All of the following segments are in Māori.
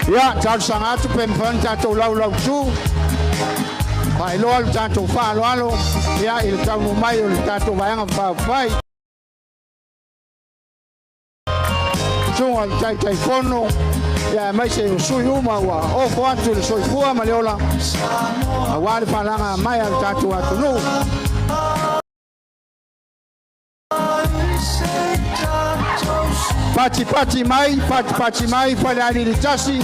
Ya, tahu sangat tu pempan tahu lau tu. Pai lo al tahu fa lo ya il tahu mai il tahu bayang fa fai. Cuma cai fono ya mai se suyu mawa o quanto il suo fuo ma leola. Awal falanga mai al tahu atu no. Pati mai, Falealili tasi.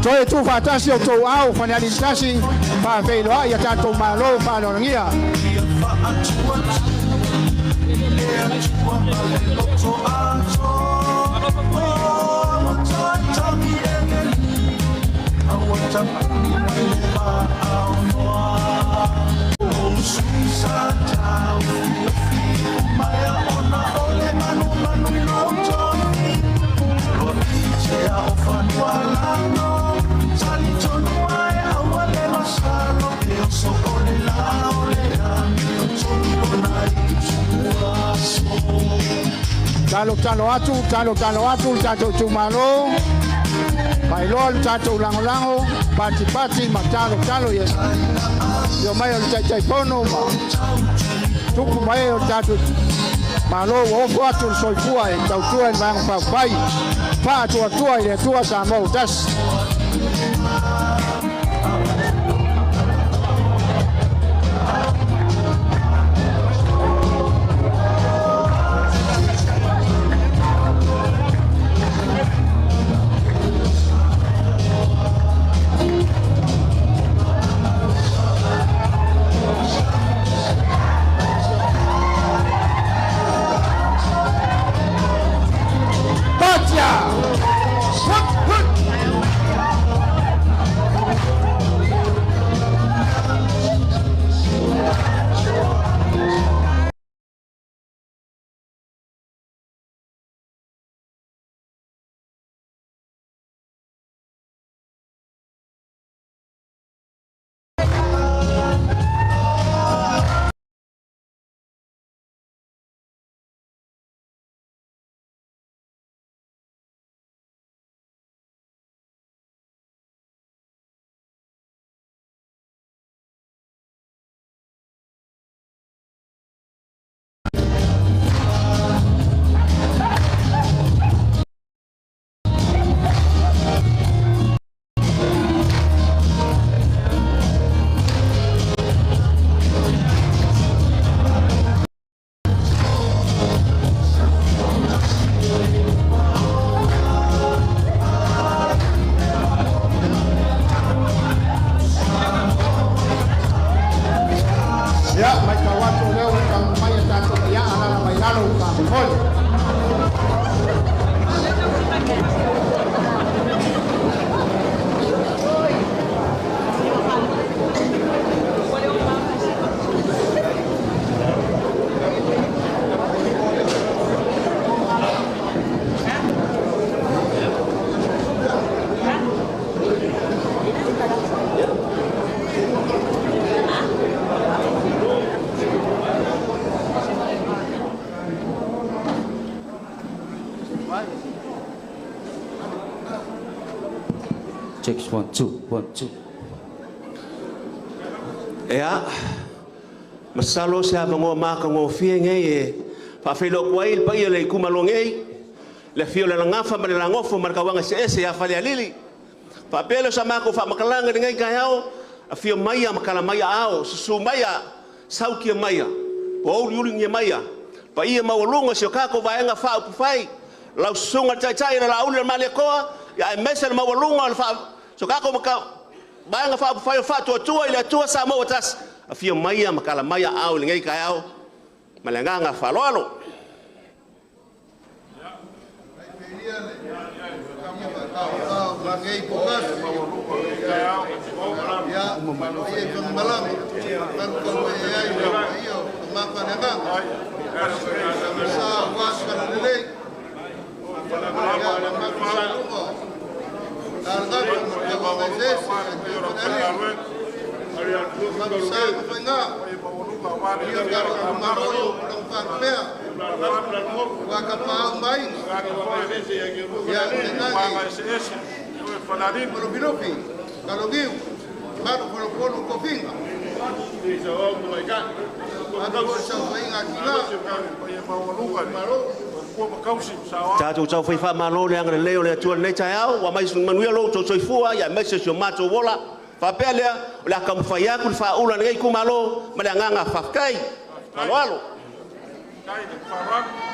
Toi tu fatasi o tau au Falealili tasi pa veiloa ia tatou malo pa lorangia. Talo atu, tato Itumalo, bailol, tato lango, pati, matalo, yes. Yo mayo chai pono, tuku mayo tato malo, ofu atu soifua, tautua en bang pa pai, pa tua ile tua sa mo das. Checks 1 2 1 2. Ya, masalo siya mga maka ngofie ngayon. Pafilo ko ay pag ilay kumalongay. Le fiola lang ngafa manilangofo markawang ya Falealili. Papelo sa mako fa makalangan ngay kayaw. Afio maya makalamaya ao susumaya sauki maya. Paul yuling ya maya. Pa iya mawulunga siyo kako bayanga fa upufay. Lau sunga chay na lauli na malikoa. Ya mesel mawulunga fa so kako ba nga fa tua ile tua sa mo tas afia mai makala mai au ngai ka au malenga nga falolo Tatu tau fai fa malo le ang leo le tua nei chao wa mai sun manuia lo to soifua ya mese so mato wola fa pele la kam fai aku fa ula nei ku malo malanga fa kai malo kai de fa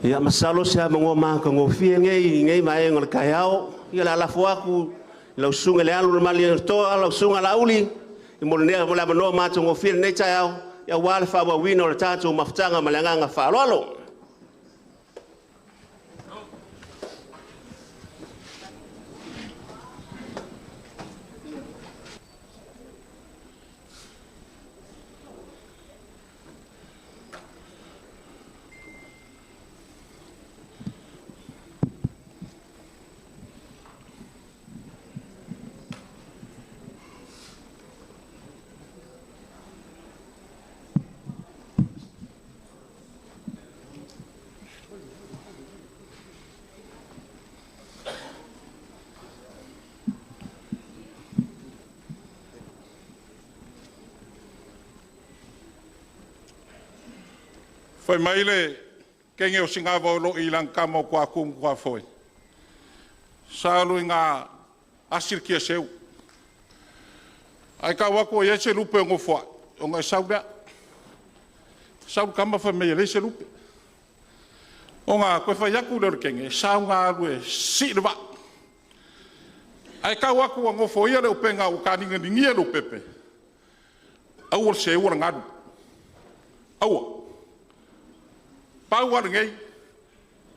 Ya masalo sia mangoma ka ngofie ngai mai ngol kayao ya la lafu aku la sunga le alu mali to la sunga la uli imolne mola no ma to ngofie ne chayao ya wal fa wa wino la tatu maftanga malanga fa lolo Foi maile kenge o singa volo ilang kamo kwa kum kwa foi. Salu nga asir kia seu. Ai ka wako ye se lupe ngo fo. O nga sauda. Sau kama fa me le se lupe. O nga ko fa yaku le kenge sau nga lue si de ba. Ai ka wako ngo fo ye le upenga o kaninga ningia lo pepe. Au se ora ngadu. Au pau ar ngai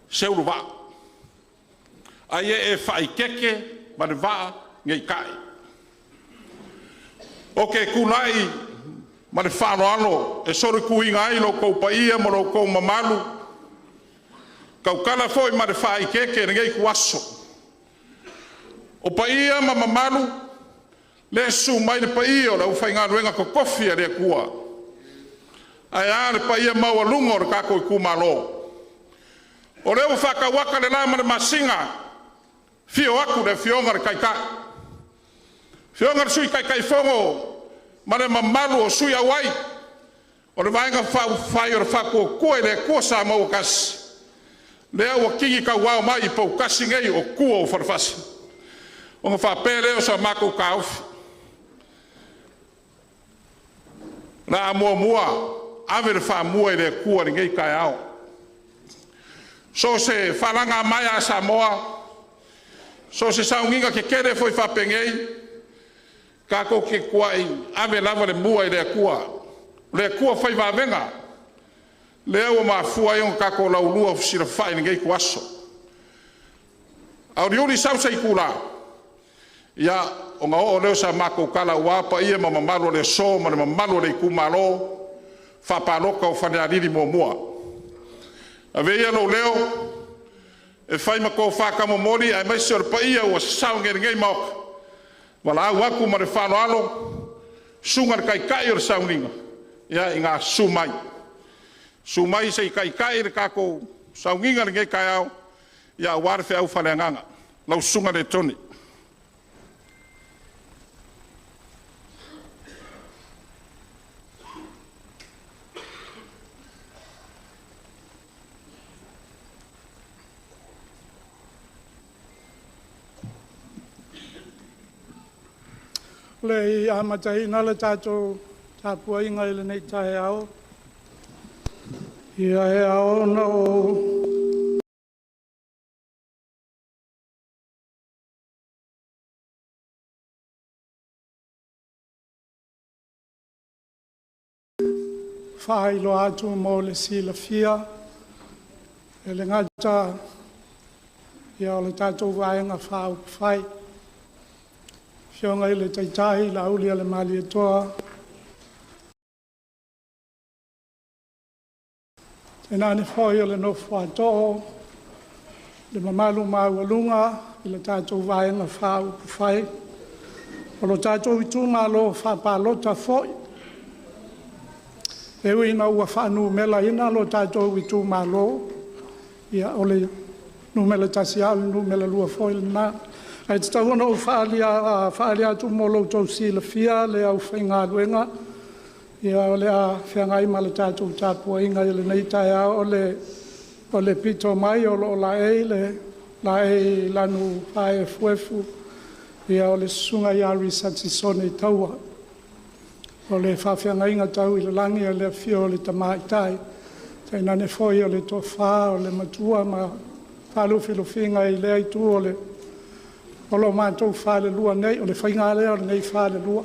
se ulu va ai e fai keke ma de va ngai kai oke kunai ma de fano ano e sore kuinga ai lo ko paia mo lo ko mamalu kau kala foi ma de fai keke ngai kuaso o paia ma mamalu le su mai de paia o fai nga ruenga ko kofia de kua ai ale paia ma wa lungo ka ko kumalo o le fa ka waka le lama de masinga fio aku de fionga kai ka fionga sui kai kai fongo ma le mamalu o sui awai o le vainga fa o fa ko le ko sa mo kas le o kingi ka wa mai po kasi ngai o ku o farfas o fa pele o sa mako kauf na mua ave fa mua le ku o ngai kai ao so se falanga mai a Samoa so se saunginga ke kere foi fa pengei ka ko ke kuai ave lava le mua le kua fai va venga le o ma fua yon ka ko laulua sira fai ngai kuaso au riuri sau sai kula ya o nga o le sa mako kala wa pa ia mama malo le so ma mama malo le kumalo fa pa loka o Falealili mo mua ave ia lo leo e fai ma ko fa ka mo mori ai mai sur pa ia o sa ngai mo wala waku ma le fano alo sungar kai kai o sauninga ya inga sumai sei kai kai ka ko saunginga ngai kai au ya war fe au falenganga lau sunga de toni le amatai na le tato tapua inga ile nei tae ao ia e ao na o whailo atu mo le sila fia e le ngata ia o le tato vaenga whao whai Fionga ile taitai la uli ale mali e toa. Tena ni foi ole no fuato. Le mamalu mawalunga ile tato vaenga fau fai. Olo tato Itumalo fa palota foi. Ewe ina ua whanu mela ina lo tato Itumalo. Ia ole numela tasial numela lua foi na. Ai te tau ono whaalia tu molo tau si la fia le au whainga luenga. Ia o le a whiangai ma le tātou tāpua inga i le nei tai a o le pito mai o la e lanu hae fuefu. Ia o le sunga i a risati sone taua. O le whawhiangai inga tau i le langi o le fio o le tamaitai. Tai nane foi o le tofa o le matua ma whalufilu finga i le aitu o le Olo mātou whāle lua nei, o le whainga lea o le nei whāle lua.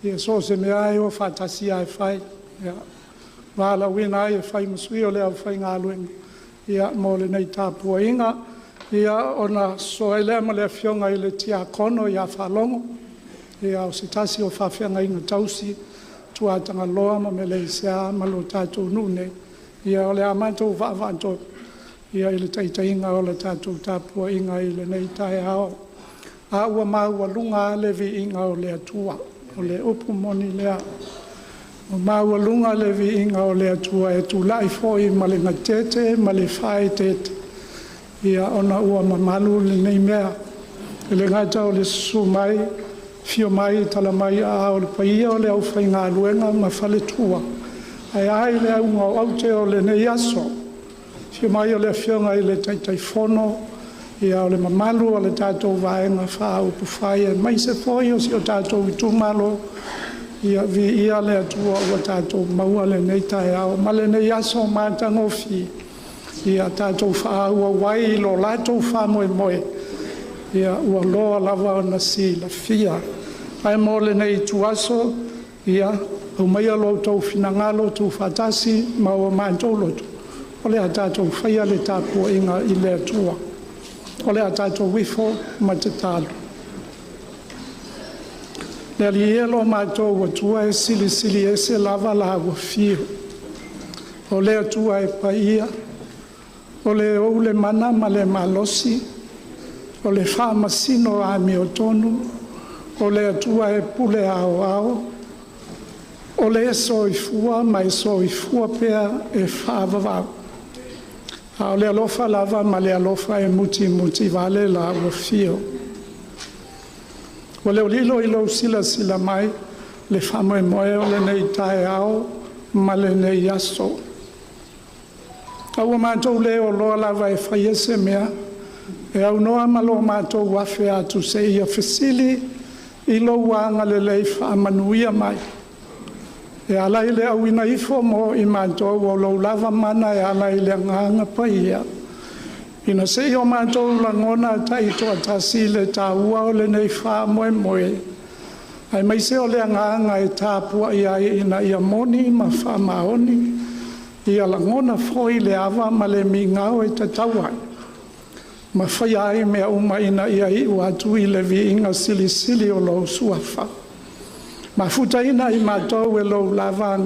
Ia so se mea e o whātasi ai whai. Ia wāla wina ai e whai masui o lea o whainga luenga. Ia mō le nei tāpua inga. Ia o na so e lea ma lea fionga i le tia kono ia whalongo. Ia o se tasi o whawhianga inga tausi. Tuatanga loa ma me le isea ma lo tātou nune. Ia o lea mātou whaavanto. Ia i le taita inga o le tātou tāpua inga i le nei tai ao. A ua maua lunga le vi inga o le atua, o le upu moni lea. O maua lunga le vi inga o le atua e tu lai foi ma le ngatete, ma le whae tete. Ia ona ua mamalu le nei mea. E le ngata o le susu mai, fio mai, tala mai a o le paia o le au whainga luenga ma whale tua. Ai le au ngau aute o le nei aso. Fio mai o le fionga i le taitai fono. Ia o le mamalu o le tātou vaenga whao puwhai e mai se foi o si o tātou Itumalo ia vi ia le atua o tātou maua le nei tae ao ma le nei aso mātangofi ia tātou whaau a wai lo lātou whamoe moe ia ua loa lava o na si la fia ai mo le nei tuaso ia au mai alo tau finangalo tu whatasi ma o mātou lotu o le a tātou whaia le tāpua inga I le atua. O le a tātou wifo ma te talo. Le ali elo mātou atua e sili sili e se lava la ua fio. O le atua e paia, o le ou le mana ma le malosi, o le whamasino a mi o tonu, o le atua e pule ao ao, o le soifua mai soifua pea e whaavavau. A o le alofa lava ma le alofa e muti muti vale la ua fio. O le olilo I lo sila sila mai, le whamoe moe o le nei tae ao, ma le nei aso. A ua mātou le o loa lava e whaiese mea, e au noa malo mātou wafe atu se ia whisili, I lo wanga le lei whaamanuia mai. E alai le au ina ifo mo I mātou o lo lava mana e alai le nganga paia. Ina se o mātou langona tai toa tasi le tā ua o le nei wha moe moe. Ai mai se o le nganga e tāpua ia ina ia moni ma wha maoni. Ia langona foi le awa ma le mi ngau e te tauai. Ma whai ai mea uma ina ia I watu I le vi inga sili sili o lo suafa. Ma futa ina I mātou e lo lava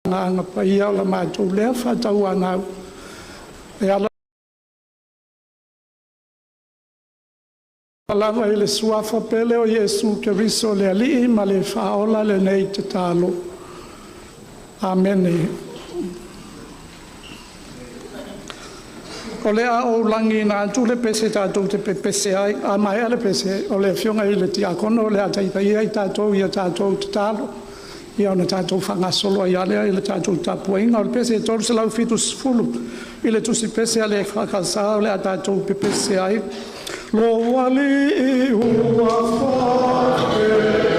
nganga pa ia o la mātou lea whatau anau. E ala lava I le suafa pele o Yesu Keriso le alii ma le whaola le nei te talo. Amen. O le a o langi na atu le pese tātou te pese ai, a mai ale pese, o le fionga I le tiakono, o le a taipai ai tātou I a tātou te talo. Ia ona tātou whangasolo ai alea I le tātou tapuainga, o le pese e tolu se lau fitu sifulu. I le tusi pese ale whakasa, o le a tātou pe pese ai. Lo wali I ua whake.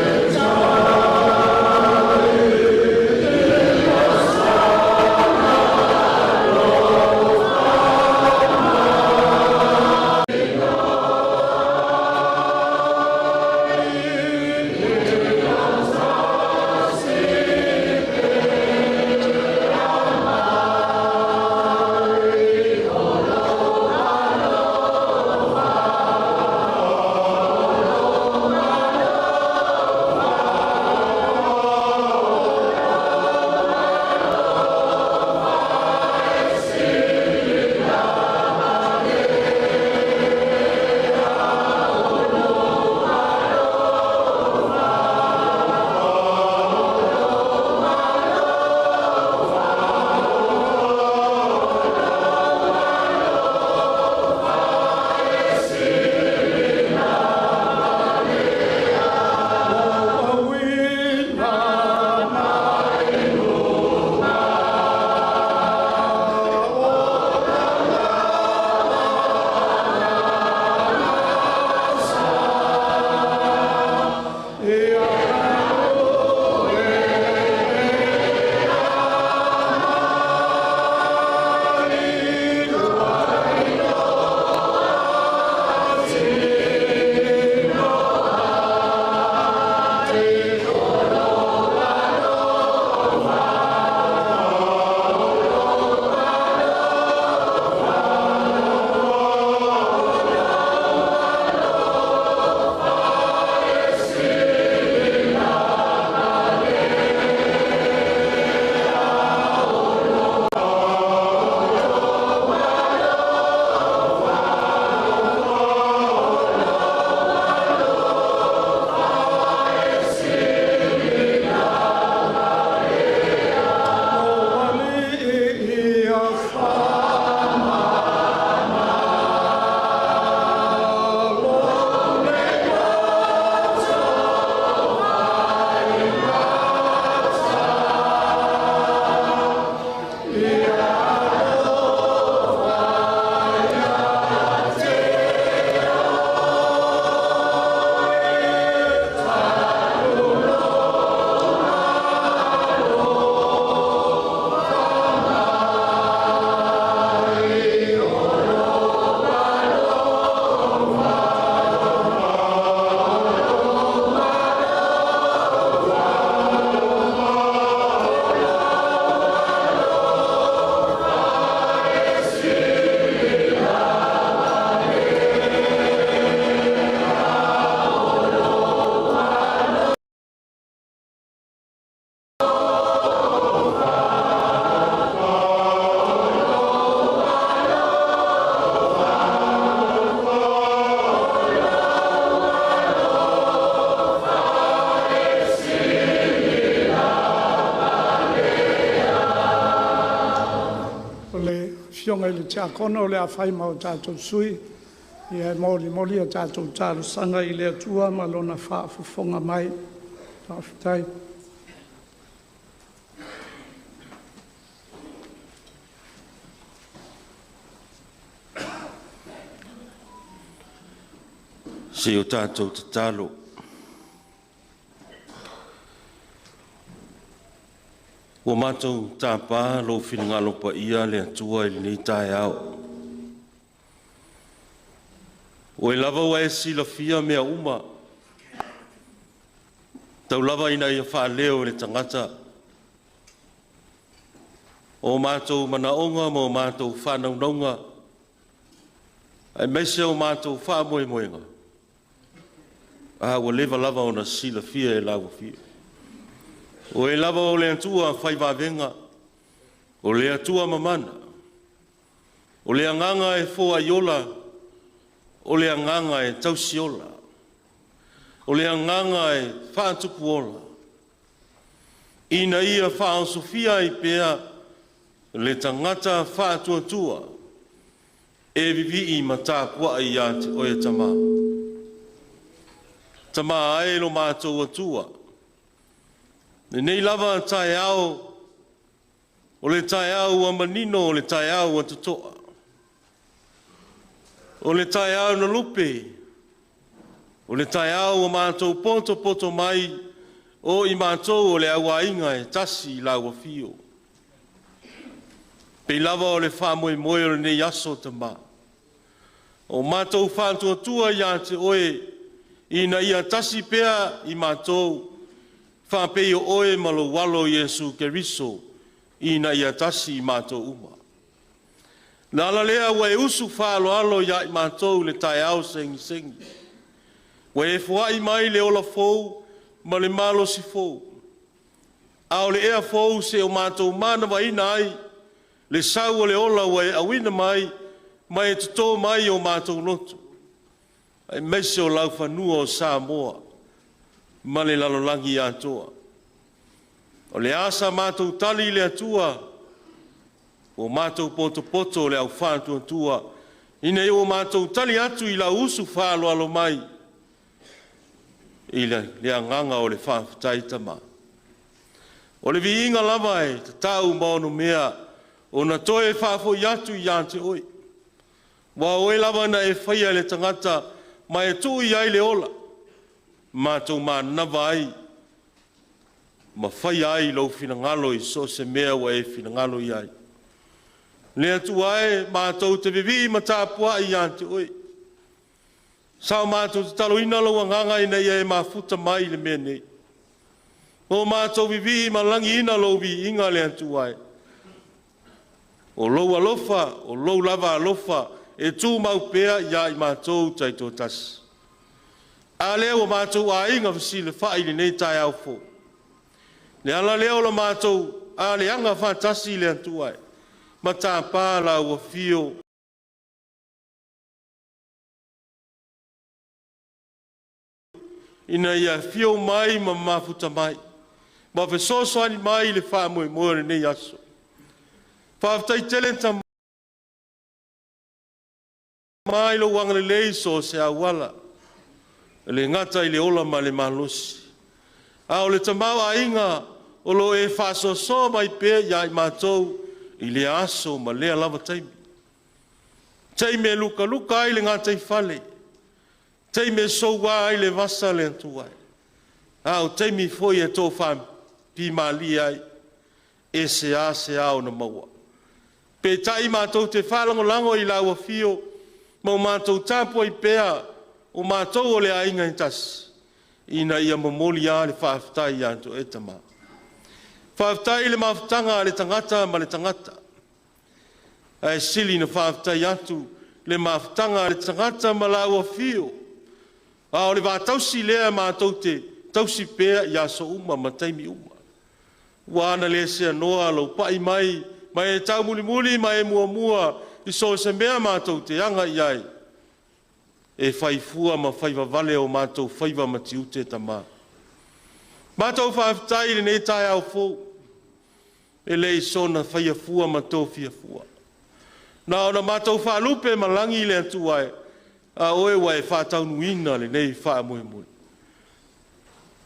fionga i le tia kono le a whai mau tātou sui. Ia moli a tātou tālu sanga i le atua ma lona whaafufonga mai. Whaafutai. Se o tātou te talo. O mātou tāpā lo whinangalo pa ia le atua i nei tae au. O e lava wa e sila fia mea uma. Tau lava ina ia wha leo le tangata. O mātou manaonga mo mātou whanaunonga. Ai meise o mātou wha moe moenga. O leva lava o na sila fia e lawa fia. O e lava o le atua whai wawenga. O le atua mamana. O le anganga e fōa iola. O le anganga e tausiola. O le anganga e whātuku ola. Ina ia whaasofia i pēa le tangata whātuatua. E vivi i matāpua i ate o e tamā. Tamā ae lo mātou atua. Nei lava tae au, o le tae au a manino, o le tae au a tutoa. O le tae au na lupe, o le tae au a mātou poto mai, o i mātou o le awa inga e tasi i lawa fio. Pei lava o le whamoe moe o le nei aso tamā. O mātou whātua tua i ate oe, ina ia tasi pea i mātou, whapei o oe malo walo Yesu Keriso, ina ia tasi i mātou uma. Nala lea wa e usu whaalo alo ia i mātou le tae au sengi. Wa e fua i mai le ola fou, ma le malo si fou. Ao le ea fou se o mātou mana wa ina ai, le sau o le ola wa e awina mai, ma e tuto mai o mātou lotu. Ai meise o lau whanua o Samoa, ma le lalolangi atoa. O le asa mātou tali le atua, o mātou poto le au whātua tua, ina o mātou tali atu i la usu whālo alo mai, i le anganga o le whāwhitai tama. O le vi inga lava e, te tau maonu mea, o na toe whāfo i atu i ante oi. Wa oe lava na e whaia le tangata, ma e tu i ai le ola. Mātou mā nawa ai. Ma whai ai lau whinangalo i so se mea wa e whinangalo i ai. Le atu ai mātou te vivi ma tāpua i ante oi. Sao mātou te talo ina lau anganga ina ia e mafuta mai le mea nei. O mātou vivi ma langi ina lau vi inga le atu ai. O lou alofa, o lou lava alofa, e tū mau pēa ia i mātou taito tasi. A leo mātou a inga visi le whai li nei tai au fō. Le ala leo la mātou a le anga whātasi le antuai. Ma tā pāla ua fio. Ina ia fio mai ma mafuta mai. Ma fesosoani mai le wha moe moe nei aso. Whaafutai telenta mai lo wangale leiso se awala. Le ngata i le ola ma le malosi. A o le tamau a inga o lo e whasoso mai pe ia i mātou i le aso ma lea lava taimi. Taime luka ai le ngata i whale. Taime soua ai le vasa le antuai. A o taimi foi e tō wham pi mali ai e se ao na maua. Pe tai mātou te whalangolango i laua fio ma mātou tāpua i pēa o mātou o le ainga i tasi. Ina ia mamoli a le whaaftai anto e tama. Whaaftai le mawhtanga le tangata ma le tangata. Ai sili na whaaftai atu le mawhtanga le tangata ma la ua fio. A o le wātausi lea mātou te tausi pēa i aso uma ma taimi uma. Wana le se noa lo pai mai, mai e tau muli mai e mua i so se mea mātou te anga i ai. E whaifua ma whaiva vale o mātou whaiva mati ute tamā. Mātou whaaftai le nei tai au fō. E lei sona whaia fua ma tō fia fua. Na ona mātou whaalupe malangi le atu ai. A oe wai whātau nuina le nei wha moe moe.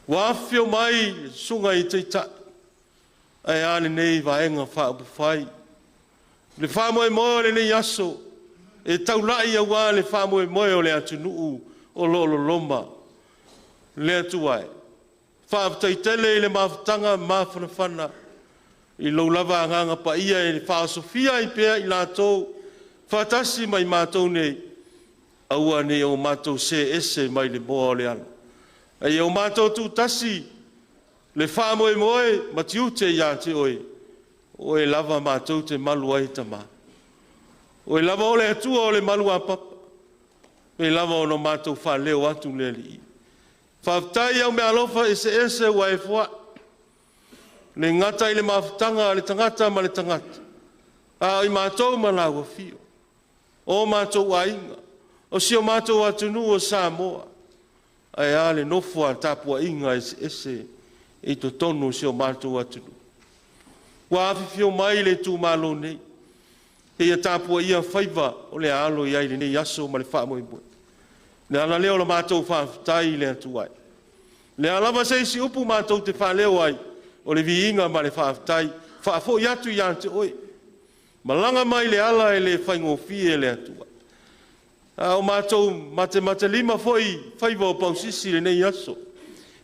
Wāwhio mai sunga I te ta. Ai ane nei vaenga wha upu whai. Le wha moe moe le nei aso. E taulai au wā le wha moe moe o le atu nuu o lolo loma. Le atu ai. Wha aputai tele I le mawhatanga mawhana whana. I lau lava nganga pa ia I le wha sofia I pia I lātou. Whatasi mai mātou nei. Aua nei o mātou se ese mai le moa o le ana. Ai o mātou tu tasi. Le wha moe moe matiu te ia te oe. Oe lava mātou te malu ai tama. Oe lava o le atua o le malu a papa. Me lava o no mātou wha leo atu le li. Whaftai au me alofa ese wa e fua. Le ngata I le mawhatanga le tangata ma le tangata. A I mātou malawa fio. O mātou a inga. O si o mātou atunu o Samoa. Ai ale nofua tapua inga ese. E to tonu si o mātou atunu. Wa awhifio mai le Itumalo nei. He ia tapua ia whaiva o le alo I aile nei aso ma le wha moe moe. Le ana leo la mātou whawhitai le atu ai. Le alama se si upu mātou te wha leo ai. O le vi inga ma le whawhitai. Whaafo I atu I ante oi. Malanga mai le ala e le whaingofie le atu ai. O mātou mate lima foi whaiva o pausisi le nei aso.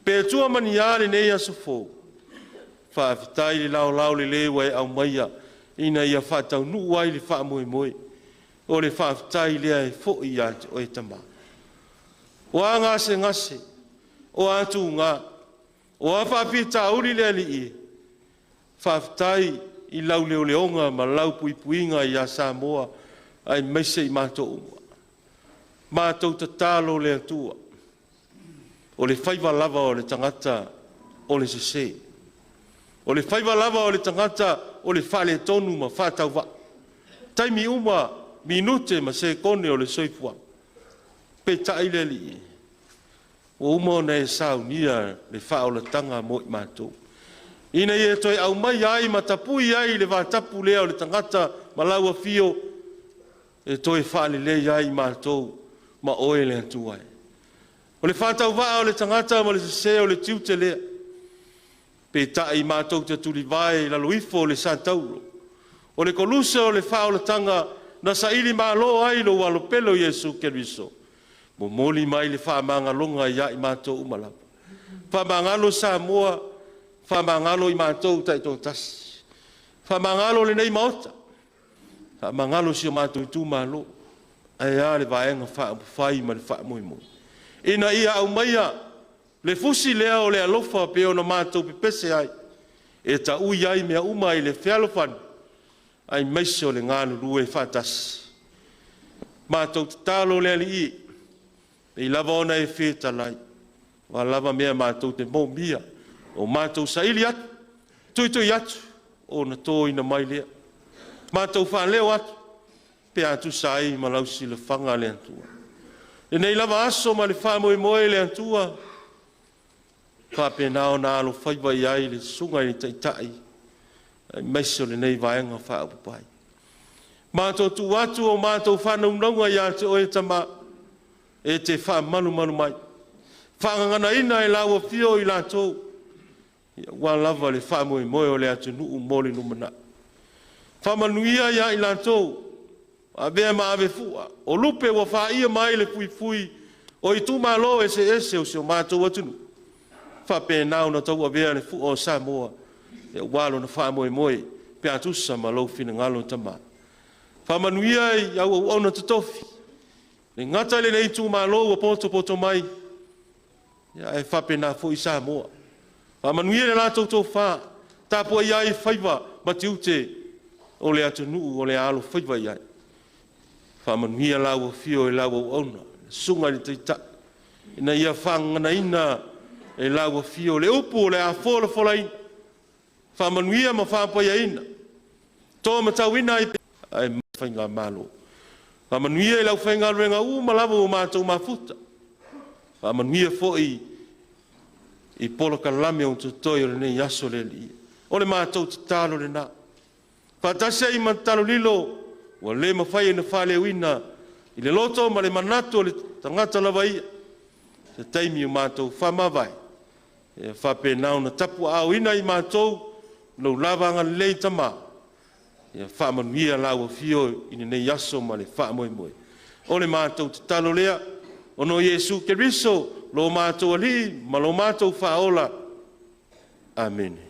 Pe tua mani le nei aso fō. Whaafhitai le lau le lewa e au maia. Ina ia whatau nuu ai le wha moe moe. O le whaafhitai lea e fō I ate o e tama. O a ngase. O atu ngā. O a whaapita uri lea li I. Whaafhitai I lau leo leonga ma lau puipuinga I a Samoa. Ai meise I mātou umua. Mātou tatalo le atua. O le whaiva lava o le tangata o le sese. O le whaiva lava o le tangata o le whale tonu ma whātau wa. Taimi uma minute ma se kone o le soifua. Pe taile li. O uma o nei sau nia le whaola tanga mo I mātou. Ina I e toi au mai ai ma tapui ai le wātapu lea o le tangata ma laua fio. E toi whale le ai mātou. Ma oe le atu ai. O le whātau waa o le tangata ma le sese o le tiute lea. Pe tai mātou te tuli vai la luifo o le santauro. O le kolusa o le whaola tanga na sa ili mālo ai lo walo pelo Yesu Keriso. Mo moli mai le whaamanga longa ia I mātou umalapa. Whaamangalo Samoa, whaamangalo I mātou taito tasi. Whaamangalo le nei maota. Whaamangalo si o mātou Itumalo. Ai ale vaenga whai ma le wha moe moe. Ina ia au maia, le fusi lea o le alofa pe ona mātou pepese ai. E ta ui ai mea uma I le whialofan. Ai meise o le ngānu rue whatasi. Mātou te talo lea li I. E lava ona e whieta lai. Wa lava mea mātou te mō mia. O mātou sa ili atu. Tui atu. O na tō ina mai lea. Mātou wha leo atu. Pe atu sai ma lau si le whanga le antua. E nei lava aso ma le wha moe moe le antua. Ka pe nao na alo whaiva I ai le sunga I taitai. Ai maiso le nei vaenga wha upupai. Mātou tu atu o mātou whanau naunga I ate o e tama. E te wha manu mai. Whangangana ina e laua fio I lātou. Wa lava le wha moe moe o le atu nuu mole numana. Whamanuia ia I lātou. A vea ma ave fua. O lupe wa wha ia mai le fui. O Itumalo ese o si o mātou atunu. Wha pe nao na tau a vea le fua o Samoa. E walo na wha moe moe. Pe atusa ma lau fina ngalo tama. Wha manuia I au au na tatofi. Le ngata le nei Itumalo wa poto mai. Ya e wha pe na fu I Samoa. Wha manuia le lātou tō wha. Tāpua ia I whaiva matiute. O le atunu o le alo whaiva ia. Whamanuia lau fio e lau ona. Sunga ni teita. Ina ia whangana ina e lau fio le upu o le a fola ina. Whamanuia ma whapaia ina. Tō matau ina ai whainga malo. Whamanuia e lau whainga renga ma lava o mātou mafuta. Whamanuia foi I polo kalame o tutoi o le nei aso le li. O le mātou te talo le nā. Whatase I mantalo lilo ua lē mafai na fa'aleuina i le loto ma le manatu o le tagata lava ia se taimi o matou fa'amavae e fa'apenao na tapu a'aoina i matou lou lava agalelei tamā ia fa'amanuia lauafio i nenei aso ma le fa'amoemoe o le matou tatalo lea ono Iesu Keriso lo matou alii ma lo matou fa'aola amen.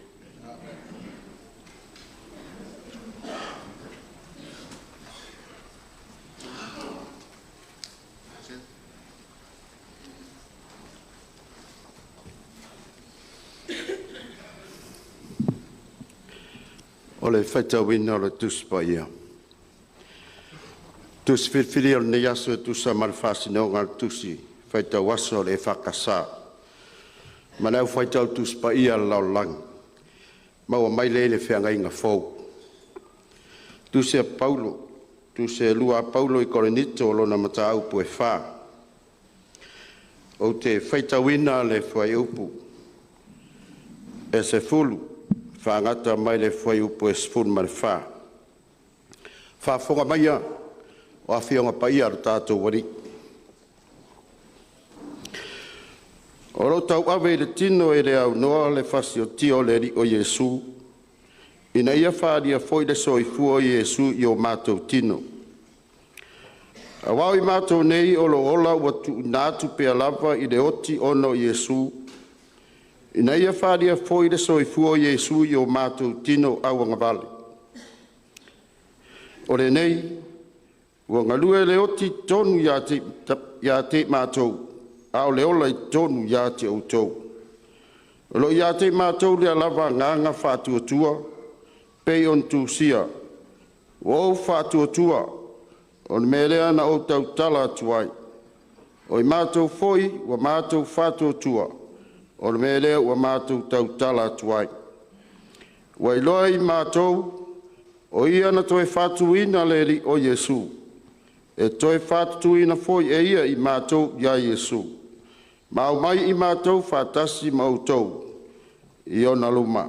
O le whaitawina o le tuspa ia. Tus whirwhiri o nei aso e tusa marwhasino ngā tusi, whaitau aso le whakasā. Manau whaitau tuspa ia lau lang. Maua mai le whianga inga fōu. Tusi a Paulo, tusi a lua a Paulo I Korinito o lona mata aupu e whā. O te whaitawina le whai upu. E se fulu. Whangata mai le whai upo e sfun ma le wha. Whafonga mai a, o a whionga pai aru tātou wari. O ro tau awe le tino e le au noa le whasi o tio le ri o Iesu. Ina ia whaaria foi le soifu o Iesu I o mātou tino. A wau I mātou nei o lo ola ua tu nātu pia lava I le oti ono Iesu. Ina ia whaaria foi le soifu o Iesu I o mātou tino au angavale. O le nei, ua ngalue le oti tonu ia te mātou, au le ola I tonu ia te outou. Lo ia te mātou le alava nganga whātuatua, pei on tūsia, o whātuatua, o le melea na o tau tala atuai. O I mātou foi, ua mātou whātuatua, o le melea ua mātou tau tala atuai. Ua iloa I mātou, o ia na toe whātuina le ri o Iesu. E toe whātuina foi e ia I mātou ia Iesu. Mau mai I mātou whātasi mautou. I ona luma.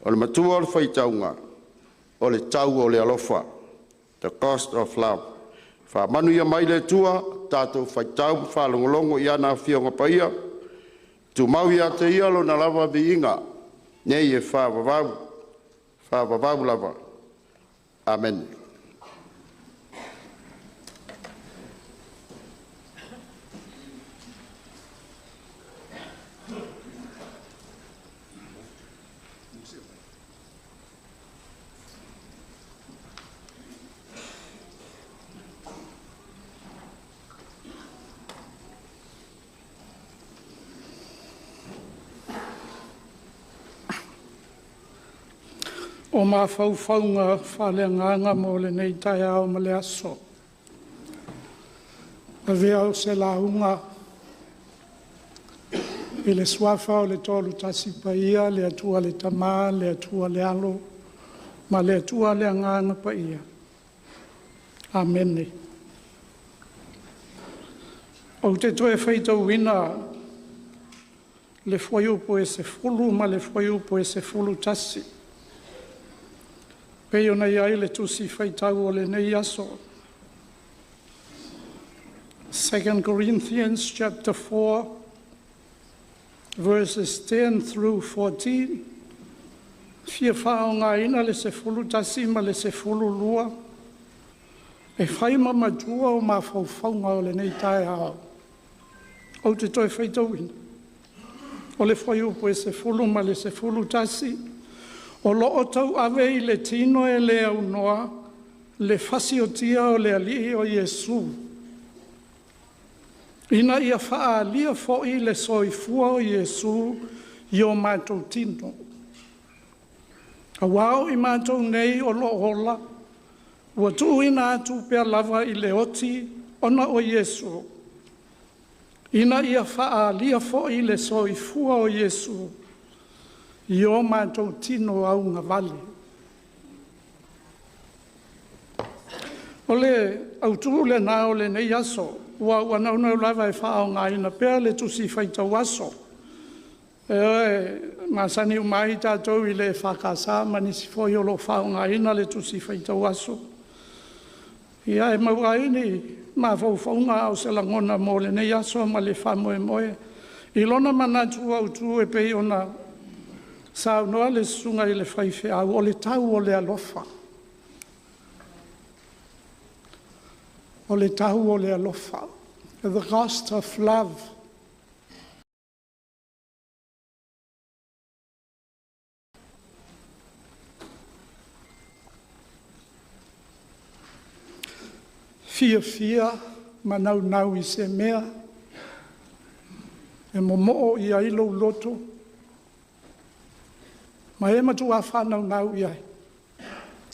O le matua o le whaitaunga. O le tau o le alofa. The cost of love. Whamanu ia mai le tua, tātou whaitau whalongolongo I ana whionga paia. Tu mau ia te ia lo na lava vi inga. Nei e whāwawau. Whāwawau lava. Amen. O mā whauwhaunga whaleanganga mō le nei tai ao ma le aso. A vea o se launga I le swafa o le tolu tasi paia, le atua le tamā, le atua le alo, ma le atua le anganga paia. Amene. O te toe whaitau wina le whaiupo e se fulu, ma le whaiupo e se fulu tasi. Pei ona iai le tusi whaitau o le nei aso. 2 Corinthians chapter 4, verses 10 through 14. Fia whao ngā ina le se fulu tasi ma le se fulu lua. E whaima matua o mā whauwhaunga o le nei tae hao. O te toi whaitau ina. O le whaiupo e se fulu ma le se fulu tasi. O loo tau ave I le tino e le au noa, le fasi o tia o le alii o Iesu. Ina ia faa lia foi le soifua o Iesu I o mātou tino. A wao I mātou nei o loo hola, ua tuu ina atu pia lava I le oti ona o Iesu. Ina ia faa lia foi le soifua o Iesu. I o mātou tino au ngā vale. O le auturu le nā o le nei aso, ua naunau lava e whaao ngā ina pēr le tusi whaitau aso. Māsani umai tātou I le whakasā, manisi foi o lo whaao ngā ina le tusi whaitau aso. Ia e mauai ni mawhauwhaunga o se langona mo le nei aso ma le whamoe moe. I lona manatu au tu e pei ona sao noa le sunga i le whaiwhi au o le tau o le alofa. O le tau o le alofa. The cost of love. Fia manau nau I se mea. E momo I ai lo loto. Ma e matu a whanau nau I ai.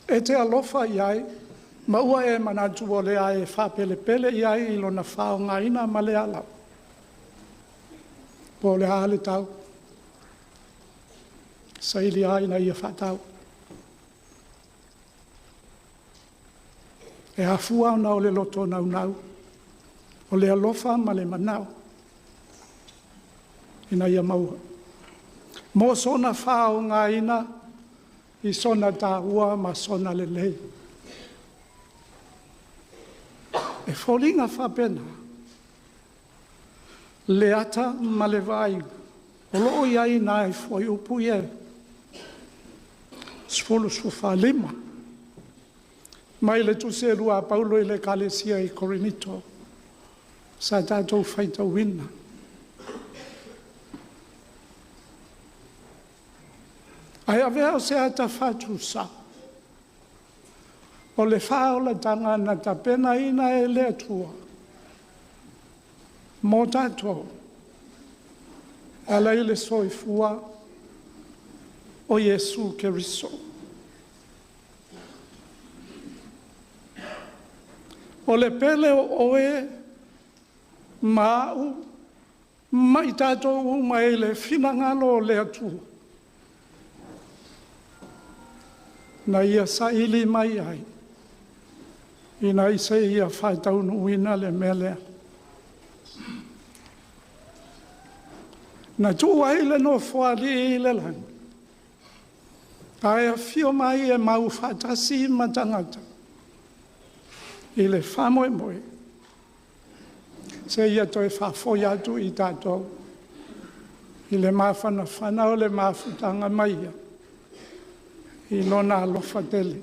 E te alofa I ai. Ma ua e manatu o le ai e whapele pele I ai I lona whao ngaina ma le alau. Po le hale tau. Saili ai na ia whatau. E hafua na o le loto nau nau. O le alofa ma le manau. Ina ia maua. Mo sona whao ngaina I sona tā ua ma sona le lei. E wholinga whapena. Le ata ma le vai. O loo iai nai fwoi upu ie. Sfolo sfufa lima. Mai le tuse rua Paulo I le kalesia I Korinito. Sa tātou whaita wina. Ai avea o se ata whatu sa. O le whao la tanga na tapena ina e le atua. Mō tātou. Ala I le soifua o Yesu Keriso. O le pele o oe mau mai tātou mai le finangalo o le atua. Na ia saili mai ai. Ina isa ia whaitau nuina le mele. Na tu ai le no whaali I le lang. Ai a fio mai e mau whatasi matangata. I le whamoe moe. Se ia toi whafoi atu I tātou. I le mawhana whana o le mawhutanga mai ia. I lona alofa tele.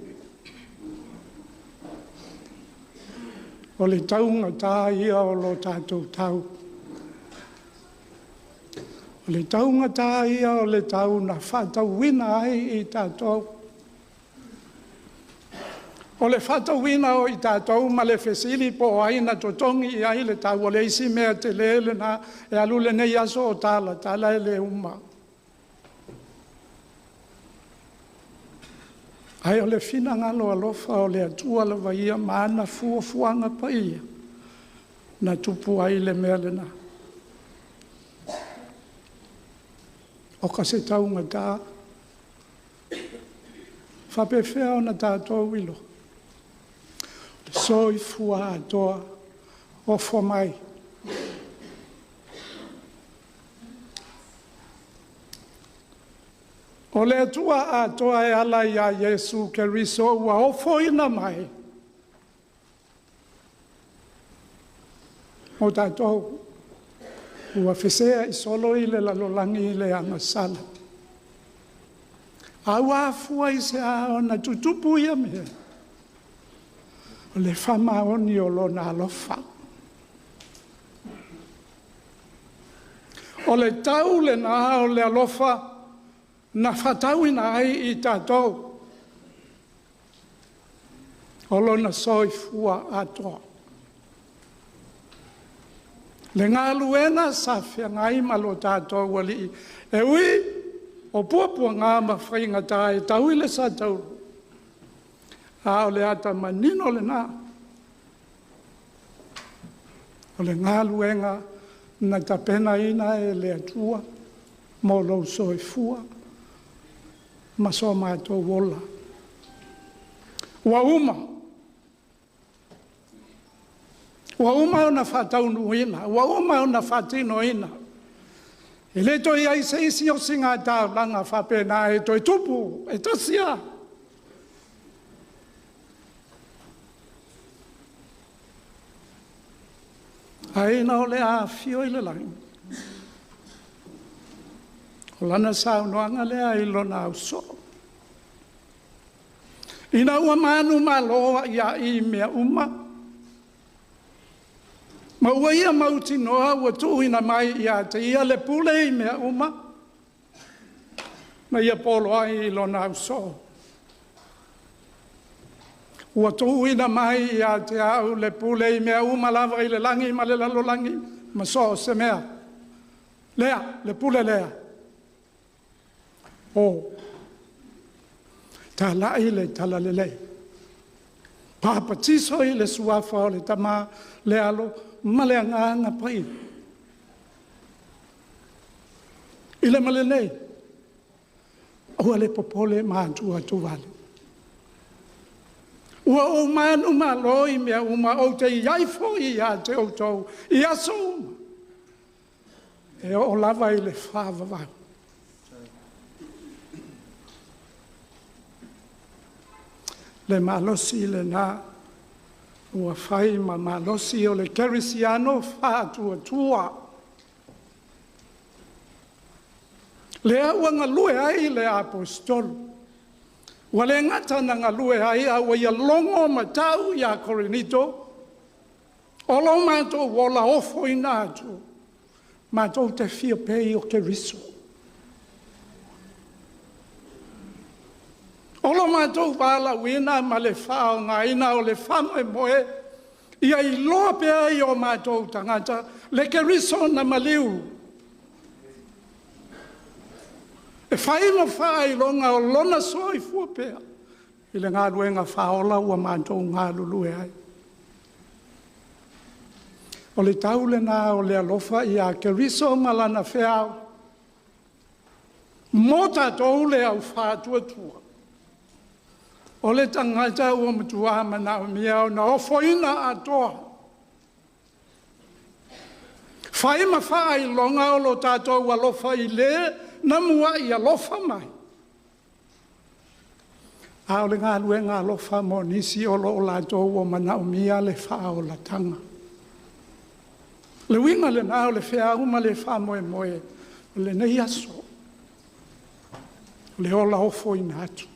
O le taunga tā ia o lo tātou tau. O le taunga tā ia o le tau na whatau wina ai I tātou. O le whatau wina o I tātou ma le whesili po aina totongi I ai le tau o le isi mea te lele na e alule nei aso o tala e le uma. Ai o le fina ngalo alofa o le atua la vaia maana fuafuanga pa ia. Na tupu ai le mea le na. O ka se taunga tā. Whapewhea o na tātou wilo. Soi fua atoa o whamai. O le atua atoa e ala ia Yesu Keriso ua ofoina mai. O tātou ua whesea I solo I le lalolangi I le angasala. Aua afua I se a ona tutupu ia mea. O le whama oni o lona alofa. O le tau le na o le alofa. Na whatauina ai I tātou. O lona soifua atoa. Le ngā luenga sa whia ngai malo tātou wali e ui o puapua ngā mawhainga tā e tau I le sa tau. A o le ata manino le nā. O le ngā luenga na tapena ina e le atua mo lo soifua. Maso mātou wola. Wa uma o na whataunuina. Wa uma o na whatinoina. E le toi ai se isi o singa tā langa whapena e toi tupu, e tasia. Ai na o le a fio i le lai. O lana sao noanga le a ilo na au so. Ina ua manu maloa ia i mea uma. Ma ua ia mauti noa ua tuina mai ia te ia le pule i mea uma. Na ia polo ai ilo na au so. Ua tuina mai ia te au le pule i mea uma lava i le langi ma le lalo langi. Ma so se mea. Lea, le pule lea. O. Ta lai le tala le lei. Papa tiso i le suafa o le tama le alo ma le anga pai. I le male nei. Ua le popole ma tua tu vale. Ua o manu ma loi mea uma o te iai fo i a te o tau. I aso uma. E o lava i le fava vau. Le malosi le na ua fai ma malosi o le kerisiano fa tua tua. Le ua ngalue ai le apostol. Wa le ngata na ngalue ai a wa ia longo matau ia korinito. Olo mato wola ofo inatu. Mato te fia pei o keriso. Olo matou wala wina ma le whao ngā ina o le whamo e moe. Ia i loa pea i o matou tangata. Le keriso na maliu. E whai mo whai longa o lona soi fua pea. I le ngā ruenga whaola ua matou ngā lulue ai. O le taule nā o le alofa i a keriso malana wheao. Mota tou le au whātua tua. O le tangata ua matua mana o mia o na ofoina atoa. Whai ma whai longa o lo tātou alofa i le, na mua i alofa mai. A o le ngā lue ngā alofa mo nisi o lo o lātou o mana o mia le wha o la tanga. Le winga le nā o le whea uma le wha moe moe, o le nei aso. Le ola ofoina atu.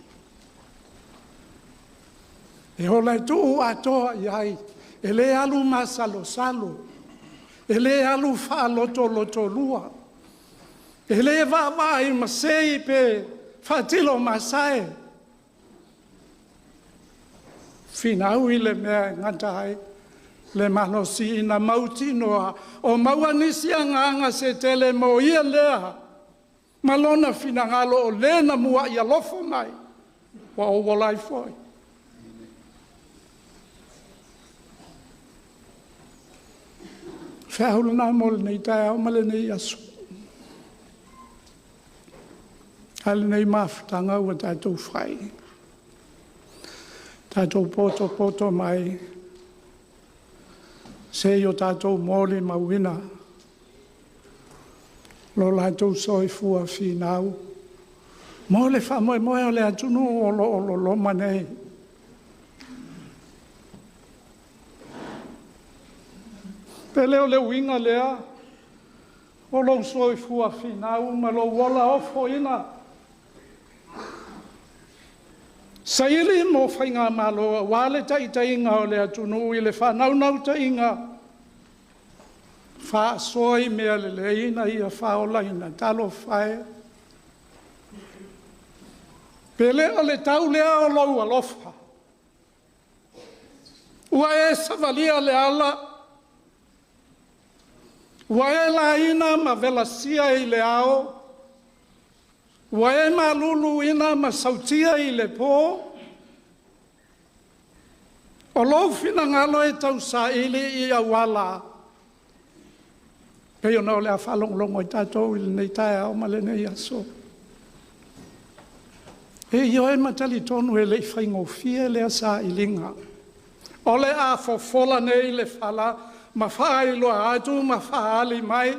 E o lai tuu atoa iai, e le alu masalo salo, e le alu wha loto loto lua, e le wawai masei pe whatilo masai. Finau i le mea ngatai, le manosi ina mauti noa, o mauanisia nganga se tele mo ia lea, malona finangalo o le na mua ia lofo mai, wa o walai foi. Whaahulu nā mole nei tae au male nei asu. Hale nei mawhutanga ua tātou whai. Tātou poto mai. Se o tātou mole mawina. Lo lātou soi fua whinau. Mole whamoe moe o le atunu o lo loma nei. Pele o le winga lea, o lo soi fua finau, ma lo wala ofo ina. Saili mo whainga malo, wale tainga o le atunu i le whanaunau tainga. Wha soi mea le leina i a whaola ina talo whae. Pele o le tau lea o lau alofa. Ua e savalia le ala, Wa e la ina ma velasia i le ao. Wa e ma lulu ina ma sautia i le po. O lou fina ngalo e tau sa ili i a wala. Peo na o le a whalonglongo i tātou i le nei tae au ma le nei aso. E io e matali tonu e le whaingo fie le a sa ilinga. O le a fofola nei le whala. Ma whaai loa atu, ma whaali mai.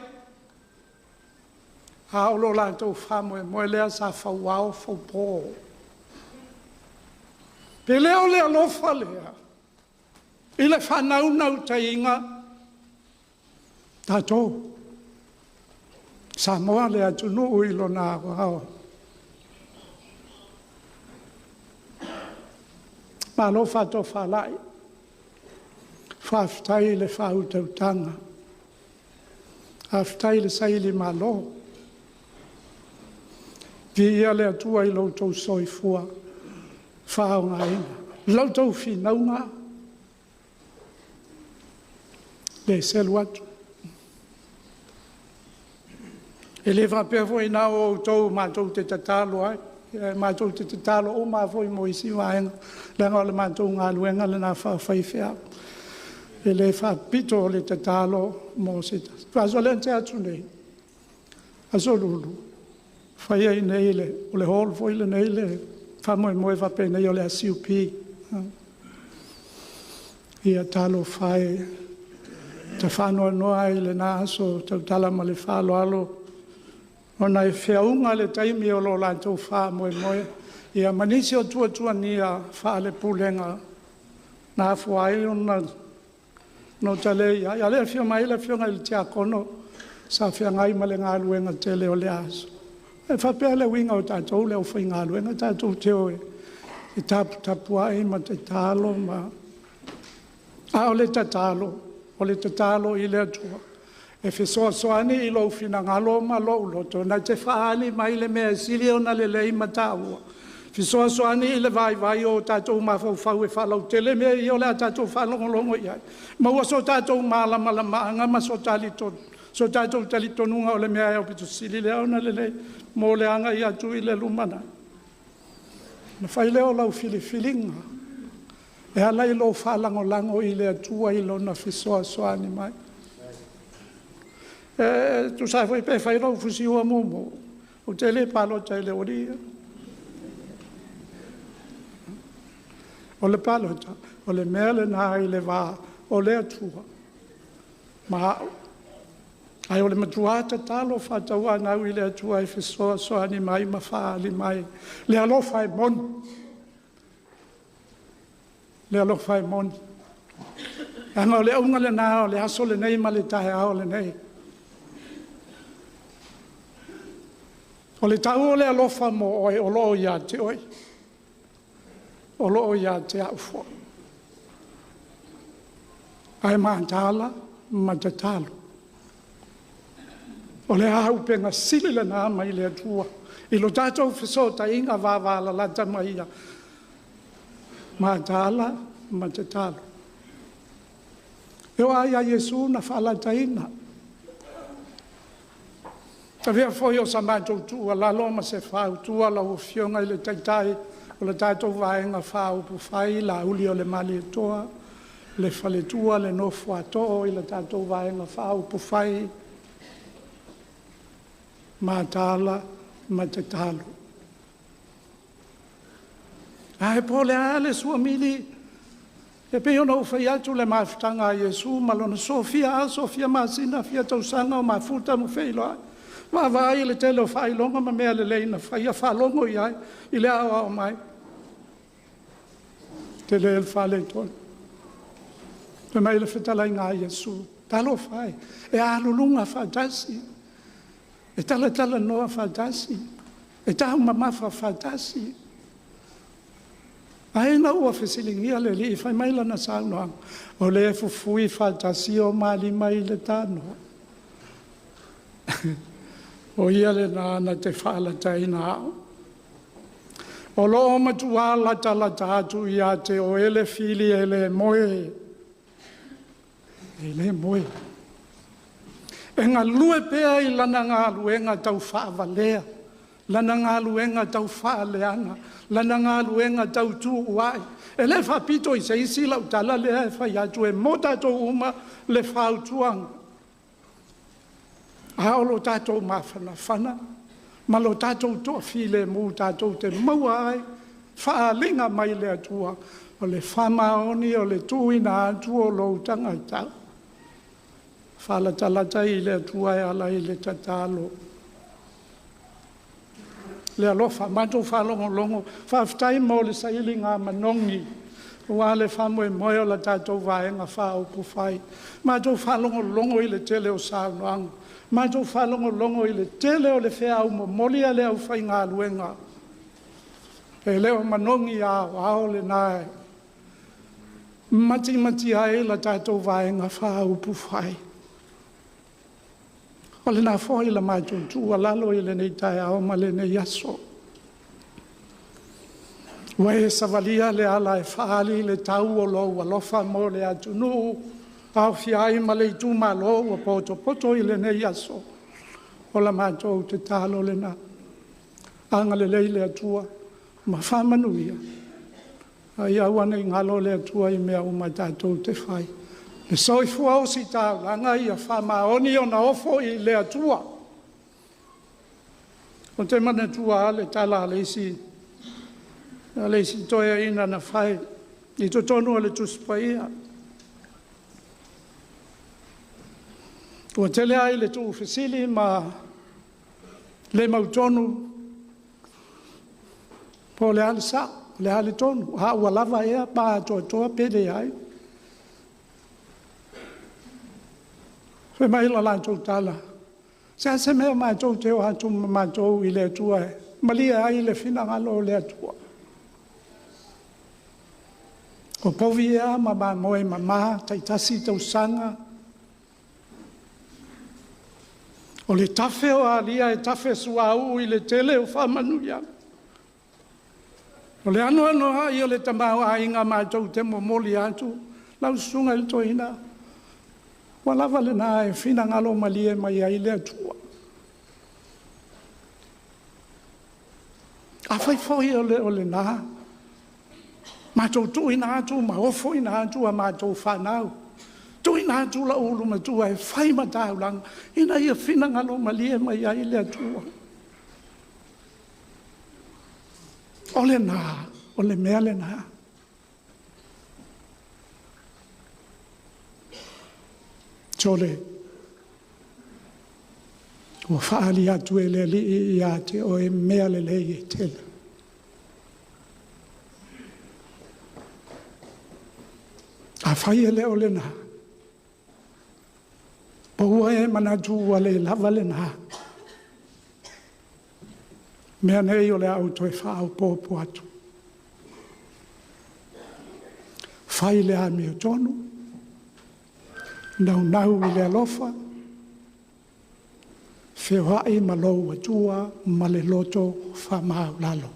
Haolo lātou whamoe, moe lea sa whauao whaupō. Pe leo lea lofa lea. I le whanaunau tainga. Tātou. Samoa le atunu ui lona ako hao. Malo whato whalai. Whaftai le whautautanga. Whaftai le saili malo. Via le atua i loutou soifua. Whaonga inga. Loutou whinaunga. Le selu atu. E le whapea i nā o tau mātou te tatalo ai. Mātou te tatalo o mā fwoi mo isi wāenga. Lenga o le mātou ngā luenga le nā whawhai whea. E le whapito o le tatalo mo sita. Whaso le te atu nei. Aso lulu. Whai ai nei le. O le hol fwoi le nei le. Whamoe moe whape nei o le asiupi. Ia talo whai. Te whanua noa i le nā aso. Tau tala ma le whalo alo. Ona e whiaunga le taimi o lo lātou wha moe moe. Ia manisi o tua ni a wha le pulenga. Nā fuai ona no tale ia. Ia le whia mai le whiunga le tia kono. Sa whia ngai ma le ngā luenga tele o le aso. E whapea le winga o tātou le o whai ngā luenga tātou teo e. E tapua e ma te talo ma. A o le tatalo. O le tatalo i le atua. E whesoasoani i lau whina ngalo ma lau loto. Nai te whaani mai le mea sili o na le lei mataua. Whesoasoani i le vai o tātou mawhau e whalau tele mea i o le a tātou whalongolongo iai. Maua so tātou malama ma so tali tonu. So tātou tali tonunga o le mea e o pitu sili leo na le lei. Mō le anga i atu i le lumana. Na whai leo lau whilinga. E ala i lau whalangolango i le atua i lau na whesoasoani mai. Tu sai foi pe fai lo fusi o momo o tele palo tele oria o le palo o le mele na i le va o le atua ma ai o le matuata talo fataua na i le atua i so ani mai ma fa ali mai le alo fai mon anga le unga le na le aso le nei ma le tae ao le nei. O le tau o le alofa mo oi o loo ia te oi. O loo ia te au fo. Ai maantala, ma te talo. O le au penga sili le nā mai le atua. I lo tātou whisota inga vāwāla lata mai ia. Maantala, ma te talo. Eo ai a Yesu na whalata ina. Ta vea foi o sa mātou tua, la loma se whau tua, la o fionga i le taitai, o le tātou vaenga whau pu whai, la uli o le mali e toa, le whale tua, le nofu ato, i le tātou vaenga whau pu whai, mātala, ma te talo. Ai po le ale sua mili, e pe ona ufai atu le mawhitanga a Yesu, malona Sofia masina, fia tausanga o mafuta mu feilo ai. Ma vai le tele o fai longa ma mea le leina fai a fa longo iai i le au mai te le fale ton te mai le fetala ngā Yesu talo fai e alulunga fatasi e tala noa fatasi e tahu mamafa fatasi aina ua fesilingia le li fai mai lana saunoa o le fufui fatasi o mali mai le tano o ia le nāna te whaalataina au. O loo matua lata atu ia te o ele fili ele moe. Ele moe. E ngā lue pea i lana ngā luenga tau whaavalea. Lana ngā luenga tau whaaleanga. Lana ngā luenga tau tū uai. E le whapito i se isi lau tala lea e whai atu e mota tō uma le whautuanga. A lo tātou mawhana, ma lo tātou toa while mū tātou te maua ai, whaalinga mai le atua, o le whamaoni, o le tūina atua o lo tangata. Whalatalata i le atua e ala i le tatalo. Le alofa, mātou whalongolongo, whaftai mo le saili ngā manongi, Ua le whamoe moe o la tātou vaenga wha o puwhai. Mātou whalongo longo i le tele o saunoanga. Mātou whalongo longo i le tele o le whea au mo molia le au whai ngā luenga. E leo manongi ao le nae. Mati ai la tātou vaenga wha o puwhai. O le nā whoi la mātou tua lalo i le nei tai ao ma le nei aso. Wai savalia le ala e whaali le tau o lo alofa mo le atunu. Au fiai ma le Itumalo o poto i le nei aso. O la mātou te talo le na. Anga le leile atua. Ma whamanuia. Ai au ane ngalo le atua i mea o ma tātou te whai. Le soifua o si tau langa i a whamaoni o na ofo i le atua. O te mana tua le tala le isi. Le isi toia ina na whai. I to tonu le tuspaia. Ua tele ai le tu fesili ma le mautonu. Po le ale sa, le ale tonu. Ha ua lava ea pa toa pede ai. Fe mai la lantou tala. Se mea mātou te o hatu mātou i le atua e. Malia ai le fina ngalo le atua. O povi ea ma moe ma taitasi tau sanga. O le tafe o alia e tafe suau i le tele o whamanuia. O le anu ai o le tamau a inga mātou te momoli atu. Lau sunga il toina. Wala vale na e fina ngalo malie mai ai le atua. A fai foi o le na. Mātou tu ina atu, ma ofo ina atu a mātou whanau. Tu ina atu la ulu matua e whai matau lang. Ina ia fina ngalo malie mai ai le atua. O le na, o le mea le na. Tole. Ua whaali atu e le li i ate o e mea le lei e tele. A whai e leo le na. Paua e manatu ua le lava le na. Mea nei o le auto e whaau pōpo atu. Whai le a mea tonu. Nau i le alofa. Whiawhai ma lou atua ma le loto whamau lalo.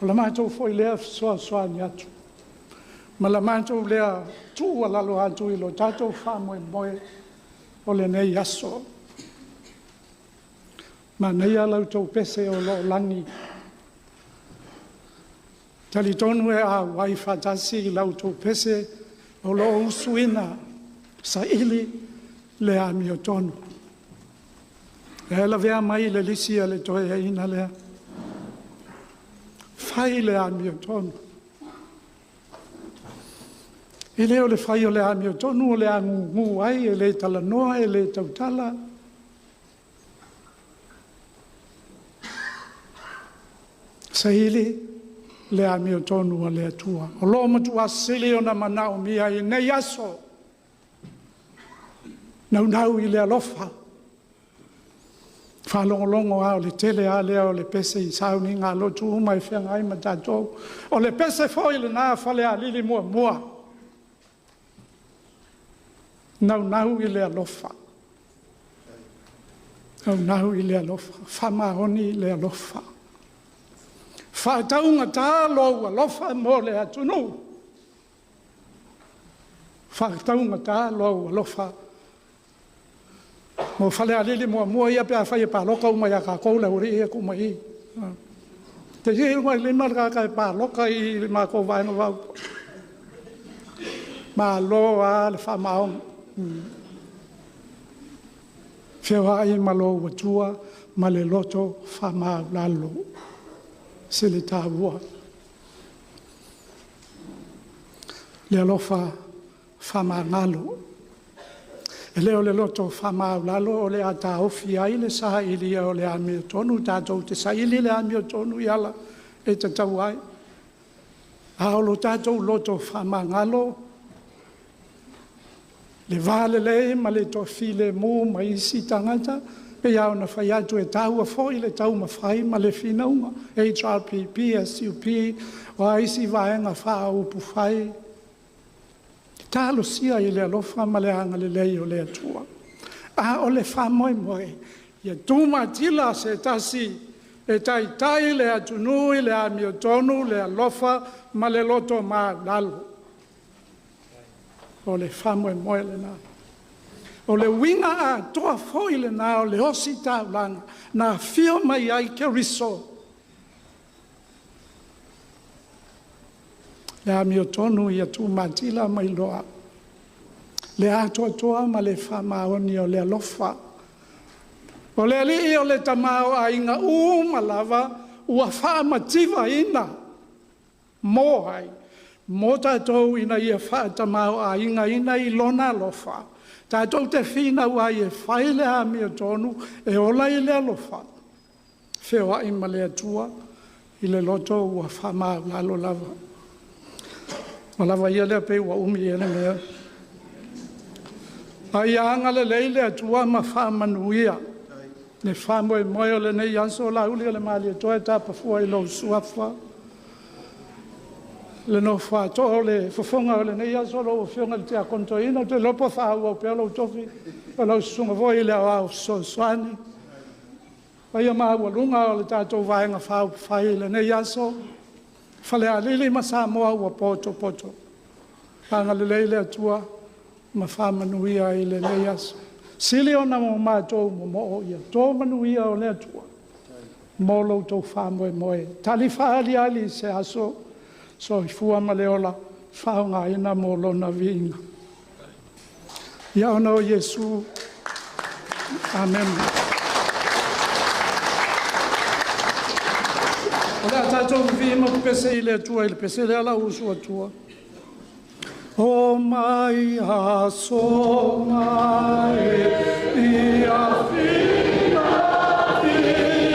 O la mātou foi lea soa ni atu. Ma la mātou lea tua lalo atu i lo tātou whamoe moe o le nei aso. Ma nei alau tau pese o lo langi. Tali tonu e a wai whatasi i lau tau pese o lo usuina sa ili le a mio tonu. E la vea mai le lisia le toe e ina lea. Fai le a mio tonu. E leo le fai o le a mio tonu o le a ngu ai e le tala noa e le tautala. Sa ili le a mio tonu o le atua. O lo matua sili o na manao mia i nei aso. Nau i le alofa. Whalongolongo a o le tele a lea o le pese i sauni ngā lotu umai whiangai ma tātou. O le pese foi le nā Falealili mua. Nau i le alofa. Nau i le alofa. Whamahoni i le alofa. Whaataunga tā lou alofa mo le atunu. Whaataunga tā lou alofa. Mo Falealili mua ia pe a whai e pāloka umai a kā koula uri e kumai. Te i umai lima ka e pāloka i mā kou vaenga wau. Mā loa le whamaong. Whiawhai ma lo watua ma le loto whamau lalo. Se le tāua. Le alofa whamangalo. E leo le loto whamau lalo o le a tā ofi ai le saha ili o le a mea tonu. Tātou te sa ili le a mea tonu i ala e te tau ai. Aolo tātou loto whamangalo. Le vale le ma le tofile mo ma isi tangata. Pe iau na whai atu e tau a foi le tau ma whai ma le whinaunga. HRPP, SUP, o isi vaenga wha upu whai. Talo sia i le alofa ma le anga le lei o le atua. A o le wha moe moe. Ia tūma tila se tasi e tai tai le atunui, le amiotonu, le alofa, ma le loto ma lalo. O le wha moe moe le nā. O le winga a toa foi le nā o le osi tāulanga, nā whio mai ai ke riso. Le amiotonu ia tūma tila mai loa. Le atoa toa ma le wha maoni o le alofa. O le ali o le tamao a inga malava ua wha mativa ina. Mō ai. Mō tātou ina ia wha tamao a inga I lona alofa. Tātou te whina ua I e whai le amiotonu e ola I le alofa. Whio ai ma le atua I le loto ua wha maa lalo lava. Ma lava ia lea pe ua umi ele mea. Ai anga le leile atua ma wha manuia. Ne wha moe moe o le nei anso la uli o le maali atoa e tapa fua I lau suafa. Le no wha toa le fofonga o le nei anso lau fionga le te a kontoina te lopo wha ua o pea lau tofi. Pa lau sunga voi le au so swani. Ai a maa ua lunga o le tātou vaenga wha whai le nei anso. Falealili ma sa moa ua poto poto. Anga le leile atua. Ma wha manuia I le nei aso. Sili o na mo mātou mo o ia. Tō manuia o le atua. Mō loutou wha moe moe. Tali Falealili se aso. So I fua ma le ola. Whaonga ina mō lona vinga. Ia ona o Yesu. Amen. O le tātou vi ma pese I le atua. I le pese le ala usu atua. O mai aso mai ia fina fina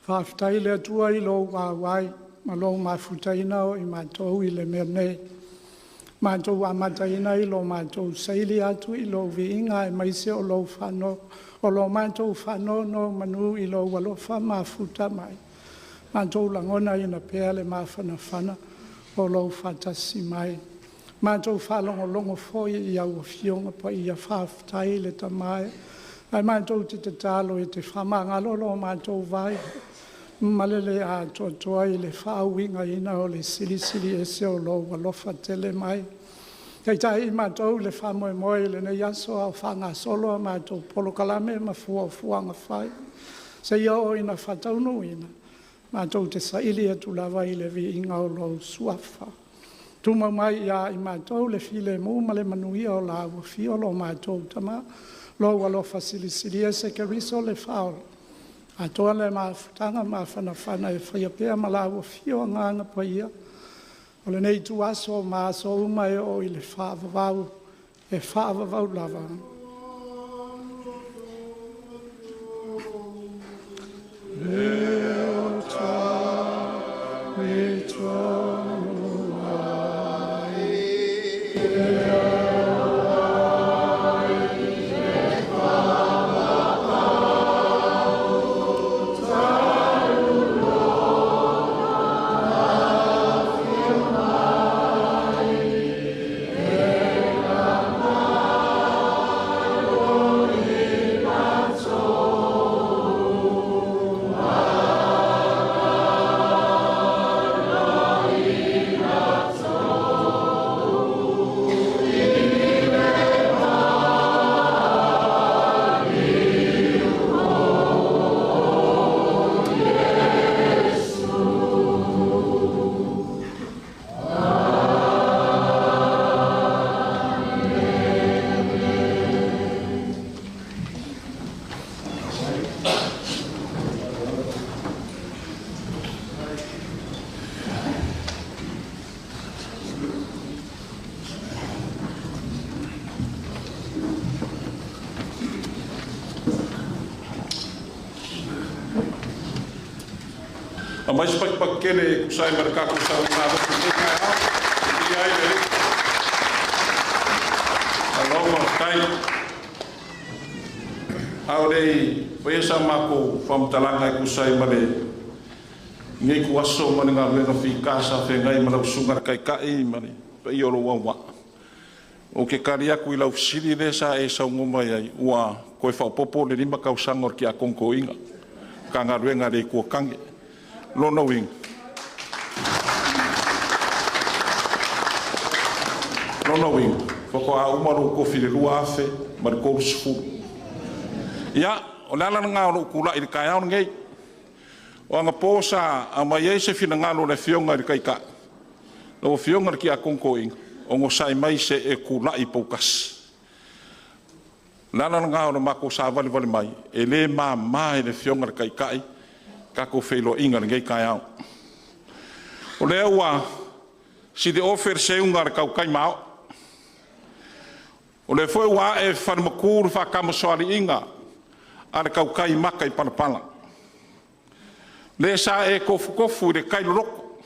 Whawhitai le atua I lo wāwai, ma lo mawhutaina o I mātou I le mea nei. Mātou amataina I lo mātou saili atu I lo viinga e maise o lo whano, o lo mātou whano no manu I lo walofa mawhuta mai. Mātou langona I na pēa le mawhana o lo whatasi mai. Mātou whalongo foi I au fionga pa I a whawhitai le tamai. Ai mātou te talo I te whamangalo lo mātou vai. Malele a toa I le whauinga ina o le sili e se o lo walofa tele mai. Kei tai I mātou le whamoe le ne yaso au whanga solo a mātou polokalame ma fuanga whai. Se ia o ina whatauno ina. Mātou te saili e tu lava I le vi inga o lo suafa. Tuma mai ia I mātou le file mu ma le manuia o la awa fio lo mātou tama. Lo walofa sili e se ke riso le whaola. A toa le mawhutanga mawhana e whaiapea ma la awa fio nganga pa ia. O le nei tu aso ma aso umai o I le whaavavau e whaavavau lava. Leo ta me tonu ai A mais pak kele kusai mereka kusai ngado kukai ha. Ia ia. Alo kai. Aurei pesa mako famtalanga kusai male. Ngai kuaso manenga lenga fikasa fe ngai malau sungar kai mane. Pe iolo wa. O ke karia ku ila usiri desa e sa ngoma ia ua koe fa popo le lima kausangor ki a konkoinga. Kanga ruenga le ku kange. Lona wing. Foko a umaru ko fili lua afe, mar ko sfu. Ya, o lala nga o kula I kai au ngai. O nga posa a mai se fina ngalo le fionga I kai ka. Lo fionga ki a konkoing. O ngo sai mai se e kula I pokas. Lala nga o mako sa vali mai. E le mai le fionga kai kai. Kako feilo inga ngai kai au. O le ua si de offer se ungar kau kai mau. O le foi wa e farmakur fa kamosoali inga. Ar kau kai maka I palapala. Le sa e kofu de kai loroko.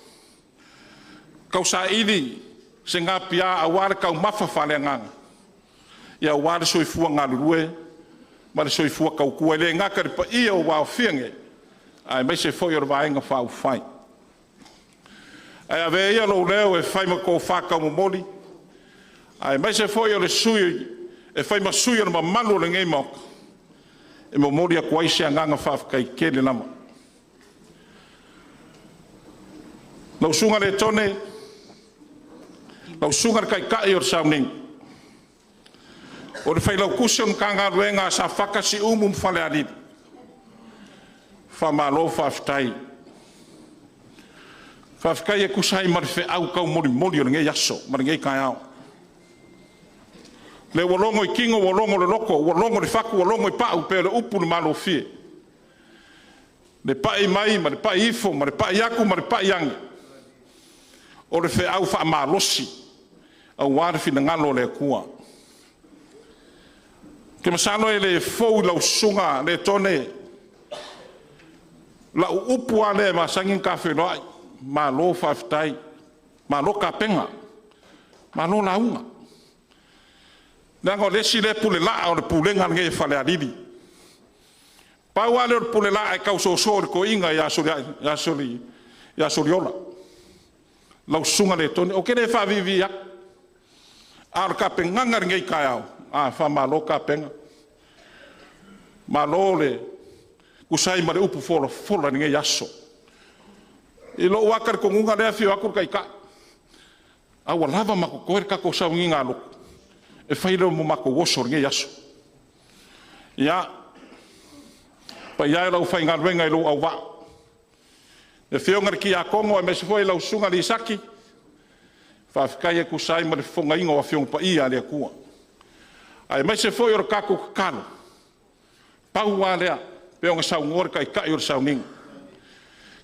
Kau sa ili se ngā pia a ware kau mafa fale ngang. Ia ware soifua ngā lurue. Mare soifua kau kua le ngaka ripa ia o wao fiange. Ai mai se foi o vaenga fau fai. Ai ave ia lo leo e fai ma ko faka mo moli. Ai mai se foi o le sui e fai ma sui o ma malu le ngai mo. E mo moli a kwai se nganga fa kai kele lama. Lo sunga le tone. Lo sunga kai o sauning. O le fai lo kusion kanga ruenga sa faka si Falealili. Famalo faftai. Fafkai e kusai marfe au kau mori o ngai yaso, mar ngai kai au. Le wolongo I kingo, wolongo le loko, wolongo le faku, wolongo I pau pe le upu le malo fie. Le pai mai, ma le pai ifo, ma le pai yaku, ma le pai yangi. O le fe au fa malosi. Au ware fina ngalo le kua. Ke masano e le fou lau sunga le tone La upu ale ma sangin ka whenua ma lo whaftai ma lo ka penga ma lo launga. Nango lesi le pule la o le pulenga nge Falealili. Pau ale o le pule la e kau so ko inga ya soriola. Lau sunga le toni o kere whavivi ya. A ka penganga nge kai au. A wha ma lo ka penga. Ma lo le kusai ma le upu fola nge yaso. I lo wakar ko ngunga le afio akur kai ka. Awa lava mako koer kako sa nginga lo. E whaira mo mako wosor nge yaso. Ia, pa ia lau whainga ruenga i lo au wa. E whiongar ki a Kongo e mesi foi lau sunga li saki. Whawhikai e kusai ma le whonga ingo a whiong pa ia lea kua. Ai mesi foi ora kako kakalo. Pau wa lea, peonga sau ngor kai kai ora sau ning.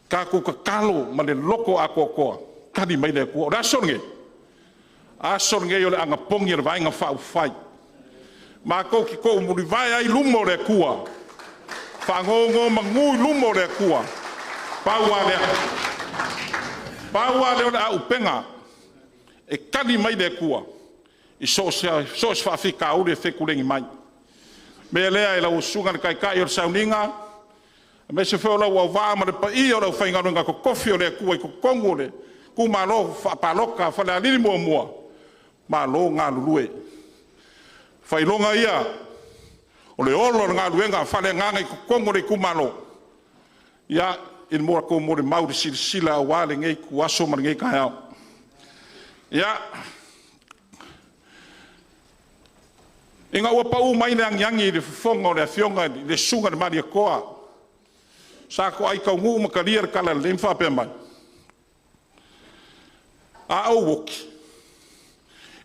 Kako kakalo ma le loko a koa. Kani mai lea kua. Ora songe. Asor nge ole anga pongi le vainga fa fai. Ma ko ki ko muri vai ai lumo le kua. Fa ngo mangu lumo le kua. Paua le ole upenga. E kani mai le kua. I so fa fika ule fe kulengi mai. Me lea e la usunga kai kai or sauninga. Me se fe la wa va ma le pa i o fa inga nga ko kofi ole kua ko kongole. Ku malo fa paloka fa la lili mo. Ma lo ngā lulue. Whailonga ia, o le olo ngā luenga whale ngāngai kukongo le kumalo. Ia, in mora ko mori mauri sila a wale ngei ku aso man ngei kai au. Ia, inga ua pau mai le angiangi le fonga le fionga le sunga le maria koa. Sa ko ai kau ngu makaria kala le mfa pe mai. A au woki.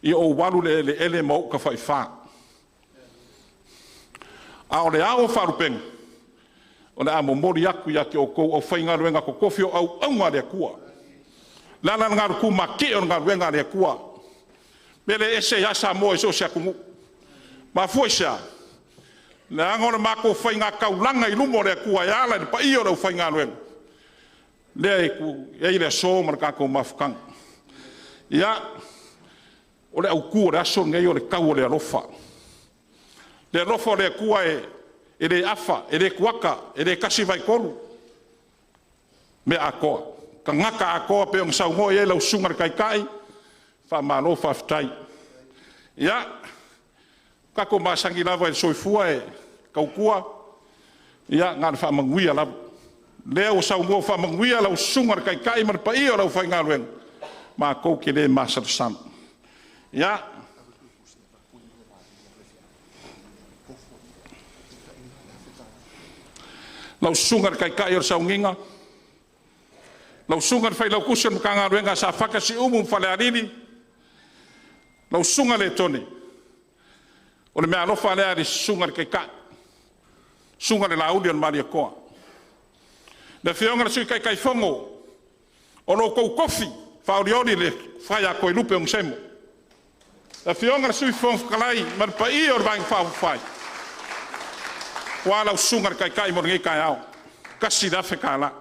I o walu le ele mo ka fai fa. A o le ao farupeng. O le amo mori aku ya ki o kou o whainga ruenga ko kofi o au aunga le kua. Lala ngā ruku ma ke o ngā ruenga le kua. Mele ese yasa mo e so sia kungu. Ma fua sia. Le angona mako whainga kaulanga I lumo le kua ya ala ni pa i o rau whainga ruenga. Le e ku e le so maraka ko mafukanga. Ia. O le au kua le aso ngai o le kau o le alofa. Le alofa o le kua e le afa, e le kuaka, e le kasi vai koru. Me a koa. Ka ngaka a koa pe o ngasau ngoi e lau sunga kai kai, wha malo wha fitai. Ia, kako masangi lava e soifua e kaukua, ia ngana wha manguia lava. Lea o sau ngoi wha manguia lau sunga kai kai, mar pa i o lau whai ngalueng. Ma kou ke le masar sama. Ja. Lau sungar kai kai or saunginga. Lau sungar fai lau kusen kanga ruenga sa fakasi umum Falealili. Lau sungar le tone. O le mea alofa lea ri sungar kai kai. Sungar le laudi on maria koa. Le whionga sui kai kai fongo. O lo kou kofi. Fauriori le fai a koe lupe ong semo. La fionga sui fon kalai mar pa I or bang fa fai. Wala sungar kai kai mor ngai kai au. Kasi da fe kala.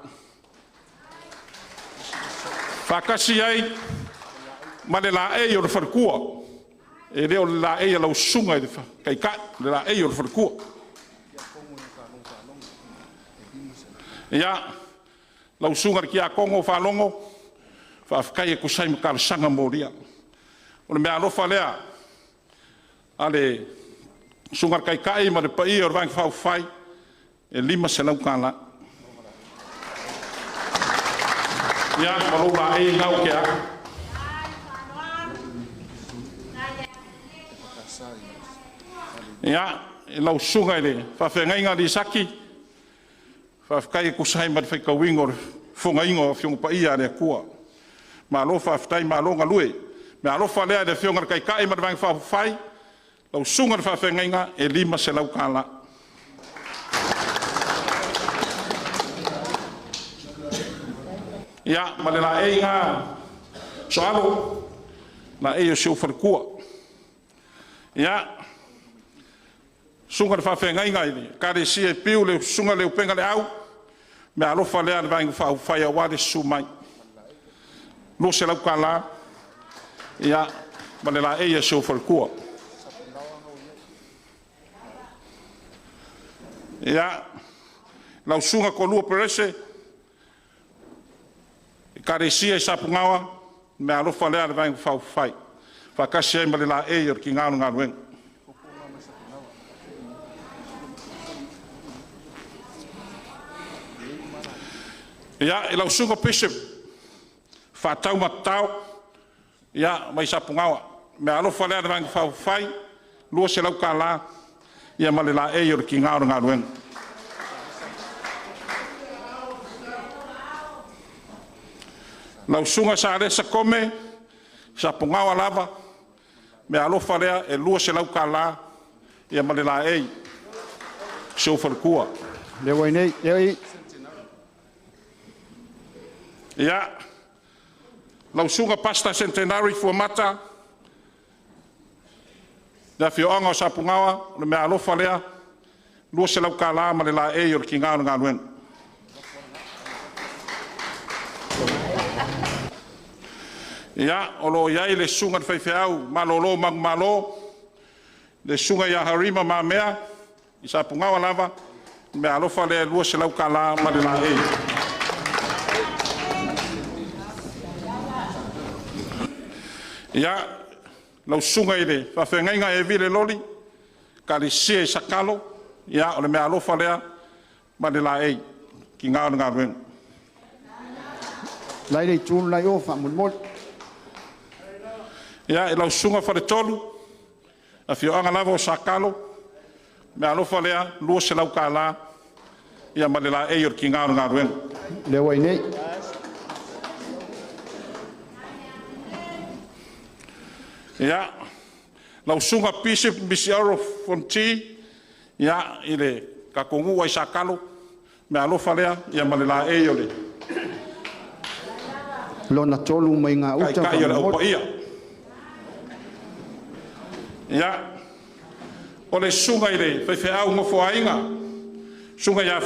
Fa kasi ai male la e or farkua. E leo la e la sunga de kai kai la e or farkua. Ya la sungar ki a Kongo fa longo. Fa kai ku sai makal sanga moria. O le mea alofa lea, ale sungar kai kai ma le pa I or vang fau fai, e 5 se lau kala. Ia, malau la e ngau ke a. Ia, e lau sunga ele, fa whenga inga li saki, fa kai kusai ma le whai kawingo, whonga ingo whionga pa I a le kua. Ma alofa aftai ma alonga lue. Me alofa lea de whiongar kai kai ma vang fa fai. Lau sungar fa whengainga e 5 se lau kala. Ia, ma le la e ngā so alo, la e o siu wharkua. Ia, sungar fa whengainga ili. Kare si e piu le sungar le upenga le au. Me alofa lea le vainga whai a wale sumai. Lo se lau ka la. Ia, ma le la eia se o whalkua. Ia, lau sunga ko lua perese. I karesia I sapungawa. Me alofa lea le vainga whai. Whakasi ai ma le la eia ki ngānu ngā ruenga. Ia, I lau sunga pise, whātau matau, ia, mai sapungawa. Me alofa lea vangi whai, lua se lau ka la, ia male la eio ki ngāora ngā ruenga. Lau sunga sa resa kome, sapungawa lava, me alofa lea e lua se lau ka la, ia male la ei, se o whalkua. Leo nei, leo Ia, lau sunga pasta centenary fuamata, na whioanga o sapungawa, le mea alofa lea, lua se lau ka la ma le la e o ki ngāo ngā luen. Ia, o lo iai le sunga te whaiwheau, malolo mang malo, le sunga ia harima ma mea, I sapungawa lava, mea alofa lea lua se lau ka la ma le la e. Ia, lau sunga I le, whawhengainga e vile loli, ka le sia I sakalo, ia, o le mea alofa lea, ma le la ei, ki ngāo ngā ruenga. lai nei tūnu lai o whamunmol. Ia, lau sunga whare tolu, a whioanga lava o sakalo, mea alofa lea, lua se lau ka la, ia ma le la ei, o ki ngāo ngā ruenga. Leo ai nei. Ia, lau sunga pise misi aro fonti, ia, I le kakongu ai sakalo, me alofa lea, ia ma le la e ole. Lona tolu mai ngā uta Kai ole aupa ia. Ia, o le sunga I le, whaiwhe au ngofo ainga, sunga ia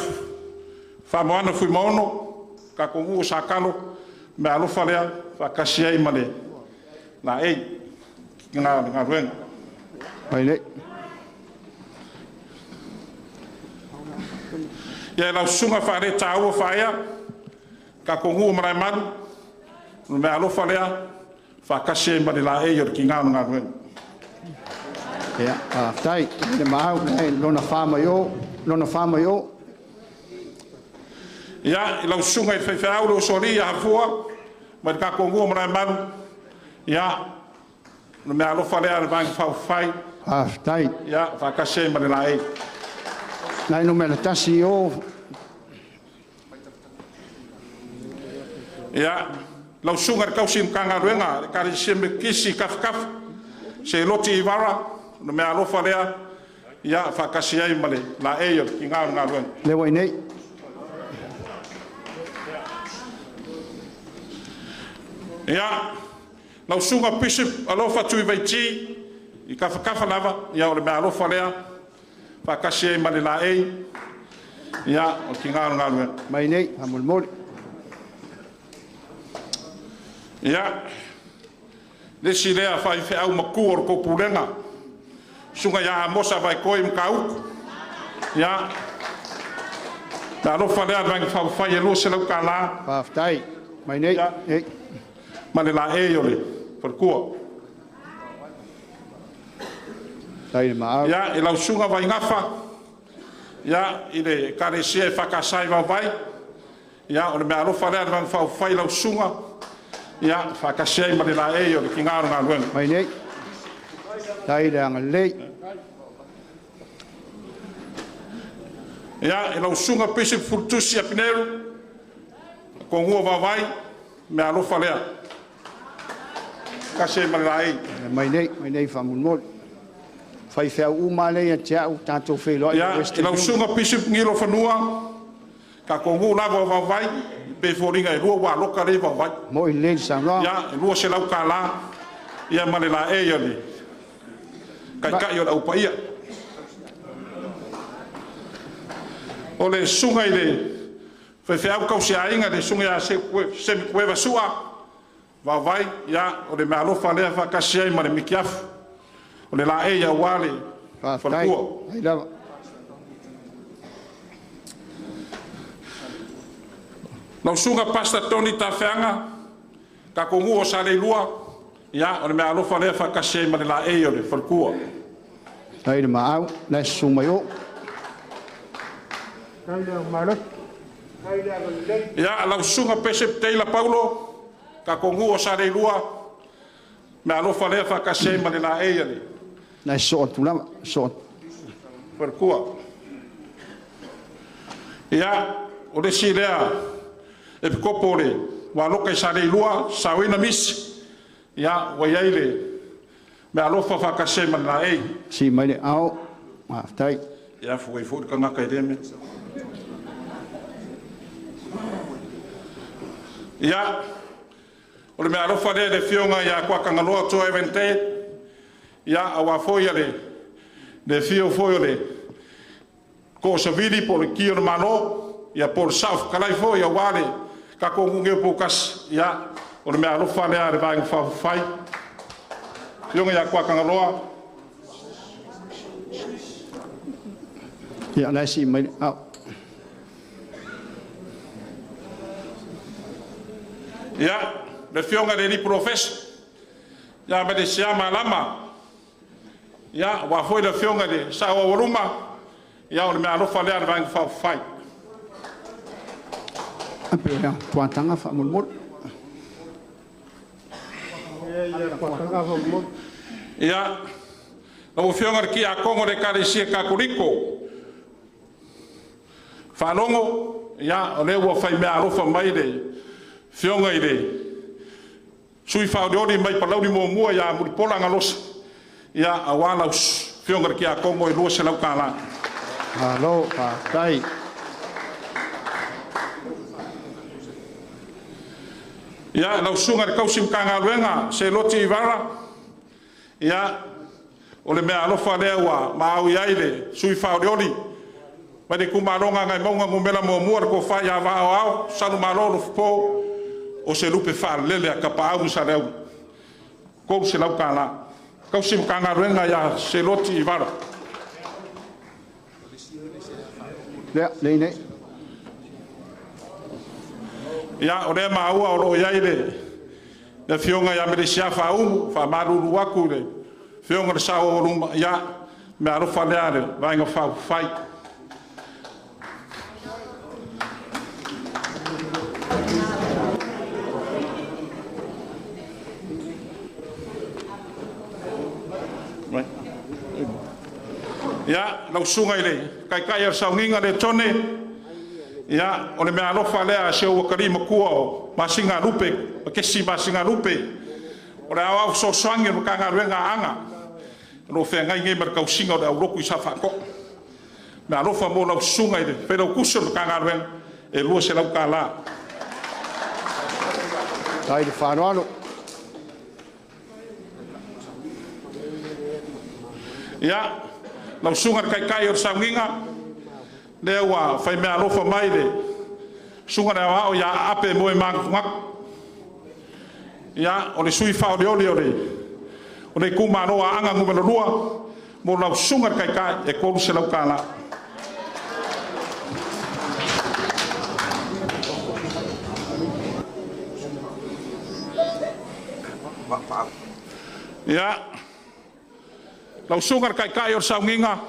whamoana fui maono, kakongu o sakalo, me alofa lea, whakasi ai ma le la e. Ngā ruenga. Ai nei. Ia lau sunga whaare tāua whaea, ka kongu o marai manu, me alofa lea, whakasi e mare la e yor ki ngā ruenga. Ia, tai, le mahau, nei, lona whāmai o, lona whāmai o. Ia, lau sunga I whaiwhau leo sori a hafua, mai ka kongu o marai manu, ia, no me alofa lea le vangi whai, Tai, ia, whakasi e mare la e. nai no mele tasi o. Ia, lau sunga re kausi mkanga ruenga, kare se me kisi kaf, se loti I vara, no me alofa lea, ia, whakasi ai mare la e yor ki ngā ruenga. Leo ai nei. Ia, lau sunga pisi alofa tui vaiti, I kafa lava, ia o le mea alofa lea, whakasi ai mare la e, ia, o ki ngā ruenga. Mai nei, hamulmoli. Ia, lesi lea whai whiau maku o ko pulenga, sunga ia mosa vai koi mkauku, ia, na alofa lea vangi whai e lua se lau ka la, Tai, mai nei. Ia. Ei. ma le la e o le, whalkua. Tai le mahau. Ia, I lau sunga vai ngafa, ia, I le kare sia e whakasai vau vai, ia, o le mea alofa lea vangi whai lau sunga, ia, whakasai ma le la e o le ki ngāro ngā ruenga. Mai nei. Tai le anga lei. Ia, I lau sunga pisi furtusi a pineru, kongua vau vai, me alofa lea. Kase ma le la e. Mai nei whamunmoli. Whai whiau uma nei a tia u tātou wheloi. Ia, I lau sunga pisi ngilo whanua, ka kongu lava vau vai, pe fōringa e rua wā loka rei vau vai. Mo I lei sanga. Ia, I rua se lau ka la, ia ma le la e ia le. Kai o le aupa ia. O le sunga I le Whewhiau kau se ainga de sunga ya se mi kuewa sua. Wawai ya o le mea alofa lea whakasi ai ma le mikiafu. O le la e ya wale whalakua. Lau sunga pasta Tony Tawhianga, ka kongu o sa le lua, ya o le mea alofa lea whakasi ai ma le la e o le whalakua. Ai le maau, le sunga yo. Ya lau sunga pese Taylor Paulo, ka kongu o sa le lua, mea alofa lea whakasi ai ma le la e o le. Le soon tulama, soon. Whalakua. Ya o le si lea, e pikopo le, wa loka i sa le lua, sa wina misi, ya wa iai le, me alofa whakase man la ei. Si mai le au, maftai. Ya fuwai fuwai ka ngaka i reme. Ya, o le me alofa le fionga ya kwa kangaloa toa evente, ya awa foia le fio foia le, ko sa vidi po le kio le mano, ya po le South kalai foia wale, ka kongunge po kas, ya, o le me alofa le a le vaenga whawhai, fionga ya kwa kangaloa. Ya, le si mai le au. Ya, le fionga le li profes, ya me de siama lama, ya, wa foi le fionga de sa o waluma, ya o le me alofa le a le vaenga whawhai. Ape ya, tuatanga whamulmul. Ya, o fionga ki a kongo le karesia kakuriko. Whanongo, ya, o le ua whai me alofa mai le fionga i le. Sui whaoreori mai palau ni mua ya muripola ngalosa. Ya, awala fionga ki a kongo i lua se lau kāla. Halo, tai. Ya, lau sunga le kausim kanga luenga, se loti i vara. Ya, o le mea alofa lea ua maau iai le sui whaoreori. Mai kumaronga ngai maunga ngumela mua ko whai a wao au, sanu malolo fupo, o se lupe whaalele a kapa au sa reu. Kou se lau kāla. Kausim kanga luenga ya se loti i vara. Lea, nei. Ya, o rea maua o roo iai le fionga ya mere sia whaungu, wha maruru waku le. Fionga le sao o ruma, ya, me arofa lea le, vainga whai. Ya, lau sunga i le, kai ar saunginga le tone, ya, o le mea alofa lea se ua karima kua o masinga lupe, o kesi masinga lupe, o le au so soangi no kanga ruenga anga, no whea ngai ngai mar kausinga o le au roku i sa whako. Mea alofa mo lau sunga i le, whenau kusa no kanga ruenga, e lua se lau ka la. Tai le whanoano. Ya, lau sunga kai o saunginga, lea ua whai mea alofa mai le, sunga lea wao ya ape moe mangak. Ya, o le sui whaoreoli o le kumanoa anga ngumelo lua, mo lau sunga kai e kolu se lau ka la. Ya, lau sunga kai o saunginga,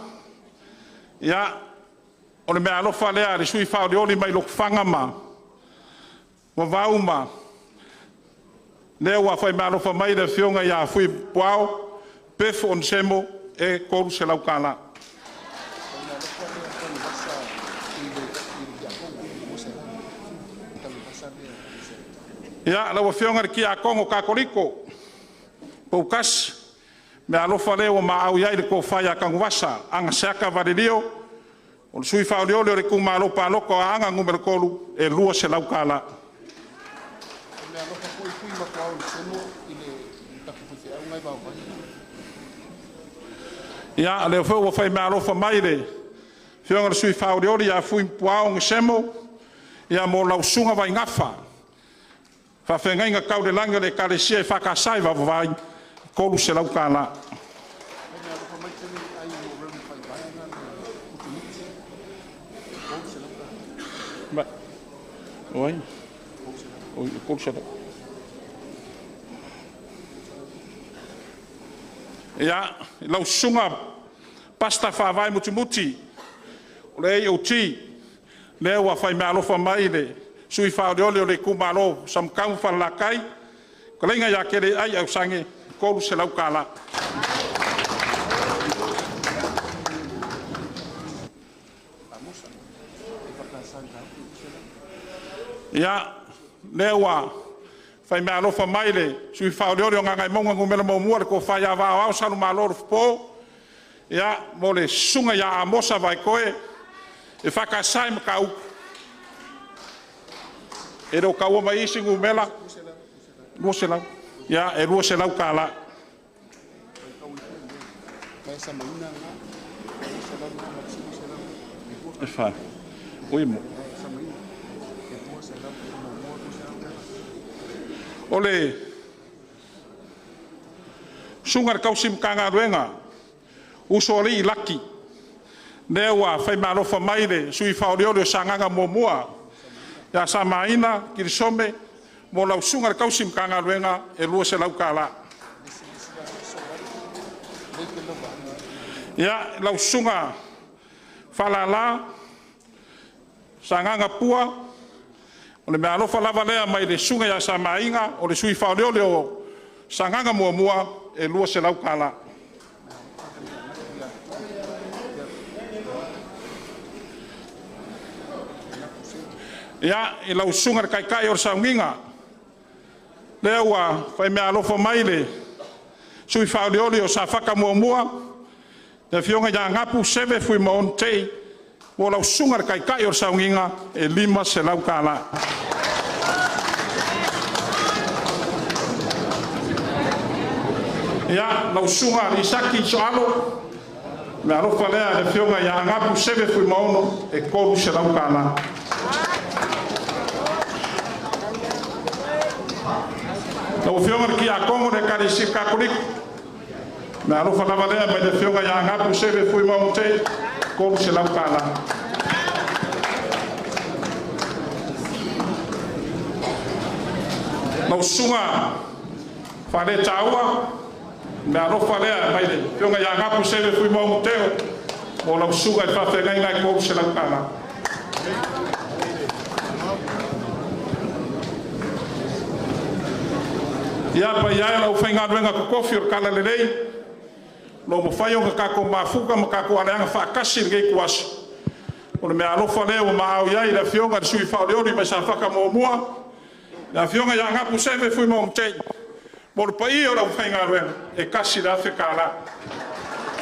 ya, o le mea alofa lea le sui whaoreoli mai lok whanga ma, wa vau ma, lea ua whai mea alofa mai le fionga ia fui puao, pef on semo e koru se lau kāla. Ya, lau fionga ki a kongo kakoriko, poukas, mea alofa lea ua maa au iai le ko whai a kanguasa, anga seaka varilio, o sui whaoreoli o le kumalo pa loko a anga ngumero kolu e lua se lau kāla. Ya, leo fo fai me alofa mai le. Fionga le sui whaoreoli a fui puao nge semo, ia mo lausunga vai ngafa whawhengainga kaurelanga le karesia e whakasai wawawai kolu se lau kāla. Oi, kolu se lau. Ia, lausunga pasta whawai muti o le o ti le ua whai mea alofa mai le sui whaoreole o le kumalo sam kau whalakai ka leinga ia kere ai au sange kolu se lau kāla. Ia, le ua whai mea alofa mai le sui whaoreole o ngangai maunga ngumela maumua le ko whai a wao au sanu maloro fpo ia mo le sunga ia amosa vai koe e whakasai ma kau. E reo kaua mai isi ngumela lua se lau. Ia, e lua se lau kāla. E whai. Ui mo. Ole sunga kausim kanga ruenga usori i laki neua whai marofa maile sui whaoreore o sanganga mua ia sa maina kirisome mo lau sunga kausim kanga ruenga e lua se lau kāla. Ia lau sunga falala sanganga pua o le mea alofa lava lea mai le sunga ia sa mainga o le sui whaoreole o sanganga mua e lua se lau kāla. Ia i lau sunga kai o saunginga lea ua whai mea alofa mai le sui whaoreole o sa whaka mua le fionga ia ngapu seve fui maon tei o lau sunga kai o saunginga e lima se lau kāla. Ia lau sunga i saki so alo me alofa lea le fionga ia ngapu seve fui maono e kolu se lau kāla. Lau fionga ki a kongo de karisi kakuriku me alofa lava lea mai le fionga ia ngapu seve fui maono te kolu se lau kāla. Lau sunga whare taua me alofa lea mai le fionga ia ngapu seve fui maono teo o lau sunga i whawhengai ngai kolu se lau kāla. Ia pa ia lau whainga ruenga ko kofi o kala lelei lo mo whai o kako mafuka ma kako aleanga whakasi rei kuasu o le mea alofa lea o maau iai la fionga le sui whaoreori mai sa whaka mua la fionga ia ngapu seve fui maono tei mo le pai o lau whainga ruenga e kasi la fe kāla.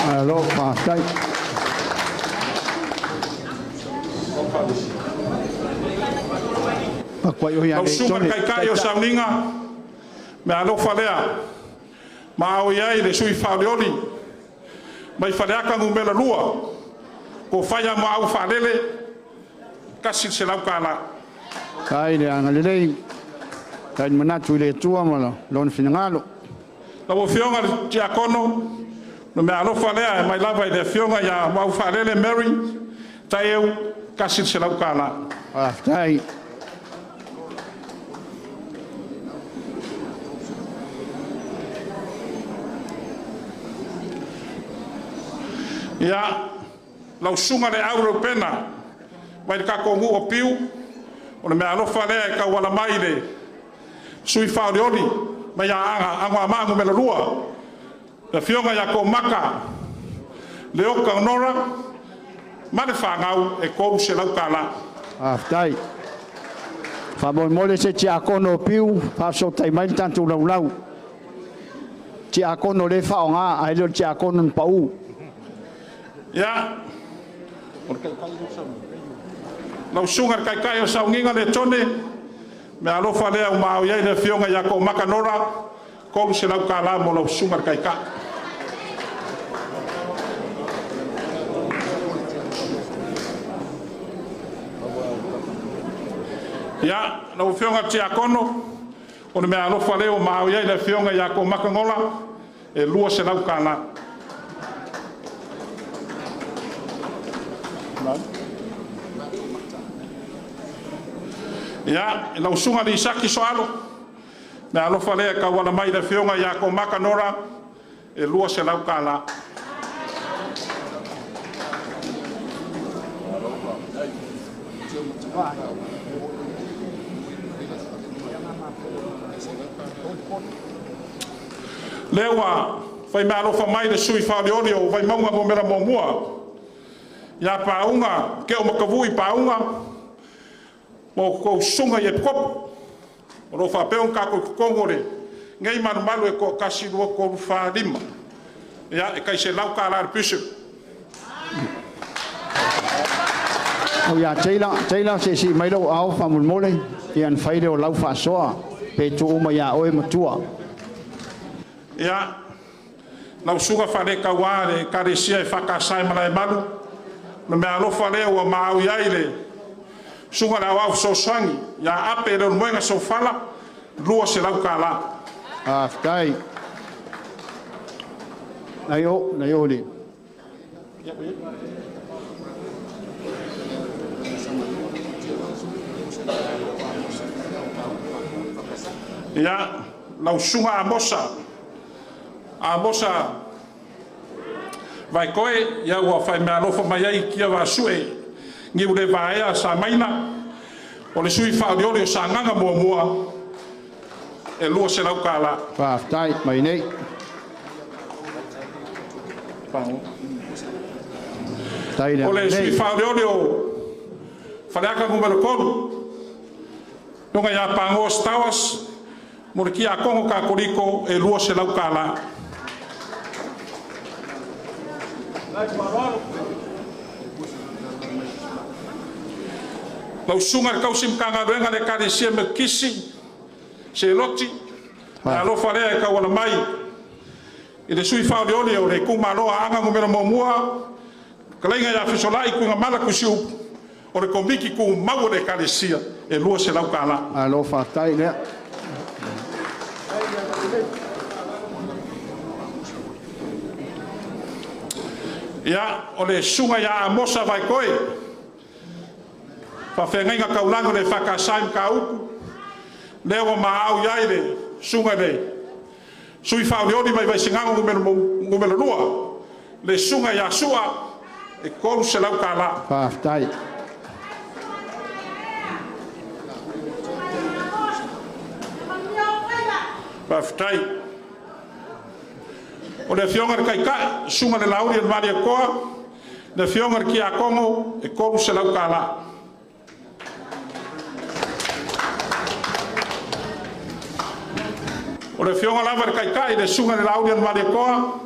Alofa, tai. Lau sunga kai o sauninga me alofa lea maau iai le sui whaoreori mai whareaka ngumela lua ko whaia maau whalele kasi se lau kāla. Kai le angalelei kai manatu le tua mala lon finangalo. Lau fionga le tiakono no me alofa lea mai lava i le fionga ia maau whalele Mary tai eu kasi se lau kāla. Tai. Ia lau sunga le auro pena mai ka ko ngu o piu o le mea alofa lea e ka wala mai le sui whaoreori mai a anga maangu me la lua le fionga ia ko maka le oka onora ma le whangau e kou se lau kāla. Tai. Whamoi mole se tia kono piu whaso tai mai tantu lau lau tia kono le whaonga ai leo tia kono pau. Ia lau sunga kai o saunginga le tone me alofa lea o maau iai le fionga ia ko maka nora kou se lau kāla mo lau sunga kai. Ia, na ufionga tia kono, o me alofa leo maau ia le fionga ia ko makangola, e lua se lau kala. Ia, ila usunga li saki soalo, me alofa leo ka wala mai le fionga ia ko makanora, e lua se lau kala. Lewa, fai me alofa mai le sui Falealili o vai maunga mo mera momua. Ia paunga, ke o makavui paunga, mo ko sunga ye kop. Ro fa peon ka ko kongore. Ngai manu malu e ko kasi ro ko fa lima. Ia e kai se lau ka la pisu. O ia teila se si mai lo au fa mul mole ian fai le o lau fa soa pe tu uma ia oe matua. Ia lau suga fa le ka ware ka re sia e fa ka sai mala malu. No me alofa le o mau ia ile. Suga la wa so sangi ia ape le moenga so fala lua se lau ka la. Ah, tai. Na yo li. Ia lau sunga a mosa vai koe ia ua fai me alofa mai ai kia wa sue ngi ule vaea sa maina o le sui Falealili o sa nganga mua e lua se lau ka la. Pa tai mai nei. Tai O le sui Falealili o faleaka numero kolu nunga ia pango stawas mo le kia kongo ka koriko e lua se lau ka la. Lau sunga le kausim kanga ruenga le kare sia me kisi se loti na lo farea e ka wala mai i le sui Falealili o le kumalo anga ngumera momua kalainga ya fisolai ku ngamala ku siu o le komiki ku mau le kare sia e lua se lau ka la. Alo fa tai le. Ia o le sunga ia a mosa vai koe fa fenga kaulango le whakasaim ka uku lewa maau iai le sunga le sui Falealili mai vai singango ngumelo lua le sunga ia sua e kolu se lau ka la. Pa tai. Pa tai. O le fionga kai ka sunga le lauri al mari koa le fionga ki a kongo e kolu se lau ka la. O le fionga lava kai kai le sunga le lauri al mari koa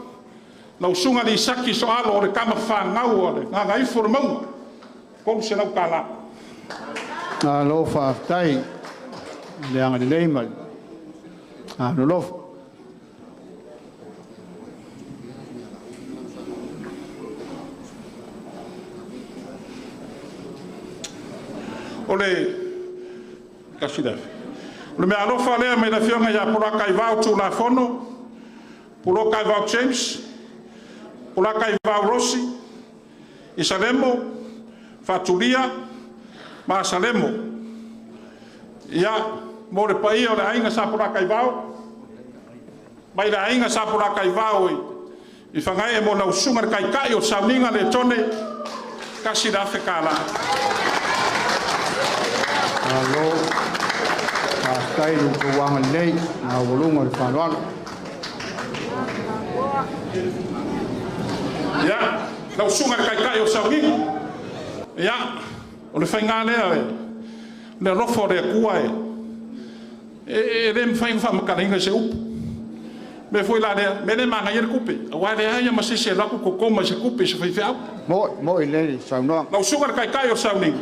lau sunga li saki so alo o le kama fa ngau o le nga ngai for mau kolu se lau ka la. Alo fa tai. Le anga le nei mai. Ah, no lof. Ole kasida le me alofa le me la fionga ya pura kai vau tu la fono pura kai vau James pura kai vau Rossi Isalemo Fatulia ma Salemo ya mo le pai o le ainga sa pura kai vau mai la ainga sa pura kai vau i fangai e mo na usunga kai kai o sauninga le tone kasida fe kala. Alo, kai lu tu wang nei, na volunga le Falealili. Ya, la usunga kai o sauninga. Ya, o le fainga le le rofo le kua e le mfai fa makaringa se up. Me foi lá le, me le manga yer kupe. Wa le ai ma se la ku ko ma se kupe se fai fa. Mo le sauna. La usunga kai o sauninga.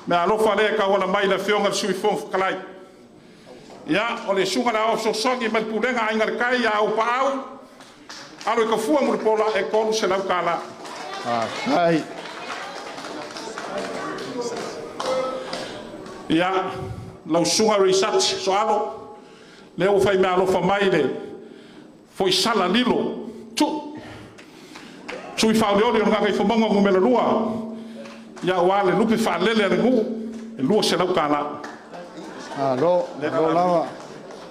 Me alofa le ka wala mai la fionga sui fon kalai. Ya, o le sunga la o so songi mal pulenga ainga kai ya o pau. Alo ka fua mo pola e kolu se lau kala. Ah, ai. Ia, lau sunga research so alo. Leo fai mea alofa mai le. Foi sala lilo. Sui whauleori o ngai whamonga ngumela lua. Ia wale lupi whalele ane ngu. E lua se lau kāla. Lo lava.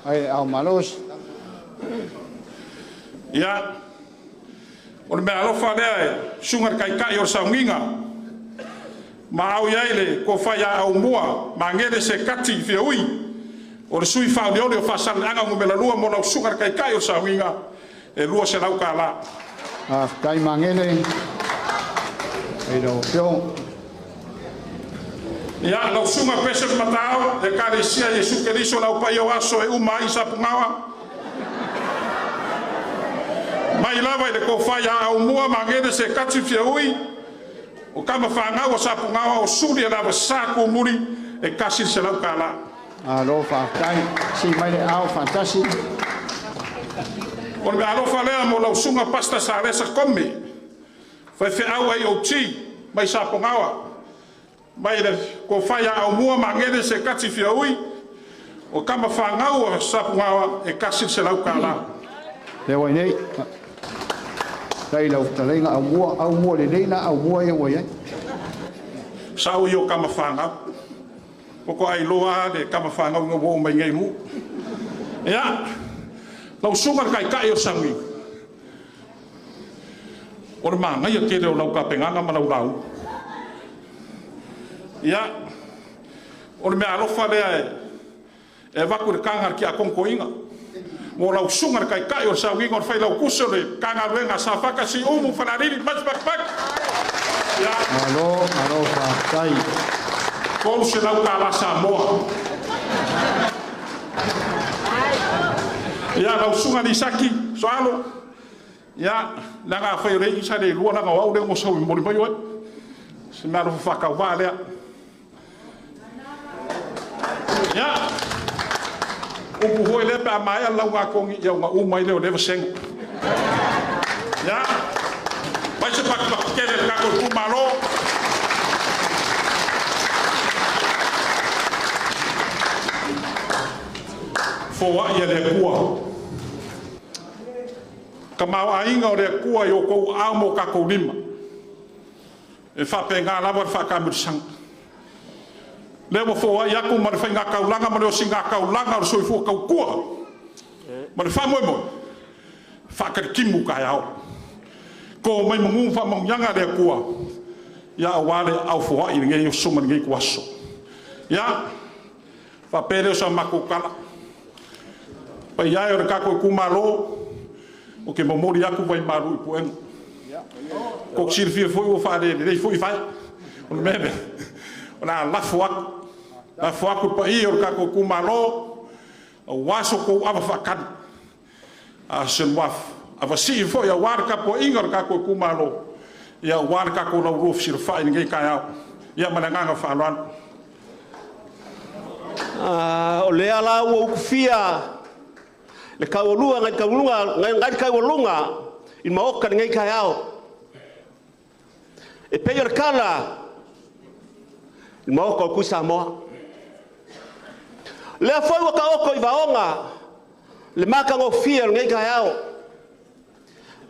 Ai au malos. Ia. O le mea alofa lea e. Sunga kai o saunginga. Ma au iaile ko whai a au mua. Ma ngere se kati fia ui. O le sui whauleori o whasale anga ngumela lua. Mo lau sunga kai o saunginga. E lua se lau kāla. Kai mangene. Ei do pio. Ia lau sunga pese matao e karesia Yesu Keriso lau pai o aso e uma isa pungawa. Mai lava i le ko whai a au mua mangene se kati fia ui. O kama whangau o sa pungawa o suri e lava saku muri e kasi se lau kāla. Lo whakai. Si mai le au fantasi. O le alofa lea mo lau sunga pasta sa resa kome. Fai fe au ai o ti mai sa pungawa. Mai le ko whai a au mua mangene se kati fia ui. O kama whangau o sa pungawa e kasi se lau kāla. Le wai nei. Dai lau talenga au mua le nei na au mua e wai ai. Sau i o kama whangau. Poko ai loa le kama whangau ngā wo mai ngai mu. Ia. Lau sunga kai o sangi. O le māngai a kere o lau ka penganga ma lau. Ia. O le mea alofa lea e waku le kangar ki a konkoinga. Mo lau sunga kai o sangi ngor whai lau kuso le kangar wenga sa whakasi umu Falealili mas bakbak. Ia. Alo whakai. Kou se lau ka la Samoa. Ia lau sunga ni saki so alo. Ia langa whai rei sa le lua langa wau le mo sau i mori mai oe. Se mea rofu whakau wā lea. Ia. Upu hoi le pe a mai a lau ngā kongi iau ngā umai leo lewa senga. Ia. Mai se pak kere kako Itumalo. Foa ia le kua. Ka mau ainga o le kua i o kou au mo kako lima. E whape ngā lawa le whakamurisanga. Lewa foa i aku ma le whai ngā kaulanga ma le o si ngā kaulanga o soi fua kau kua. Ma le whamoe mo. Whakarikimu kai au. Ko mai mungu whamaunga le kua. Ia awale au foa i ngei o suma ngei kuaso. Ia. Whapere o sa makukala. Pai ai o kako Itumalo o ke momori aku vai maru i puenga. Ko sirfia foi o Falealili, nei foi fai. O meme. Ona lafu aku. Lafu aku pai o kako Itumalo o waso ko ava fakan. A senwaf. Ava si foi a warka po inga o kako Itumalo. Ia warka ko na roof sirfai ngai kai au. Ia mananga faaloan. O le ala o kufia. Le kaulunga ngai kaulunga in maoka ngai kai au. E peor kala in maoka ku Samoa. Le foi o ka oko i vaonga le maka ngo fia ngai kai au.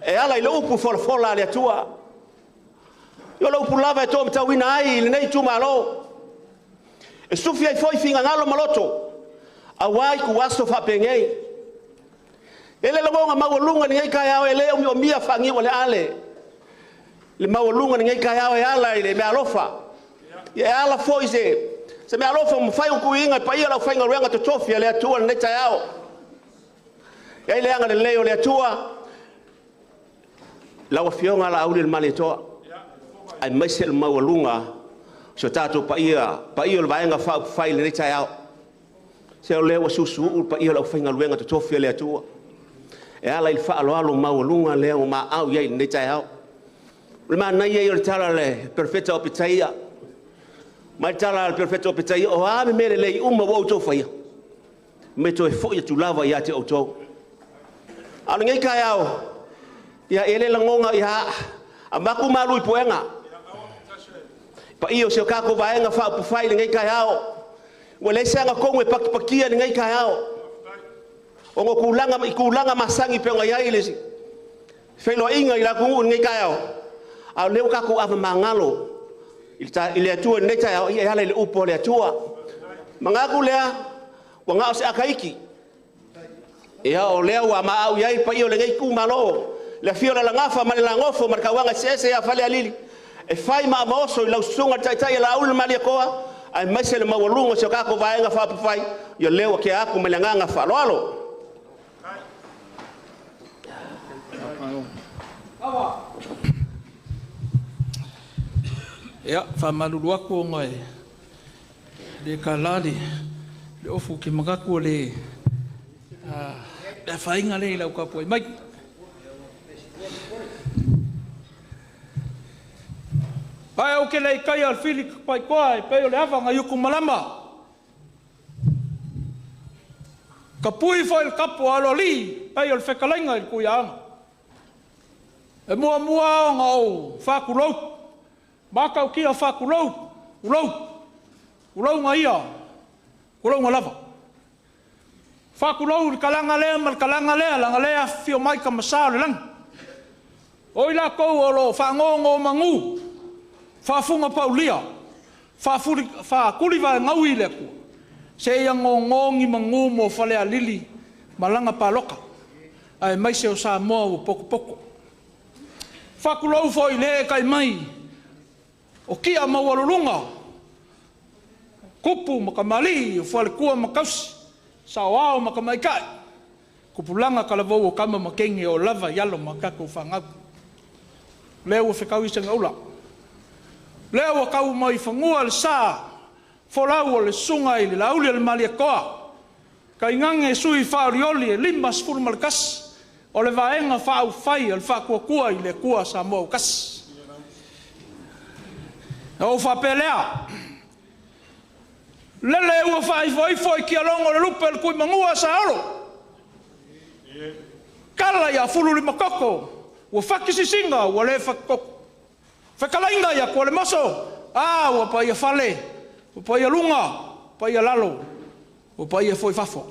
E ala i lo upu fola le tua. Yo lo upu lava e to mtawina ai le nei Itumalo. E sufia i foi finga ngalo maloto. Awai ku waso fa pengei. Ele lo nga mawalunga ngai kai au ele o mia fangi wale ale. Le mawalunga ngai kai au ala ile me alofa. Ya ala foi se me alofa mo fai ku inga pa ia la fai ngaruanga to tofia le atua nei tai au. Ya ile anga le leo le atua. La wafionga la au le male toa. Ai mai se mawalunga so tato pa ia le vaenga fai le nei tai au. Se o le susu pa ia la fai ngaruanga to tofia le atua. E ala il fa alo maulunga le o ma au ye nei tai au. Le ma na ye o tala le perfetto opitaia. Ma tala le perfetto opitaia o a me mere le uma wo to fa ia. Me to e fo ia tu lava ia te o to. Ana ngai kai au. Ia ele la ngonga ia a maku malu i poenga. Pa io se o kako vaenga fa pu fai ngai kai au. Wa le sanga ko ngue pakia ni ngai kaao. O ngo kulanga masangi pe ngai ai le si. Felo inga ila ku ngai kaao. Au leo ka ku ava mangalo. Ile atua neta ya hala ile upo le atua. Mangaku lea wa ngao se akaiki. Ia o lea wa maau yai pa io le ngai ku malo. Le fiola la ngafa ma la ngofo marka wanga sese ya Falealili. E fai ma moso ila usunga tai la ul mali koa. Ai maise le mawalungo se ka ko vaenga fa fai. Yo leo ke aku melanganga fa lolo. Ya, fa malulu aku ngai. De kalali. Le ofu ki magaku le. Da fainga le la ka poi mai. Pai o ke le kai al fili pai koai, pai o le ava ngai ku malama. Ka pui foi el kapo alo li, pai o le fekalainga il kuia. E mua o ngau fa kulou. Maka o kia wha kulou, ngā ia, kulou ngā lava. Wha kulou li kalanga lea, langa lea fio mai ka masao le lang. O ila kou o lo wha ngongo mangu, wha funga paulia, wha kuliwa ngau i le kua. Se ia ngongi mangu mo Falealili, malanga paloka. Ai mai se o sa moa o poko. Wha kulou fo i le kai mai, o kia mawalulunga, kupu makamali, o whale kua makausi, sawao makamaikai, kupulanga kalavou o kama makengi o lava yalo makako whangau. Leo o whekau i sanga ula. Leo o kau mai whangua le saa, wholau o le sunga i le lauli le malia koa, ka ingange sui whaorioli e limas furu malakasi, o le vaenga whau whai al whakua i le kua sa mo kasi. O whapelea. Lele ua whai ki alongo le lupe le kui mangua sa alo. Kala ia fulu li makoko. Ua whakisi singa ua le whakoko. Whakalainga ia kua le maso. Ua pa ia whale. Ua pa ia lunga. Pa ia lalo. Ua pa ia foi fafo.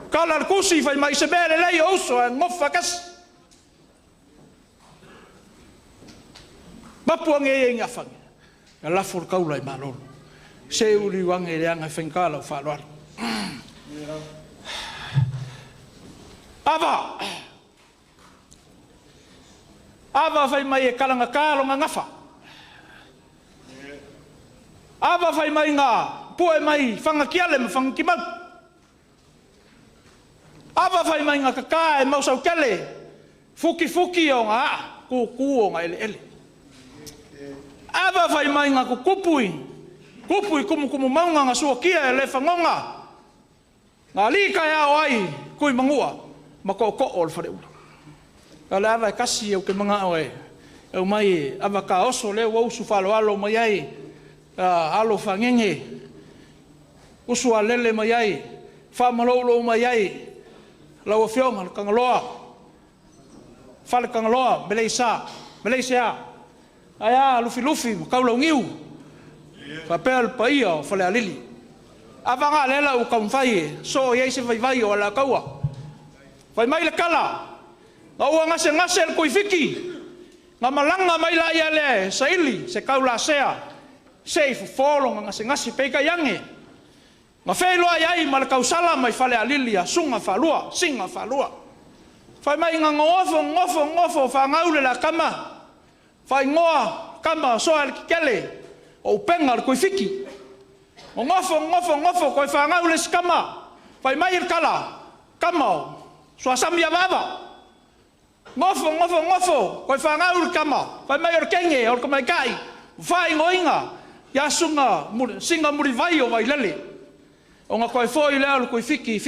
Kala le kusi whai mai se bele lei oso e ngofa kasi. Mapua nge inga whange. Nga lafur kaula i malolo. Se uri wange leanga whenkala o whaloari. Ava whai mai e kalanga kālo ngā ngafa. Ava whai mai ngā pue mai whanga kiale ma whanga ki mau. Ava whai mai ngā kakaa e mausau kele. Fuki o ngā kuku o ngā ele. Ava whai mai ngā kupui kumu maunga ngā sua kia e le whangonga. Ngā lika e au ai, kui mangua, ma ko o le whare ura. Ka le awa e kasi au ke mga au e, au mai awa ka oso leo ausu whalo mai ai, alo whangenge, usu a lele mai ai, whamalolo mai ai, lau a whionga, kangaloa, whale kangaloa, Malaysia, Aia, lufi, kaulau ngiu. Whapea pa ia o Falealili. Awanga lela u kaumwhai, so iei se vai o ala kaua. Whai mai le kala. Nga ua ngase le koifiki. Nga malanga mai la ia le saili, se kaula sea. Se fufolo nga ngase peika yange. Nga wheloa iai ma le kausala mai Falealili a singa whalua. Whai mai nga ngofo whangaule la kama. Whai ngoa kama soa le kikele o upenga le koifiki. O ngofo koi whangau le skama. Whai mai il kala kama o soa samia vava. Ngofo koi whangau le kama. Whai mai il kenge o kamai kai. Whai ngoinga ya singa muri vai o vai lele. O nga koi foi leo le koifiki.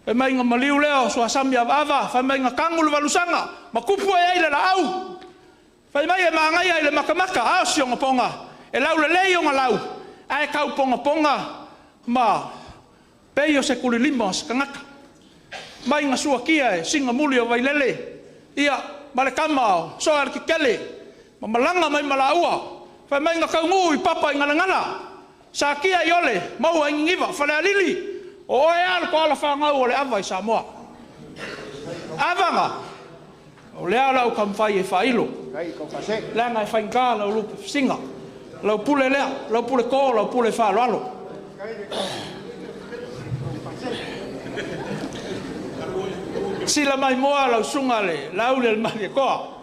Whai mai nga maliu leo soa samia vava. Whai mai nga kangulu valusanga. Makupu e eile la au. Whai mai e maangai ai le makamaka, ao si onga ponga. E lau le lei onga lau. Ai kau ponga, ma pei o se kuli lima o se kangaka. Mai ngā sua kia e singa muli o vai lele. Ia, ma le kama o, soa le kikele. Ma malanga mai malaua. Whai mai ngā kaungu i papa i ngana. Sa kia iole, mau ingiva, Falealili. O e ala ko ala whangau o le awa i Samoa. Avanga. O le ala o kam whai e whailo. Langa e whainka lau lupe singa. Lau pule lea, lau pule ko, lau pule whaaloalo. Sila mai moa lau sunga le, lau le mali koa.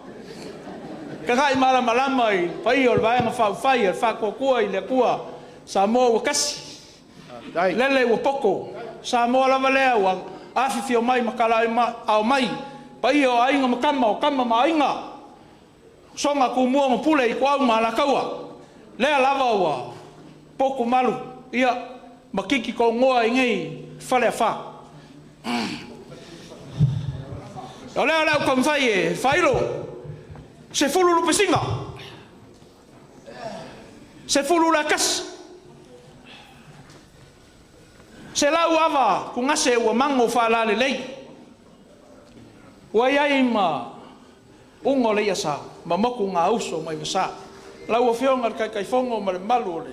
Kakai mala malama i pai o le vaenga whai, al whakokua i le kua Samoa wa kasi. Lele wa poko. Samoa lava lea wa awhiwhi o mai makala au mai. Pai o ainga makama o kama ma ainga. Songa ku mua ma pule i kuau ma lakaua. Lea lava wa poko malu. Ia makiki ko ngoa i ngei whale a wha. O lea leo kam whai e whailo. Se fulu lupe singa. Se fulu la kasi. Se lau awa ku ngase ua mango whaalale lei. Ua iai ma ungo leia sa, ma moku ngā uso mai wasa. Lau a whionga kai whongo ma le malu o le.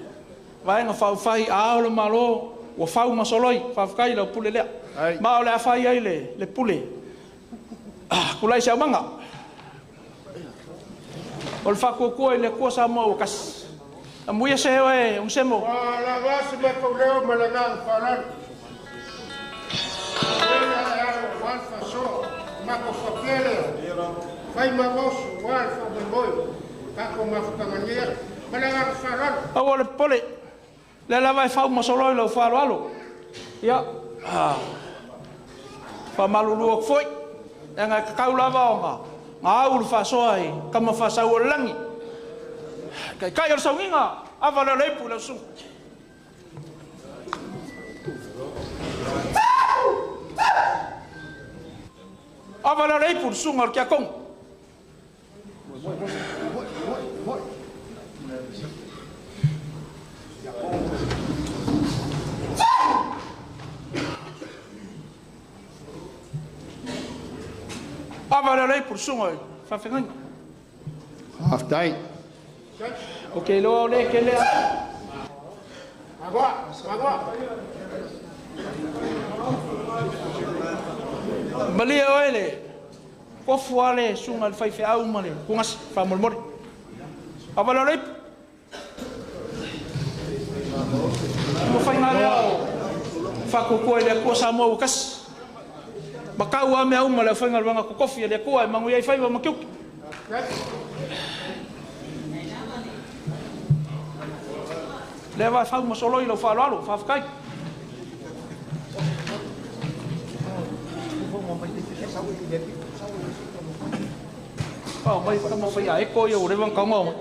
Vaenga whauwhai a aole malo, ua whau masoloi, whauwhai lau pule lea. Ma o le a whai ai le pule. Kulai se au manga. O le whakukua i le kua sa mo o kasi. A muia se oe, un semo. La base me coleo me la dan falan. Wal faso, ma ko fapiele. Fai ma vos, wal fo me boy. Ka ko ma fa manier. Me la dan falan. O le pole. Le la vai fa mo solo lo fa alo. Ya. Fa malulu o foi. Nga ka lava o nga ul fa so ai, kama fa sa o langi. Kai o saunga, avala lepu la su. Avala lepu su ngal kia kong. Avala lepu su ngal, fa fengan. Half time. Okay, lo le que le. Agua. Malia oele. Ko fuale sunga al fai au male. Kungas fa molmor. Avala le. Mo fai ngale. Fa ko ko le ko sa mo kas. Bakau ame au male fa ngal banga ko kofi le ko ai mangu ai fai ma kiu. Le vai fa mo solo ilo fa lo fa kai. Oh, mai fa mo fa ya e ko yo le van ka mo.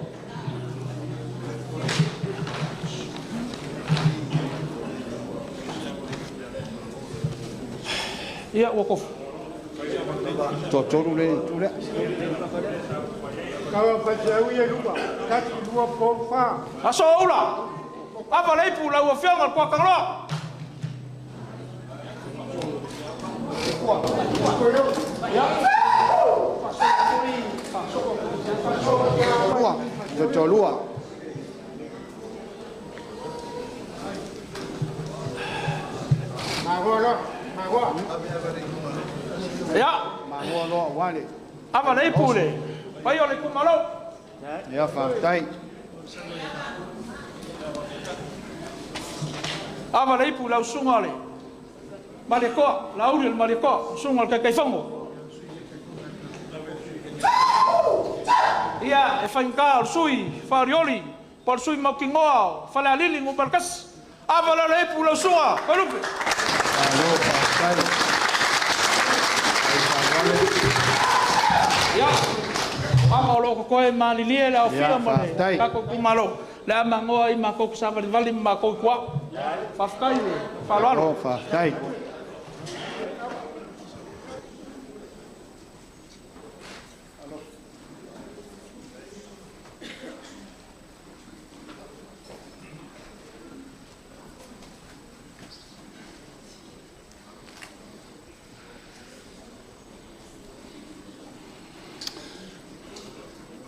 Ia wo ko. Totoru le. Kawa fa jau ia lupa. Ka lua po fa. Aso ula. Apa lei pu lau fianga kwa kanglo. Ya. Lua. Cho lua. Magua. Ya. Magua lo wale. Apa lei pu le. Pai ole ku malo. Ya fa tai. Ava lei pu lau sunga le. Male ko, lau le male ko, sunga kai fango. Ia e fainka sui, farioli, por sui makingoa, Falealili ngo barkas. Ava lei pu lau sunga, palupe. Ya. Ava lo ko e malilie la ofia male. Ka ko kumalo. La mangoa i mako sa vali mako kwa. Fafkai, falalo. Fafkai.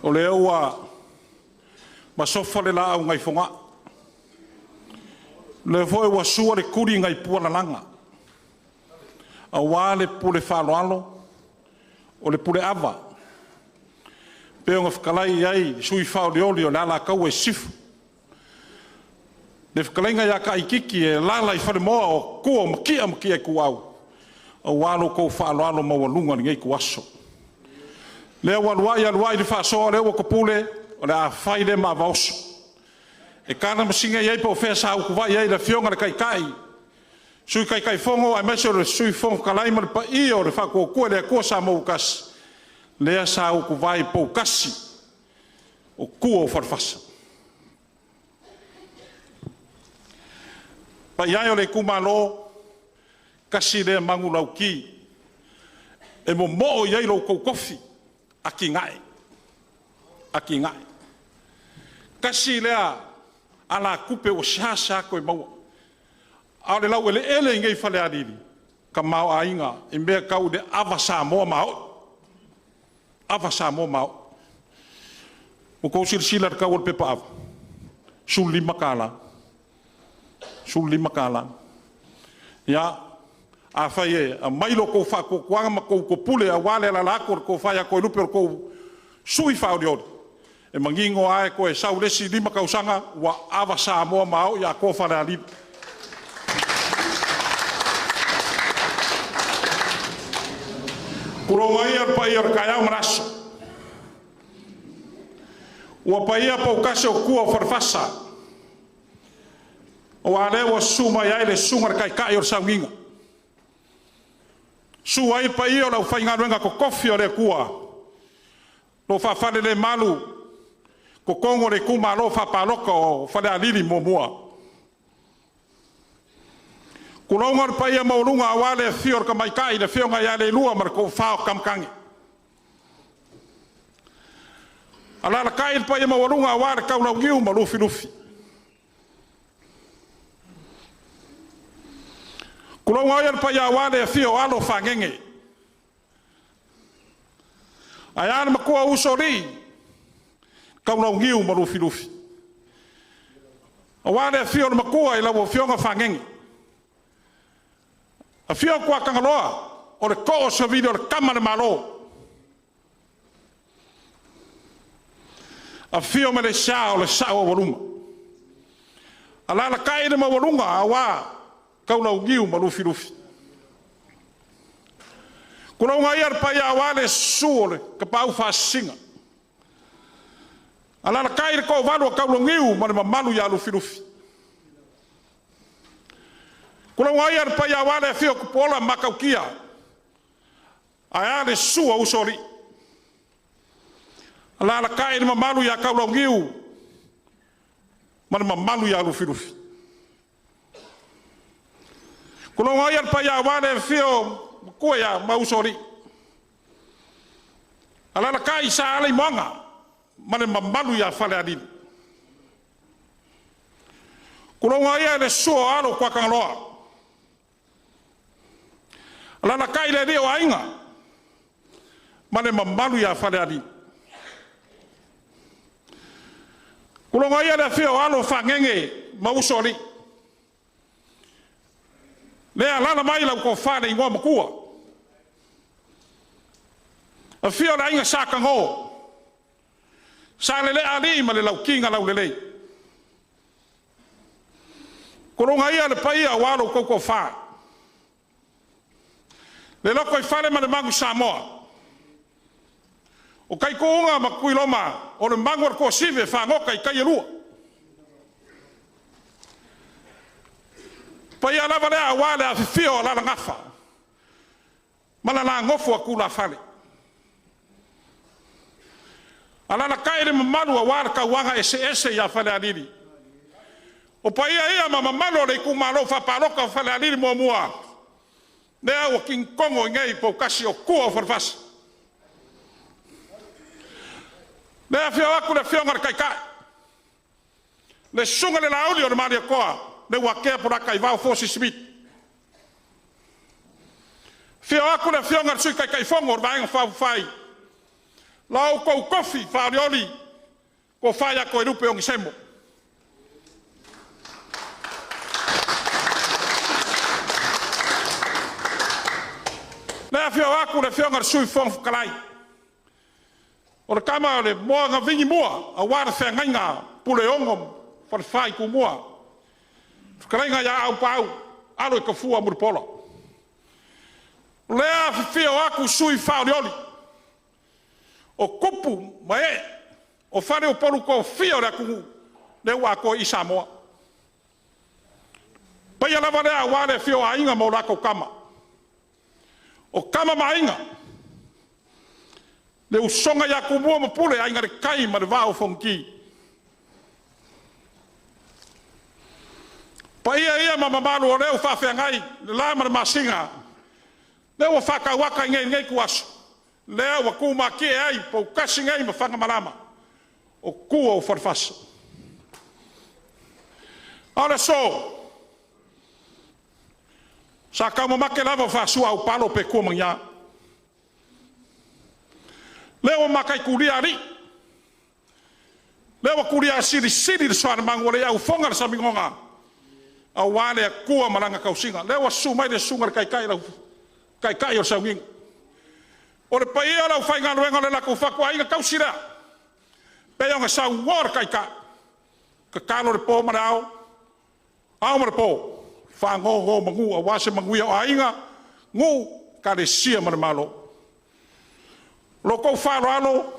O le ua ma sofa le la au ngai fonga. Le foi wa sua le kuri ngai puala langa. A wale pule whaloalo o le pule ava. Peo ngā whakalai ai sui whao leoli o le ala kau e sifu. Le whakalenga ia ka ikiki e lalai whare moa o kua makia e kuau. A walo kou whaaloalo mawalunga ni ngai kuaso. Lea waluai aluai ni whaasoa leo ko pule o le a whaile ma vaoso. E kāna masinga iei po whea sa ukuwai iei le fionga le kaikai. Sui kaikai fongo ai meso le sui fongo kalai ma le pa i o le whako kua lea kua sa mou kasi. Lea sa ukuwai po kasi o kua o wharfasa. Pa iai o le kumalo kasi lea mangu lau ki. E mo mo'o iei lo kou kofi. Aki ngai. Aki ngai. Kasi lea ala kupe o shasa koe maua. Ao le lau ele ngei Falealili. Ka mau a inga. E mea kau de awa sa moa mao. Awa sa moa mao. Mo kou sila de kau o pepa awa. Suli makala. Suli makala. Ya. A whai e. A mailo kou wha kou kuanga ma kou pule a wale la lako kou whai a koe lupe o kou sui whao di ori. E mangingo ae koe sau lesi lima kausanga wa awa sa moa mao ia ko Falealili. Kuronga ia pa ia kaya maraso. Ua pa ia pa ukase o kua farfasa. O ale o suma ia le sunga kai o saunginga. Su ai pa ia o lau whainga ruenga ko kofi o le kua. Lo whawhale le malu. Ko kongo le kumalo whapaloka o Falealili mo mua. Kuronga pa ia maurunga awale fior ka maikai le fionga ia le lua mar ko whao kamkangi. Alala kai pa ia maurunga awale kaulau ngiu ma lufi lufi. Kuronga ia pa ia awale fio alo whangenge. Ayana makua usori. Kaulau ngiu ma lufi lufi. Awale fio na makua ila wo fionga whangengi. A fio kua kangaloa o le ko'o sa video le kamare malo. A fio me le sa o le sa o walunga. A lala kai ma walunga a wā kaulau ngiu ma lufi lufi. Kuronga ia pa ia wale suole ka pau whasinga. Alala kai ko valu kaulo ngiu ma le mamalu ya lufi lufi. Kuronga ia pa ia wale fio ko pola makaukia. Aya le sua usori. Alala kai le mamalu ya kaulo ngiu ma le mamalu ya lufi lufi. Kuronga ia pa ia wale fio ko ya ma usori. Alala kai sa ale manga. Mane mamalu ya Falealili. Kuronga ia le suo alo kwa kangaloa. Alala kai le reo ainga. Mane mamalu ya Falealili. Kuronga ia le fio alo whangenge mausori. Le alala mai lau ko whane ingoa makua. A fio la inga sa kango. Sa lele ali ma le lau kinga lau lele. Kuronga ia le paia walo koko wha. Le loko i whare ma le mangu Samoa. O kai kounga ma kui loma o le mangu ar ko sive whangoka i kai elua. Paia lava lea wale a fifio la ngafa. Mala la ngofu a kula whale. Alala kai le mamalu a wara ka wanga ese ya Falealili. O paia ia ma mamalu le kumalo whapaloka Falealili mo mua. Lea o king kongo ngai po kasi o kua o farfasa. Lea fio aku le fionga kai kai. Le sunga le lauli o le mani koa. Le wakea por akai vau fosi smith. Fio aku le fionga sui kai kai fongo o vaenga fau fai. Lau kou kofi Falealili ko whaia koe rupe o ngisemo. fio aku le fio ngar sui fong kalai. O le kama le moa nga vingi moa, a wara fea ngai ngā pule ongom, whai ku moa. Kalai ngā ia au pau, alo I ka fua muripola. Lea fio aku sui whao rioli. O kupu ma e, o whare o poru ko fio rea kungu, le ua ko I Samoa. Pai alawa rea wale fio a inga mo lako kama. O kama ma inga. Le usonga ya kumua ma pule a inga re kai ma re vao fonki. Pa ia ma mamalu o leo whawhia ngai, le la ma re masinga. Leo whaka waka ngai kuasu. Leo wa ku ma ke ai, po kasi ngai ma whanga malama. O kua o wharfasa. Ale so, sa ka mo make lava whasua au palo pe kua mangia. Leo makai kuria ri. Leo kuria siri de soana mangole au fonga sa mingonga. Au wale kua malanga kausinga. Leo sumai de sunga kai o sa wing. O le pai ala fai ngā ruenga le lako whakua inga kausira. Pe nga sa ngor kai ka. Ka kano le po marao. Au mara po. Whango mangu a wase mangui o ainga. Ngu ka le sia mara malo. Loko whalo alo.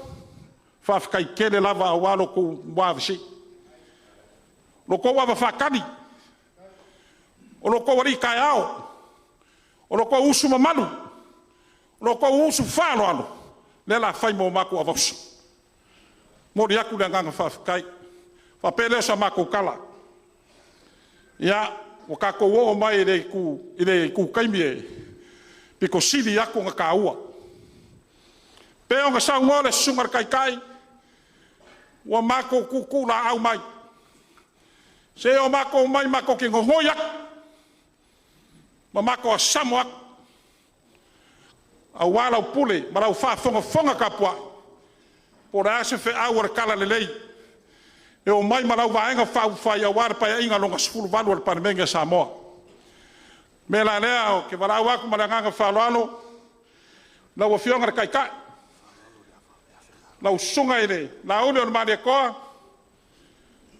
Whawhikai kele lava a walo ko wawisi. Loko wawa whakani. O loko wari kai ao. O loko usu mamalu. Loko usu whalo alo. Lela whai mo mako a vausu. Mori aku le nganga whawhikai. Whapele sa mako kala. Ia, o kako o mai ire ku kaimi e. Piko siri aku nga ka ua. Peo nga sa ngole sungar kai. Wa mako kuku la au mai. Se o mako mai mako ki ngohoyak. Ma mako a samoak. A wala o pule, marau fonga kapua. Pora ase fe awar kala lelei. E o mai marau vaenga whai a wara pai inga longa sfulu valu al Parmenga Samoa. Me la lea o ke warau aku maranganga whaloano. Lau a fionga kai. Lau sunga ere. Lau une o maria koa.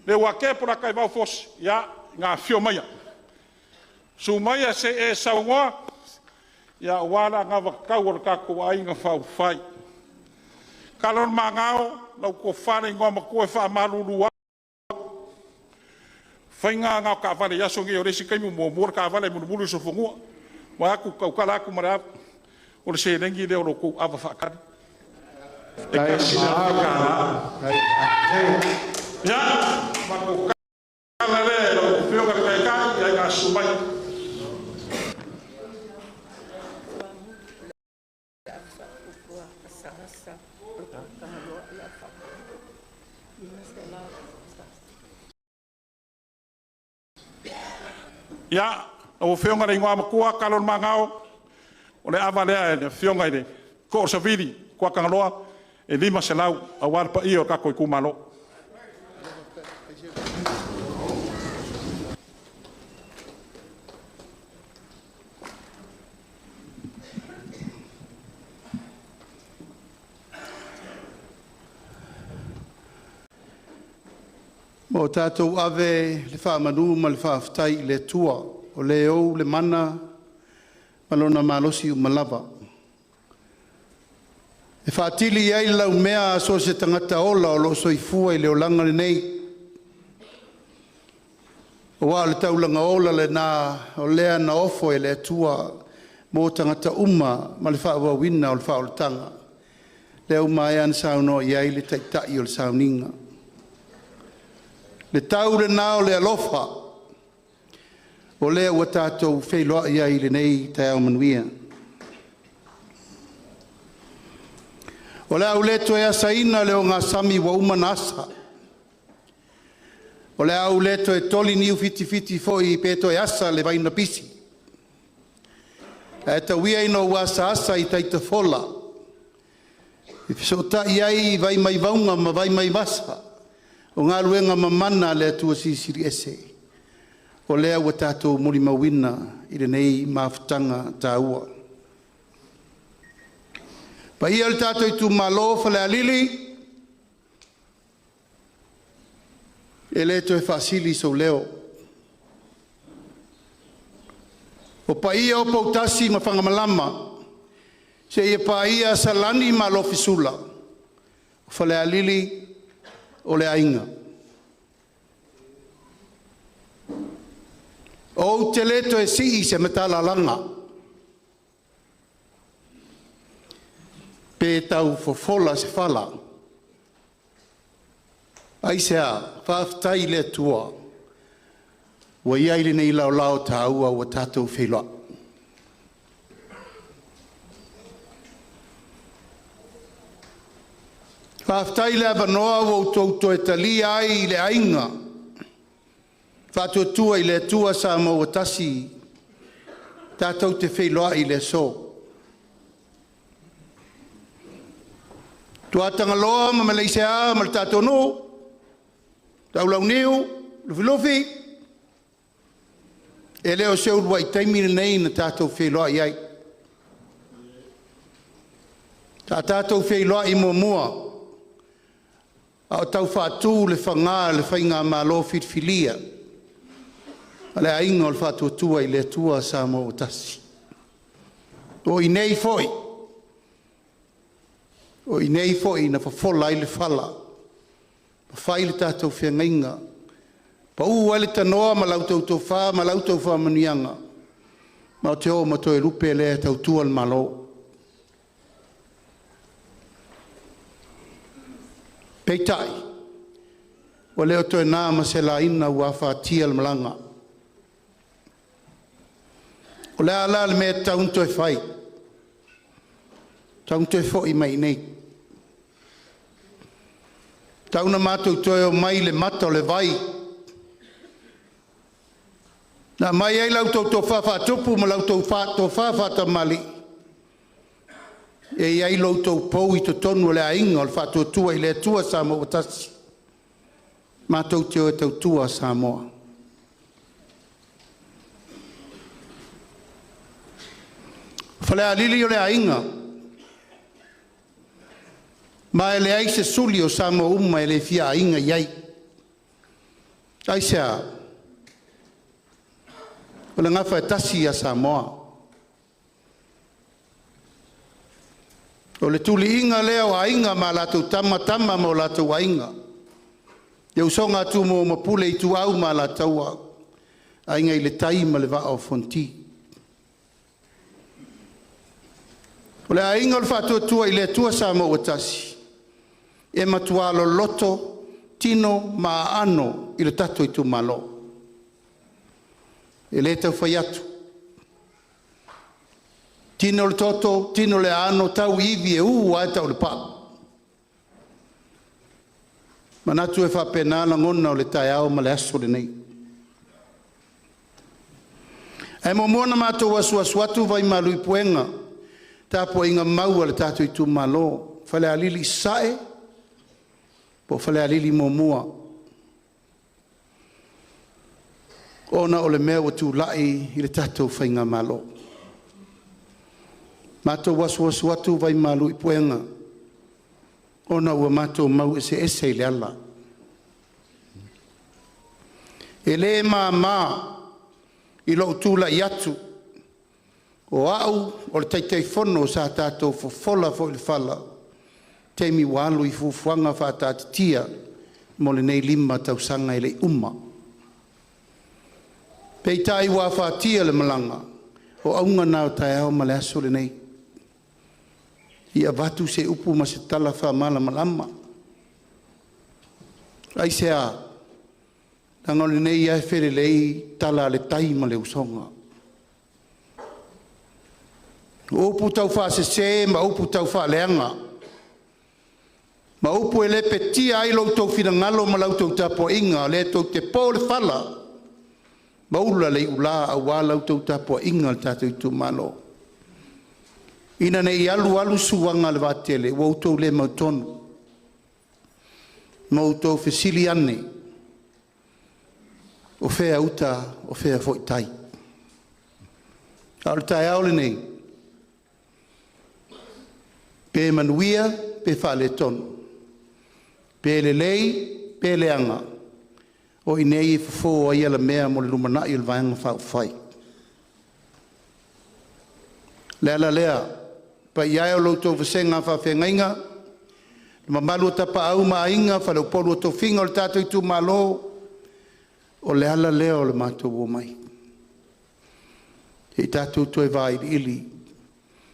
Le wake pura kai vau fos. Ia ngā fio maia. Su maia se e saungoa. Ia wala ngā wakau o kako a inga whai. Kalon mangao. Lau ko whare ngoa makoe wha marurua. Whainga ngā ka whare yaso nge o resi kaimu mō ka whare munu so whungua. Wa aku kaukala aku mara o le se rengi leo loko awa whakari. E ka sina haka. Ia, mako kala le loko whionga kai kai, ia ngā sumai. Ia, o whionga rei ngoa makua, kalon mangao, o le awa lea e whionga ere, ko o saviri, kua kangaloa, e lima se lau, a warpa i o kako I kumalo. Mo tātou ave le whaamanu ma le whaaftai le tua o le au le mana malona malosi o malava. E whaatili ai lau mea so se tangata ola o lo soifua I le olanga le nei. O wā le taulanga ola le nā o lea na ofo e le tua mo tangata uma ma le whaawawina o le whaoltanga. Le au mai an sauno I ai le taitai o le sauninga. Le tau le nao le alofa, o lea ua tātou wheiloa ia I le nei tai au manuia. O lea au leto e asaina leo ngā sami wa umanasa. O lea au leto e toli niu fiti foi I peto e asa le vaina pisi. E ta wia ino wasa asa I taita fola. I fisota iai vai mai vaunga ma vai mai masa. O ngā ruenga mamana le atua sisiri ese. O lea ua tātou mori mawina I le nei mawhitanga tā ua. Pa ia le tātou Itumalo Falealili. E le to e whaasili so leo. O pa ia o pautasi ma whangamalama. Se ia pa ia salani ma lo fisula. Falealili o le ainga. O te leto e si se metala langa. Pe tau fofola se fala. Ai se a, whaftai le tua. Wa iai le nei lau lau ta ua wa tātou wheloa. Whaftai le abanoa wa utouto e talia ai le ainga. Whātua tua i le tua sa mau atasi. Tātou te wheloa i le so. Tua tangaloa ma meleise a ma le tātou no. Tau lau neo, lufi. E leo se urua i taimina nei na tātou wheloa i ai. Tātou wheloa i mua. Au tau whātū le whangā le whainga malo whitwhilia. Ale ainga o le whātua tua i le tua sa mo o tasi. O i nei foi. O i nei foi na whawhola i le whala. Pa whai le tātou whiangainga. Pa ale tanoa ma lautou tau whā, ma lautou whā manianga. Ma o te o ma toi rupe le tau tua le malo. Peitai. O leo toi nā ma se la ina ua whātia le malanga. O le ala le mea taunto e whai. Taunto e fo i mai nei. Tauna mātou toi o mai le mata o le vai. Nā mai ei lautou tō whawhatupu ma lautou tō whawhata mali. E iai lautou pou i to tonu le ainga o le whatua tua i le tua sa mo o tasi. Mātou te o e tau tua sa moa. Falealili o le ainga. Ma e le ai se suli o sa mo uma e le fia ainga iai. Ai sea. O le ngafa e tasi a Samoa. O le tuli inga leo a inga ma latou tama mo latou a inga. E usonga atu mo mapule i tu au ma latou a inga i le tai ma le vaa o fonti. O le a inga o le whatua tua i le tua Samoa o tasi. E matua lo loto, tino ma ano i le tato i Itumalo. E le tau whai atu. Tino le toto, tino le ano, tau iwi e ai tau le pa. Manatu e whapena la ngona o le tai au ma le aso le nei. E mo mona mātou asuatu vai malu i puenga. Tapo inga maua le tato i Itumalo. Falealili sae, po Falealili mua. Ona o le mea o tu lai i le tatou whainga malo. Mātou wasu atu vai malu i puenga. Ona ua mātou mau ese i le ala. E le mā i lo tūla i atu. O au o le taitei fono sa tātou fofola fo i le whala. Teimi walu i fufuanga whātātitia mo le nei lima tau sanga i le umma. Pei tai wā whātia le malanga, o aunga nāo tai au ma le aso le nei. Ia watu se upu ma se tala wha mala malama. Ai se a, tanga le nei ai where lei tala le tai ma le usonga. Upu tau wha se ma upu tau wha leanga. Ma upu e le petia ai lau tau whina ngalo ma lau tau tapo inga, le tau te pō le whala. Maula lei ula a wala tau tapo inga le tātou Itumalo. Ina nei alu suanga le vatele, wautou le mautonu. Mautou fesili ane. O whea uta, o whea foitai. Aole tai aole nei. Pe manuia, pe whale tonu. Pe le lei, pe le anga. O i nei fo ai ala mea mo le lumana i le vaenga whau whai. Lea lea, pa iai o loutou vasenga whawhengainga, ma malu tapa au ma inga, whale upolu o tofinga o le tātou Itumalo, o le ala lea o le mātou o mai. Hei tātou toi vai ili,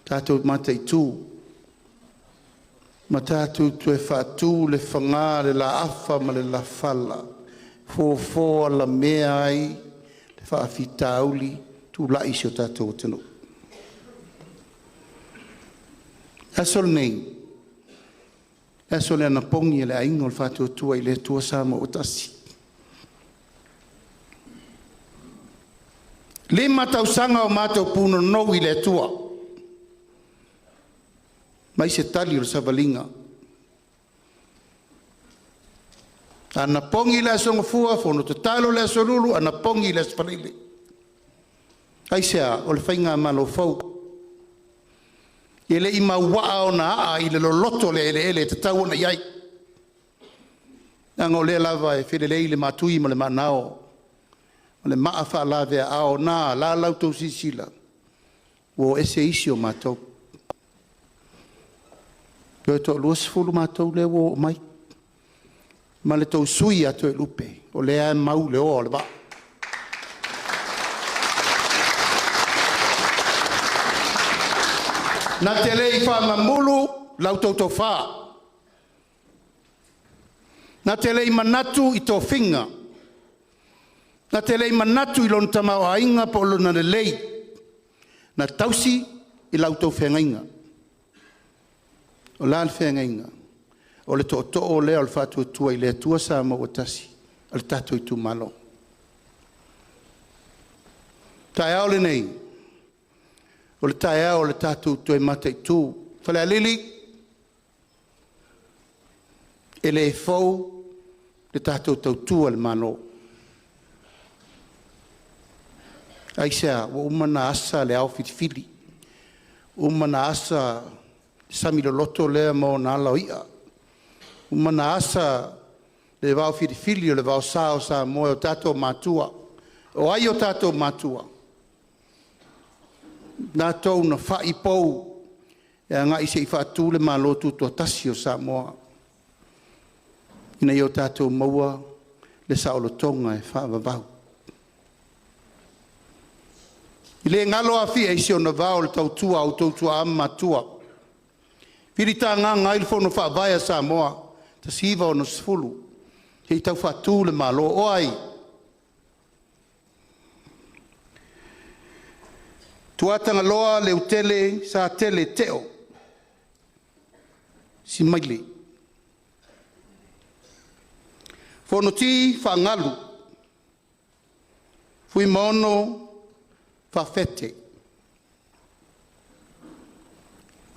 tātou mata i tū, ma tātou toi whātū le whangā, le la afa ma le la whala, fō la mea ai, le whaafita auli, tū lai si o tātou o tino. Asol nei, asol ana pongi le aingo le whātou tua i le tua sama o tasi. Le matau sanga o mātou puno nou i le tua. Mai se tali o savalinga. Ana pongi le asonga fua, fono te talo le asolulu, ana pongi le asfalili. Aisea, o le whainga malo fau. Ele ima waa o na a i le loloto le ele te tau na iai. Nanga o le lava e while le matui ma le manao. Ma le maa wha la vea ao na la lautou sisila. Wo ese isi o matou. Peo to luas fulu matou le wo mai. Ma le tau sui ato e lupe. O le a mau le o le ba. Na te lei wha mamulu, lau tau tau wha. Na te lei manatu i tō whinga. Na te lei manatu i lon tamau a inga po lona le lei. Na tausi i lau tau whengainga. O lan whengainga. O le tō o lea o le whātua tua i lea tua sa mo o tasi. O le tātou Itumalo. Tai au le nei. O le tae o le tātou toi mata i tū. Falealili, e le e fau le tātou tau tua le mano. Aisea, o umana asa le au whitifili. Umana asa sami lo loto lea mo na ala ia. Umana asa le vau whitifili o le vau sao sa moe o tātou matua. O ai o tātou matua. Nā tau na whai pou e a ngai se i whaatū le mālotu tō tasi o Samoa. Ina i o tātou maua le saolotonga e whaavavau. I le ngalo a fia isi o na vau le tau tua au tau tua amma tua. Whirita ngā ngai le whono whaavaya Samoa ta siva o na sfulu. Hei tau whaatū le mālo o ai. Tuatanga loa le utele sa tele teo. Si maile. Fono ti whangalu. Fui mono whawhete.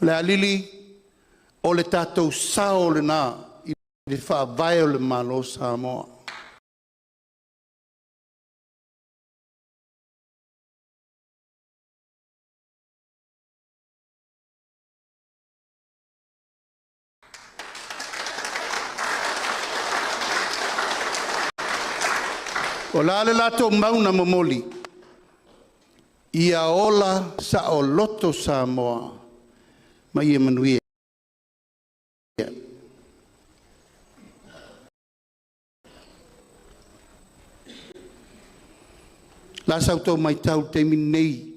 Le alili o le tātou sao le nā i le whaavai o le malo Samoa. O la le lato mauna momoli. Ia ola sa o loto Samoa. Ma ia manuia. La sautou mai tau te min nei.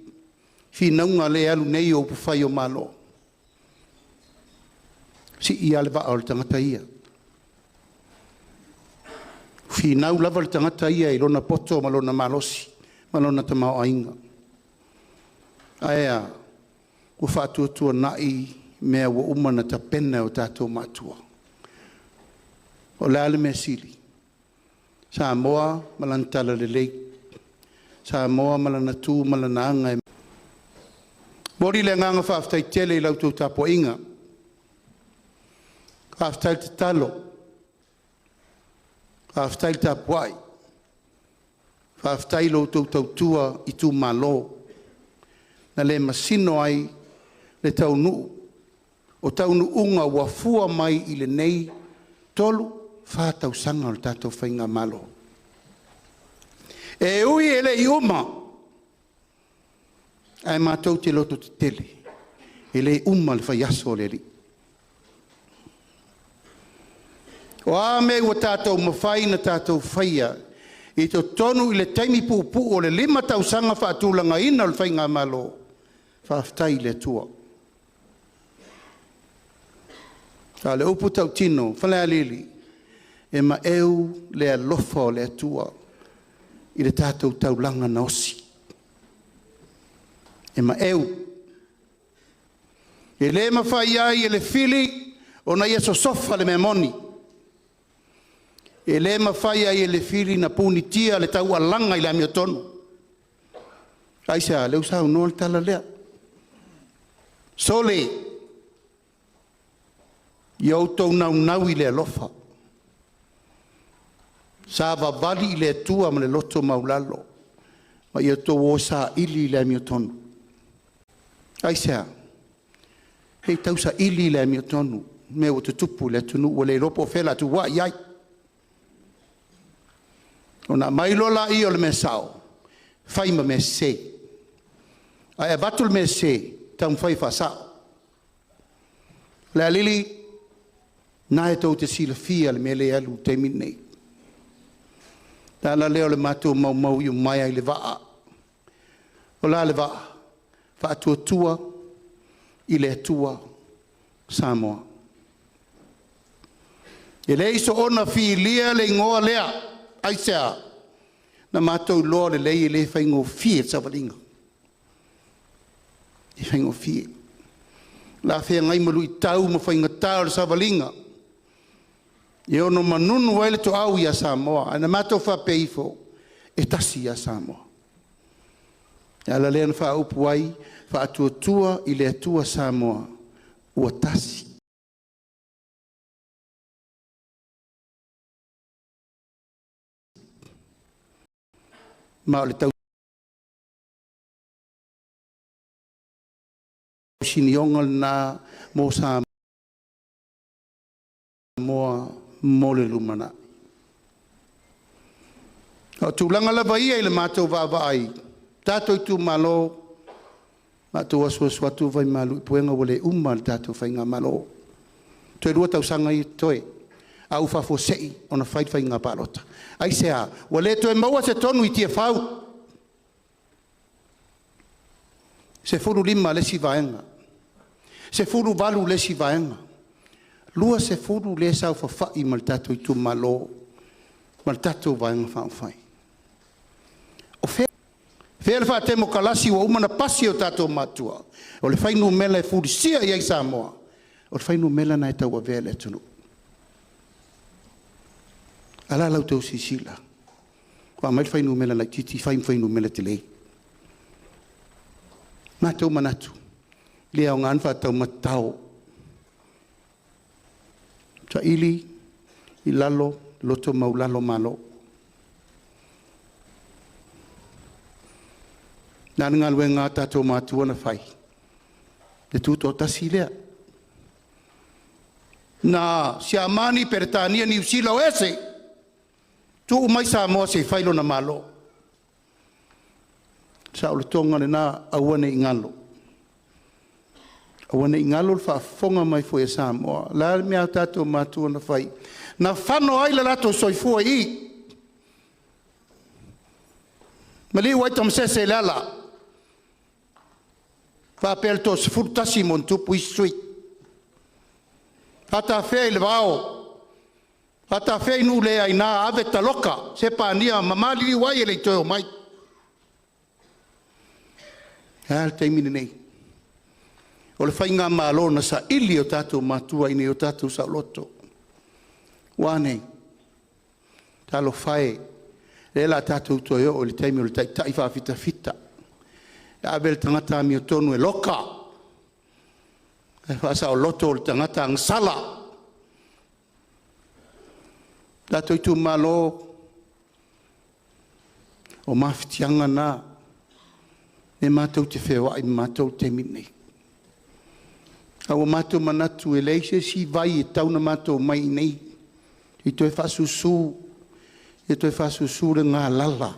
Finaunga le alu nei o pufai o malo. Si ia le va o le tangata ia. Finau lava le tangata ia i lona poto ma lona malosi, ma lona tamau ainga. Aea, ua whātuatua nai mea ua umana ta pena o tātou matua. O leale mea sili. Samoa malantala le lei. Samoa malanatu malanaanga. Mori le nganga whaftai tele i lautou tapo inga. Whaftai te talo. Whaftai tapuai. Whaftai lo tautua Itumalo. Na le masino ai le tau nuu. o taunu unga wafua mai i le nei tolu whātau sanga o le tātou whainga malo. E ui ele i uma, ai mātou te loto te tele, ele i uma le whai aso le li. O a me ua tātou mawhai na tātou whaia, i to tonu i le taimi pupu o le 5 tau sanga whaatulanga ina o le whainga malo, whaftai le tua. Ka le upu tau tino, Falealili, e ma eu le alofa o le atua i le tātou taulanga na osi. E ma eu. E le mawhai ai e le fili o na ia sofa le memoni. E le mawhai ai e le fili na puni tia le tau alanga i le amio tonu. Aisa, leu sa unua le tala lea. Sole. Iau tau nau i le alofa. Sa vavali i le atua ma le loto maulalo. Ma ia tau o sa ili i le amio tonu. Aisa, hei tau sa ili i le amio tonu. Me o te tupu le tunu o le ropo fela tu wa iai. O na mailola i o le me sao. Whaima me se. Ai e batul me se. Tau mwhai whasao. Falealili, nā e tau te sila fia le mele alu te minei. Tāna leo le mātou mau i o mai ai le waa. O la le waa, wha atua tua, i le atua, Samoa. E le iso ona fi lia le ngoa lea, aisea, na mātou loa le lei le whaingo fie sa walinga. I whaingo fie. La whea ngai malu i tau ma whainga tau le sa walinga. E ono manunu waile to au ia Samoa. Ana mātou whapeifo e tasi ia Samoa. E ala lea na wha upu wai, wha atua tua i le atua Samoa. Ua tasi. Ma le tau sinionga na mo Samoa mo le lumana. O tūlanga lava ia i le mātou vāwa ai. Tātou Itumalo, mātou aswatu vai malu i puenga wale le tātou whainga malo. Toi rua tau sanga i toi. Au whafo sei ona whainga palota. Ai sea, wale toi maua se tonu i tia whau. Se furu 5 lesi vaenga. Se furu valu lesi vaenga. Lua se furu le sau whawhai ma le tātou Itumalo. Ma le tātou vaenga whawhai. O whea le whaatemo kalasi wa umana pasi o tātou matua. O le whainu mela e furu sia i ai Samoa. O le whainu mela na e tau a vea le tunu. Ala lau tau sisila. Kwa mai le whainu mela na titi whainu mela te lei. Mātou manatu. Lea o ngān whātau matau. Ta ili, i lalo, loto maulalo malo. Nāna ngā lue ngā tātou mātua na whai. Te tūto tasi lea. Nā, si amani Peretania ni usila o ese. Tu umai Samoa se whailo na malo. Sa o le tonga le nā awane i ngalo. Awane i ngalo le whaafonga mai fo e Samoa. La mea tātou mātua na whai. Na whano ai la lato soifua i. Mali wai tam sese lala. Whapel to se furtasi mon tupu i sui. Hata whea i le wao. Hata whea inu lea i nā ave taloka. Se pānia mamali wai e le toi o mai. Hal teimine nei. O le whainga mālo na sa ili o tātou mātua ine o tātou sa loto. Wānei. Talo whae. Lela tātou toi o le teimi o le tai whawhita fita. Abel tangata mi o tonu e loka. E whasa o loto o le tangata ang sala. Tātou Itumalo o mawhitianga nā. E mātou te whewa i mātou te mine. Au mātou manatu e leise si vai e tauna mātou mai nei. I toi whasusu, e toi whasusu re ngā lala.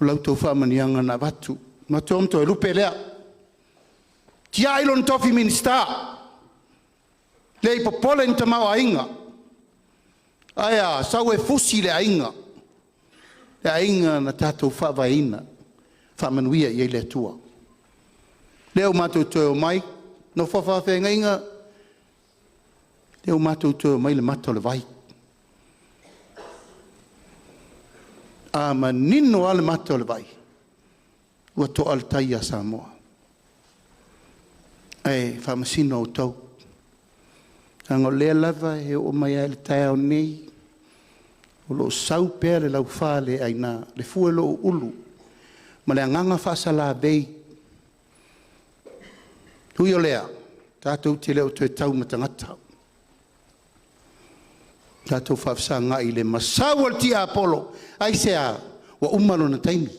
O lau tau whamanianga na watu. Mātou amto e lupe lea. Ti ailon tofi minister. Lei popole ni tamau a inga. Aia, sau e fusi le a inga. Le a inga na tātou whawaina. Whamanuia i le tua. Leo mātou toi o mai. No whawhawhenga inga. Leo mātou toi o mai le mata le vai. A ma nino ale mata le vai. Ua to al tai a Samoa. E whamasino o tau. Ango lea lava e o mai ale tai au nei. O lo sau pere lau whale aina. Le fuelo o ulu. Ma le anganga whasala bei. Hui o lea. Tātou te leo tue tau matangata. Tātou whafsa ngā i le masau al tia Apollo. Ai sea wa umalo na taimi.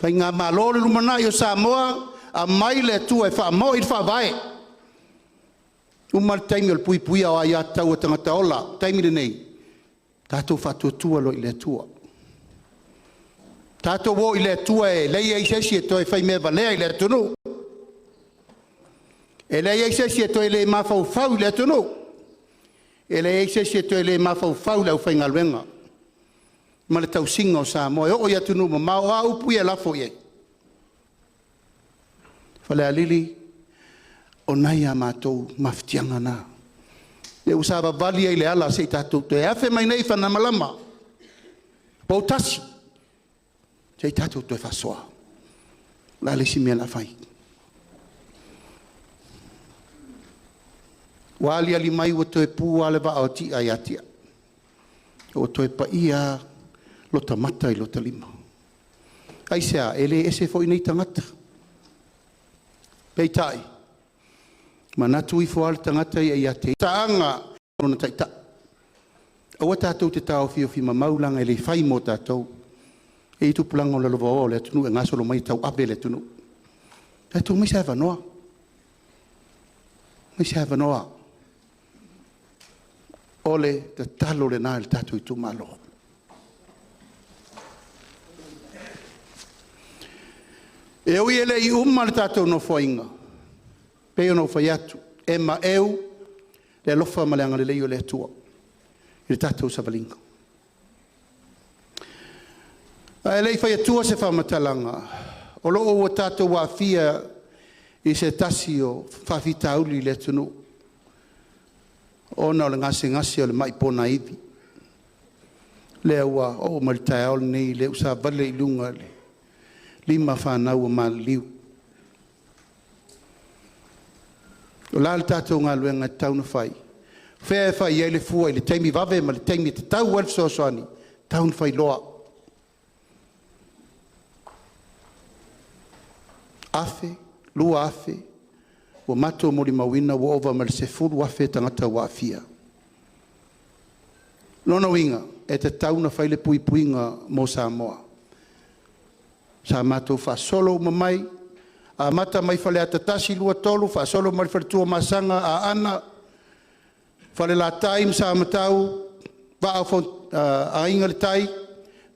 Pai ngā malore lumana i o Samoa. A mai le tua e wha mo i wha vai. Umar taimi al pui pui au ai atau o tangata ola. Taimi le nei. Tātou whatua tua lo i le tua. Tātou wo i le tua e lei e sesi e toi whai mea valea i le tunu. E lei e sesi e toi le mawhau whau i le tunu. E lei e sesi e toi le mawhau whau le au whai ngaluenga. Ma le tau singa o Samoa. E o ia tunu ma mau a upu i e lafo i e. Falealili, o nai a mātou maftianga nā. E usaba vali ai le ala se i tātou te awhi mai nei whanamalama. Pau tasi. Se i tātou te whasoa. La lesi mea na whai. Wali ali mai o toe pū ale wa o ti ai atia. O toe pa ia lota mata i lota lima. Ai sea, ele ese fo i nei tangata. Peitai. Manatu i foal tangata i ate. Taanga ona taita. Awa tātou te tau fio fi mamaulanga e le whai mo tātou. E i tupulango le lova o le tunu e ngasolo mai tau ape le tunu. Tātou mai se hawa noa. Mai se hawa noa. Ole te talo le nā le tātou Itumalo. E ui ele i le tātou no whainga. Peo no whai atu. E ma eu le lofa maleanga le leo le atua. I le tātou savalinga. E lei whai atua se whamatalanga. O loo o tātou wa fia i se tasi o whawhita uli le tunu. Ona o le ngase o le maipona iwi. Le ua o maritai aole nei le usa vale i lunga le. Lima whanau o maliu. O la le tātou ngā luenga tauna whai. Whea whai e le fua i le teimi vave ma le teimi te tau alf sosoani. Tauna whai loa. Afe, lua afe. Wa mato mori mawina wa ova ma le se furu afe tangata wa afia. Lona winga e te tauna whai le pui puinga mo Samoa. Sa matou fa solo mamai a mata mai fale atatasi lua tolu fa solo mai fartua masanga a ana fale la time sa matau va a inga tai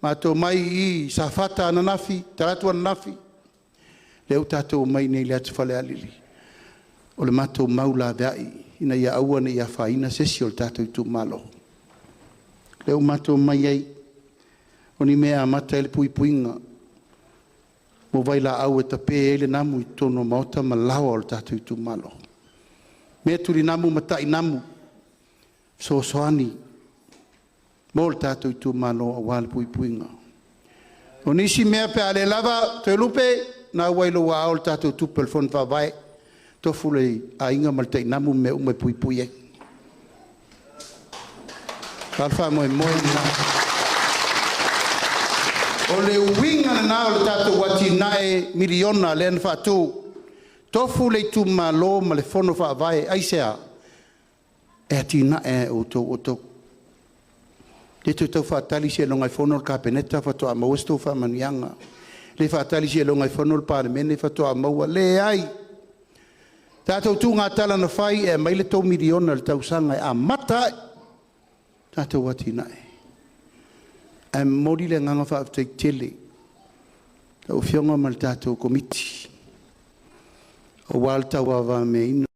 matou mai I sa fata na nafi taratu na nafi leu tatou mai nei le Falealili o le matou maula dai ina ia aua ia faina sesi o le tatou Itumalo leu matou mai ai oni mea mata ele pui puinga mo vai la au e tape ele namu I tono maota ma lawa o le tātou Itumalo. Mea turi namu matai namu. So soani. Mo le tātou Itumalo a wale pui puinga. O nisi mea pe ale lava te lupe na wailo wa au le tātou tupel fon fa vai. Tofu le a inga maltai namu me ume pui pui e. Kalfa moe moe na. O le winga na o le tātou wati nae miliona le ana whātū. Tofu le Itumalo ma le fono whaavai aisea. E ati nae o tō. Le tau whaatali se longai fono le kāpeneta whatoa mauesto whamanianga. Le whaatali se longai fono le pāremene whatoa maua le ai. Tātou tū ngā tala na whai e mai le tau miliona le tausanga e a mata tātou wati nai. E mori le nganga wha aftai tele. Tau whionga ma le tātou komiti. O wāl tau awa me ino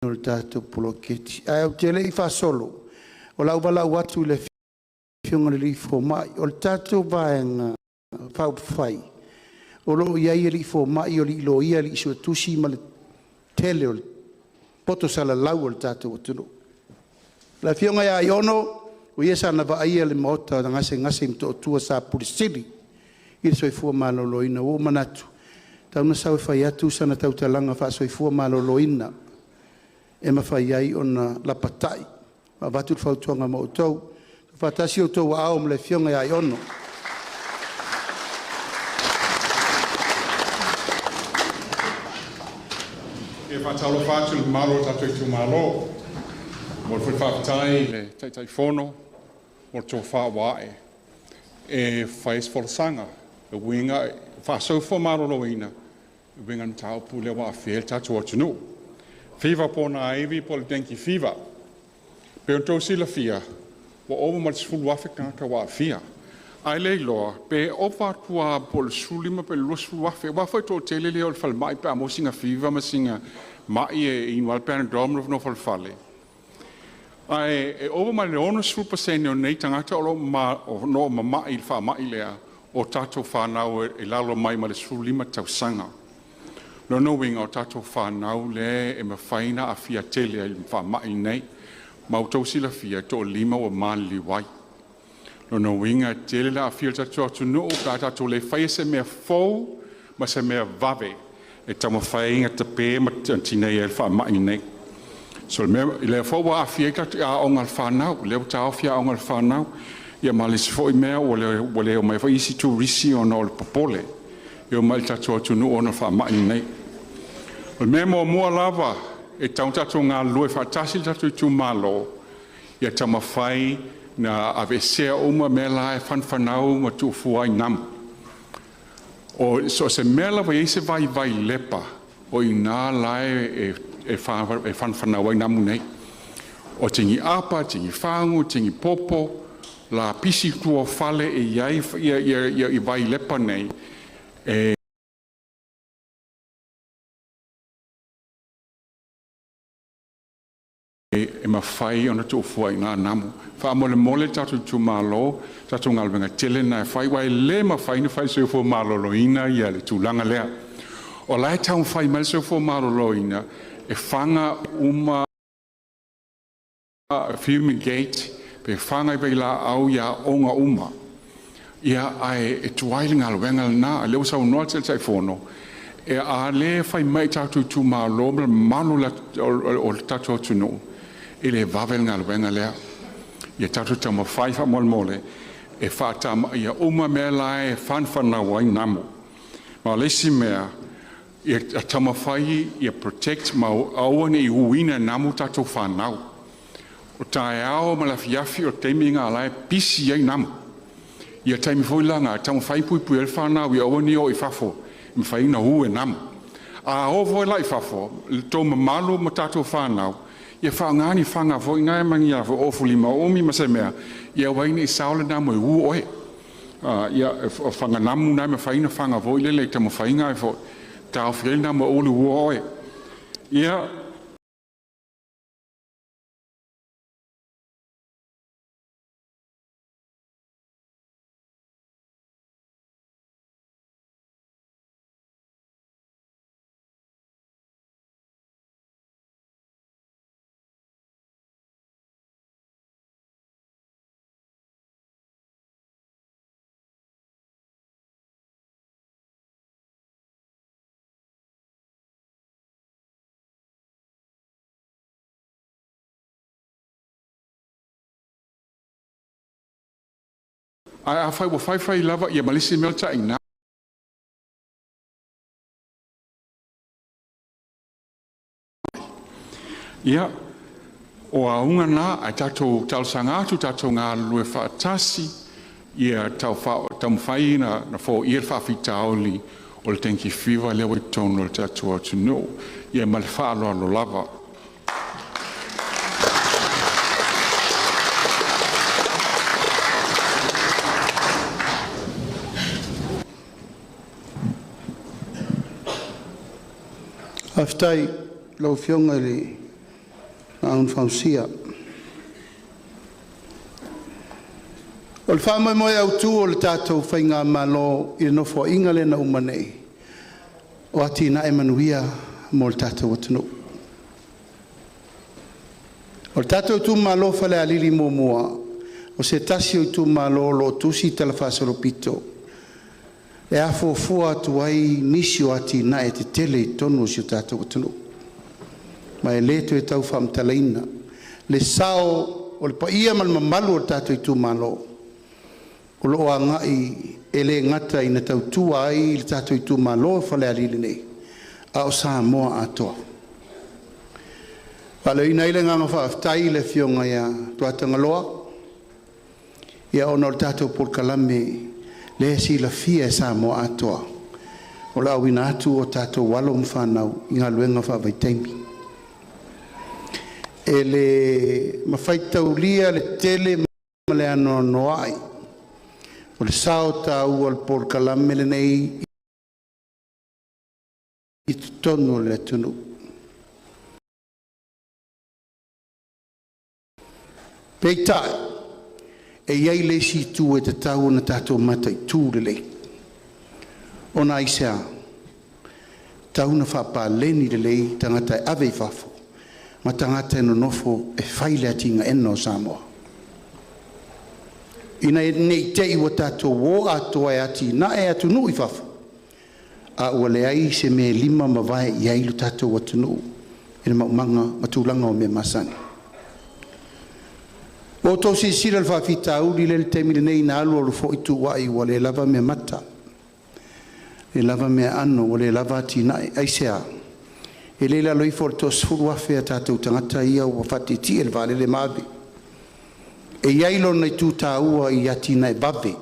le tātou poloketi. Ai au tele I wha solo. O lau wala watu le whionga le li fo mai. O le tātou vaenga whau whai. O lo iai li fo mai o li lo ia li iso tusi ma le tele o le poto sala lau o le tātou o tunu. La fionga ia iono o ia sa na va ia le mota na ngase mto tua sa pulisili. I le soifua maloloina o manatu. Tau na sau fai atu sana tau talanga fa soifua maloloina. E ma fai ai o na lapatai. Ma vatu le fautuanga ma o tau. Fatasi o tau ao ma le fionga ia iono. E whatalo whātu le maro tātou Itumalo. Mo le whawhai le taitai whono. Mo le tō whawae. E whais whalasanga. E winga whasau wha maro loina. E winga mtau pule wa whiel tātou atunu. Whiwa pōna aiwi po le denki whiwa. Pe on tō sila whia. Wa owa ma le sfulu Afrika ka wa whia. Ai lei loa, pe opa tua po le sulima pe le sfulu Afrika. Wa whai tō tele leo le whalmai pe amo singa whiwa ma singa mai e inwal pe ane domrof no whalfale. Ai e owa ma le ono sfulu pasene o nei tangata o no ma mai il wha mai lea o tato whanau e lalo mai ma le sulima tausanga. No no winga o tato whanau le e ma whaina a fia tele e wha mai nei. Ma o tau sila fia to lima o mali wai. No no winga tele la fia tato atunu o tato le whai se mea fau ma se mea vave. E tamo whainga te pē ma tinei e wha mai nei. So le fau wa a fia a ongal whanau. Leo tau fia a ongal whanau. Ia mali se fo mea o le o mai fa isi tu risi o no le popole. Ia mai tato atunu o na wha mai nei. O mea mo mua lava e tau tato ngā lue whatasi tato Itumalo. Ia tama whai na avesea uma mea la e whanwhanau ma tu fuai namu. O so se mea la vai se vai lepa o I nā lai e whanwhanau ai namu nei. O tingi apa, tingi whangu, tingi popo, la pisi tua fale e iai I vai lepa nei. E ma whai ona tō fuai nā namu. Wha mole tātou Itumalo, tātou ngalwenga tele nai whai, wai le ma whai ni whai seo fo maloloina ia le tūlanga lea. O lai tau whai mai seo fo maloloina, e whanga uma fumigate, pe whanga I la au ia onga uma. Ia ai e tuaile ngalwenga nā, leo sau noa tel tai whono. E a le whai mai tātou Itumalo, manu o tātou atunu. E le vavel ngā luenga lea. Ia tātou tama whaifa mole e whātama ia uma mea lai e whanwhanau ai namu. Ma lesi mea, ia tama whai ia protect ma awane I uina namu tātou whanau. O tae ao ma la fiafi o teimi ngā lai pisi ai namu. Ia taimi whoilanga, tama whai pui el whanau ia awane o I whafo. I whai na hu e namu. A o voi lai whafo, tō mamalu ma tātou whanau. Ia whaangani whanga fo inga e mangi a fo ofu lima omi ma se mea. Ia waini I saole na mo I uu oe. Ia whanga namu na me whaina whanga fo I lele tamo whainga e fo. Tau whiel na mo olu uu oe. Ia a whai lava ia malisi melta ina. Ia, o aunga nā, ai tātou talsanga atu, tātou ngā lue whaatasi, ia tau mwhai na fō ier whawhita aoli, o le tenki fiva le o tono le tatua tunu ia ma le whaalo alo lava. Aftai lau fionga le aun fausia. O le wha moe au tū o le tātou whainga malo i le nofo inga le na umanei. O ati na e manuia mo le tātou atunu. O le tātou tū malo Falealili mo mua. O se tasi o tū malo lo tusi tala whasaro pito. E a fua atu ai nisi o ati na e te tele i tonu si o tātou atunu. Ma e leto e tau whamtalaina. Le sao o le paia malmamalu o le tātou i tū malo. O loo angai e le ngata ina tautua ai le tātou i tū malo Falealili nei. A o sa moa atoa. Wale ina ile nganga whaaftai le fionga ia tuatanga loa. Ia ona le tātou pulkalame le si la fia sa moa atoa. O la awina atu o tātou walo mwhanau i ngā luenga whaavaitaimi. E le mawhaitau lia le tele male ano noai. O le sao tau al por kalame le nei i tonu le tunu. Peitai, e iei le si tu e te tau na tatou mata i tū le lei. O na isea, tau na whapaleni le lei tangata e ave i whafo, ma tangata e no nofo e whaile atinga eno Samoa. Ina e nei te iwa tātou wō atoa e ati na e atu nui whafo. A ua le ai se me lima ma vai i ailu tātou atu nuu. Ina maumanga matulanga o me masani. O tō si sira le whawhita uli le te mire nei na alu o rufo i tu wai wa le lava me mata. Le lava me ano wa le lava ati na e aisea. E le la loifo le tō sfuru afe a tātou tangata ia ua whati ti el vale le mavi. E iailo nei tū tā ua i ati nei vave.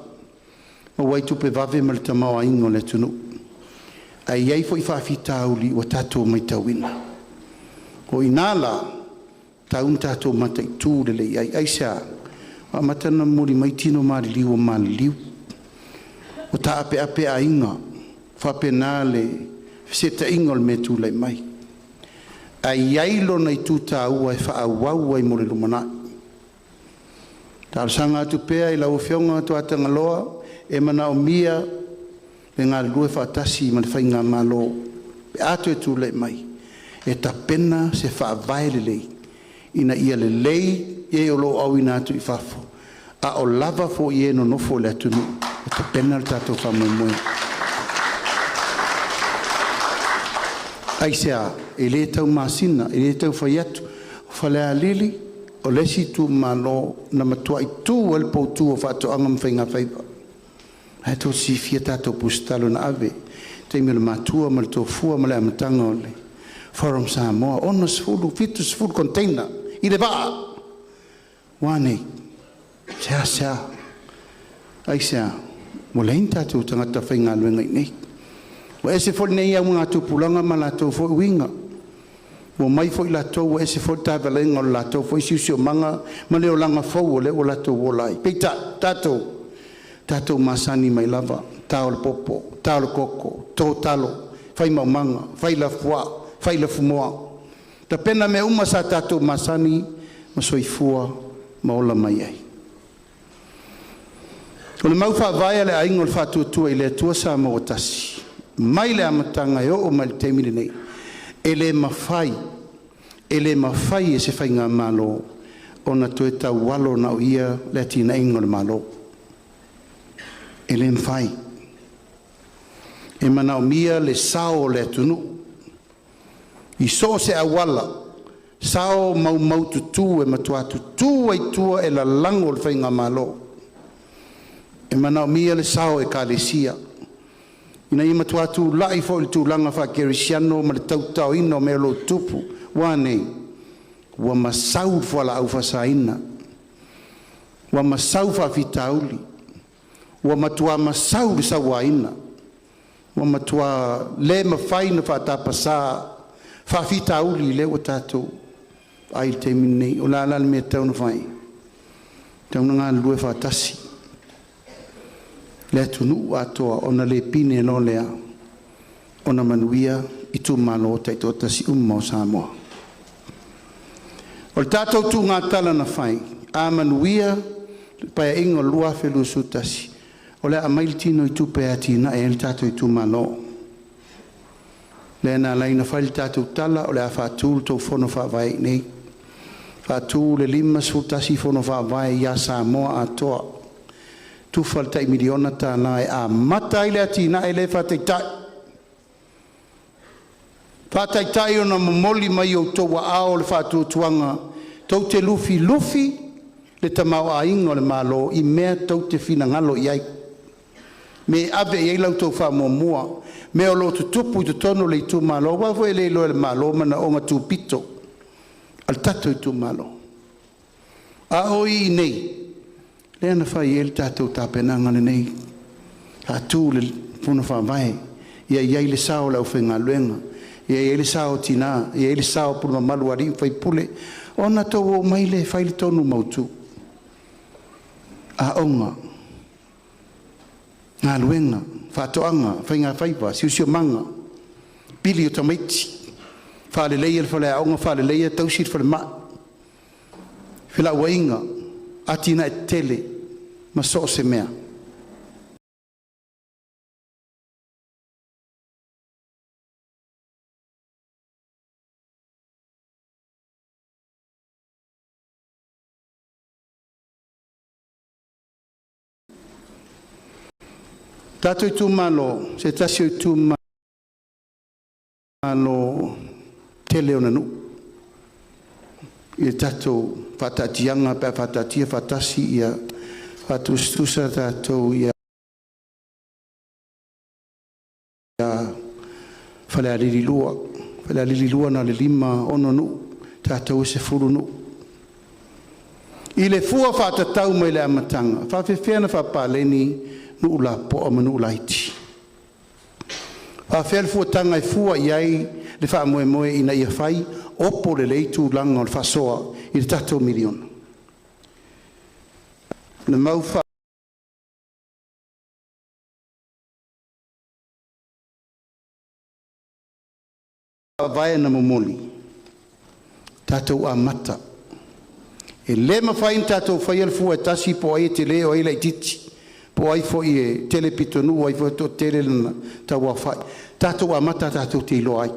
Ma wai tupe vave ma le tamau a ingo le tunu. A iai fo i whawhita uli wa tātou mai tauina. Ko inala, taun tātou mata i tū le le iai aisa. Wa matana muri mai tino maari liu o maari liu. O ta ape ape a inga. Whape nā le seta ingo le me tū le mai. A iailo nei tū tā ua e wha wau ai mo le lumanai. Tārsanga atu pēa i lau whionga atu atanga loa, e mana o mia, le ngā lue whaatasi ma le whainga malo, e atu e tū lei mai, e ta pena se whaavae le lei, ina ia le lei, e o lo au ina atu i whafo, a o lava fo i e no nofo le atu nu, e ta pena le tātou whamoe. Aisea, e le tau masina, e le tau whaiatu, Falealili, o lesi tu malo na matua i tu al po tu o fato angam whainga whaiva. Hei tō si fia tātou pustalo na ave. Te mele matua ma le tō fua ma le amatanga o le. Forum Samoa, ono sfulu, fitu sfulu container. I le waa. Wane, sea. Ai sea, mo lein tātou tangata whainga luenga i nei. Wa ese fol nei au ngā tūpulanga ma la tō fo winga. Wa mai foi la tau e se foi tavelenga la tau foi siusio manga ma leo langa fou le o la tau wolai peita tato masani mai lava tau le popo tau le koko to talo fai manga fai la fua fai la fumoa ta pena me uma sa tato masani ma soifua ma ola mai ai o le mau fa vai le aingo le fatu tu ile tua sa mo tasi mai le amatanga yo o mal temile nei ele mafai e se whainga malo o na tue tau walo na o ia le tina ingo le malo. Ele mfai. E mana o mia le sao le tunu. I so se awala. Sao mau tutu e matua tutu e tua e la lango le whainga malo. E mana o mia le sao e kalesia. Ina ima tuatu lai fo il tūlanga wha kerisiano ma le tautau ino me lo tupu. Wane, wa masau whala au whasaina. Wa masau wha fitauli. Wa matua masau sawaina. Wa matua le mawhai na whatapasa, whawhita uli le o tātou. Ai te minei, o la mea tau na whai. Tau na ngā lue whatasi. Le atunu atoa, ona le pine no lea. Ona manuia, Itumalo o taito tasi o Samoa. O le tātou tū ngā tala na whai, a manuia, pai ingo lua whelu sutasi. O le a mailitino I tupe ati na e le tātou Itumalo. Le na laina whai le tātou tala, o le a whātūl tau whono whawai nei. Whātūl le lima sutasi whono whawai ia Samoa atoa. Tūwhal tai miliona tā na e a mata ile ati na e le whateitai. Whateitai o na momoli mai o tō wa ao le whātuatuanga. Tau te lufi le tamau a ingo le malo I mea tau te whina ngalo iai. Me ave iei lau tau whamomua. Me o lo tu tupu I te tono le Itumalo. Wafo e le ilo le malo mana o ngā tūpito. Al tato Itumalo. A oi nei. Le ana whai e le tatou tāpenanga le nei. Ha tū le puna whawai. Ia iei le sao lau whenga luenga. Ia iei le sao tina. Ia iei le sao puna malu ari whai pule. Ona tau o mai le whai le tonu mautu. A onga. Ngā luenga. Whatoanga. Whainga whaipa. Siusio manga. Pili o tamaiti. Whale leia le whale aonga. Whale leia tausir whale maa. Whila wainga. Atina e tele. Ma so se mea. Tato Itumalo, se tasio Itumalo tele ona nu. I tato whatatianga pe whatatia whatasi ia whatustusa tato ia Falealili lua. Falealili lua na le lima ono nu. Tato se furu nu. I le fua whatatau mai le amatanga. Whawhewhena whapaleni nu la po amanu laiti. Whawhel fua tanga I fua iai le wha ina ia whai opo le leitu langa o le whasoa I le tatou miliona. Le mau whawae na momoli. Tatou a mata. E le mawhain tatou whai al fua tasi po ai te leo ai lai titi. Po ai fo I telepitonu ai fo to tele na tawa fai tatou amata tatou te ilo ai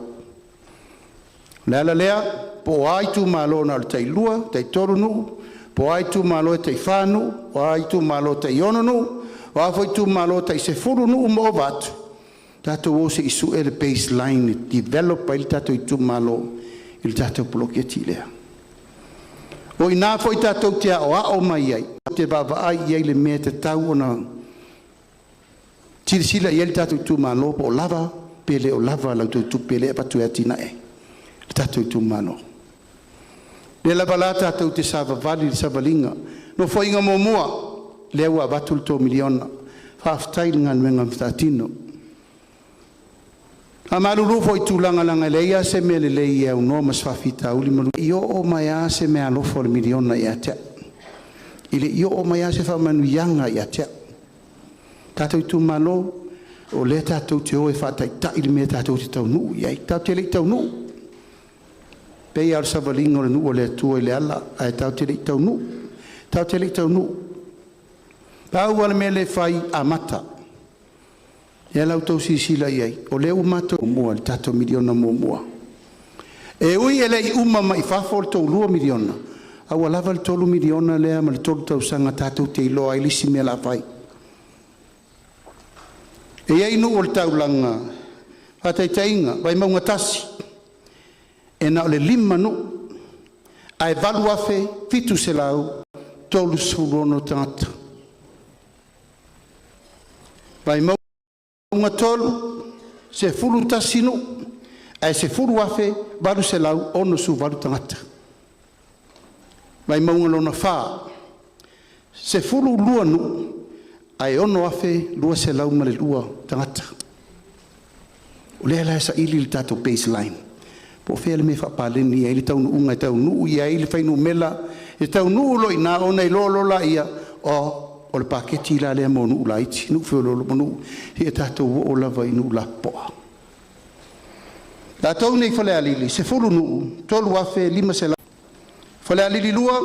lea po ai tu malo na te lua te torunu po ai tu malo te fanu po ai tu malo te yononu o fo tu malo te se furunu mo vat tatou o se isu ele baseline develop il tatou tu malo il tatou bloqueti lea o ina foi tatou te o mai ai te baba ai ia le me te tau ona tirisila ia le tatou Itumalo po lava pele o lava lau tu pele patu atina e le tatou Itumalo le lava la tatou te savavali le savalinga no foinga momua le ua batu le tō miliona whaaftailinga nuenga mtatino a maruru foi tūlanga langa leia se me le leia uno mas whawhita uli maru io o mai a se me alofo le miliona ia te ile io o mai a se whamanu ianga ia te tatou Itumalo o le tatou te oe whataita ili me tatou te tau nuu iai tau te lei tau nuu pei ar savalinga o le nuu o le atua I le ala ai tau te lei tau nuu pau ala me le whai a mata ia lau tau sisila iai o le umato mua le tatou miliona mua e ui ele I uma mai whafo le tau 2 miliona au alava le 3 miliona lea ma le 3 tau sanga tatou te iloa I lisi me la whai e iai nu o le taulanga whataitainga vai maunga tasi e na o le 5 nu ai valu afe fitu se lau tolu surono tangata vai maunga tolu se fulu tasi nu ai se fulu afe valu se lau ono su valu tangata vai maunga lona wha se fulu lua nu ai ono afe lua se lau male lua tangata O lea la sa ili le tato baseline. Po fea le me whapaleni ia ili tau nuunga i tau nuu ia ili whainu mela. E tau nuu lo ina o nei lolo la ia o le paketi la lea mo nuu la iti. Nuu feo lolo mo nuu. Hia tato o lava i nuu la poa. La tau nei Falealili, se fulu nuu, tolu afe lima se la. Falealili lua,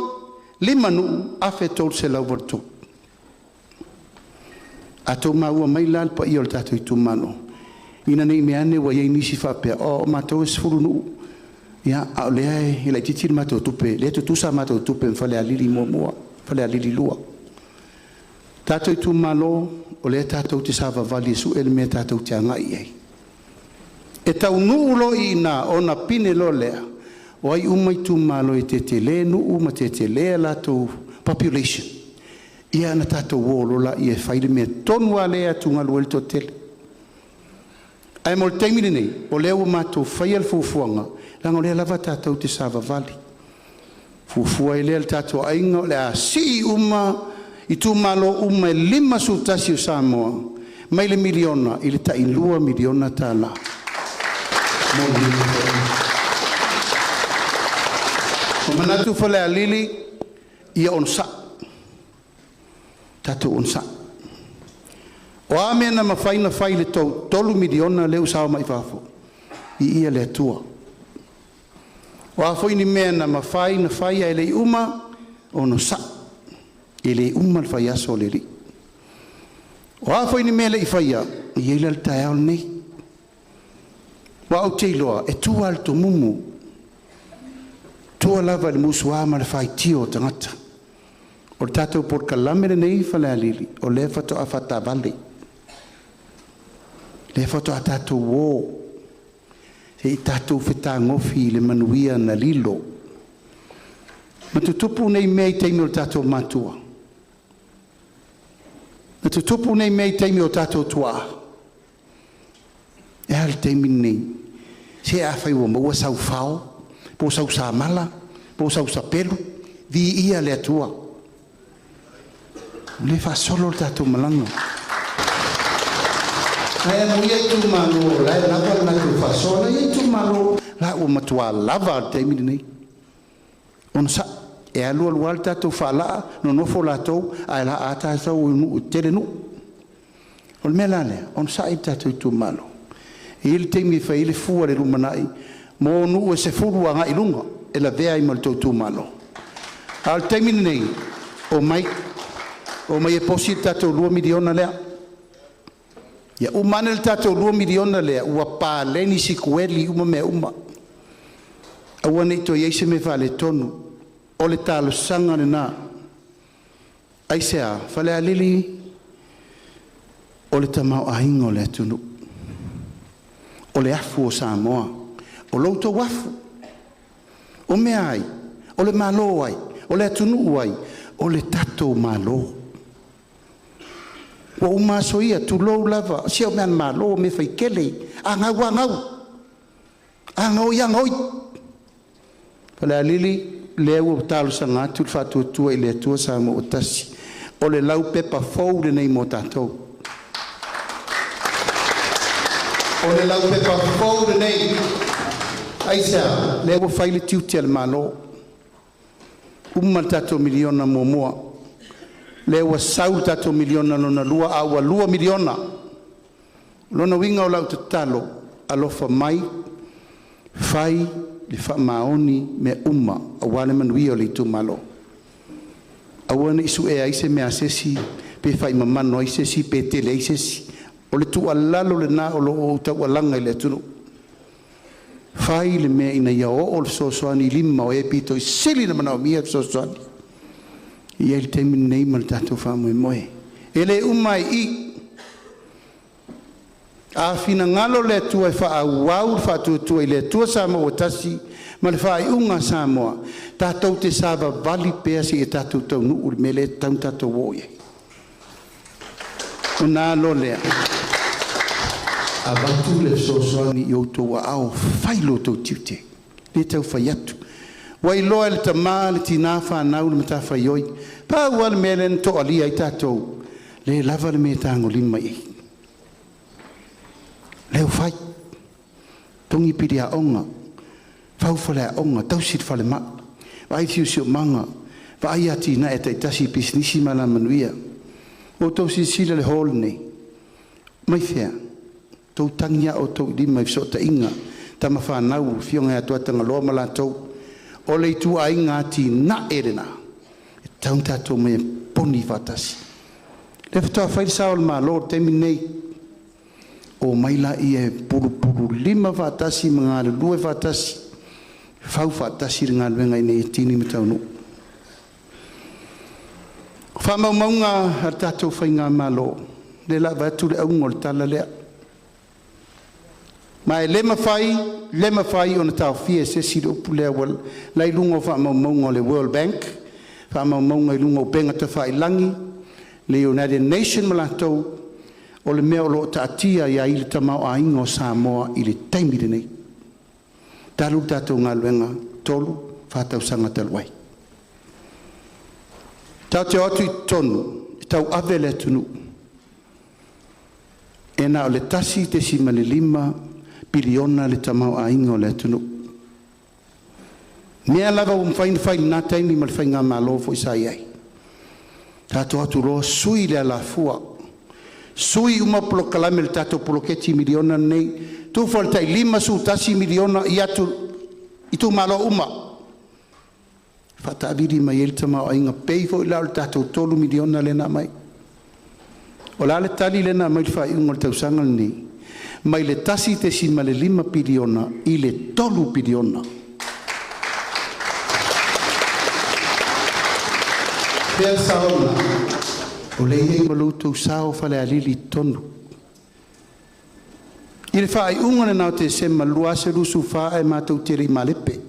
lima nuu, afe tolu se lau vartu. A tau maua mai lal pa i o le tato Itumalo. Ina nei meane wa iei nisi whapea, o matou e se fulu nuu. Ia, a lea e lai titiri matou tupe, lea tutusa matou tupe m Falealili mua, Falealili lua. Tato Itumalo, o lea tatou te sava vali su ele mea tatou te angai ei. E tau nuu lo i na o na pine lo lea. O ai umai Itumalo e te le nuu ma te lea lato population. Ia na tatou wolo la i e whaile mea tonu a lea tunga luel to tele. Ai mo le teimine nei, o lea ua matou whai al fufuanga, langa o lea lava tatou te sava vali. Fufua i lea le tatou ainga o lea si uma Itumalo uma e 5 sutasi o Samoa. Mai le miliona, i le tainlua miliona tala. O manatu Falealili ia on sa. Tatu on sa. O ame na mawhaina whai le tau 3 miliona leu sao mai whafo. I ia le atua. O a whaini mea na mawhaina whai ai le uma ono sa. I le uma le whai aso le ri. O a whaini mea le i whaia. I eila le tae ao nei. Wa au teiloa, e tua al to mumu. Tua lava le musua ma le whai tio tangata. O le tatou por kalamere nei Falealili, o le fato a fata vale. Le fato a tatou wō. Se i tatou wheta ngofi le manuia na lilo. Ma tutupu nei mea i teimi o le tatou matua. Ma tutupu nei mea i teimi o tatou tua. E hal teimi nei. Se a whai ua maua sau whao, po sau sa mala, po sau sa pelu, vi ia le atua. Le fa solo le tatou malanga. Ai mo ia Itumalo, la lava na tu fa solo ia Itumalo, la ua matua lava teimi nei. On sa e alu alu al tatou whala, no nofo latou, ai la ata tau nu tere nu. O le mea lea, on sa i tatou Itumalo. Il teimi fai le fua le rumanai mo nu e se furu anga i lunga e la vea i mal tau Itumalo. Al teimi nei o mai e posi tatou 2 miliona lea. Ia umane le tatou 2 miliona lea ua pa leni sikueli uma mea uma. Aua nei to yeise me vale tonu o le talo sanga le na. Aisea Falealili o le tamau aingo le tunu. O le afu o Samoa, o loutou afu, o mea ai, o le malo ai, o le atunu ai, o le tatou malo. O umaso ia tu lou lava, sia o mea malo me whaikele, angau i angoi. Falealili, lea ua talo sangatu, le whatuatua i le atua Samoa o tasi, o le lau pepa fou le nei mo tatou. O le lau pepa fou le nei. Aisea, le ua whaile tiuti al malo. Uma tatou miliona mua. Le ua sau tatou miliona lona lua, aua 2 miliona. Lona winga o lau te talo, alofa mai, whai, le whamaoni me uma, awane manuia o le Itumalo. Awane isu e aise me asesi, pe whai mamano aisesi, pe tele aisesi. O le tua lalo le na o lo o tau alanga i le tunu. Whai le mea ina ia o le sosoani 5 o e pito i sili na manao mia sosoani. Ia il teimi nei ma le tatou whamoe moe. E le umai i. A fina ngalo le tua e wha au tua i le tua Samoa o tasi. Ma le wha i unga Samoa. Tatou te sava vali pea si e tatou tau nuu le mele tau tatou oie. O nā lo lea. A watu le sosoani i o tō au whailo tō tiute. Le tau whai atu. Wai loa le tamā le tina whanau le mata whai oi. Pāua le mele na tō alia i tātou. Le lava le me tāngo 5 i. Leo whai. tongi piri a onga, fau fale a onga, tausit fale ma, vai tiu sio manga, vai ati na e taitasi pisnisi mana manuia, o tausit sila le hol nei, mai fea, tau tangia o tau di mai so ta inga, tama whanau, fionga atua tanga loa mala tau, o le tu a inga ati na erena, e tau tato mai poni fatasi. Le fatoa whairi sao le malo, temi nei, o maila i e puru lima fatasi, mga le lue fatasi, fau fatasi ringa luenga i nei tini mitaunu. Whamau maunga ar tatou whainga malo, le la vatu le aungo le tala lea. Ma e lema whai o na tau fie se si upu lea wal, lai lungo whamau maunga le World Bank, whamau maunga i lungo benga ta whai langi, le United Nations malatou, o le mea o lo taatia ia i le tamau a ingo Samoa i le taimire nei. Talu tatou ngā luenga tolu whātau sanga taluai. Tau te atu i tonu, i tau ave le tunu. E nā o le tasi te sima le 5 biliona le tamau a ingo le tunu. Mea lava o mwhain nā taimi ma le whainga malo fo isa iai. Tatou atu roa sui le ala fua. Sui uma polo kalame le tatou poloketi miliona nei. Tu faltai 5 su tasi miliona i atu Itumalo uma. Fataviri mai el tama o inga peifo i lau le tatou 3 miliona le na mai. O la le tali le na mai fa ingo le tausangal nei. Mai le tasi te sima le 5 biliona i le 3 biliona. Pea saona, o le iei malutou sao Falealili tonu. I le whaai unga na nao te sema lua se rusu wha e mātou tere i malepe.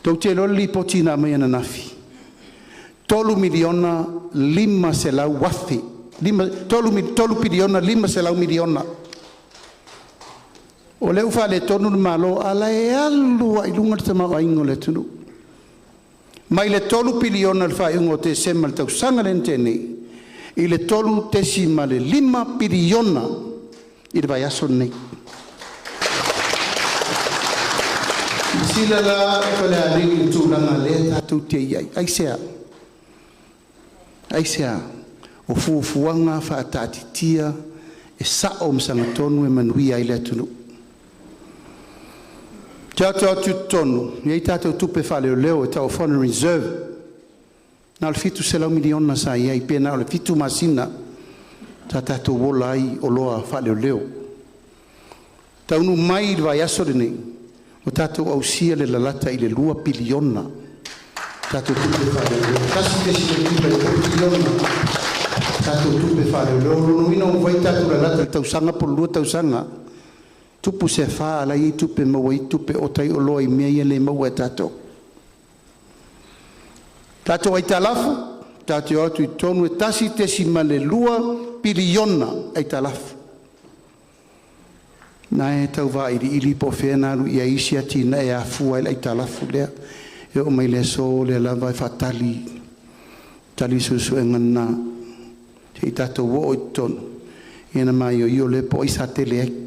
Tau te loli poti na mai ana nafi. 3 miliona 5 se lau wafi. 3 biliona 5 se lau miliona. O leu wha le tonu na malo ala e alua i lunga te mau aingo le tunu. Mai le 3 biliona le whaai unga te sema le tau sanga le ntene. I le 3 te sima le 5 biliona i le vai aso nei. Sila la Falealili tūlanga le tātou te iai. Aisea. O fuafuanga whaatatitia e sao msanga tonu e manuia i le tunu. Tātou atu tonu. Iei tātou tupe whale o leo e tau Foreign Reserve. Nā le 7 miliona sa iai pēnā o le 7 masina. Tātou wola ai o loa whale o leo. Taunu mai i vai aso le nei. O tātou au sia le lalata i le 2 biliona. Tātou tupe whare o leo. Kasi tesi le tupe le 2 biliona. Tātou tupe whare o leo. Rono ina o vai tātou lalata le tausanga po lua tausanga. Tupu se wha ala i tupe maua i tupe o tai o loa i mea i le maua e tātou. Tātou ai talafu. Tātou atu i tonu e tasi tesi ma le 2 biliona ai talafu. Na e tau wa ili po whenaru i a isi ati na e a fua i talafu lea. E o mai le so le lava e whatali. Tali susu e ngana. Te i tātou wo o i tonu. Ena mai o io le po i sa te le.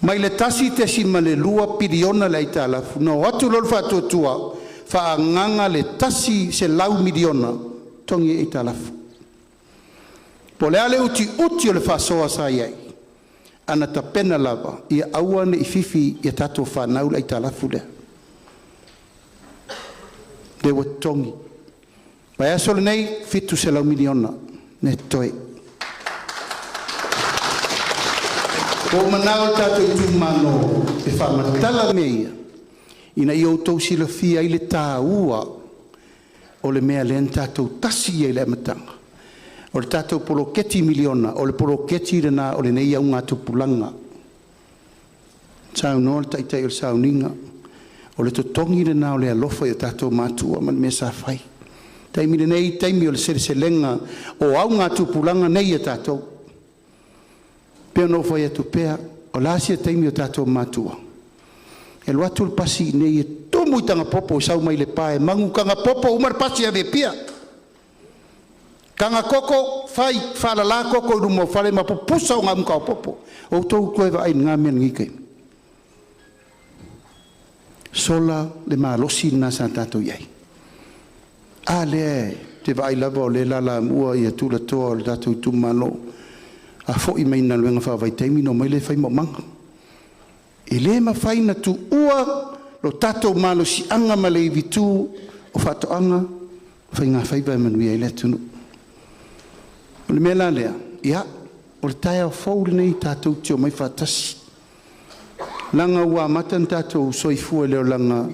Mai le tasi te si ma le 2 biliona le i talafu. No atu lor whatuatua. Whaanganga le tasi se lau miliona. Tongi i talafu. Po le ale uti o le whasoa sa iai. Ana ta pena lava. Ia awane i fifi i tato whanau lai talafu lea. Le wa tongi. Pai asole nei, 7 miliona. Ne toi. Ko manao tato Itumalo e whamatala meia. Ina i outou sila fia i le tā ua. O le mea len tatou tasi i le amatanga. O le tātou poloketi miliona, o le poloketi rena o le nei au ngā tupulanga. Tāu noa le taitai o le sauninga, o le totongi rena o le alofa i o tātou mātua, ma le mea sa whai. Taimi le nei, taimi o le selenga, o au ngā tupulanga nei a tātou. Pea no whai atu pea, o lāsia taimi o tātou mātua. E luatu le pasi nei e tomu i tanga popo i sau mai le pae, mangu kanga popo umar pasi ave pia. Kanga koko, fai, fala la koko, rumo fale, ma pupusa o ngā muka o popo. O tau koe wa ai ngā mea ngike. Sola le maa losi na sa tātou iai. A le, te wa ai lava o le lala mua i a tūla toa o le tātou Itumalo. A fo i mai na luenga whawai teimi no mai le whai mo manga. E le ma whai na tu ua lo tātou malo si anga ma le vitu o whato anga. Whai ngā whai vai manui ai le tunu. O le mea la lea, ia, o le tae o whauri nei tātou tio mai whatasi. Langa ua matan tātou soifua leo langa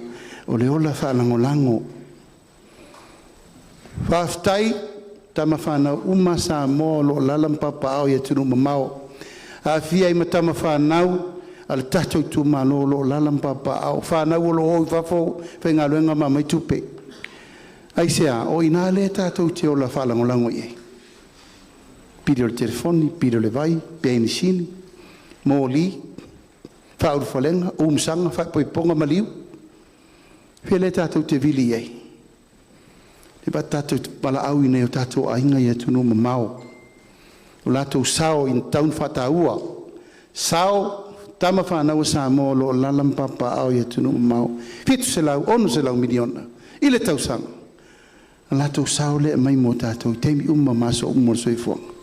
o le ola whalango lango. Whaftai, tama whanau uma sa mō lo lalampapa au ia tunu mamao. A fia ima tama whanau, ale tātou Itumalo lo lalampapa au. Whanau o lo hoi whafo, whainga luenga mamai tupe. Aisea, o ina le tātou te ola whalango lango iei. Pide o le telefoni, pide o le vai, pia ini sini, mō li, whauru whalenga, umsanga, whaipoiponga maliu. Whia le tātou te vili iei. E ba tātou pala au i nei o tātou ainga i atunu mamao. O lātou sao in taun whataua. Sao, tama whanau sa mō lo lalampapa au i atunu mamao. Fitu se lau, onu se lau miliona. I le tau sanga. Lātou sao le mai mō tātou, teimi maso umor soifuanga.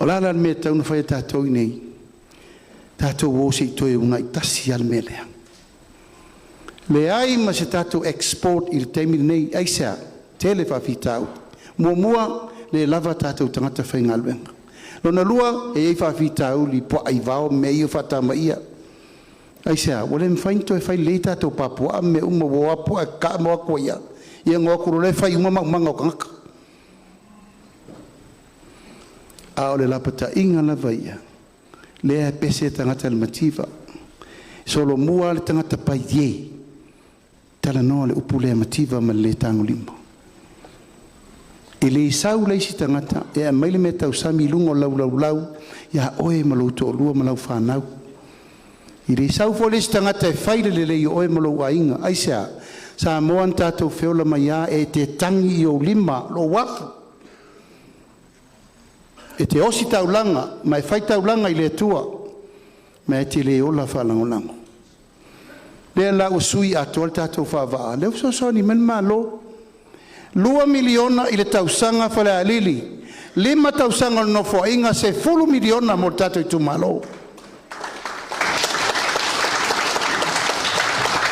O lala me tauna whai tātou i nei. Tātou o se i toi unga i tasi al me lea. Le ai ma se tātou export i le teimi nei, aisea, tele whawhitau. Mua le lava tātou tangata whainga luenga. Lona lua e ei whawhitau li po ai vao me i o whatama ia. Aisea, wale mwhainto e whai le tātou papua me uma wapo e ka moa ko ia. Ia ngā kuro le whai uma manga o kangaka. A o le lapata inga lava ia. Lea pese tangata le mativa. Solo mua le tangata pai ye. Tala noa le upu lea mativa ma le tango limbo. E le isau leisi tangata. E a maile me tau sami lungo lau. Ia oe malouto o lua malau whanau. I le isau fo leisi tangata e whaile le lei oe malou a inga. Aisea, sa moan tātou whiola mai a e te tangi i o lima lo wafu. E te osi taulanga, mai whai taulanga i le tua, mai te le ola whalangolango. Lea la usui a toal tātou whawaa. Leo sosoni men malo. 2 miliona i le tausanga Falealili. 5 tausanga no fo inga se 10 miliona mo tātou Itumalo.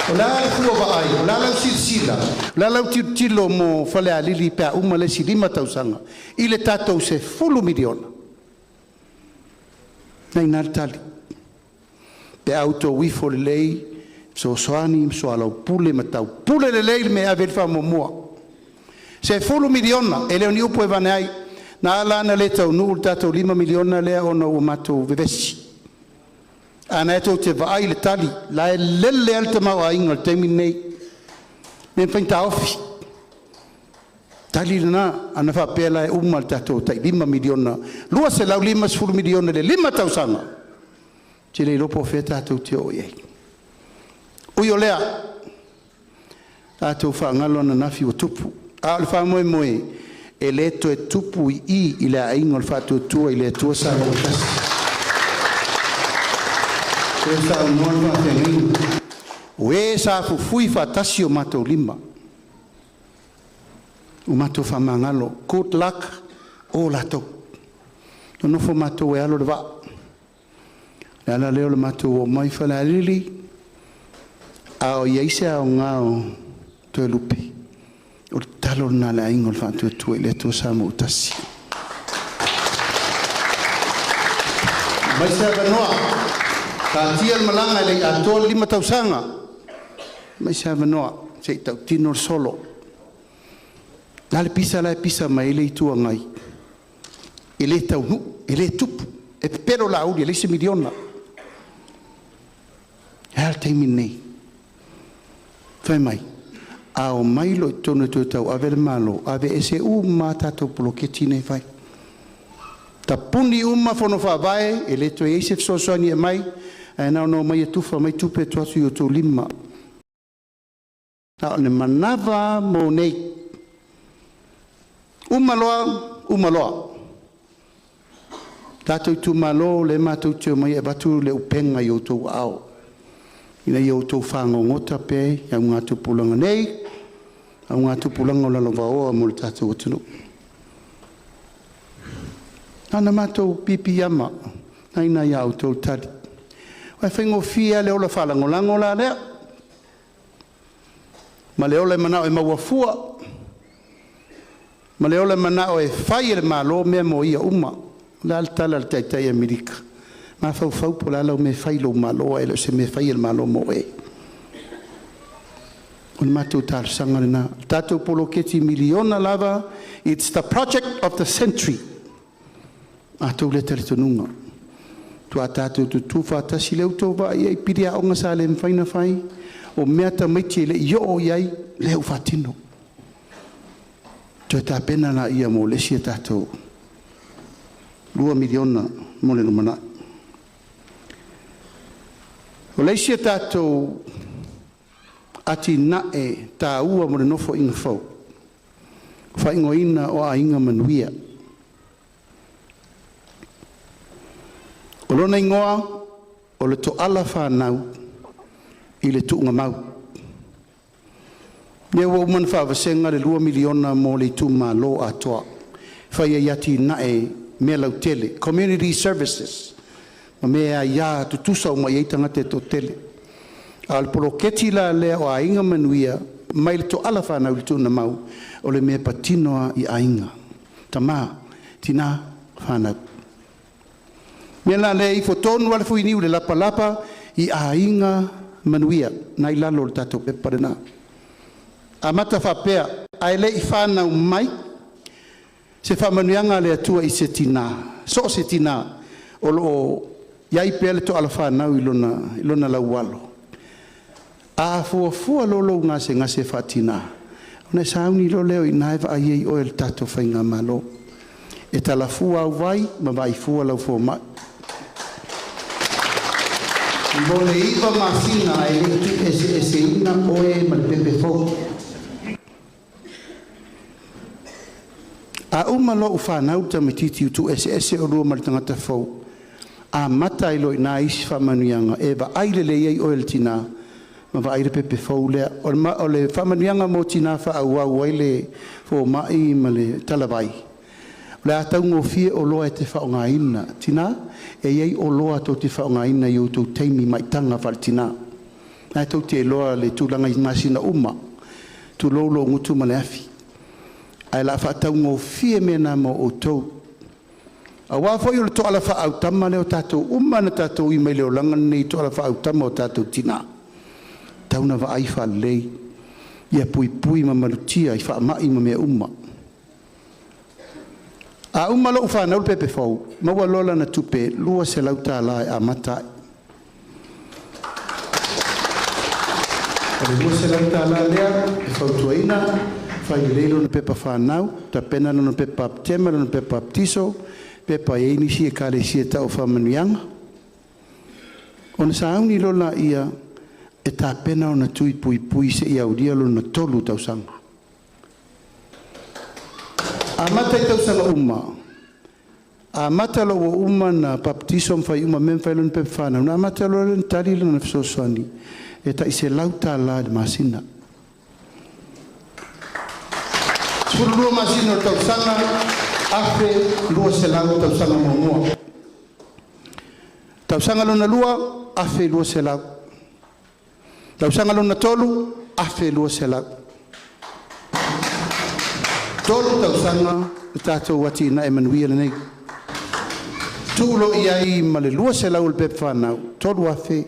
La fua vaai, la lau silsila, la lau tilo mo Falealili pea uma le si 5 tausanga. I le tātou se 10 miliona. Nei nārtali. Pe auto wifo le lei, so soani, so alau pule matau. Pule le lei me avelfa mo mua. Se 10 miliona, e leo ni upo e vane ai. Na ala na le tau nul tātou 5 miliona lea ona ua matou vevesi. Ana e tau te vaai le tali, la e lele al te mau a inga le teimi nei. Me whainta ofi. Tali lana, ana whapela e uma le tātou tai 5 miliona. Lua se lau 5 miliona le 5 tausanga. Te le lopo whea tātou te o iei. Ui o lea, tātou whaangalo na nafi o tupu. A le wha moe, e le to e tupu i le a inga le whātua tua i le tua sa o kasi. Oe sa fufui whatasi o matou 5. O matou whamangalo. Good luck o latou. No nofo matou e alo le wa. Le ala leo le matou o mai Falealili. A o iaise a o ngā o toe lupi. O talo na le aingo le whantua tua i le tua sa mo utasi. Mai se a noa. Ka tia malanga le ato 5 tausanga. Mai sa vanoa, se tau tino solo. La le pisa mai le tua ngai. E le tau nu, e le tupu, e pero la uli, le se miliona. Hal teimi nei. Fai mai. A o mai lo tono tu tau ave le malo, ave ese mata to bloketi nei fai. Ta puni fono fa vai, e le to eise sosoani e mai. E nao no mai tufa mai tupe tuatu i o tō 5. Nao ne manawa mo nei. Umaloa. Tātou Itumalo le mātou teo mai e watu le upenga i o tau ao. Ina i o tau whangongota pe, au ngā tupulanga nei, au ngā tupulanga o lalo vaoa mo le tātou atunu. Ana mātou pipi ama, naina i au tau tari. Wai whaingo fia le ola whalangolango la lea. Ma le ola manao e maua fua. Ma le ola manao e whai le malo mea mo ia uma. La altala le taitai Amerika. Ma fau po la lau me whai lo malo e lo se me whai le malo mo e. O le mātou tāra sanga na. Tātou polo keti miliona lava. It's the project of the century. Mātou le tari tonunga. Tua tātou tu whātasi leo tō wa iei piri a onga sa le mwhaina whai. O mea ta maiti le i o iei leo whātino. Tua tā pena na ia mo lesia tātou. 2 miliona mo le numana. O lesia tātou ati nae tā ua mo le nofo inga whau. Whaingo ina o a inga manuia. O lona ingoa, o le to ala whanau i le tuunga mau. Nea wa umana whaavasenga le 2 miliona mo le Itumalo atoa. Whaia iati nae mea lau tele. Community services. Ma mea ia tutusa o mai eitanga te to tele. A le polo keti la lea o a inga manuia, mai le to ala whanau le tuunga mau, o le mea patinoa i a inga. Tama, tina whanau. Mea la le i fotonu ala fui niu le lapa i a inga manuia, nai lalo le tato peparena. A mata whapea, a ele i whanau mai, se whamanuianga le atua i se tina, so se tina, o lo iai pea le to ala whanau i lona laualo. A fua lolo ngase whatina. Ona sauni lo leo i naiva a iei o el tato whainga malo. E tala fua au vai, ma vai fua lau fua mai. Mole iwa masina e se ina oe ma pepe fo. A umalo u whanau ta mititi utu ese o rua maritangata fo. A mata ilo ina isi whamanuianga e wa aile le iei oe le tina ma wa aile pepe fo lea. O le whamanuianga mo tina wha au au aile fo mai ma le talawai. Le atau ngofie o loa e te whaonga ina. Tina, e iei o loa tau te whaonga ina i o tau teimi mai tanga whare tina. Nai tau te loa le tūlanga i masina uma. Tu lolo ngutu ma le afi. Ai la whaatau ngofie mena mo o tau. A wafo i o le to ala whaau tama leo tātou uma na tātou i mai leo langa nei to ala whaau tama o tātou tina. Tau na wa ai wha lei. Ia pui ma marutia i wha mai ma mea uma. A umalo whanau pepe fau, maua lola na tupe, lua se lauta lai a matai. O le lua se lauta lai lea, e fau tuaina, whai leilo na pepa whanau, ta pena na pepa aptema, na pepa aptiso, pepa eini si e kare si e tau whamanuianga. O na sauni lola ia, e ta pena o na tui pui se ia uria lo na tolu tau sanga. A mata i tau sanga uma. A mata lo o uma na baptiso mwhai uma men whai lon pepe whanau. Na mata lo len tari lana fisoswani. E ta i se lauta la de masina. Suru lua masina o tau sanga. Afe lua se lau tau sanga mua. Tau sanga lona lua. Afe lua se lau. Tau sanga lona tolu. Afe lua se lau. Tolu tau sanga, tātou wati na e manuia nei. Tūlo iai ma le lua se lau le pepe whanau. Tolu afe,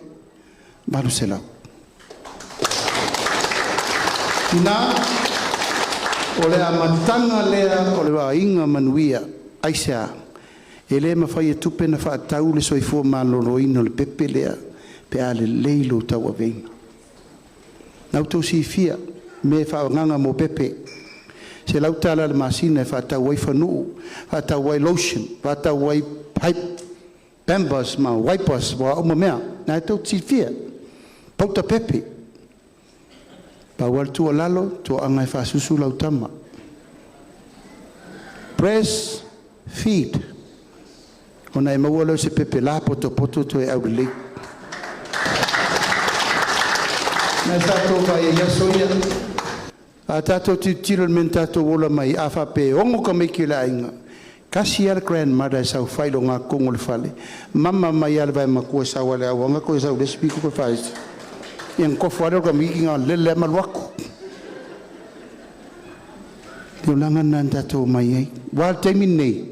malu se lau. Ina, o le amatanga lea, o le wainga manuia, aisea. E le mawhai e tupe na whaatau le soifua maloroina le pepe lea, pe a le leilo tau a veina. Nau tau si fia, me whaanganga mo pepe. Se lauta ala le masina e whaatau wai whanuu, whaatau wai lotion, whaatau wai pipe, pampers ma wipers, wa uma mea. Nā e tau tifia, pauta pepe. Pa wal tua lalo, tua anga e whaasusu lautama. breast feed. Ona e maua lau se pepe la poto to e au le. Na tato vai e soia. A tato tiro men tato wola mai afa pe ongo ka me ki la inga. Kasi al grandmother sa failo nga kongol fale. Mama mai al vai makua sa wale au nga ko sa le speak ko faz. Yang ko faro ka mi nga lele malwako. Tulangan nan tato mai ai. Wal temin nei.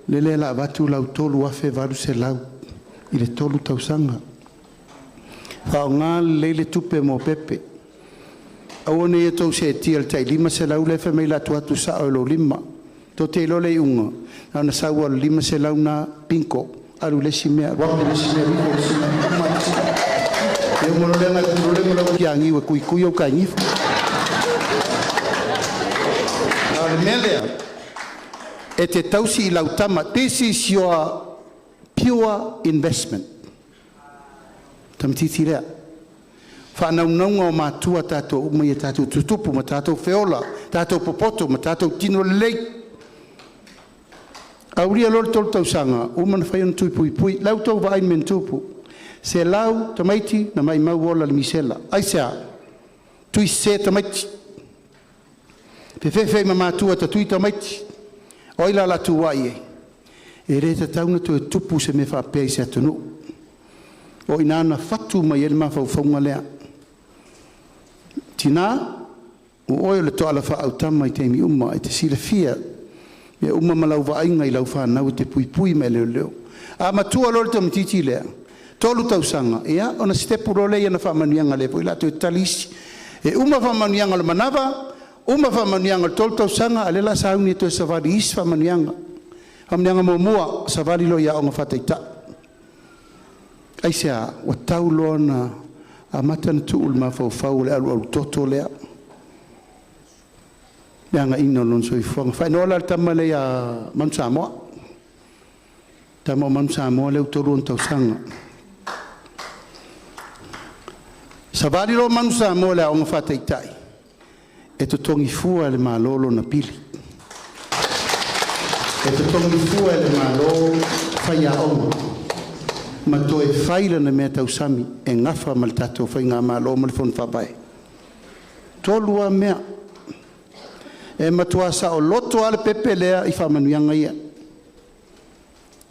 Lele la watu lau tolu afe varu se lau. Ile tolu tausanga. Fao ngā leile tupe mo pepe. Awane e tau se tia tai lima se lau le whamei la tuatu sa o lo lima. To te lo le unga. Nana saua lima se lau na pinko. Aru lesi mea. Wapu lesi mea riko lesi mea. Kumati. E umano lenga kurulema lau ki angiwa kui au ka ngifu. Ale melea. E te tausi I lau tama. This is your pure investment. Tamatiti rea. Whanaunga o mātua tātou umai e tātou tutupu, ma tātou whiola, tātou popoto, ma tātou tino lelei. Auria lor tolu tausanga, umana whaiona tui pui pui, lau tau wa ain men tupu. Se lau tamaiti na mai mau ola le misela. Aisea, tui se tamaiti. Pewhewhei ma mātua ta tui tamaiti. Oila la tu wai e. E re ta tauna tu e tupu se me whapea se atunu. O inana fatu mai ele ma whauwhaunga lea. Tina, o oio le toala wha au tama I teimi uma, I te sila fia. Me uma malau wa ainga I lau whanau te pui pui me leo leo. A matua lor te matiti lea. Tolu tausanga, ea, ona stepu role ia na whamanuianga lepo, I lato e talisi. E uma whamanuianga le manava, uma whamanuianga le tolu tausanga, a lela sauni e to e savali is whamanuianga. Whamanuianga mo mua, savali lo ia o ngā whataita. Aisea, wa tau loa na a matana tuul ma whau le alu toto lea. Leanga ina lon so I whanga. Whainola tama le a Manu Samoa. Tama o Manu Samoa leo toru on tausanga. Savali lo Manu Samoa lea o ngā whataitai. E to tongi fua le malolo na pili. E to tongi fua le malolo whaia onga. Ma to e whaila na mea tausami e ngafa ma le tatou whai ngā malo ma le whon whapai. Tolua mea. E matua sa o loto ale pepe lea I whamanuianga ia.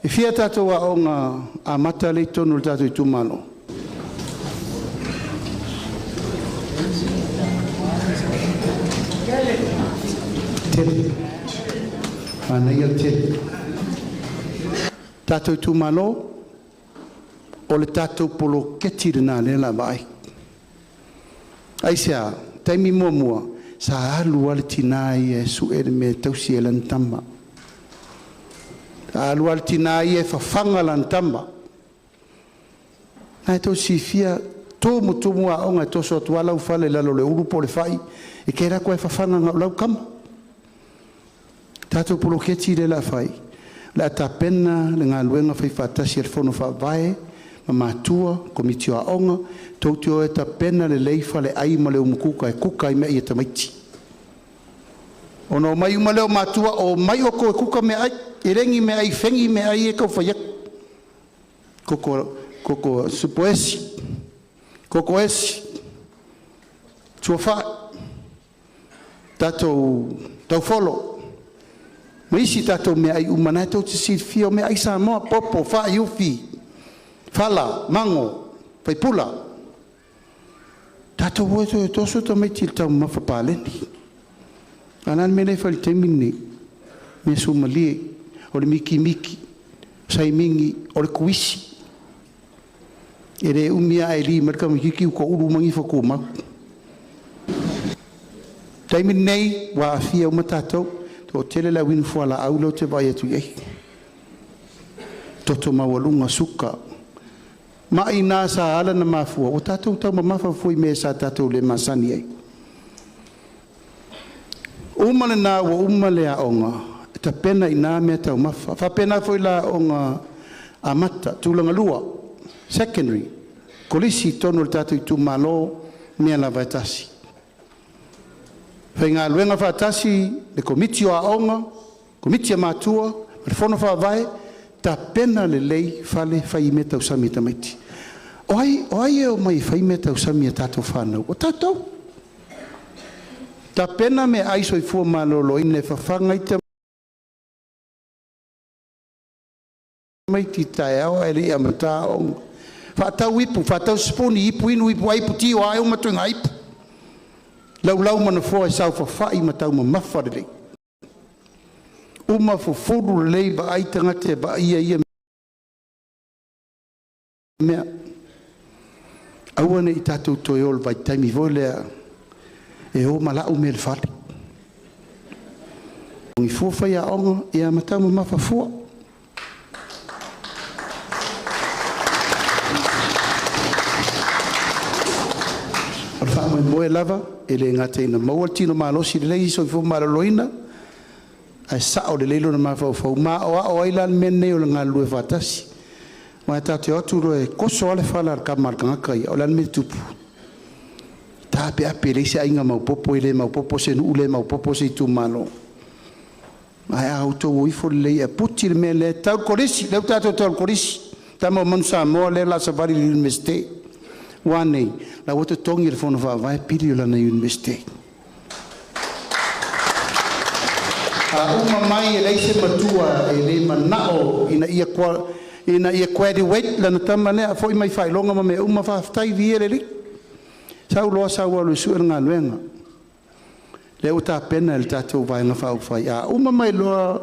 E fia tatou a o ngā a mata le tonu le tatou Itumalo. Tele. Ana ia tele. Tatou Itumalo. O le tātou polo ketiri nā lela vai. Aisea, taimi mua, sa alu ale tinai e su ere me tausi e lan tamba. Sa alu ale tinai e whawhanga lan tamba. Nai tau si fia, tōmu a onga e toso atu alau whale lalo le urupo le whai, e kera koe whawhanga ngau lau kama. Tātou polo ketiri la whai. La ta pena, le ngā luenga whai whatasi e whono whawae, ma matua komiti o onga tauti o e ta pena le leifa le ai ma le umukuka e kuka I mea I e tamaiti. Ono mai uma leo matua o mai o ko e kuka me ai, e rengi me ai, whengi me ai e kau whaiak. Koko supoesi, koko esi, tua wha, tatou tau wholo. Ma isi tatou me ai umana tau te si fio me ai sa moa popo wha I uwhi. Fala, mango, paipula. Tato woto e toso to mai til tau mawhapaleni. Anan me nei whali temini. Me sumalie, o le miki, saimingi, o le kuisi. E re umia e li marka mikiki uko uru mangi whako mau. Taimini nei, wa afia umatatou, to tele la winu fuala aulo te vai atu yei. Toto mawalunga suka. Ma ina sa ala na mafua o tatou tau mamafa foi me sa tatou le masani ai. Umale na wa umale a onga ta pena ina me tau mafa fa pena foi la onga amata tulanga lua secondary kolisi tonu le tatou Itumalo me la vatasi. Whainga luenga whatasi le komiti o a onga Komiti matua, ma le fono whaavae, ta pena le lei fale whai me tau sami tamaiti. O ai e o mai whai me tau sami a tātou whanau. O tātou. Ta pena me aiso i fua malolo ine whawhangai te maiti tae au e rea mata o. Whatau ipu, whatau sponi ipu inu ipu aipu tio ai o matunga ipu. Lau mana fua e sau whawhai matau ma mawharelei. Uma fufuru lei ba ai tangate ba ia mea. Awane i tātou toi ol vai taimi volea e o malau me le whare. Ngi fuwhai a onga e a matau ma mawhafua. Ar wha moe lava e le ngate ina maua tino malosi le lei so i fu malaloina. Ai sao le leilo na mawhau ma o ailan mene o ngā lue whatasi. Mai tāte atu roe koso ale whala ar kamarkangaka i o lan me tupu. Tā pe ape leise ainga maupopo i le maupopo se nuu le maupopo se Itumalo. Mai a auto o ifo le lei a puti le mea le tau korisi, leu tātou tau korisi. Tama o manusa moa le la savari le universite. Wane, la wata tongi le fono whaavai piri o lana universite. Uma mai e leise matua e le manao ina ia graduate lana tama lea foi mai whailonga ma me uma whaftai viere li. Sau loa sau alu suer ngā luenga. Leo tā pena le tātou vaenga whau whai. Uma mai loa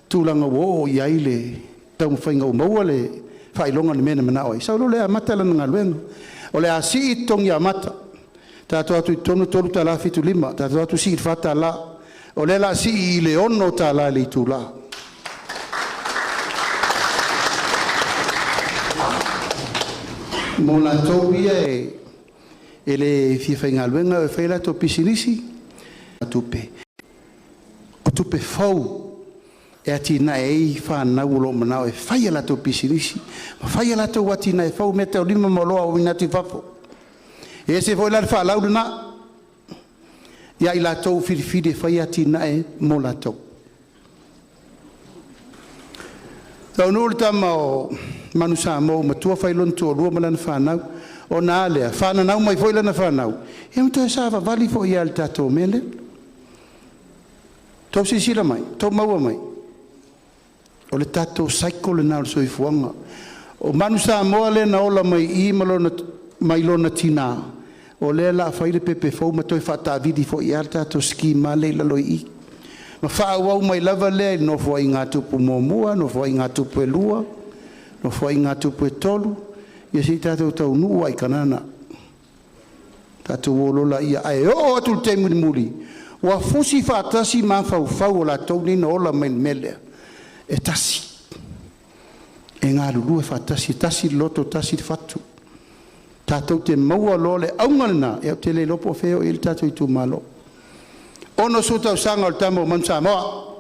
tūlanga wo i aile tau mwhainga o maua le whailonga ni mena manao ai. Sau loa lea mata lana ngā luenga. O le a si i tongi a mata. Tātou atu i tonu tolu ta la fitu lima. Tātou atu si i whata la. O le la si i le ono ta la le tu la. Mo la tau ia e le fiwhainga luenga e whaila to pisinisi. O tupe fau e ati na e whanau lo manao e whaila to pisinisi. Ma whaila to wati na e fau me tau lima moloa o inati whapo. E se whaila le whalau na ia i lātou whiriwhiri whai ati nae mō lātou. Tau nōri tama o manusa mō matua whailon tō rua malana whanau o nā lea whananau mai whailana whanau. E mtua e sāwa wali fo ia le tātou mele. Tau sisira mai, tau maua mai. O le tātou saiko le nāu soi fuanga. O manusa mō le na ola mai I mai lona tina. O le la whaire pepe fau ma toi whata vidi fo I alta to ski ma le la loi I. Ma whaawau mai lava le no fo I ngā tupu mōmua, no fo I ngā tupu e lua, no fo I ngā tupu e tolu. Ia si tātou tau nua I kanana. Tātou wolola ia ai o atu te muri. Wa fusi whatasi ma whau o la tau nina ola mai melea. E tasi. E ngā lulu e whatasi, tasi loto, tasi whatu. Tātou te maua lo le aungalina e te le lopo feo I le tātou Itumalo. Ono su tau sanga o le tamo mansa moa.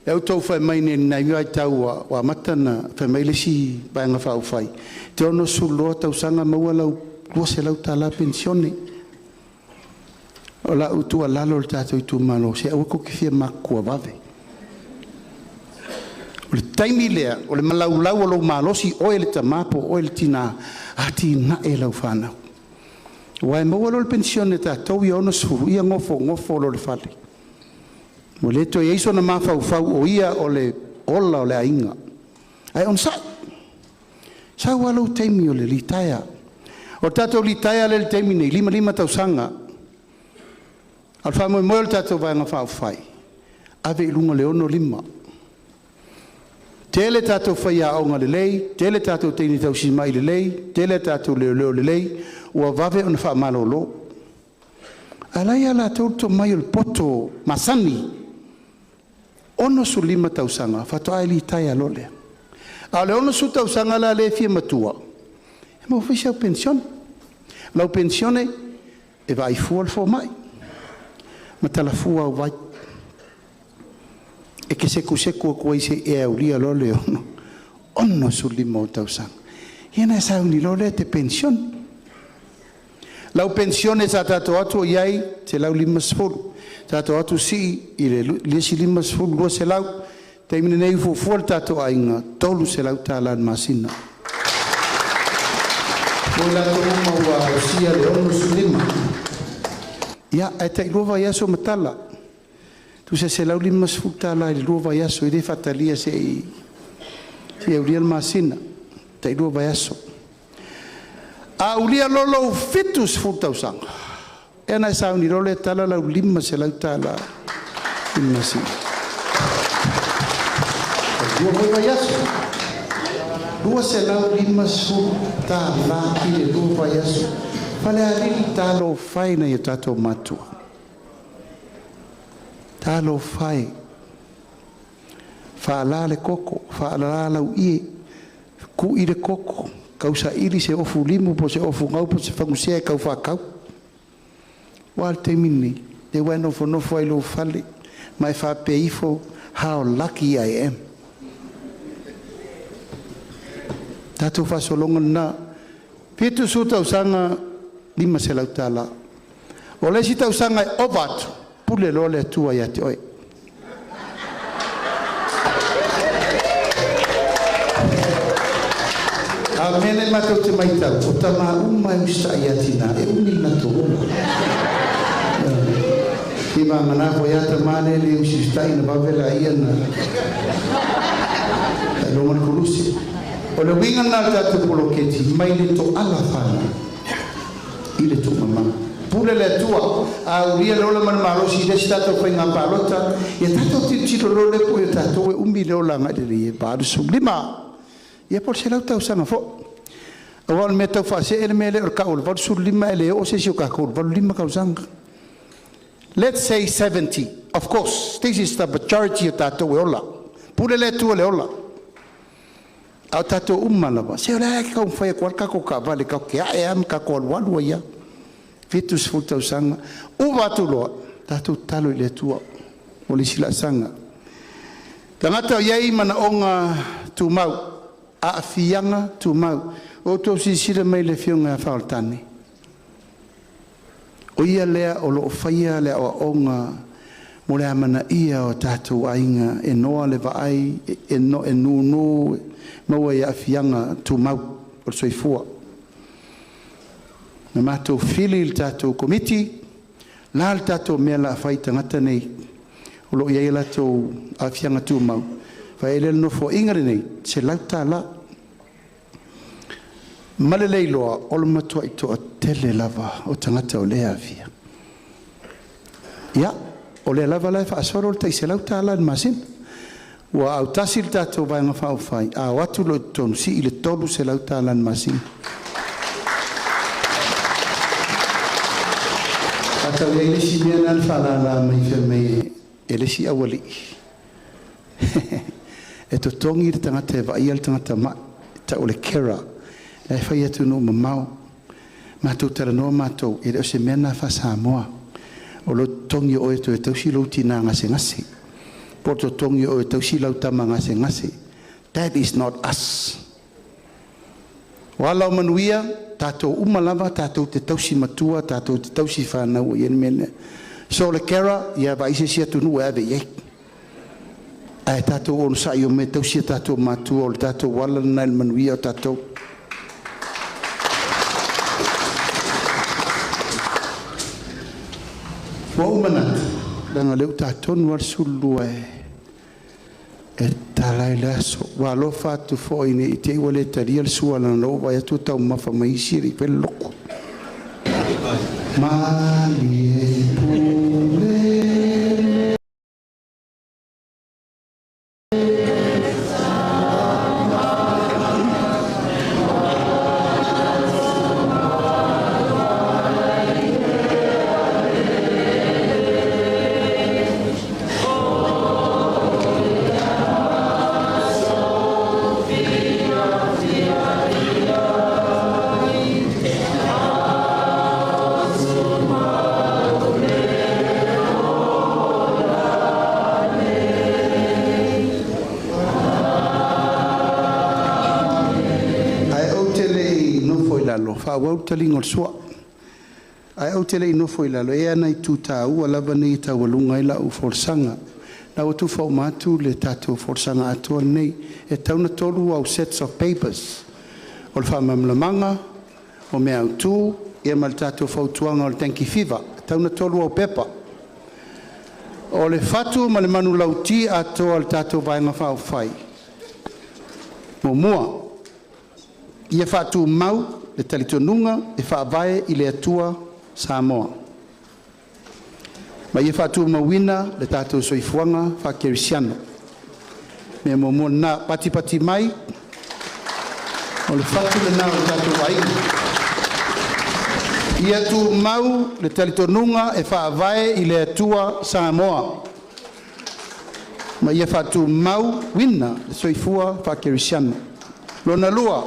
E au tau whai mai nei ai tau wa matana whai mai le si bainga whau whai. Te ono su loa tau sanga maua lau lua se lau tā la pensione. O la utua lalo le tātou Itumalo. Se au ko ki fia makua wave. O le taimi lea, o le malaulau o lo malosi o le tamapo o le tina ati na e lau whanau. Wai maua lo le pensione tātou I ono suru, ia ngofo lo le whale. Mo le to iso na mawhau o ia o le ola o le ainga. Ai on sa. Sa walau taimi o le litaia. O tātou litaia le taimi nei, lima tau sanga. Al whamoi moe le tātou vai ngā whau whai. Ave ilunga le ono lima. Tele tātou whaia aonga le lei, tele tātou teini tau si mai le lei, tele tātou leo le lei, ua vave ona wha malolo. Alai ala tauto mai o le poto masani, ono su lima tau sanga, whato ai li tai alole. A le ono su tau sanga la le fia matua. E mo fisi au pensione. Lau pensione e vai fua le fo mai. Ma tala fua au vai. E ke seku kua ise e au lia lo le ono. Ono su lima o tau sanga. Iena e sauni lo le te pensione. Lau pensione sa tato atu o iai te lau lima sfuru. Tātou atu si i le lesi lima sefulu lua selau. Taimine nei fuafua le tātou ainga tolu selau tālan masina. Ko tātou uma ua sia le ono sulima. Ia, e tai lua vai aso matala. Tu se selau lima sefulu tāla i lua vai aso i le fatalia se i aulia masina. Tai lua vai aso. A ulia lolo fitu sefulu tausanga. E na sa ni role tala lau lima se lau tala lima si. Dua vai aso. Dua se lau lima su tala ki le dua vai aso. Falealili talo fai na ia tatou matua. Talo fai. Faala le koko, faala lau ie. Ku i le koko. Kausa ili se ofu limu po se ofu ngau po se whangusia e kau whakau. Wal te mini, te wano whanofo ai lo fale. Mai whape ifo, how lucky I am. Tātou whasolonga na. Pietu su tau sanga lima se lau tala. O le si tau sanga e obatu. Pule lo le tua ia te oi. A mene matau te maitau, o ta maa uma e usta i atina, e uni na to uma. Ki maa ngana ko ia ta mane le usi usta i na bavela ia na. E lo mani kurusi. O le winga na tatu poloketi, mai le to ala whana. I le to mama. Pule le tua, a uria lola man marosi, le si tato whainga palota, ia tato titilo lo le po, ia tato e umi lola ngadiri, e pāru sublima. Ia por se lau tau sanga fo. Awal me tau whase ele me le or kaul. Valu sur lima ele o se sio ka kaul. Valu lima kau sanga. Let's say 70. Of course, this is the majority of tātou e ola. Pule le tua le ola. Au tātou umala ba. Se ola e kau mwhai kual kako ka vale kau ke ae am kako alwalua ia. Vitus ful tau sanga. Uwa tu loa. Tātou talo i le tua. O le sila sanga. Tangata iai mana onga tu mau. A fianga tu mau o to sisira mai le fionga faltani o ia lea o lo faia le o onga mo le amana ia o tatu ainga e noa le vai e no e nu mo ia fianga tu mau o soifua na mato fili il tatu komiti la il tatu me la faita ngata nei o lo ia la to a fianga tu mau fa ele no fo ingare nei se lauta la malelei loa o le matua i toa tele lava o tangata o lea via ia o lea lava lai whaasoro le tai se lauta la masin wa au tasi le tatou vaenga whaofai a watu lo tonu si i le tolu se lauta la masin atau ia ile si mea nan whalala mai wha mei ele si awali e to tongi le tangata e vai al tangata ma ta o le kera e fai atu no mamau matou tala noa matou e le o se mena fa Samoa o lo tongi o e to e tausi lo tina ngase por to tongi o e tausi lau tama ngase that is not us wala manuia tatou umalava tatou te tausi matua tatou te tausi whanau i mene so le kera ia vai se sia tunu e ave iei ai tatou o sa yo me tausi tatou matua o tatou wala na il manuia o tatou wa umana langa leu tatou nuar sulu e talai laso wa lo fatu fo ine i te wale taria le sua lana lo wa tu tau mafa mai siri pe loko mali e pule wau talingo sua Ai au tele ino foi lalo e ana I tuta ua lava nei taualunga I la u forsanga. Na o tu fau matu le tatu forsanga atua nei e tauna tolu au sets of papers. O le whamamlamanga, o mea au tu, e mal tatu fau tuanga o le tanki fiva. Tauna tolu au pepa. O le fatu ma le manu lauti atua le tatu vaenga whao whai. Mo mua, ia fatu mau le talitonunga e whaavae I le atua Samoa. Ma ia fatu mawina le tatu soifuanga whakerisiano. Me mo mua na pati mai, o le fatu le nao le tatu vaenga. Ia tu mau le talitonunga e whaavae I le atua Samoa. Ma ia fatu mau wina le soifua whakerisiano. Lona lua,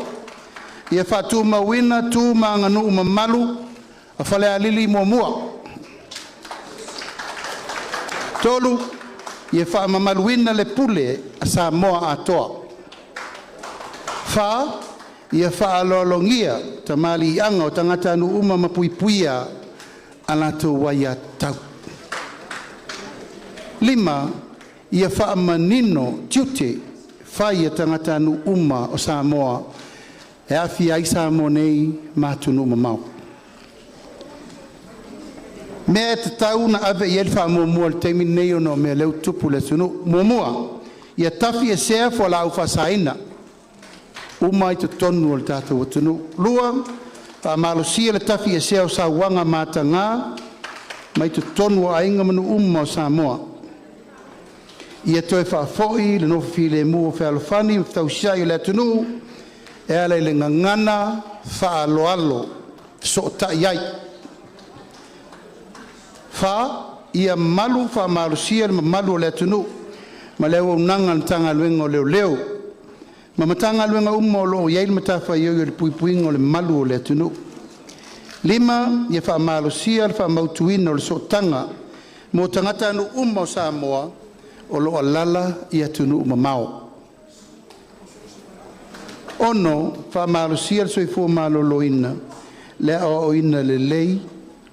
ia fatu mawina tu maanganu umamalu a Falealili mua. Tolu, ia wha mamaluina le pule a Samoa atoa. Wha, ia wha alolongia tamali anga o tangata anu uma mapuipuia anato waia tau. Lima, ia wha manino tiute whai a tangata anu uma o Samoa e awhi ai Samoa nei matunu mamau. Mea te tau na ave I elfa mua le teimi nei ono mea leu tupu le sunu. Mua, ia tafi e sea fo la ufa saina. Uma I te tonu o le tatu o tunu. Lua, pa malosia le tafi e sea o sa wanga mata ngā, mai te tonu o ainga manu o Samoa. Ia toe wha foi, le nofa fi le mua o whalofani, mtau siai o le tunu, e ala I le ngangana, wha alo, so ta iai. Fa ia malu fa malusia le malu le tunu ma le o nanga tanga luenga leo ma matanga luenga lo ia le matafa yo le puipuinga le malu le tunu lima ia fa malusia fa mautuina le sotanga mo tangata no o Samoa o lo alala ia tunu mamao ono fa malusia so ifo maloloina le o ina le lei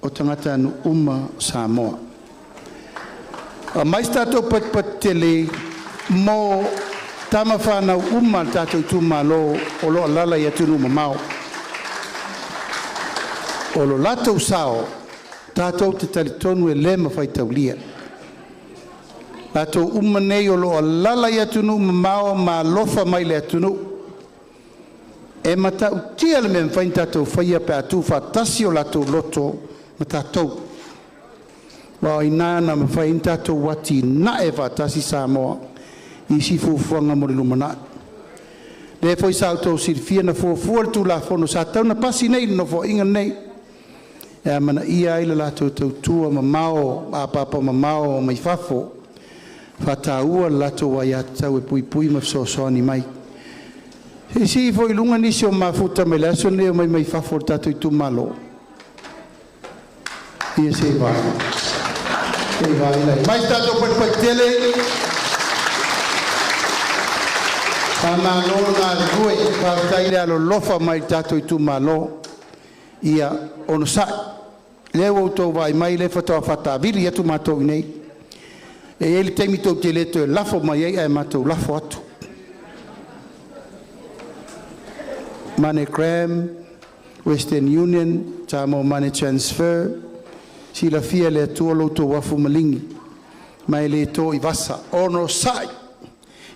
o tangata anu Samoa. A mais tato pat tele mo tama whanau tato Itumalo o lo alala I atunu mamau. O lo lato sao tato te talitonu e lema whai taulia. Lato nei o lo alala I atunu mamau ma lofa mai le atunu. E mata utia le mem whain tato whaia pe atu whatasi o lato loto matatou. Wa inana me fa intato wati na e tasi Samoa I si fufuanga mo le lumana. Le foi sa auto sirfia na fuafua tu la fono sa tau na pasi nei no fo inga nei. E mana ia ila la tua mamao a papa mamao mai fafo. Fataua la to wa ya tau e pui ma so ni mai. E si foi lunga ni si o mafuta me la so ne mai fafo tato Itumalo. Ia se vai. Se vai. Mais tato per tele. Tamalo na rue, pa taile alo lofa mai tato Itumalo. Ia ono sa. Leo to vai mai le fato fata vili atu mato nei. E ele temi to tele to lafo mai ai mato lafo atu. MoneyGram, Western Union, tamo money transfer. Si la fia le tua lo to wafu malingi mai le to I vasa ono sai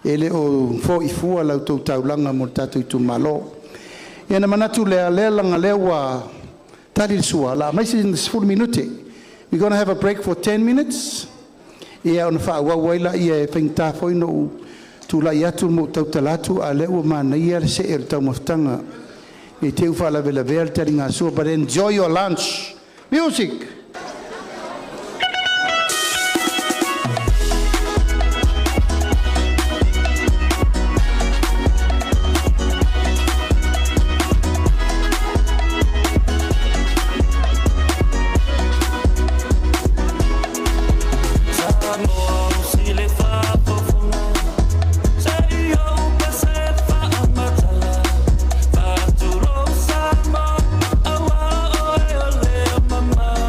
ele o fo I fua la to taulanga mo tatu Itumalo e na manatu le langa lewa tali sua la mai in this 4 minute we're going to have a break for 10 minutes e ona fa wa waila e fenta fo no tu la yatu mo tautalatu a le o mana ia se er tau maftanga e te ufa la vela ver taringa so but enjoy your lunch music. Mama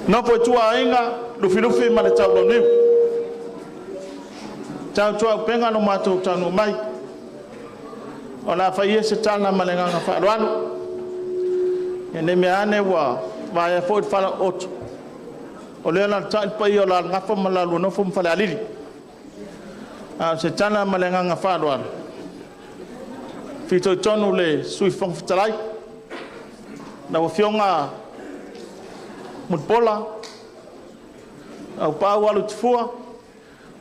No po tua inga lufi ma le tau lo niu. Tau tua penga no matu tau no mai. Ona fa ye se tana ma le nganga fa alu. E ne me ane wa ya fo fala ot. O le na tau pa yo la ngafa ma la lu no fo Falealili. A se tana ma le nganga fa alu. Fito tonu le sui fong fitalai. Na wo fionga mutpola au pa walu tfua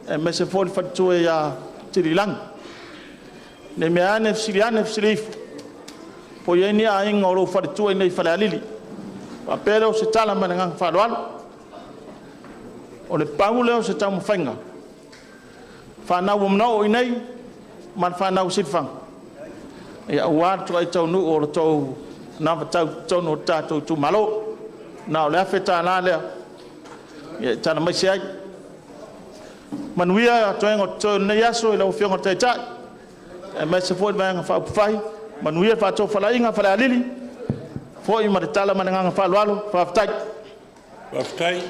e me se fo fatu ya tirilang ne me ane fsilif po yeni a inga ro fatu nei Falealili pa pero se tala mananga falual o le paule se tamu fanga fa na wo no nei man fa na sifang ya wa to ai tau nu o to na tau tono tato Itumalo na le afeta na le ya tana mai sai manuia to ngo to ne yaso ile ofiongo teta e me se fo ba fa fai manuia fa to fala inga Falealili fo i maritala mananga fa lwalo fa ftai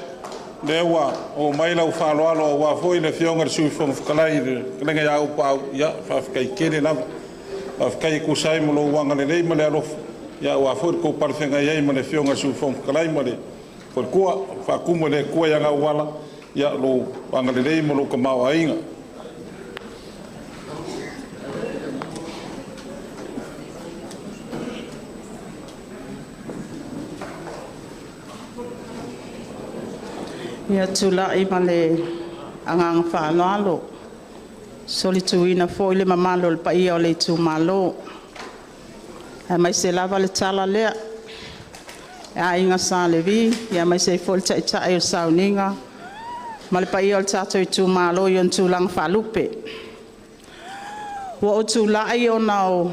lewa o mai la fa lwalo wa fo ile fionga su fo kalai lenga ya o pa ya fa kai kene na fa kai ku sai mo lo wanga le mai le ya wa fo ko parfenga ya mo le fionga su fo kalai mo le por kua fa kumo le kua ya wala ya lo wanga le mo lo kama wa inga ya tula i male angang fa lalo solituina fo ile mamalo le paia o le Itumalo e mai se lava le tala lea a inga sa le vi ya mai se fo ta o sauninga ma le paia o le tato Itumalo yon tulang fa lupe wo o tula ai ona o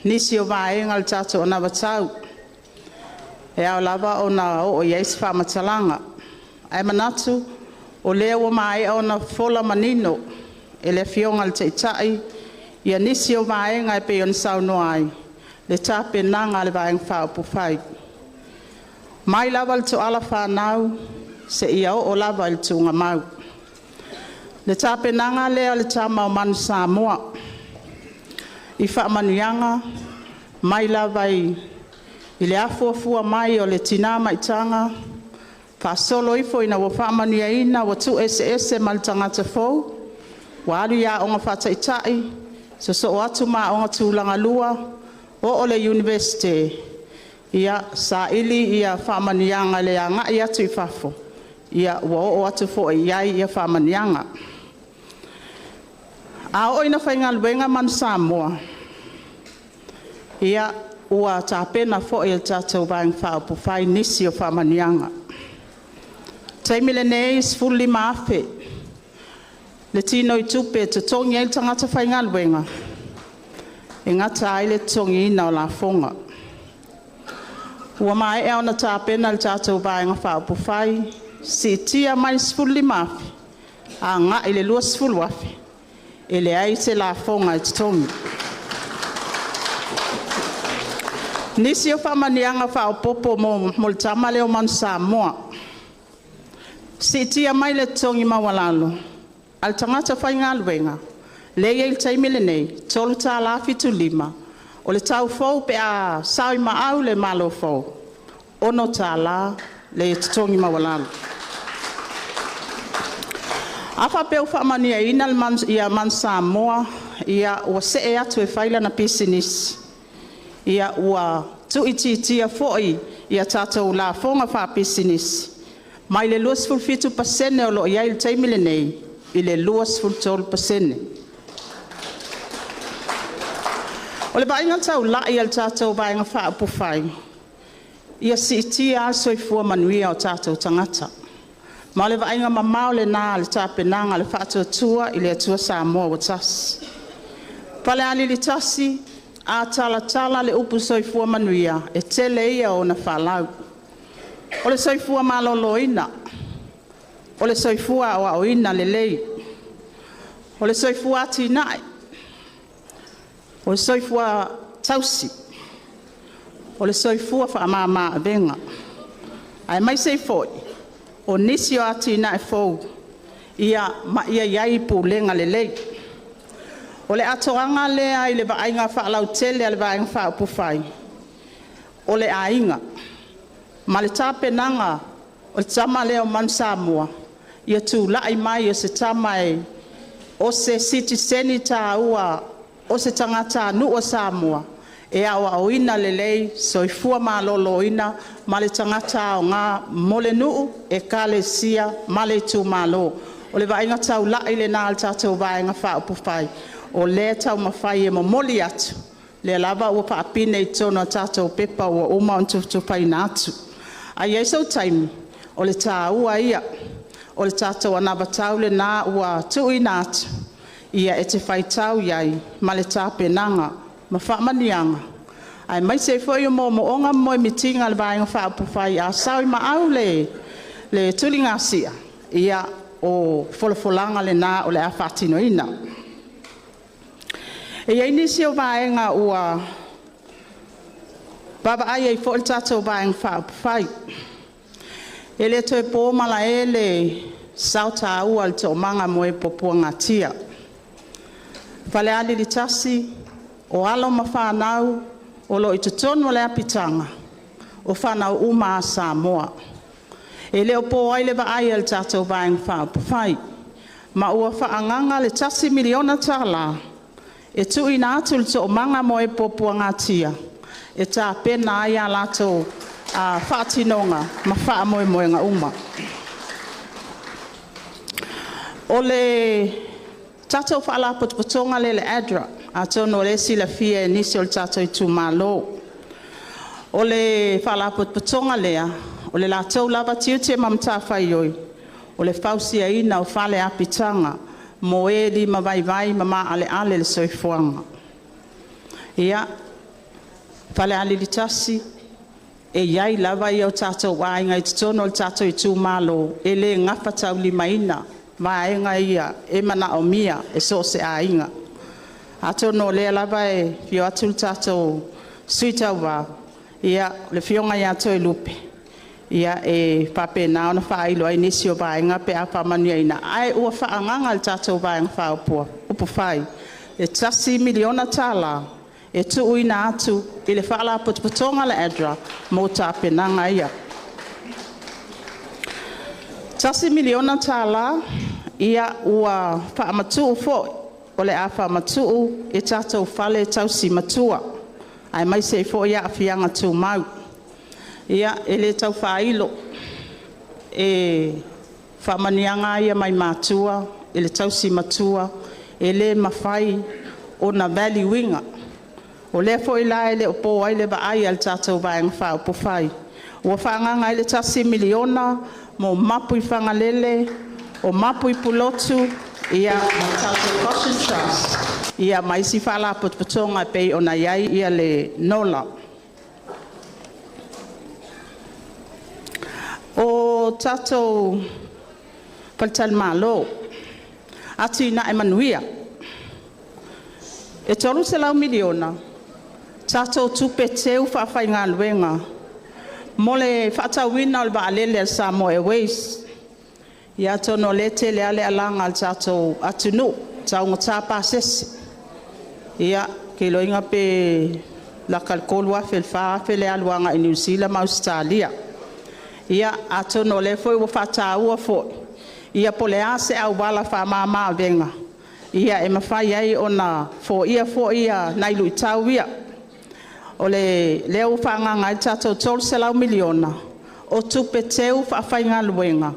nisi o vaenga le tato ona vatau e au lava ona o yes fa matalanga ai manatu o lea o mai ona fola manino ele fionga le teitai ia nisi o vaenga e pe on sauno ai le tape nanga le vaenga fa pu fai mai lava le to ala fa nau se ia o lava le tunga mau le tape nanga le le tama o man Samoa i fa manuanga mai lava i le afua mai o le tina mai tanga fa solo ifo ina wo fa mania ina wo tu ss mal tangata fo wa alu ya onga fa taitai so watu ma onga tulanga lua o ole university ia sa ili ia fa manianga le anga ia tu fafo ia wo watu fo ia fa manianga a o ina fa ngal benga man Samoa ia ua ta pena fo il tato bang fa pu fai nisi o fa manianga taimile nei fully mafe le tino I tupe te tongi el tangata whaingal wenga e ngata ai le tongi na o la fonga ua mai e ona ta pena le tatou vaenga whaapu whai si tia mai fully mafe a nga ile lua sfulu wafe ele ai te la fonga i te tongi nisi o whamanianga whaapopo mo le tamale o man Samoa si tia mai le tongi mawalalo al tangata whainga alwenga le il taimile nei tolu ta la fitu lima o le tau fau pe a sawi maau le malo fau ono ta la le tongi mawalalo afa pe ufamania ina ia man Samoa ia o se e atu e faila na business ia ua tu ititia foi ia tatou la fonga fa business mai le luas fulfitu pasene o lo ia il taimile nei i le luas fultol pasene O le vainga tau lai al tātou vainga whaapufai. Ia si itia soifua manuia o tātou tangata. Ma le vainga mamau le nā le tāpenanga le whaatotua i le atua Samoa o tasi. Falealili tasi, a tala le upu soifua manuia, e tele ia o na whalau. O le soifua maloloina, o le soifua o aoina le lei, o le soifua atinai, o le soifua tausi, o le soifua whaamama avenga. Ai mai sei foi, o nisi o atinai fou, ia iai pulenga le lei. O le atoanga lea i le vainga whaalau tele a le vainga whaapufai. O le ainga. Ma le tāpenanga o le tama leo man Samoa. Ia tū lai mai o se tama e o se citizeni tā ua o se tangata nu o Samoa. E awa o ina le lei soifua malolo ina ma le tangata o ngā mole nuu e kale sia ma le Itumalo. O le vainga tau lai le nā al tātou vainga whaapufai. O le tau mawhai e momoli atu. Le lava ua paapine i tono tātou pepa ua uma on tuwtupai na atu. Ai eisau taimi, o le tā ua ia, o le tātou anabatau le nā ua tui na atu. Ia e te whaitau iai, ma le tāpenanga, ma whaamanianga. Ai mai se foi o mo onga moe mitinga le vainga whaapufai a sau i maau le tulinga sia. Ia o folofolanga le nā o le a whaatinoina. E iei nisi o vaenga ua baba ai ei fo le tātou vaenga whaapufai. E le toi pōmala e le sauta ua le tō manga moe popua ngatia. Falealili tasi o alo ma whanau o lo i tutono le apitanga o whanau uma a Samoa. E leo pō ai le va ai le tātou vaenga whaapufai. Ma ua whaanganga le tasi miliona tala. E tui nā atu le tō manga moe popua ngatia. E tā pena ai a lato whaatinonga ma wha moe moe ngā uma. O le tātou whaala potpotonga le adra. A tono le sila fia e nisi o le tātou Itumalo. O le whaala potpotonga lea. O le lātou lava tiu te mamta whaioi. O le whausia ina o whale apitanga. Mo e li ma vai ma ale le soifuanga. Ia, Falealili tasi, e iai lava i au tātou wainga i tutono le tātou Itumalo, e le ngafa tau limaina, vaenga ia, e mana o mia, e so se ainga. Atono le lava e fio atu le tātou suita wa, ia, le fionga i ato e lupe. Ia e pape na ona whailo ai nisi o vaenga pe a whamania ina. Ai ua whaanganga le tātou vaenga whaopua. Upu whai. E tasi miliona tala. E tuu ina atu. I le whaala potpotonga le adra. Mo tape nanga ia. Tasi miliona tala. Ia ua whaamatu fo. O le a whaamatu. E tātou whale tausi matua. Ai mai se fo ia a whianga tū mau. Ia, ele tau whailo, e whamanianga ia mai mātua, ele tau si matua, ele mawhai o na valley winga. O le fo ila ele o po ai le ba ai al tātou vaenga whaupo whai. Ua whaanganga ele tasi miliona, mo mapu i whangalele, o mapu i pulotu, ia ma tātou caution trust. Ia maisi whala potpotonga pei o na iai ia le nola. O tātou Falealili ati na e manuia. E tolu se lau miliona. Tātou tupe teu whawhai ngā luenga. Mole whaatawina o le baalele al Samoa Airways. Ia tono le te le ale alanga al tātou atunu. Tāunga tāpā sesi. Ia ke loinga pe la kalkolua whelwha whele aluanga i New Zealand ma Australia. Ia atono le foi o fata ua foi. Ia pole ase au wala fa mama venga. Ia e mafai ai ona fo ia nai lui tau ia. O le leo whanga ngai tatou tol se lau miliona. O tupe teu whawhai ngā luenga.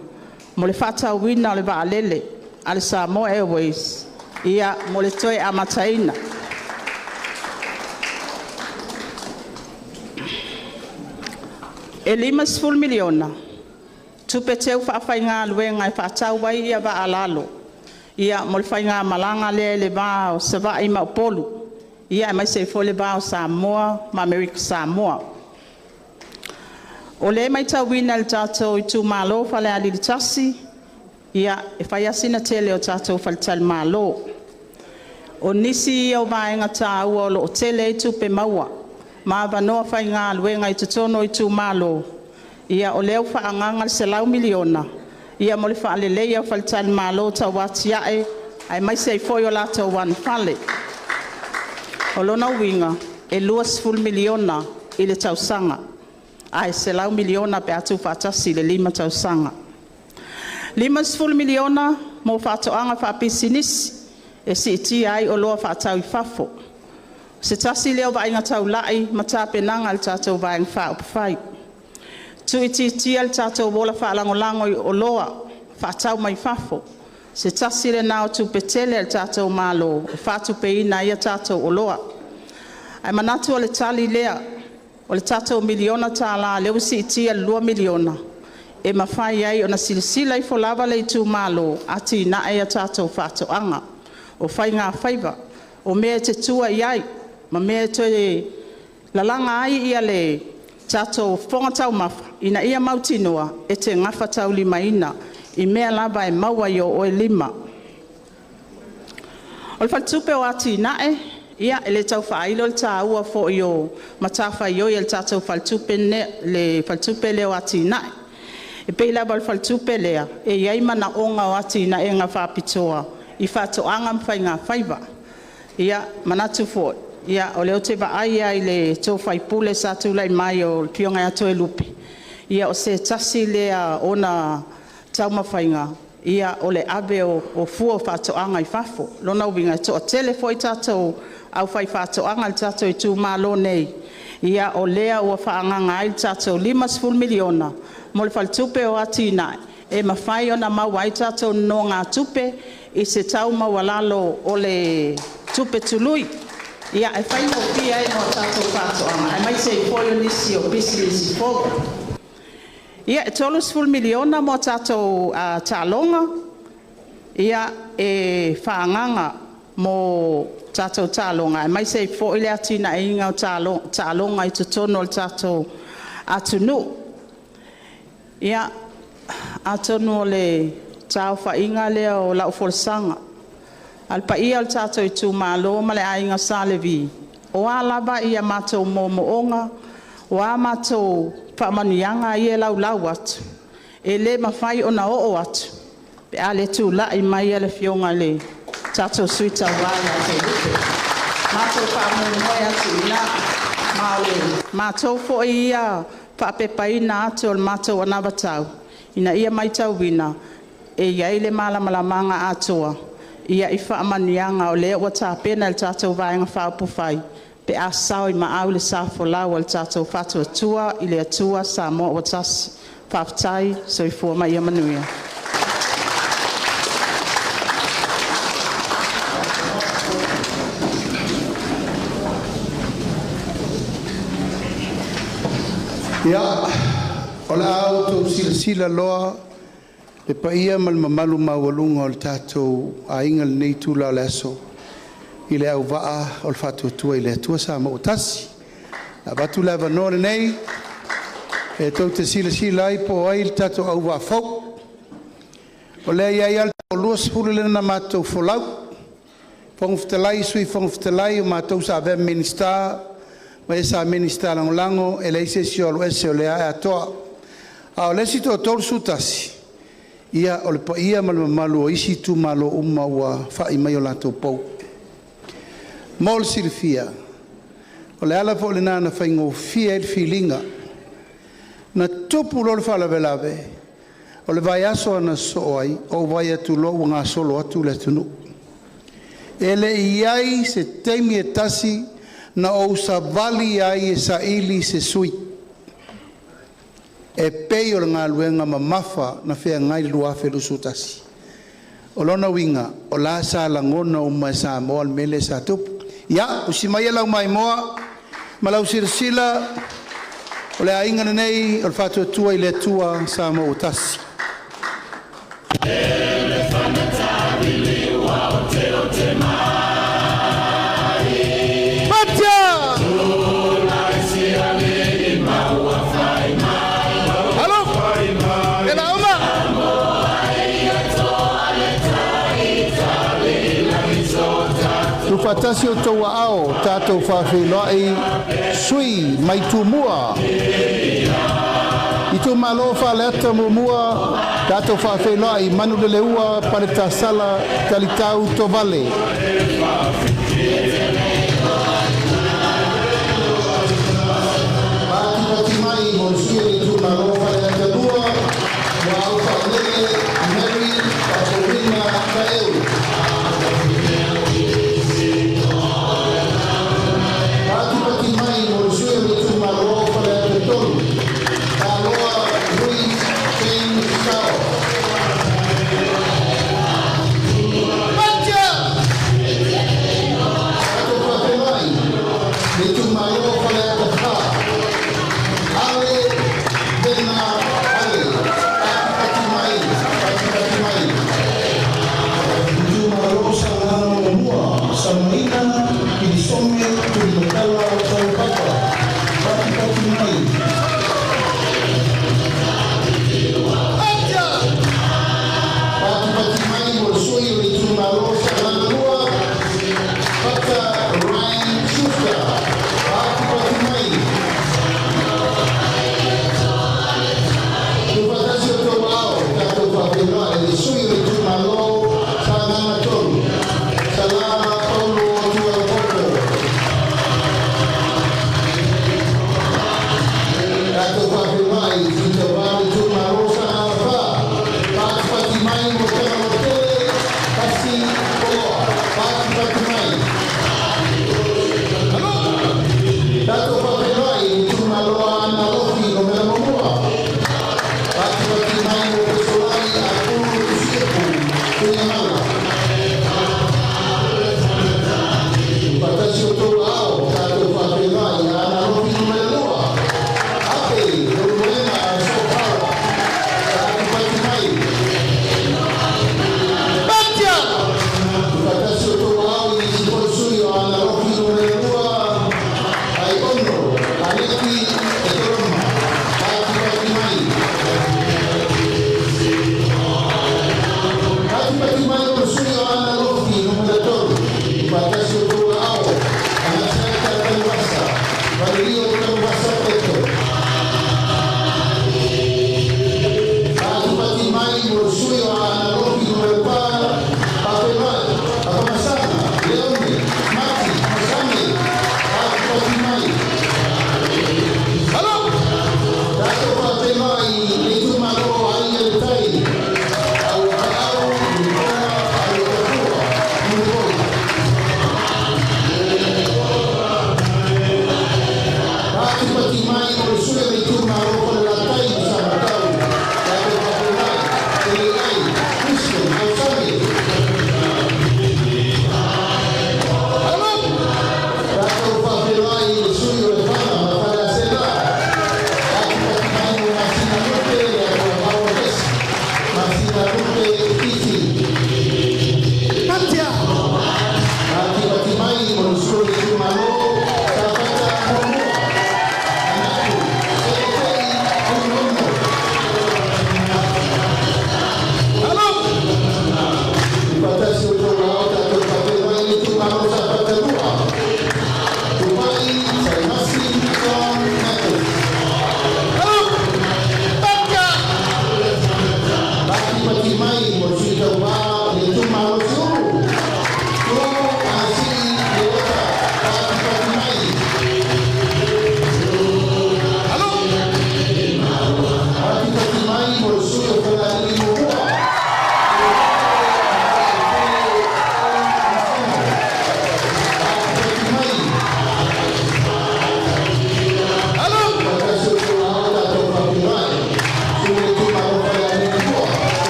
Mo le fata wina o le vaalele. Ale Samoa Airways. Ia mo le toi amataina. E 50 miliona. Tupe teu whaafaiga luenga e whaatau wai ia wa alalo. Ia molwhainga malanga le ba o sawa i maupolu. Ia e mai se fole ba o Samoa, ma Amerika Samoa. O le mai tau wina le tātou Itumalo Falealili tasi. Ia e whaiasina tele o tātou Falealili malo. O nisi o vaenga tā ua o lo tele i tupe maua. Ma wanoa whainga luenga i tutono Itumalo. Ia o leo whaanganga se lau miliona. Ia mo le whaalelei au Falealili malo tau wati ae. Ai mai se foi o lato wan whale. O lona winga e 2 miliona i le tau sanga. Ai se lau miliona pe atu whaatasi le 5 tau sanga. 5 miliona mo whaatoanga whaapisinisi. E si iti ai o loa whaatau i whafo. Se tasi leo vainga tau lai ma tāpenanga le tātou vainga whaopawhai. Tu iti al tātou wola whaalangolango i o loa whaatau mai whafo. Se tasi le nao tu petele al tātou malo e whaatu peina ia tātou o loa. Ai manatu o le tali lea o le tātou miliona tāla leo si iti al 2 miliona. E mawhai ai o na silasila i folawa le Itumalo ati na ea tātou whaatoanga. O whai ngā whaiva, o mea te tua iai, ma mea te lalanga ai ia le tātou whongatau mawha, ina ia mautinoa e te ngawha tau 5 i mea lava e maua i o e 5. O le whaltupe o ati nae, ia e le tau whailo le tā ua fo i o matawha i o i le tātou whaltupe le whaltupe leo ati nae. E peila ba le whaltupe lea, e iai mana onga o ati nae ngā whapitoa. I whaatoanga mwhai ngā whaiva. Ia manatu fo. Ia o leo te waai ai le tō whaipule sa tūlai mai o pionga ato e lupe. Ia o se tasi lea ona tauma whainga. Ia o le abe o fua whaatoanga i whafo. Lona uwinga to a telefo i tātou au whai whaatoanga i tātou i Itumalo nei. Ia o lea ua whaanganga ai tātou 5 miliona. Mo le whaltupe o ati nai. E mawhai ona maua i tātou no ngā tupe. I se tau mawalalo o le tupe tului. Ia e whai mo pia e no tātou whātoanga. E mai se i fōio nisi o business i fōga. Ia e 3 miliona mo tātou tālonga. Ia e whaanganga mo tātou tālonga. E mai se i fōi le atina e inga o tālonga i tutono o tātou atunu. Ia atonu o le tau whainga lea o lau forsanga. Al pa ia al tātou i Itumalo ma le ainga salevi. O a lava ia mātou moonga, o a mātou whaamanuianga ia lau atu. E le mawhai o na o atu. Pe a le tū lai mai le fionga le tātou suita wāia te lupe. Mātou whaamanuia atu ina maule. Mātou fo ia whaapepaina atu o le mātou anawatau. Ina ia mai tau wina. E iai le malamalamanga atoa. Ia i whaamanianga o lea ua tāpena le tātou vaenga whaupufai. Pe a sao i maau le sāfo lau le tātou whatua tua i le atua Samoa o tasi. Whaafutai so i fua mai amanuia. Ia, o la au tō sila loa. E pa ia mal mamalu mawalunga o le tātou a inga le nei tūla o le aso. I le au waa o le whatua tua i le atua Samoa o tasi. A batu lewa nore nei. E tau te sila ai po ai le tātou au waa fau. O le iai al o lua sepulu le na mātou folau. Whangwhitalai sui whangwhitalai o mātou sa ave minister. Ma e sa minister langolango e le ise si olu ese o le ae atoa. A o le si tō tōru sutasi. Ia o le pa ia malu o isi Itumalo uma ua whai mai o lato pou. Mol silfia. O le ala fo le nana whaingo fia el filinga. Na tupu lo le whalawelawe. O le vai aso ana so ai. O vai atu lo ngā solo atu le tunu. E le iai se teimi e tasi. Na o sa vali ai e sa ili se sui. E pei o ngā luenga ma mafa na whea ngai lua whelu sutasi. O lona winga, o la sa langona o mai sa moa mele sa tupu. Ia, usi mai lau mai moa, ma lau sirsila, O le ainga nei, o le whātua tua I le tua sa mo o tasi. Fatasi o tau ao tātou whawhiloai sui mai tūmua. Itumalo whaleata mumua tātou whawhiloai manu le leua pare tā sala talitau to vale. Pati mai mo sui Itumalo whaleata lua wa au whaulele Mary Patorina Kaeu.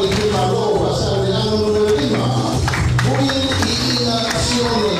Itumalo, pasar de año número 5. Muy y inaciones.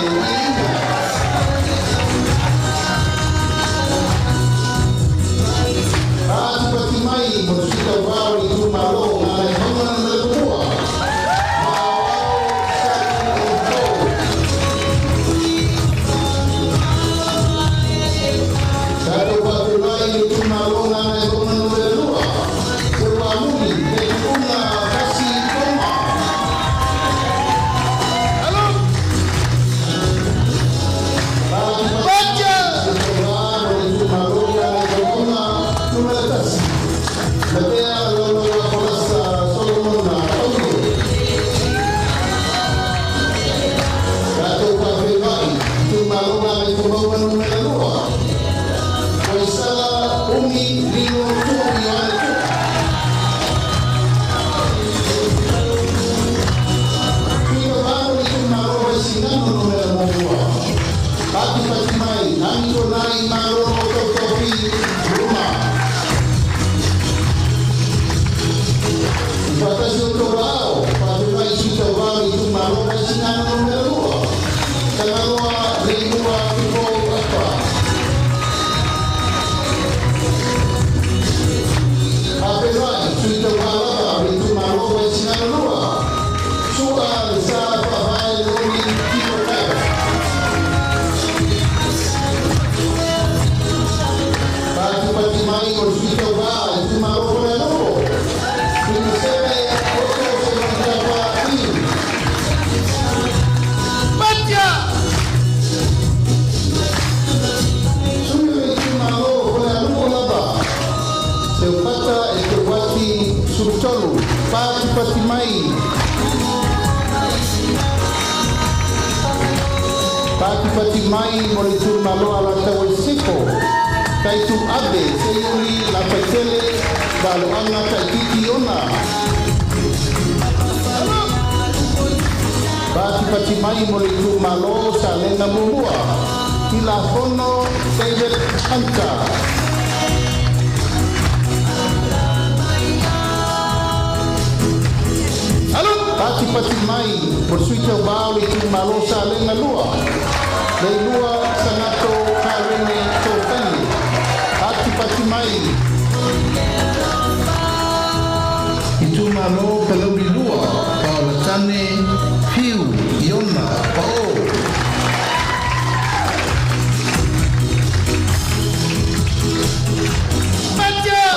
Pati mai mo le Itumalo ala tau e siko. Kai tu abe se yuri la paitele balo anga kai kiki ona. Pati mai mo le Itumalo sa lenga mumua. Ila fono David Hunter. Pati mai bersuita bau le Itumalo sa lenga lua. Le lua sangato karene tofani. Pati mai. Itumalo kalau di lua. Kalau tane piu iona pao.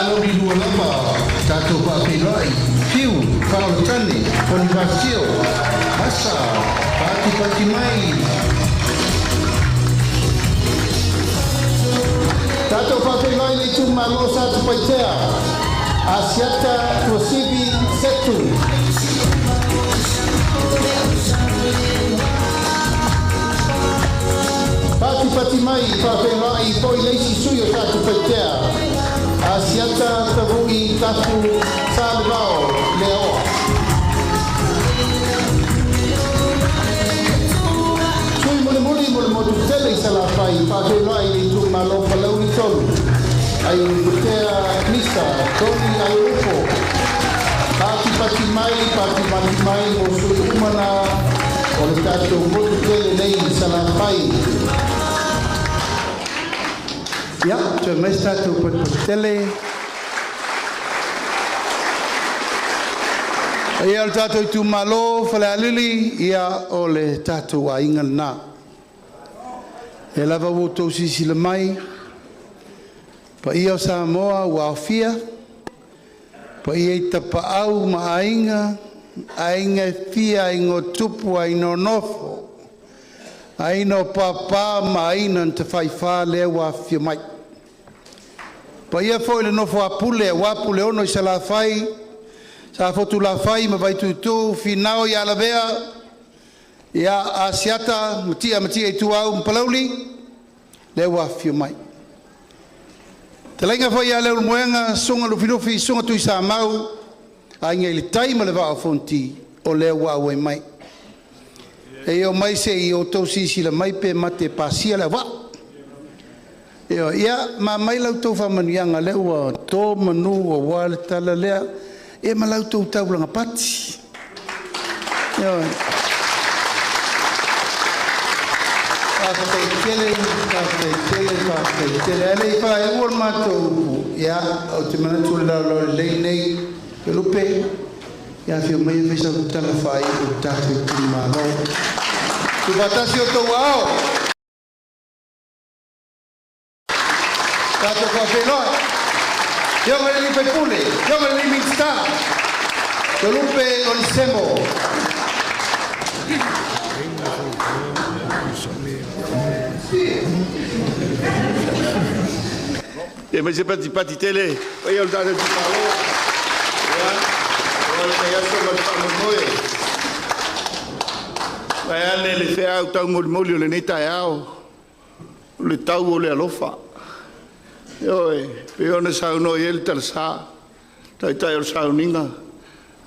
Kalau di dua lama satu pakai lai piu kalau tane konvasio masa pati mai. Tato pakai lai le Itumalo satu paitea Asiata Prosibi Setu. Pati mai pakai lai poi leisi suyo satu paitea Asiata Tavui Tafu Salvao Leo. Sui muli motu tele sala pai pakai lai le Itumalo palau ni tolu. Ai butea Misa Tony Ayupo. Pati mai mo sui umana o le tato motu tele nei sala pai. Ya, tu mai tato motu tele. Ia le tato Itumalo Falealili ia o le tato ainga na. E lava woto sisi le mai. Pa ia o Samoa ua ofia. Pa ia i tapaau ma ainga. Ainga fia ingo tupu aino nofo. Aino papa ma aina nta whaiwha lea ua ofia mai. Pa ia fo ile nofo apule wapule ono i sa la whai. Sa fotu la whai ma vai tutu finao i ala vea. Ia asiata matia i tuau mpalauli. Lea ua ofia mai. Te lainga whai a leo moenga, sunga lufinufi, sunga tui sa mau, a inga ili taima le wao fonti o leo wao e mai. E o mai se i o tau sisi la mai pe mate pasia le wao. E o ia, ma mai lau tau whamanianga leo a tō manu o wale tala lea, e ma lau tau tau langa pati. E o, Ele vai o mato ya o te mana tu la lo le nei ke lupe ya fi mai fe sa ta la fai o ta te Itumalo tu batasi o to wao tato fa fe no yo me li pe pule yo me li mixta ke lupe o semo. E mai se pati tele, poi ho dato di Paolo. Vai alle le fea o tau molio le neta ao. Le tau o le alofa. Oi, pe ona sa no el tar sa. Tai o sa ninga.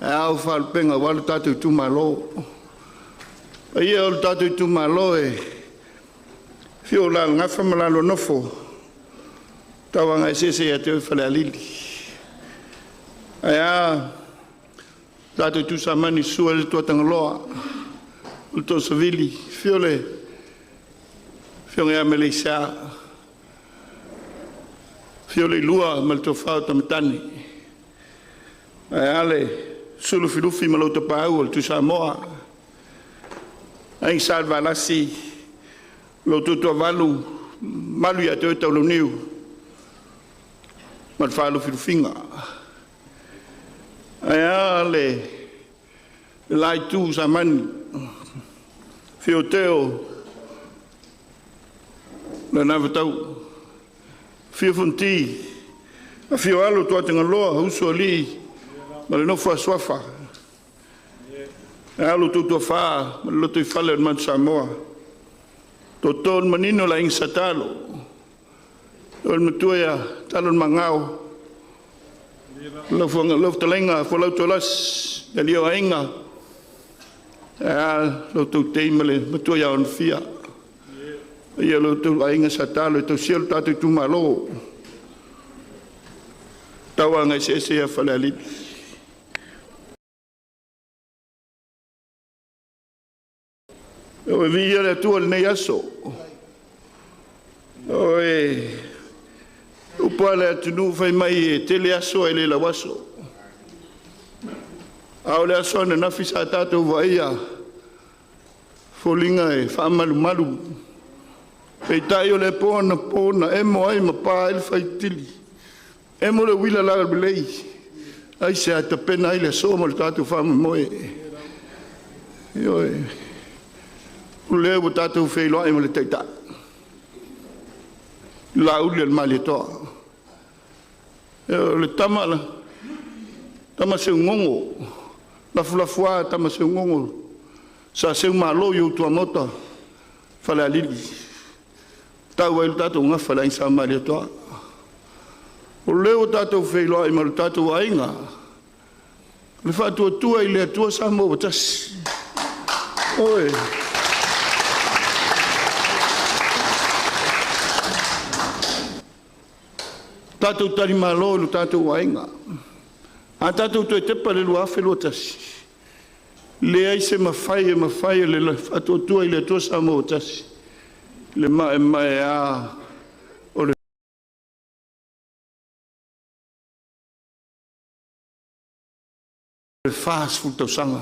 Ao fa penga wal tatu Itumalo. Ai o tatu Itumalo e. Fio la ngafa malalo nofo. Tawanga sese ya te Falealili. Aya dato tu samani suel tu tangloa. Ulto savili fiole. Fiole amelisa. Fiole lua malto fa tamatani. Aya le sulu filufi malto pau tu Samoa. Ai salva lasi. Lo tuto valu malu ya te tau niu. Mal falo filufinga. Aya le lai tu samani fioteo le navatau fio funti a fio alo tu atenga loa uso ali ma le no fa swafa alo tu fa ma lo tu fale man Samoa Totol manino la ing satalo. Ol matuya talon mangao. Lof talenga folau tolas dalio ainga. Lo tu teimele matuya on fia. Ia lo tu ainga satalo to siel tatu Itumalo. Tawa ngai se Falealili. O via le tu al neaso. Oi. O pala tu fai mai tele aso ele la waso. Au le aso na fisa tatu vaia. Folinga e fa malu. Pei tai o le pona e mo ai ma pa il fai tili. E mo le wila la belei. Ai se ata pena ile so mo tatu fa mo e. Oi. O leo tatu fei lo ai mo le taita. La uli al mali toa. Le tama se ngongo. La fulafua tama se ngongo. Sa se malo yo tua mota. Falealili. Tau ai tatu nga fala in sa mali toa. O leo tatu fei lo ai mo tatu ainga. Le fatu tua ile tua sa mo batas. Oi. Tatu tari malo lu tatu wainga. A tatu tu te pale lu afe lu tasi. Le ai se mafai le fatu tua ile tua sa mo tasi. Le mai a o le fast food tau sanga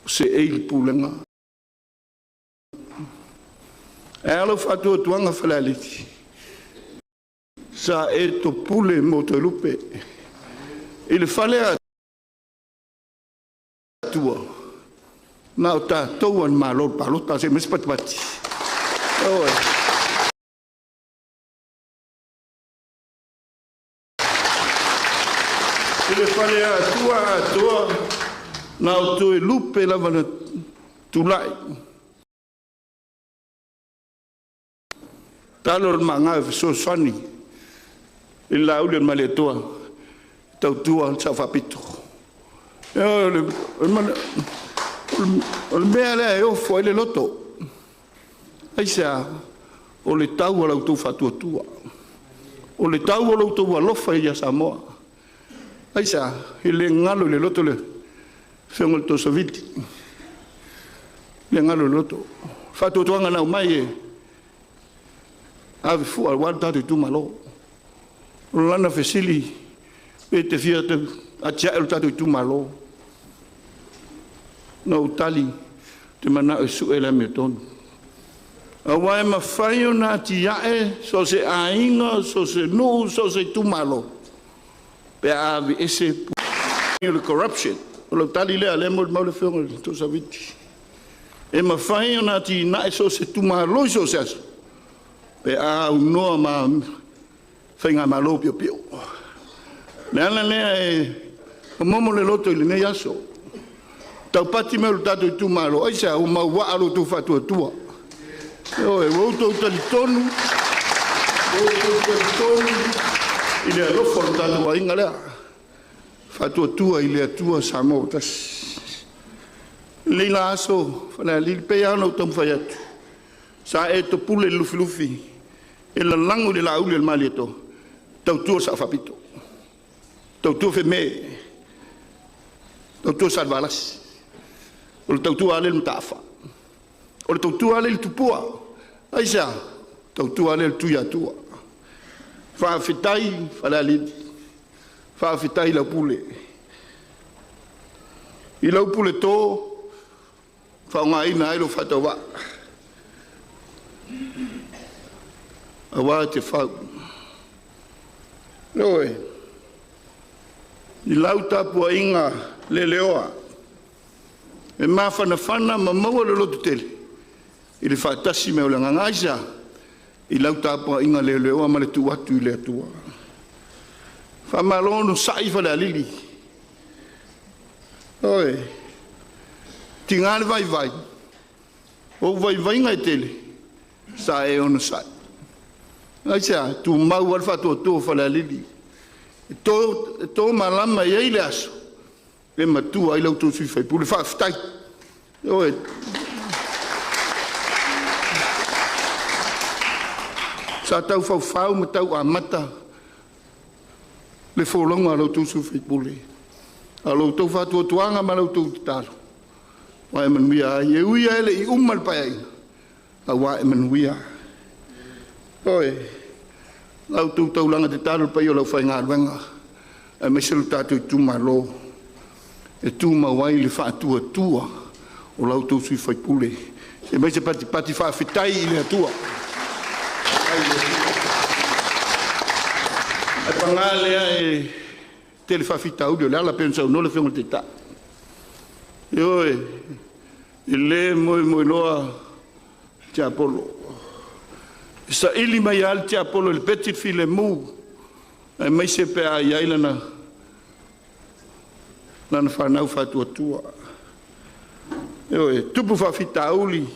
se eil pulenga. E alo fatu tuanga Falealili. Sa e to pule mo te lupe. Il fale tua. Na o ta tau an malo palota se mes pati. Oi. Il fale tua. Na o to lupe la vana tulai. Talor manga so sani. Il a eu le maletoa, tautua, sa fapito. Le mea e o foi le loto. Ai sa, o le tau ala utu fatua tua. O le tau ala utu alofa ia Samoa. Ai sa, le ngalo le loto le fengol to soviti. Le ngalo le loto. Fatua tuanga na mai e. Ave fu al guarda di Itumalo. Lana fesili e te fia te atia el tatu Itumalo. Na utali te mana e su ele me tonu. A wai ma fai o na tiae so se ainga, so se nu, so se Itumalo. Pe avi ese le corruption. O lo tali lea le mo le fionga to sa viti. E ma fai o na ti na so se Itumalo so se aso. Pe a unoa ma whainga malo pio. Le ana lea e momo le loto ili nei aso. Tau pati meo le tato Itumalo. Aisa o mau waalo tu fatua tua. Eo e wauto utali tonu. Ile alofo le tato wa inga lea. Fatua tua ile atua Samoa tas. Leila aso Falealili pe ano tamu fayatu. Sa e to pule lufi. E la lango le la uli el malieto. Tau tua sa fapito. Tau tua fe me. Tau tua sa valas. O le tau tua ale mtafa. O le tau tua ale tupua. Aisa. Tau tua ale tuia tua. Fa fitai Falealili. Fa fitai la pule. I la pule to. Fa ngai na ilo fatawa. Awa te fau. Noi. I lauta pua inga le leoa. E mawhana ma maua le lotu tele. I le whaatasi meo le ngangaisa. I lauta pua inga le leoa ma le tuatu i le atua. Whamalono sai Falealili. Oi. Tingale vai. O vai ngai tele. sa e ona sa. Ai sa tu mau al fatu tu Falealili. To malama ye ile aso. E matu ai lau tu sui fai pule fa ftai. Oi. Sa tau fau ma tau amata. Le folonga lau tu sui fai pule. A lau tau fatu tuanga ma lau tu talo. Wa man wia ye wia ele I umal pa ai. A wa man wia. Oi. Lau tu tau langa te talo pa yo lau fai ngā wenga. E me selu tatu Itumalo. E tu mawai le fa tua tua. O lau tu sui fai pule. E me se pati fa fitai I le atua. E pangale e tele fa fitau de la pensa no le fengo te ta. Oi. Le mo loa te apolo. Sa ili mai al te apolo le petit file mu. E mai se pe a yailana. Nana whanau whatua tua. Oi, tupu whawhitauli.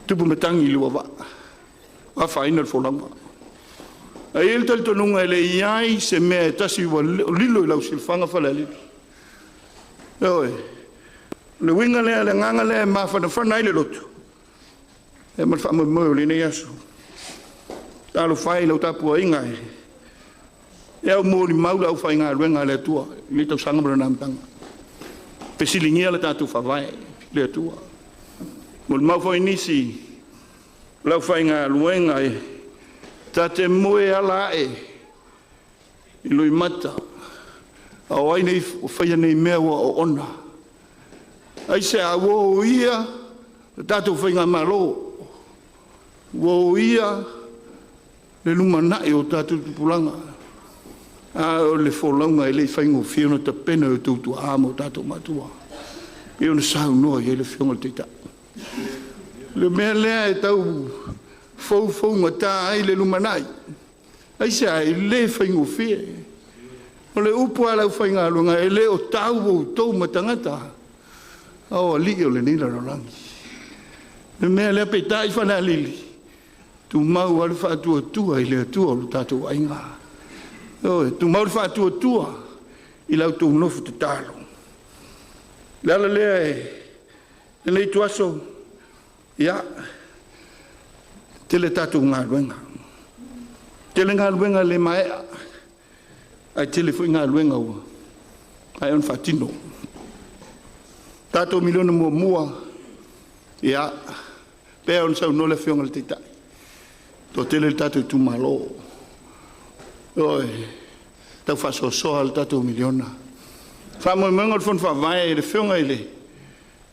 Tupu metangi lua wa. Wa whaina wholanga. A il tal tonunga ele iai se mea tasi wa lilo I lau silfanga Falealili. Oi, le winga lea le nganga lea ma whana I le lotu. E man wha mo le nei aso. Talo whai lau tapua ingai. E au mōri maula au whai ngā ruenga le atua. I tau sanga mara nāmtanga. Pesilingia le tātou whawai le atua. Mōri mau whai nisi. Lau whai ngā ruenga e. Tā te moe ala e. I lui mata. Au ai nei whai nei mea wa o ona. Ai se a wo ia. Tātou whai ngā malo. Wo ia. Le lumanai o tātou tupulanga. A o le folonga I le whaingo whiona ta pena o tūtu amo tātou matua. E ona sau noa I le whionga te ta. Le mea lea e tau fau ngata ai le lumanai. Ai se ai le whaingo whie. O le upu ala u whainga alunga e le o tau o tau matangata. Ao a li o le nila rorangi. Le mea lea pe tai Falealili. Tu mau ala whaatua tua I le atua o le tātou ainga. Oi, tu mau whaatua tua I lau tō nofu te tālo. Lala lea e nei tuaso ia tele tātou ngā ruenga. Tele ngā ruenga le maea. Ai tele fui ngā ruenga ua. Ai on whaatino. Tātou miliona mua ia pēa on sau nole whionga le te tai. Tō tele le tātou Itumalo. Oi, tau whasosoa le tātou miliona. Whamoe monga le whonwha vai e le whionga I le.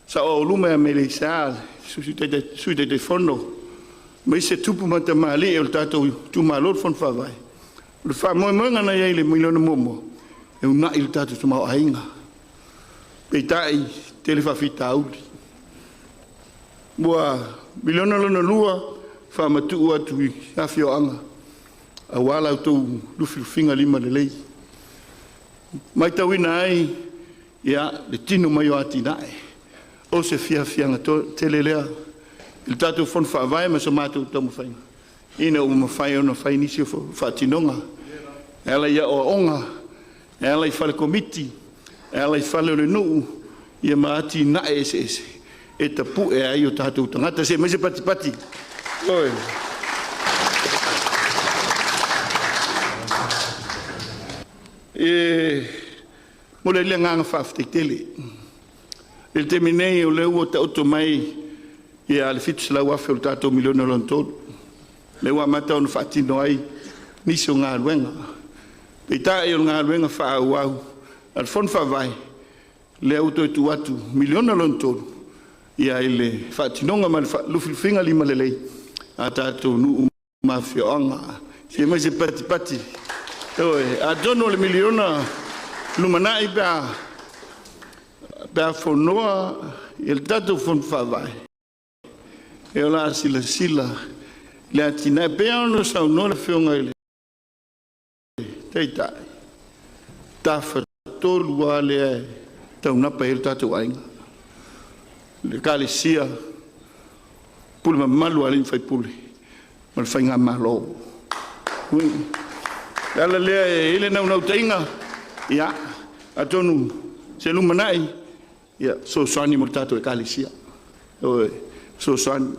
Sa o lume a me le isaa, sui te whono. Me se tupu mata maali e le tātou Itumalo le whonwha vai. Le whamoe monga na iei le miliona momo. E una I le tātou tumau ainga. Pei tai, tele whawhita auli. Mua, miliona lona lua, whamatu atu I hawhio anga. A wala tau lufilufinga lima le lei. Mai tau ina ai, ia, le tino mai o ati nae. O se fianga tele lea. Il tātou whonwha vai ma sa mātou tamu whainga. Ina o mawhai o na whai nisi o whaatinonga. Ela ia o onga. Ela I whale komiti. Ela I whale o le nuu. Ia ma ati nae ese. E ta pu e ai o tātou tangata. Se mai se pati. Oi. Mo le nganga whaafitetele. Il te minei o leu o ta oto mai I a le fitu sila wafe o tātou miliona lontonu. Le wa mata o na whaatino ai nisi o ngā ruenga. Pei tae o ngā ruenga whaau au. Al whonwha vai le auto e tu atu miliona lontonu. Ia I le whaatinonga ma le lufilufinga lima le lei. A tātou nuu mawhioanga. Se mai se pati. Oi, a dono le miliona lumanai pea whonoa I le tātou whonwha vai. E o la sila le atina pea ono sau noa le whionga I le teitai. Ta whatolu a lea tau napa I le tātou ainga. Le kālesia pule malu ali fai pule mal fai nga malo ala le ile na una tainga ya atonu se lu manai ya so swani mortato e kalisia so swani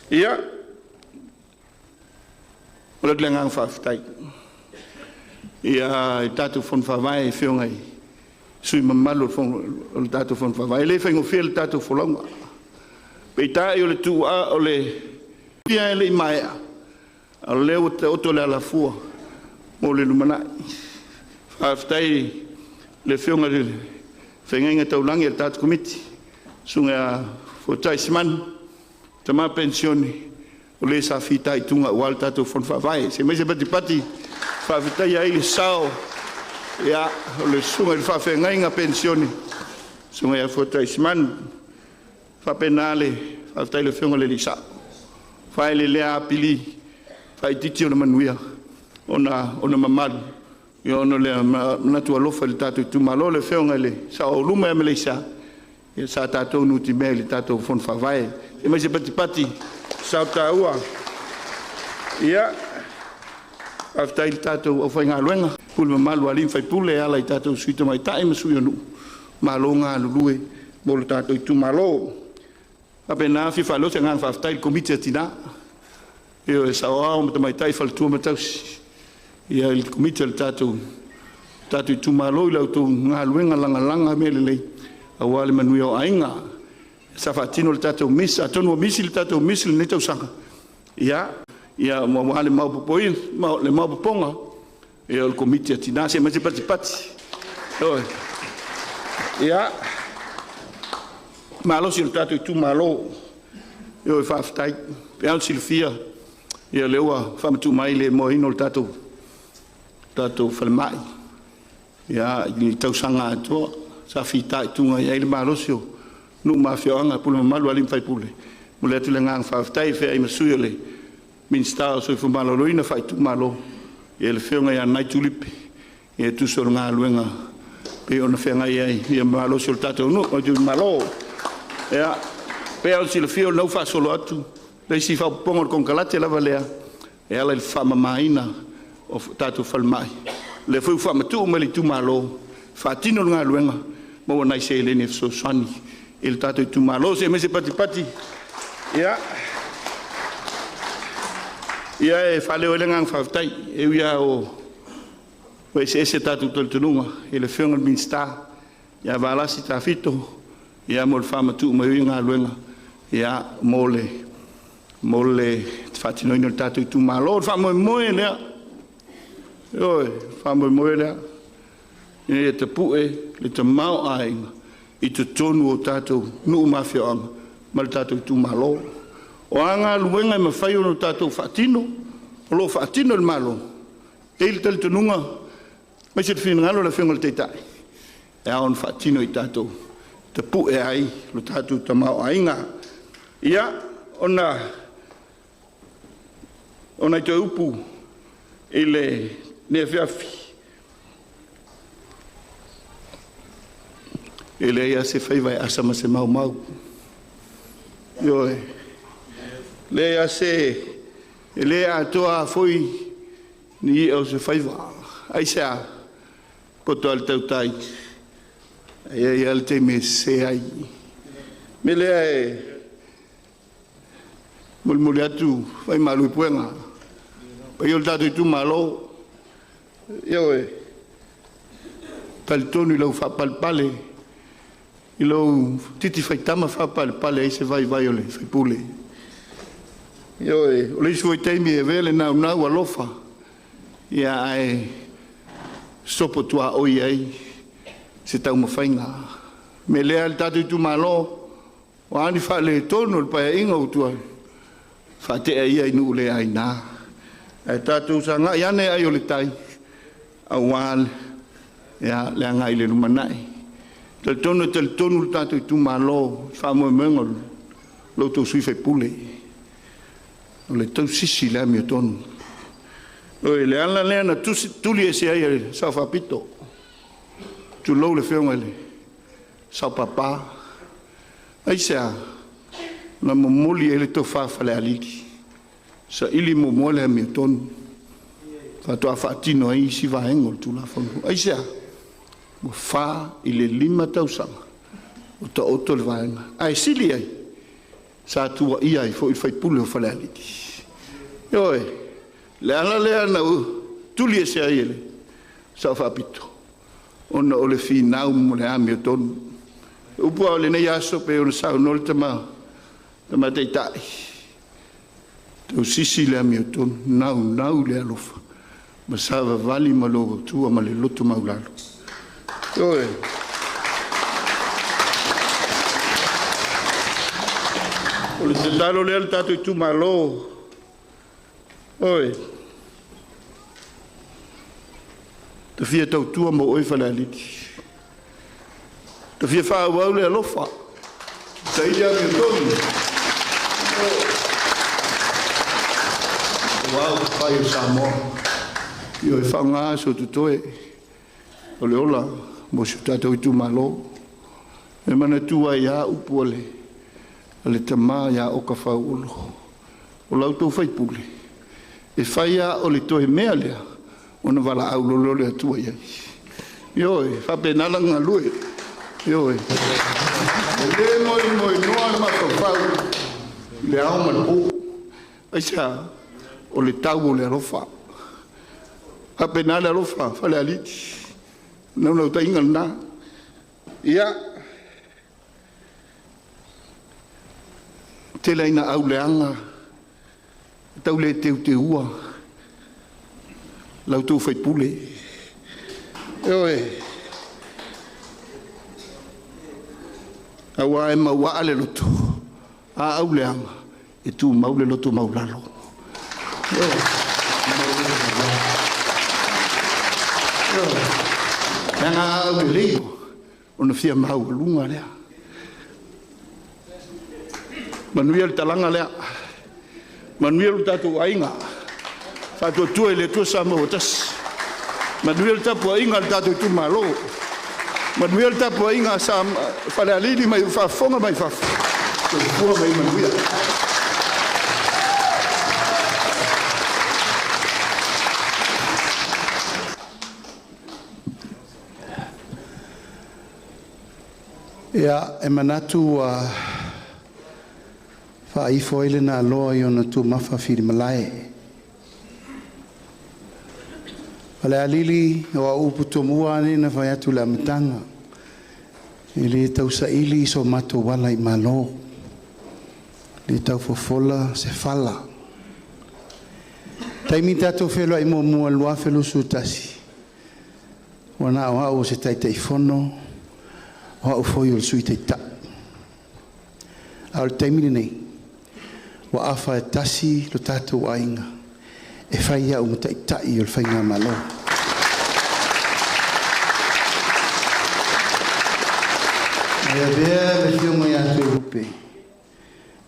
ya ola lengang fa tai ya tatu fon fa vai fiongai sui mamalo fon tatu fon fa vai le fengo fiel tatu folonga peita yo le tu a ole pia le mai a le o le ala fua mo le lumana fa tai le fionga le fengenga taulangi el tatu komiti sunga fotai siman tama pensioni ole sa fita itunga wal tatu fon fa vai se mese pati fa fita ai sao ya le sunga il fa fengenga pensioni sunga ya fotai siman fa penale fa tai le fionga le lisa fa le lea pili fa titi ona manuia ona mamal yo no le na tu alofa le tatu Itumalo le fionga le sa o luma me le sa ya sa tatu no ti mele tatu fon fa vai e mais pati sa taua ya afta il tatu o fa ngaluenga pul mamal wali fa pule ala tatu suito mai tai me suyo no malonga lulue mo le tatu Itumalo apena fi falo se ngang fa il komite tina io sa o mo mai tai fal tu mo tausi ia il komite el tatu Itumalo la tu ngaluenga langa melele awale manuio ainga sa fatino il tatu misa tonu misi il tatu misi ne tau sanga ia mo ale mau popoin le mau ponga ia il komite tina se ma pati ia malo si il tatu Itumalo io fa stai per Silvia ia lewa fa tu mai le mo ino il tatu falmai ia il tau sanga to sa fita tunga ia il malo sio nu mafioanga pula malu alim fai pule mule tu lengang fa stai fe ai masuile min sta so fu malo loina fai Itumalo ia le fionga ia nai tulip ia tu so nga luenga pe ona fenga ia malo sio il tatu no Itumalo ia pe al Silvia no fa solo atu le si fa pongo con calate la valea e ala il fama maina o tatu falmai le fu fa matu me Itumalo fa tino nga luenga mo na se le ne so sani il tatu Itumalo se me se pati ya e fa le olenga fa tai e ia o se tatu toltunga e le fionga minsta ya vala si tafito ya mo fa matu me nga luenga ya mole fatino il tatu Itumalo fa mo le fa mo le e te pue le te mau ainga i te tonu o tatu nu mafioanga ma le tatu Itumalo o anga luenga me fai o tatu fatino o lo fatino il malo e il tel tenunga ma se fin ngalo le fengo le teitai e on fatino i tatu te pue ai lo tatu te mau ainga ia ona te upu ele ne fiafi ele ia se fai vai asa ma se mau yo le ia se ele a toa foi ni o se fai va ai sa poto al tau tai ai al te me se ai me le mulmuli atu fai malu puenga pa il tatu Itumalo io tal tonu lo fa palpale ilo titi fai tama fa palpale ai se vai ole fai pule io o le suoi temi e vele na alofa ia ai sopo tua oi ai se tau mafainga me le al tatu Itumalo o ani fa le tonu pa inga o tua fa te ai nu le ai na e tatu sanga iane ai o le tai awal ya le ngai le lumanai tel tonu tatu Itumalo fa mo mengol lo to sui fe pule o le tau sisi le mi tonu o le ala le na tuli e se ai sa fa pito tu lo le fionga le sa papa ai sa na momoli ele to fa Falealili sa ili momole mi ton fa to fa tino ai si va engol tu la fo ai sa mo fa ile lima tausanga o to oto le vaenga ai sili ai sa tu ia i fo il fai pulo Falealili oi le ana tu li se ai ele sa fa pito ona o le finau mo le ami ton upo le nei aso pe o sa no le tama te tai tu sisi le ami ton nau le alofa ma sa va vali ma lo tu ma le loto maulalo oi o le talo le tato Itumalo oi te fia tau tua mo oi Falealili te fia fa wau le alofa te ia mi tonu wau fai o Samoa io e fa ngā so tutoe o le ola mo si tato Itumalo e mana tua ia upu ale tama ia o ka whau olo o lau tau fai pule e fai a o le toe mea lea ona wala au lolo le atua iai. Ioe, whapenala ngā lue. Ioe. Le moi noa le makawhau. Le au man o. Aisa, o le tau o le arofa. Whapenala arofa, Falealili. Nau ta ingal nā. Ia. Te leina au le anga. Tau le teu te ua. Lau tau fai pule. Ioe. Awa e maua ale loto. A au leanga. E tu maule loto maulalo. Ioe. Ioe. Nanga au le leo. Ona fia mau lunga lea. Manuia le talanga lea. Manuia le tatu ainga. Fato tue le tu sama otas. Manuel tapu inga tato Itumalo. Manuel tapu inga sam Falealili mai fa fonga mai fa. Tua mai Manuel. Ya emanatu fa ifo ile na loa yona tu mafa fili malae. Falealili o upu tomua ni na whai atu la matanga. Ili tau sa ili so mato wala I malo. Ili tau fofola se fala. Taimi tato whelo I mua lua whelo sutasi. Wana o hao se tai fono. O hao foio le sui ta. Al taimi nei. Wa afa e tasi lo tato wainga. E fai au mataʻitaʻi o le whainga malo. Ea bea me whionga I atu e rupe.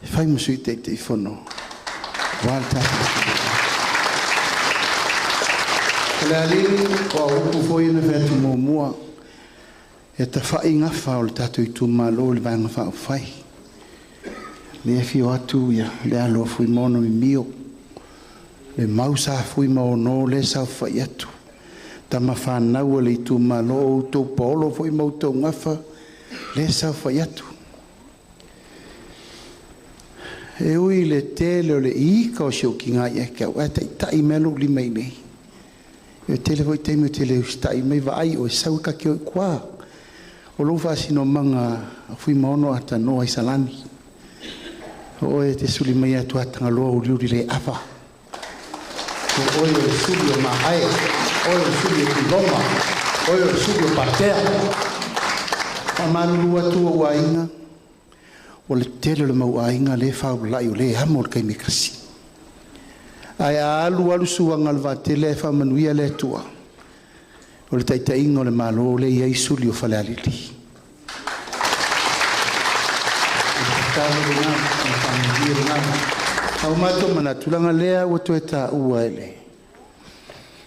E fai masui te whono. Wāl tātou. Falealili, o a upu foi na whētu mua. E ta whai ngafa o le tātou Itumalo le vanga whao whai. Lea whio atu ia, lea loa fui mono I mio. Le mau sa fui mau no le sa fai atu. Tama whanau le Itumalo o tau paolo fui mau tau ngafa le sa fai atu. E ui le tele o le ika o sio ki ngā eka o ata I tai melo li mei nei. E tele voi teime o tele ustai mei vai o sau ka ki o kua. O lo fasino manga fui mau no ata no ai salani. O e te suli mei atu atanga loa uriuri le awa. Oe o subio mahae, oe o subio kiloma, oe o subio partea. A manu atu o wainga, o le tele le mau ainga le whau lai o le hamo le kai mikrasi. Ai a alu suanga le vatele e wha manuia le tua. O le taitainga o le malo le iai suli o Falealili. Talo de nana, o whangia de nana. Au mato mana tulanga lea o to eta ua ele.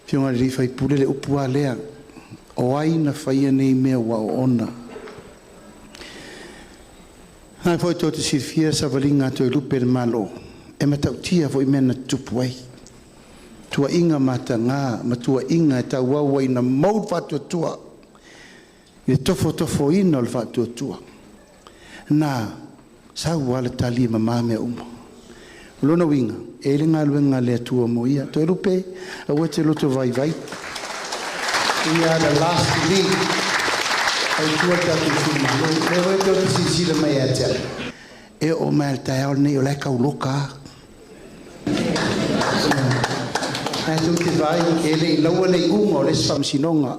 Fionga le rifai pule le upua lea. O ai na whaia nei mea wa o ona. Ai foi to te sirfia sa valinga to lupe malo. E matau tia foi mena tupu ai. Tua inga matanga, ma tua inga ta wawa ina mau fatu tua. E tofo ina o fatu tua. Na sa wala tali mame uma. Lona winga, e le ngaluenga le tua mo ia. To lupe, a wete loto vai. Ia the last league. Ai tua tatu Itumalo, le wete o sisila mai atea. E o mai tae nei o le kauloka. Ai tu te vai, e le laua le unga o le whamsinonga,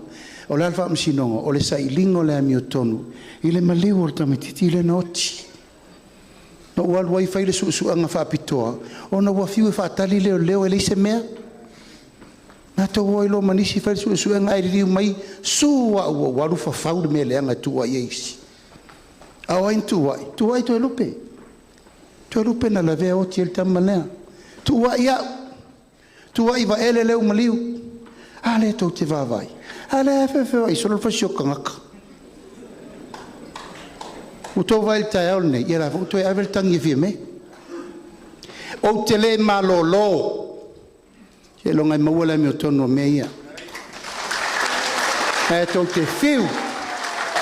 o le alfa msinonga, o le sailingo le amiotonu, i le maliu o le tamititi le noti. No wal wai fai le suanga whapitoa, o na wafiu e whaatali leo e leise mea. Nā tau wai lo manisi fai le suanga ai riu mai, sua ua waru whawhau le mea leanga tua i eisi. Awain tuai to e lupe. To e lupe na la vea oti el tamalea. Tuai au. Tuai va ele leu maliu. Ale tau te vavai. Ale fefe ai solo fasio kangaka. Uto vai il tae aul nei. Ia uto e avel tangi fie me. O te le malolo. Se longa maua me o tono me ia. E tau te fiu.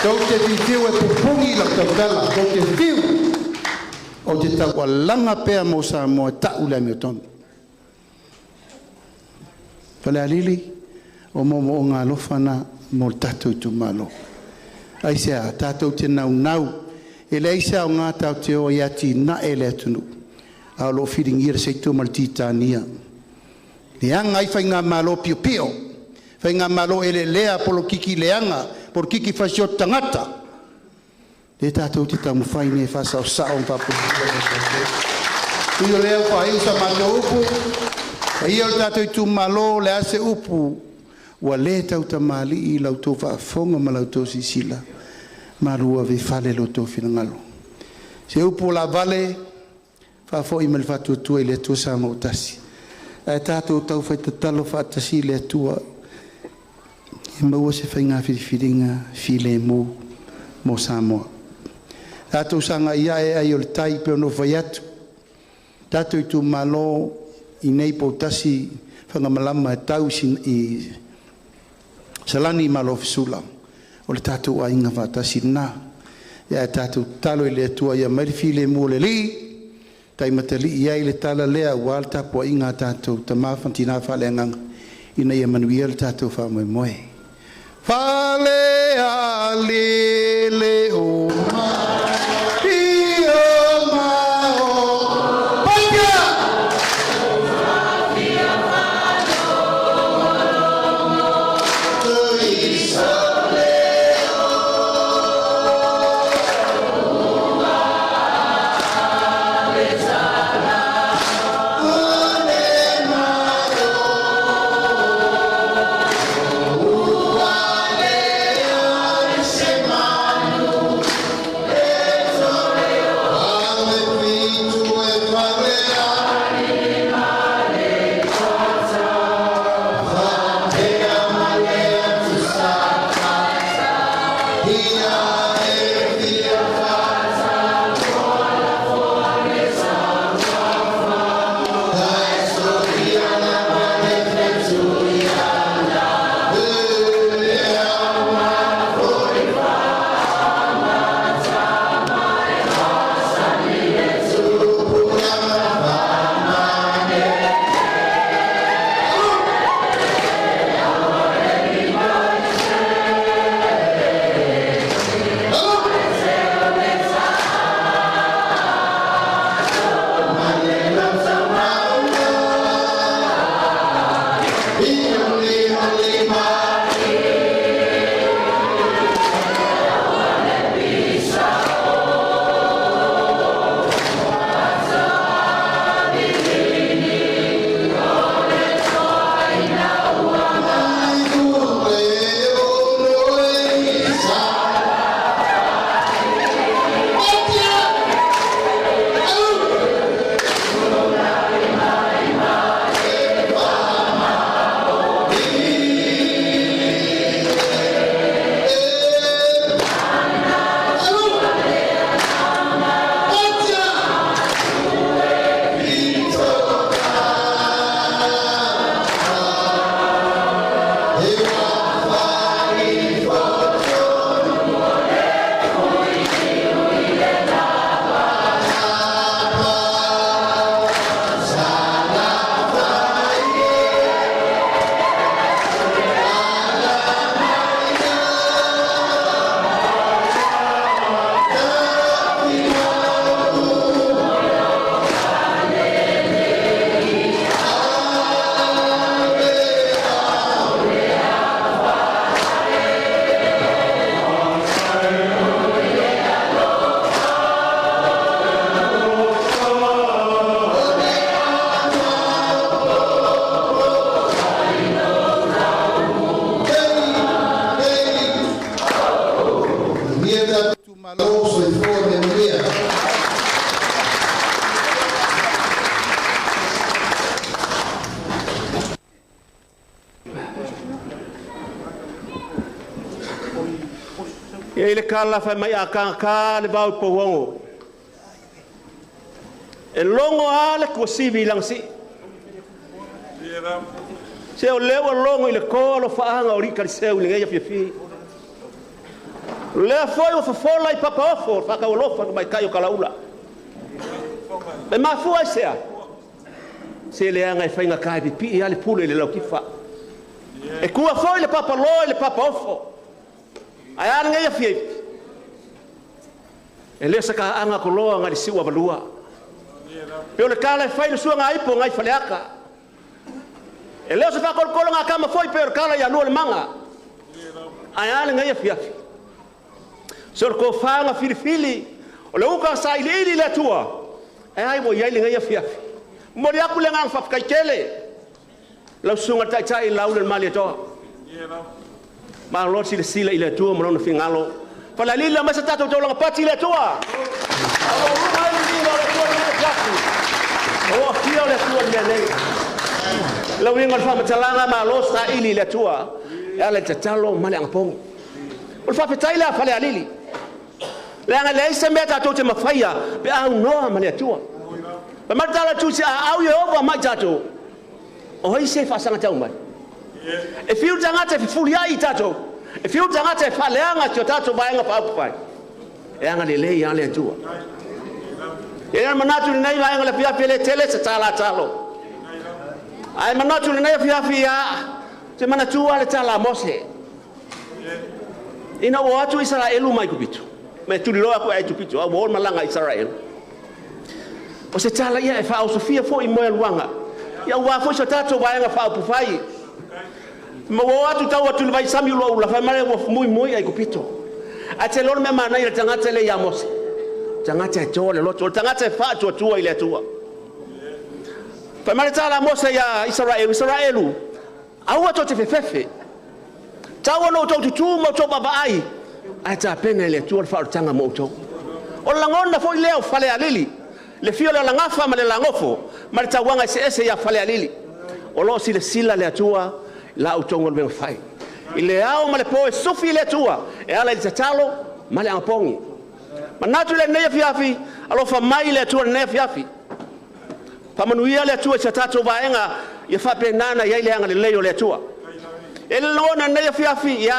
Tau te fiu e pupungi la tau tala. Tau te fiu. O te tau a langa pea mo sa mo e tau le me o tono. Falealili o mo ngā lofana mo tatou Itumalo. Ai sea tatou te nau. E le isa o ngā tau te o iati na e le atunu. A lo whiringira se tu maltitania. Le anga i whai ngā malo pio pio. Whai ngā malo e le lea polo kiki leanga. Por kiki whasio tangata. Le tatou te tamu whai ne whasa o sao mpapu. Io leo whai usa mato upu. Ia o tātou Itumalo le ase upu ua le tau tamali I lau tō whaafonga ma lau tō sisila ma rua ve whale lo tō whinangalo. Se upu la vale whaafo I mali whatu tua I le tua sa mo tasi. E tātou tau whai tatalo whaatasi le tua I maua se whai ngā whiringa while mo Samoa. Tātou sanga ia e ai o le tai pe ono whai atu. Tātou Itumalo I nei potasi whangamalama e tau I salani malo fisula. O le tātou a inga whatasi nā. Ia e tātou talo I le atua ia marifi le mua le li. Tai matali ia I le tala lea wal tapo inga tātou tamawhanti nā whale anganga. Ina ia manuia le tātou whamoe moe. Falealili o mai. Ele kala fa mai aka le bau po wongo. E longo ale ko sivi lang si. Se o lewa longo ile kolo fa anga ori kar se ulinga ya fifi. Le foi o fa fola I papa ofo fa ka olofa mai kayo kalaula. Le ma fua sea. Se le anga fa inga kai pipi ale pule le lokifa. E kua foi le papa lo le papa ofo. Ai anga ya fifi. E le sa ka anga ko lo anga siwa balua. Pe le kala fa ile suanga ai po ngai faleaka. E leo se fa kol nga kama foi pe kala ya no le manga. Ai anga ya fifi. So ko fanga filifili o le uka sa ilili le tua e ai mo yai linga ya fiafi mo ya ku le ngang fa kai kele la sunga tai tai la ul mali to ma lo si le sila ile tua mo no fingalo Falealili la masa tato to la pati le tua o mai ni no le tua le jaku o fio le tua le nei la winga fa matalanga ma lo sa ili le tua ya le tatalo mali angpong o fa petai la Falealili Langa le se meta to te mafaya pe au no mane tua. Pe matala tu se au Yehova mai tato. O hoi se fa sanga tau mai. E fiu tanga te fulia I tato. E fiu tanga te faleanga te tato baenga pa pai. E anga le ya le tua. E anga manatu nei baenga le pia pele tele se tala talo. Ai manatu nei pia te manatu ale tala mose. Ina o atu Israelu mai kupitu. Me tu lo aku ai tupito a wol malanga Israel o se tala ia e fa o Sofia fo I moe luanga ia wa fo so tato wa nga fa pu fai mo wa tu tawa tu vai sami lo la fa mare wo muy ai kupito a te lo me mana ia tangata le ya mos tangata to le lo to tangata fa tu tu ile tu fa mare tala mos ya Israelu awa to te fefe tawa no to tu mo to baba ai ata pena le tuar fa tanga moto o langona foi leo Falealili le fio la ngafa ma le langofo ma le tawanga ese ya Falealili o lo si le sila le tua la utongo le fai ile ao ma le po sufi le tua e ala le tatalo ma le ampongi ma natu le ne fiafi alo fa mai le tua ne fiafi pa manuia le tua chatato baenga ye fa penana ya ile anga le leo le tua ele lona ne fiafi ya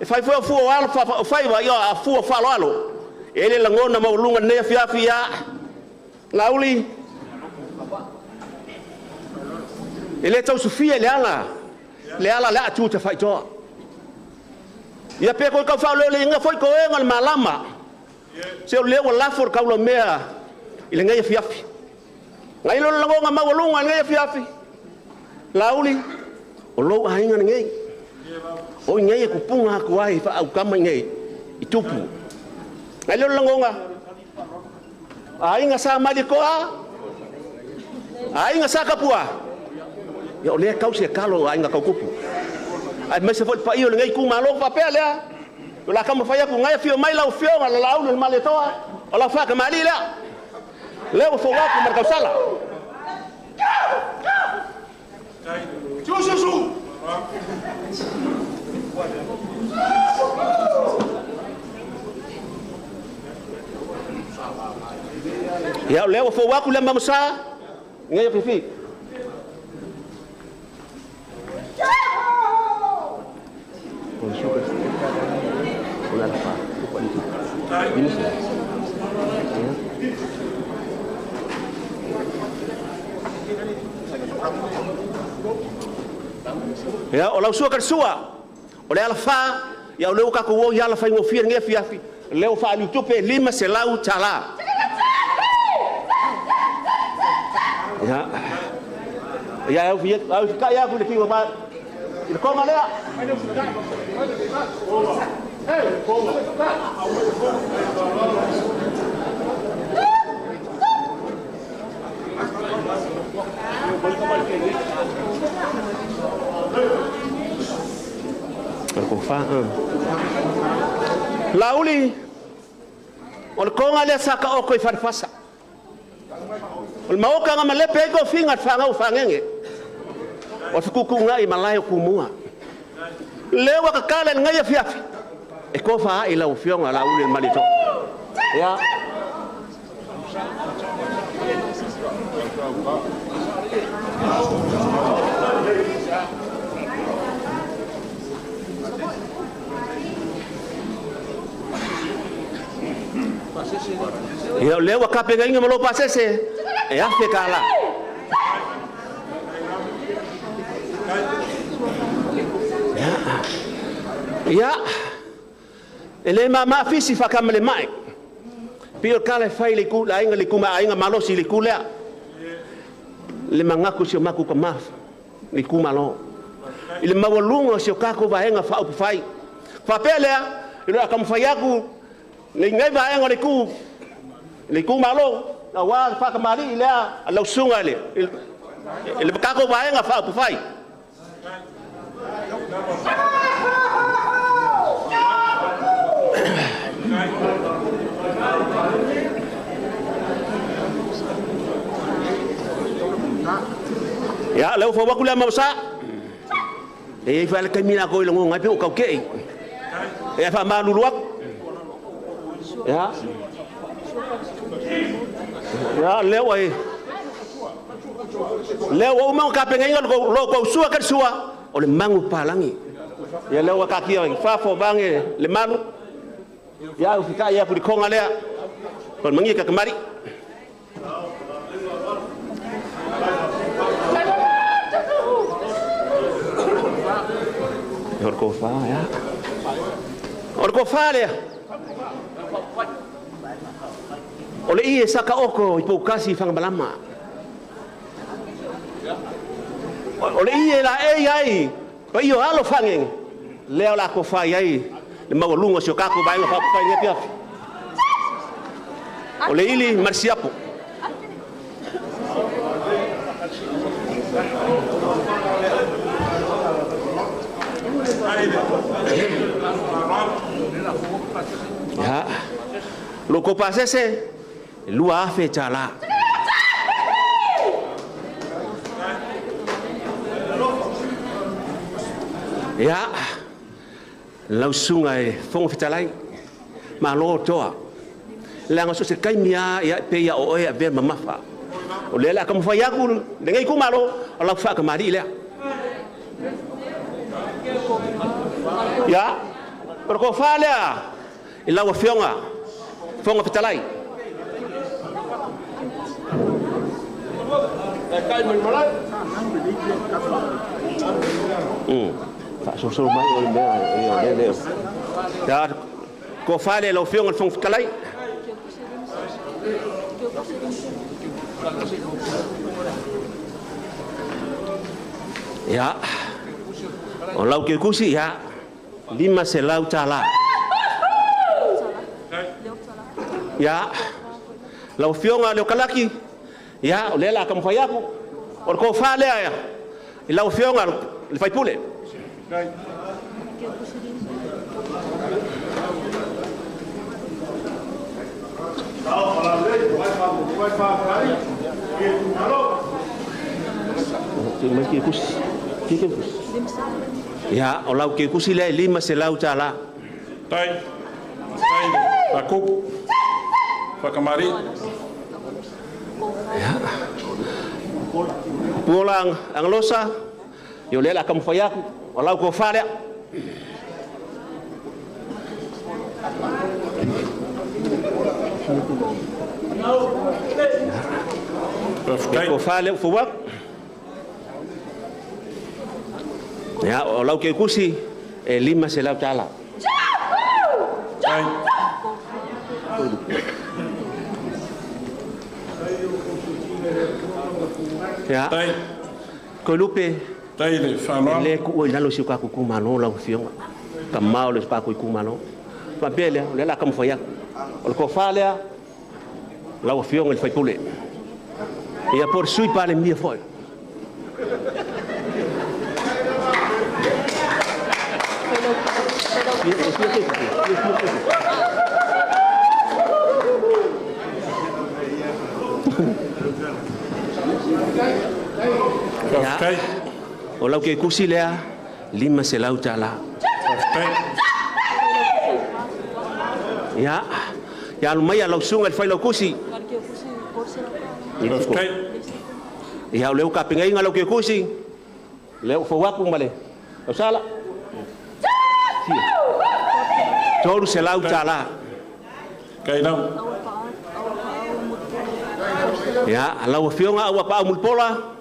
e fai foi fu alo fai va yo a fu fa alo ele langona ma lunga ne fiafi ya lauli ele tau Sofia le ala la tu te fai to ia pe ko ka fa le nga foi ko engal malama se o le wala for ka lo mea ile nga fiafi ngai lo langonga ma lunga nga fiafi lauli o lo ainga ngai o ngai ku punga ku ai fa au kama ngai itupu ngai lo langonga ai nga sa mali ko ai nga sa kapua ya ole kau se kalo ai nga kau kupu ai me se foi pa io ngai ku malo pa pele la kama fa ya ku ngai fio mai la fio la la ul mali toa o la fa ka mali la leo fo wa ku marka sala Su ya leo fo wa ku le mamsa ngai fifi ya o la sua karsua o le ala fa ya o le ka ko ya la fa ngo fia nge fiafi le o fa lu tupe lima se lau tala ya au ka ya ku le ki ba il ko ngale lauli o le konga le saka o ko farfasa o ma o kanga male pe ko finga fanga o fangenge o fuku ngai malai ku mua lewa ka kala ngai fiafi e ko fa ila o fionga la ule malito ya ya lewa kapenga inga malo pasese e afe kala ya ele mama fisi fa kamle mai pio kala fai le ku la inga le kuma inga malo si le kula le mangaku si maku ka maf le kuma lo ile mawalungo si kako va inga fa fai fa pele ile akam fayaku le ngai va inga le ku malo na wa fa kamari ile la sunga le ile kako va inga fa fai ya leo fo bakula mausa e fa le kamina ko ilongo ngai pe o kauke e fa maluluak ya leo ai leo o mau ka penga ngo lo ko sua ka sua o le mangu palangi ya leo ka kia fa fo bange le malu ya ufika ya puri konga lea kon mangi ka kamari orko fa ya orko fa le ole i saka oko ipo kasi fanga balama ole i la ai pa io alo fangen leo la ko fa ai le mawalungo sio kako ba nga fa fa nya pia ole ili marsiapo ya loko pasese lua fe chala ya lau sunga e fongo fitalai ma lo toa la ngaso se kai mia ya pe ya o e ver mamafa o le la kam fa ya ku de ngai ku malo ala fa ka mari le ya pero ko fa le ila wa fionga fongo fitalai kai men malai fa so mai o le ya ko fa le lo fionga fongo fitalai ya o lau ke kusi ya lima se lau tala ya lau fionga le kalaki ya o le la kam fayaku o ko fa le ya lau fionga le fai pule ya o lau ke kusi le lima se lau tala tai pakuk pakamari ya pulang ang losa yo le la kam fayaku o lau ko fa le ko fa le fo wak ya o lau ke kusi e lima se lau tala ya ko lupe tai le fa le ku o lalo si ka ku mano lau fiong ka mau le pa ku mano pa bele le la kam fa ya o ko fa le lau fiong el fai pule ya por sui pa le mia foi ya o lau ke kusi lea lima se lau tala Ya lumai ya lausunga le failo kusi. Ya leu ka pingai ngalo ke kusi. Leu fo waku male. O sala. Toru se lau tala. Kai nau. Ya, lau fionga awa pa mulpola.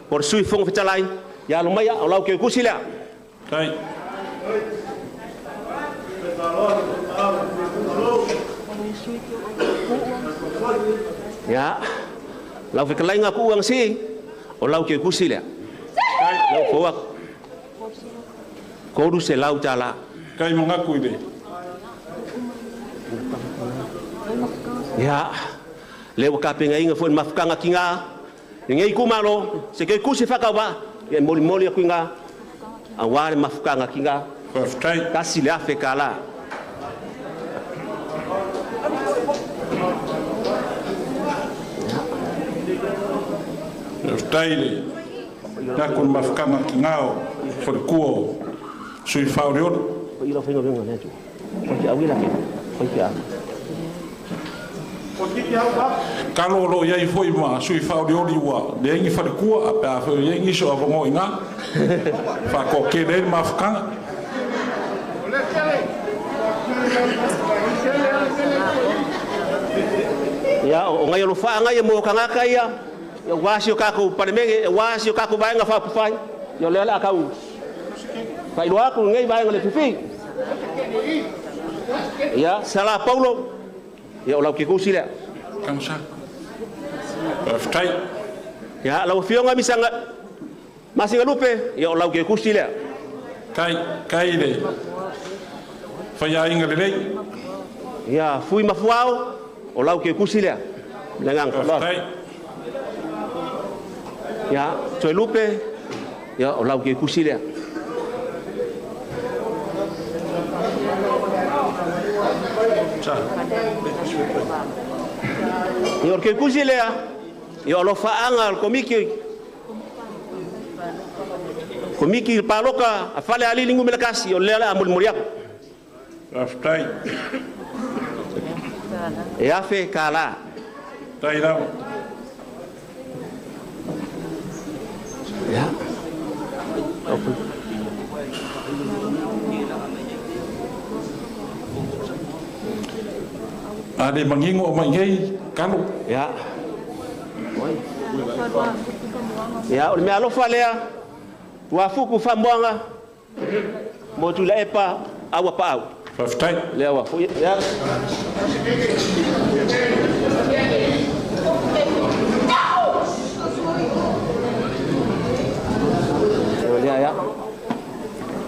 Por sui fong fitalai. Ya lumai ya lau ke kusi la. Kai. Ya, lau fikalai ngaku uang si, o lau ke kusi le. Lau fowak. Koru se lau tala. Kai mengaku ide. Ya, leu ka pinga inga fon mafkanga kinga. Ngai kumalo, se ke kusi fakawa, ya moli moli kinga. Awale mafkanga kinga. Kasi le afekala. Taile, na kun mafkanga kingao, forkuo, sui faurion. Ilo fengo vengo neto. Porque awila ke, porque a. Kalo lo yai foi ma sui faurion iwa, lengi forkuo apa foi lengi so avongo inga. Fa ko kele mafkanga. Ya, o ngai lo fa ngai mo kanga kaya. Ya wasi kako panemenge, wasi kako baenga fa pufai. Yo lela akau. Kai doa ku ngai baenga le fifi. Ya, sala Paulo. Ya olau ke kusi le. Kamsa. Ftai. Ya, lau fionga misanga. Masih lupe, ya olau ke kusi le. Kai le. Faya inga le. Ya, fui mafuao, olau ke kusi le. Lengang kolor. Ya, Choy Lupe, ya olau ke kusi le. Ya ke kusi le. Ya olau faanga komiki. Komiki paloka Falealili ngumelakasi yo lela amul muriak. Raftai. Ya fe kala. Tai lau. Ya. Ada mengingo mengai kalu. Ya. Ya, me alo falea. Wafuku famwanga. Motula epa awa pa au. Raftai. Lewa. Ya. Ya.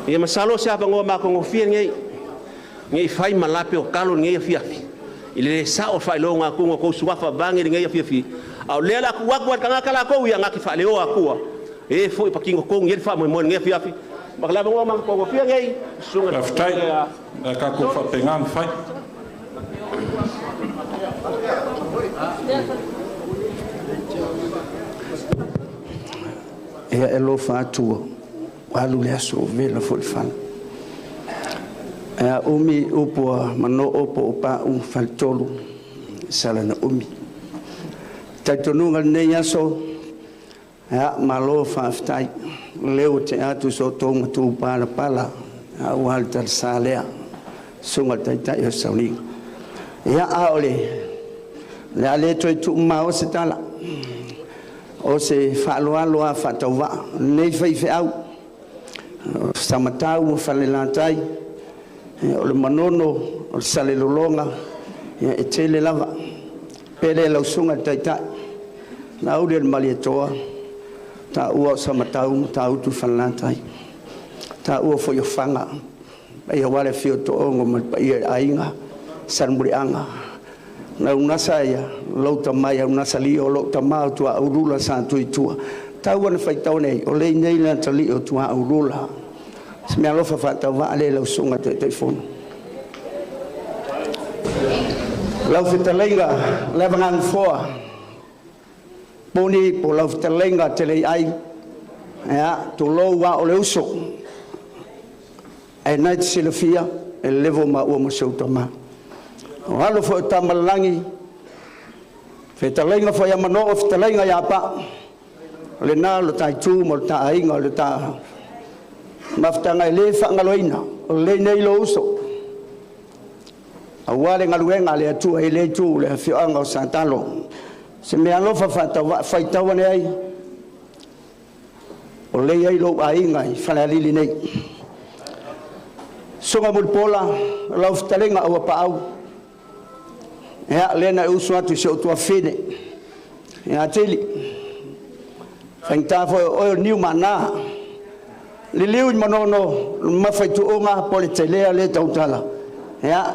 Ia masalo siapa ngoma ko ngofia ngai fai malape o kalo ngai fiafi. Ile sa o fai longa ko ko suafa bangi ngai fiafi. Au lela ku wakwa kanga kala ko ya ngaki fa leo akua. E foi pakingo ko ngai fa mo ngai fiafi. Makala ngoma ko ngofia ngai sunga. Raftai. Na ka ko fa pengan fai. Ya elo fa tu. Walu le aso vela fo le fala. Umi upo mano opo pa un faltolo sala na umi. Taitonu ngal ne yaso malo fa ftai leo te atu so tonga tu pala pala wal tar salea sunga taita yo sauli. Ya aole le ale tu mau setala. O se faloalo a fatawa nei fai fe au samatau falelantai o le manono o le salelolonga ia e tele lava pele lausunga taita na ule le malietoa ta ua samatau ta utu falelantai ta ua foiofanga ia wale fio to'ongo ma ia ainga sanmurianga na unasa ia lauta mai unasa li o lauta mau tua urula sa tuitua tau na faitau nei o le nei na tali o tua urula se me alofa fa va ale la sunga te telefono lau fitalenga le vangang foa poni po lau fitalenga tele ai ya to lo wa o le uso e night silafia e levo ma o mo soutama Halo fo tamalangi. Fetalenga fo ya mano fetalenga ya pa. Le na lo tai tu mo ta inga lo ta. Maftanga le fa ngaloina. Le nei lo uso. Awale ngaluenga le tu ele tu le fi anga santalo. Se me alo fa fa tawane ai. O le ai lo ainga Falealili nei. Songa mul pola la fetalenga o pa au. Ya lena usu atu se tua fine. Ya teli. Fengta fo o new mana. Liliu manono mafaitu onga politelea le tautala. Ya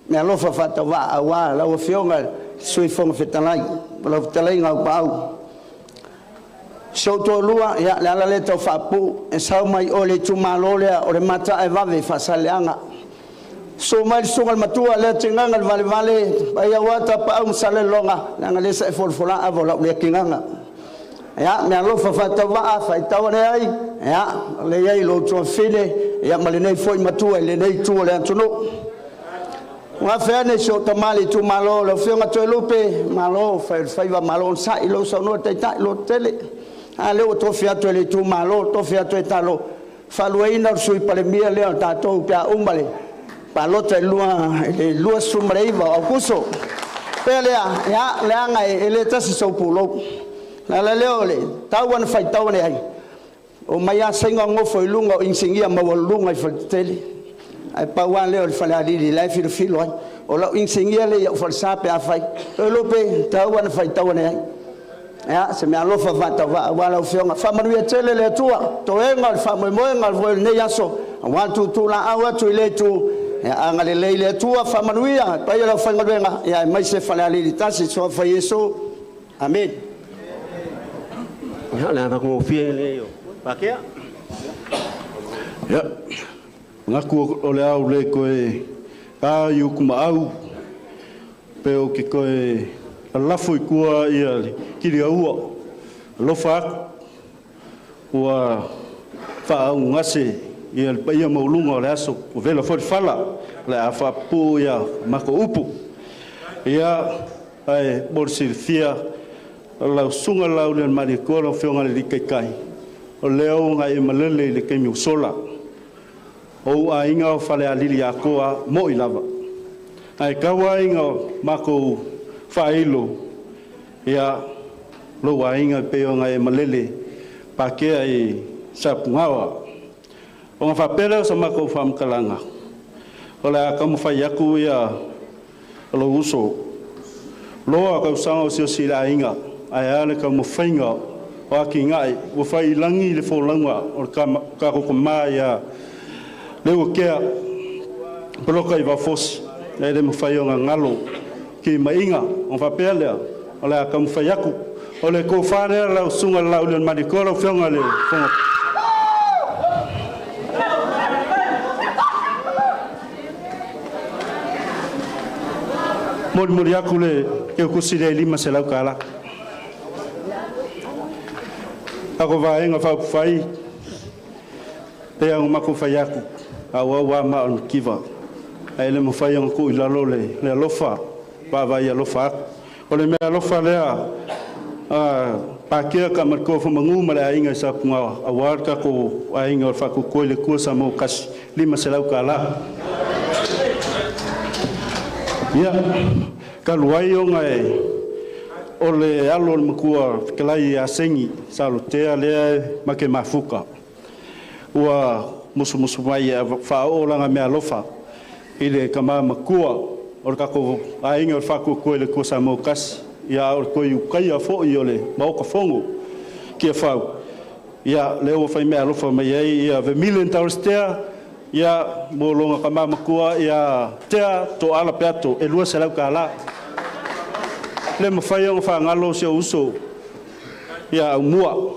me alofa fata wa wa la o fionga sui fonga fetalai. La fetalai nga pau. So to lua ya la le to fapu e sau mai ole Itumalo le o le mata e vave fasaleanga. So mai songal matua le tingangal vale ai wata pa un sale longa nga le sa folfola avola le kinganga ya me alo fa wa fa tawane ai ya le ai lo to fine ya male nei foi matua le nei tu le antuno wa fa ne so tamali Itumalo lo fionga to lupe malo fa va malo sa ilo so no te ta lo tele ale o to fia to le Itumalo to fia to talo fa luina sui pale mia le ta to pia umbale palota lua sumreiva akuso pelea ya leanga ele tasi so pulo la leole tawan fai tawane ai o maya senga ngofo ilunga o insingia mawalunga fateli ai pawan le Falealili la filo ai o la insingia le o falsape afai lope tawan fai tawane ai ya se me alofa vata wala ofionga famanu ya tele le tua to enga famu moenga vo ne yaso want to la awa to ile tu ya ngale leile tua famanuia pa ia fa ngabenga ya mai se Falealili tasi so fa yeso amen ya la va ko fie le yo pa ke ya ngaku ole au le koe a yu kuma au pe o ki koe la foi kua ia ki ria ua lo fa wa fa ngase ia pa ia maulunga le aso o vela foi fala le afa pu ia mako upu ia ai bolsirfia la sunga la ule marikola fionga le kai o leo ngai malele le kemi sola o ainga Falealili akoa mo ilava ai kawa inga mako failo ia lo ainga pe ngai malele pake ai sapungawa o nga whapera sa mako whamkalanga. O lea kamu whai aku ia lo uso. Loa kau sanga o sio sila inga. Ai ale kamu whainga o aki ngai. O whai langi le wholanga o ka koko maa ia leo kea bloka i wafosi. Nei le mwhai o nga ngalo ki mainga o whapera lea. O lea kamu whai aku. O le ko wharea lau sunga lau leon marikola o whionga le whonga. Mori aku le ke kusi le lima se lau kala. Ako vaenga fa fai. Pe ang mako fai aku. Awa wa ma on kiva. Ai le mo fai ang ku ilalo le lofa. Pa vai lofa. O le me lofa le pa ke ka mar ko fa mangu ma le ainga sa punga awar ka ko ainga fa ku ko le ku sa mo kas lima se lau kala. Ya kaluai o ngai o le alo makua kelai a sengi salo tea le make mafuka ua musu mai fa o langa me alofa ile kama makua o ka ko ainga fa ko ko le ko sa mo kas ya o ko yu kai a fo i ole mau ka fongo ke fa ya le o fa me alofa mai ia ve million taustea ya mo longa kama makua ya tea to ala peato e lua se lau kala le mawhai o wha ngalo se uso ya mua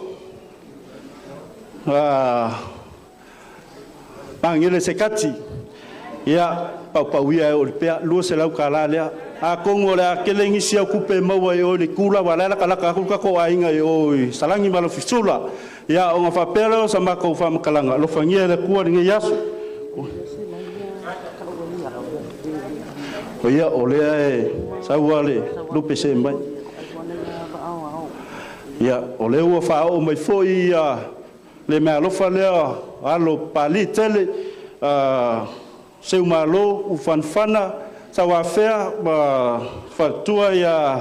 pangile se kati ya pau ia o le pea lua se lau kala lea a kongo le a kelengi sia kupe maua e o le kula wala la kala ka ko ainga e o salangi malo fisula ya o nga fa pelo sa mako fa makalanga lo fangia le kua nge yasu Ia o lea e saua le lupe se mai. Ia o le ua whao mai foi ia le mea lofa lea alo pali tele seu malo u fanfana sawa fea fatua ia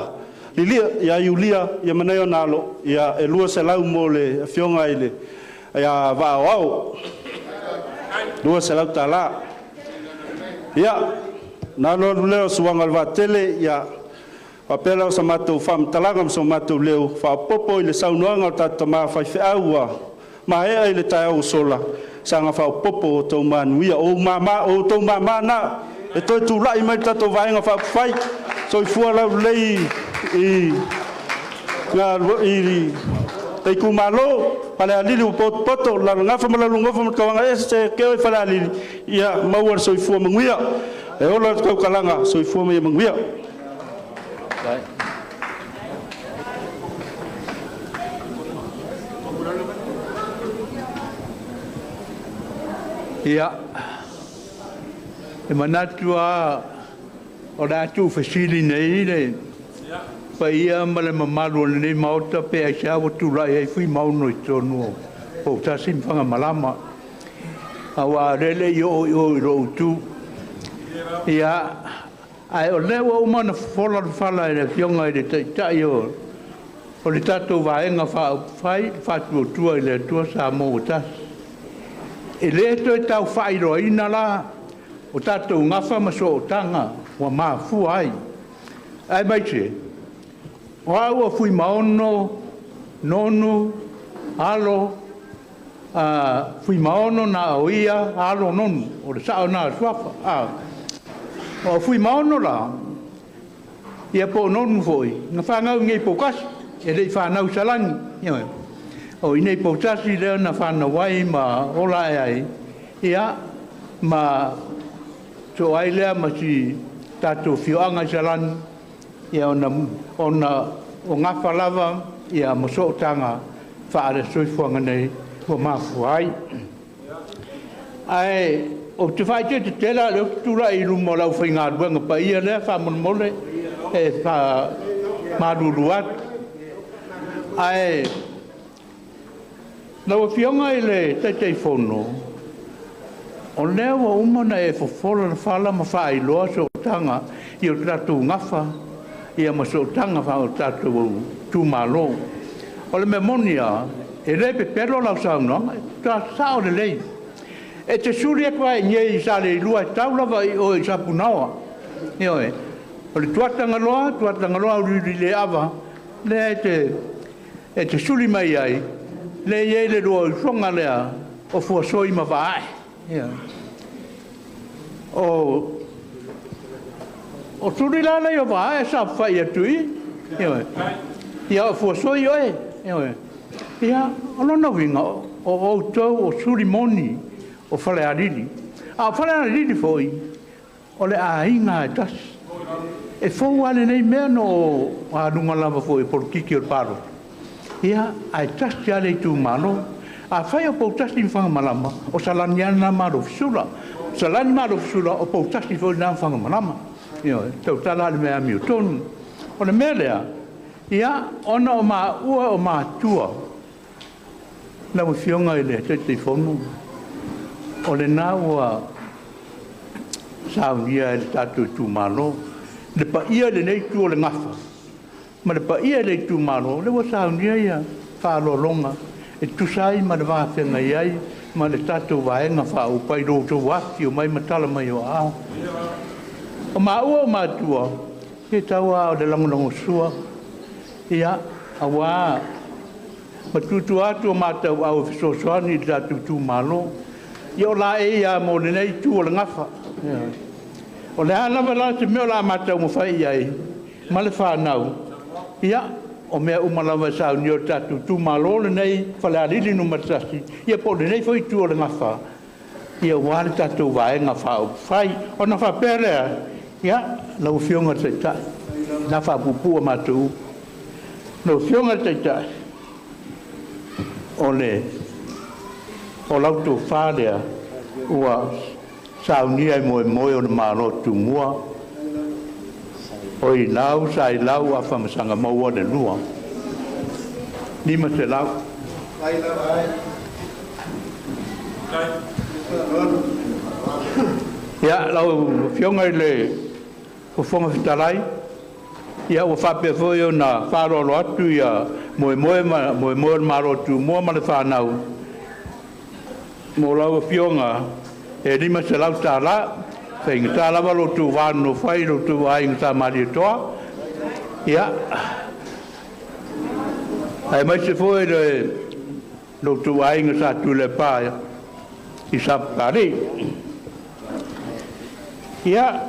lilia ia yulia ia maneo nalo ia e lua se lau mo le fionga ile ia vao lua se lau tala ia nalo leo suanga alva tele ia papela sa matou fam talaga so matou leo fa popo ile saunoanga tata ma fa feaua ma e ile tau sola sanga fa popo to manuia o mama o to mama na e to tu lai mai tato vainga fa fai so fu la lei i nga i te kumalo Falealili poto la ngafa mala lungofa kawanga este ke Falealili ia mawar so fu manguia e ola ko kalanga so fu me manguia. Ia, e manatua o rātu whasiri nei nei. Pa ia male mamalu nei mauta pe a xa o tūrai ai whi mauno I tonu o tasin whanga malama. Awa rele I o I ro tu. Ia, ai o lewa umana whola whala e na fionga I le tai o le tatou vaenga whai whatu o tua I le tua sa mo o tasi. E le to e tau whairoina la, o tātou ngafa maso o tanga, wa maa fu ai. Ai mai te, o au a fui maono, nonu, alo, fui maono na oia, alo nonu, o le sao na suafa. O fui maono la, ia po nonu foi, nga whangau ngei po kasi, e rei whanau salani, ia o inei pautasi leo na whana wai ma ola ai ia ma so ai lea ma si tātou whioanga salani ia ona o ngafa lava ia ma so tanga whaare soifuanga nei o mafu ai ai o te whai te tela leo tura I lumo lau whainga ruanga pa ia lea whamon mole e wha maruru atu ai Lau fionga I le taitei whono, o leo wa umana e fofola na whala ma wha I loa so tanga I o tātou ngafa, I a ma so tanga wha o tātou tūmalo. O le me monia, e repe pero lau saunanga, tā sao le lei. E te suri e kwa nye I sa le ilua e taulawa I o I sapunawa. Ioe, o le tuatanga loa uri le ava, le e te suri mai ai, le ye le ro songa lea o fu soi ma vai o turi la le vai sa fai tui ia fu soi oi ia ono no vinga o to o suri moni o Falealili a Falealili foi o le a inga tas e fo ale nei meno a lunga lava foi por kiki o paro ia ai tasti ale Itumalo a fai o poutasti whanga malama o salaniana maro fisula salani maro fisula o poutasti foi na whanga malama ia tau tala le mea miu tonu o le mea lea ia ona o maa ua o maa tua na mo fionga I le te whonu o le nā ua saunia le tātou Itumalo le pa ia le nei tua le ngafa ma le pa ia le Itumalo le wa saunia ia whalolonga e tusai ma le wāwhenga iai ma le tātou waenga whaupai roto waki o mai matala mai o ao o maua o mātua ke taua o le langonongo sua ia awa matutu atu o mātau au fisosoani le tātou Itumalo ia o la e ia mo le nei tu o le ngafa o le halawa la te meo la mātau mo whai iai ma le whanau ia o mea umalawa sa unio tātou Itumalo le nei Falealili no matasi ia po le nei foi tu o le ngafa ia wale tātou vaenga whao whai o na whaperea ia lau fionga taitai na whapupu o mātou lau fionga taitai o le o lautou whārea ua saunia I moe moe o le mālo tu mua o i lau sa i lau a whamasanga maua le lua. Lima se lau. Ia lau fionga i le whafonga whitarai. Ia ua whapea fwoi o na wharoro atu ia moe maro tu mua ma le whanau. Mo lau fionga e lima se lau tā la. Whainga tā lawa lo tu wāno whai lo tu wāinga tā mari toa. Ia. Ai mai se fwoi lo tu wāinga sa tu le pāia. I sapkari. Ia.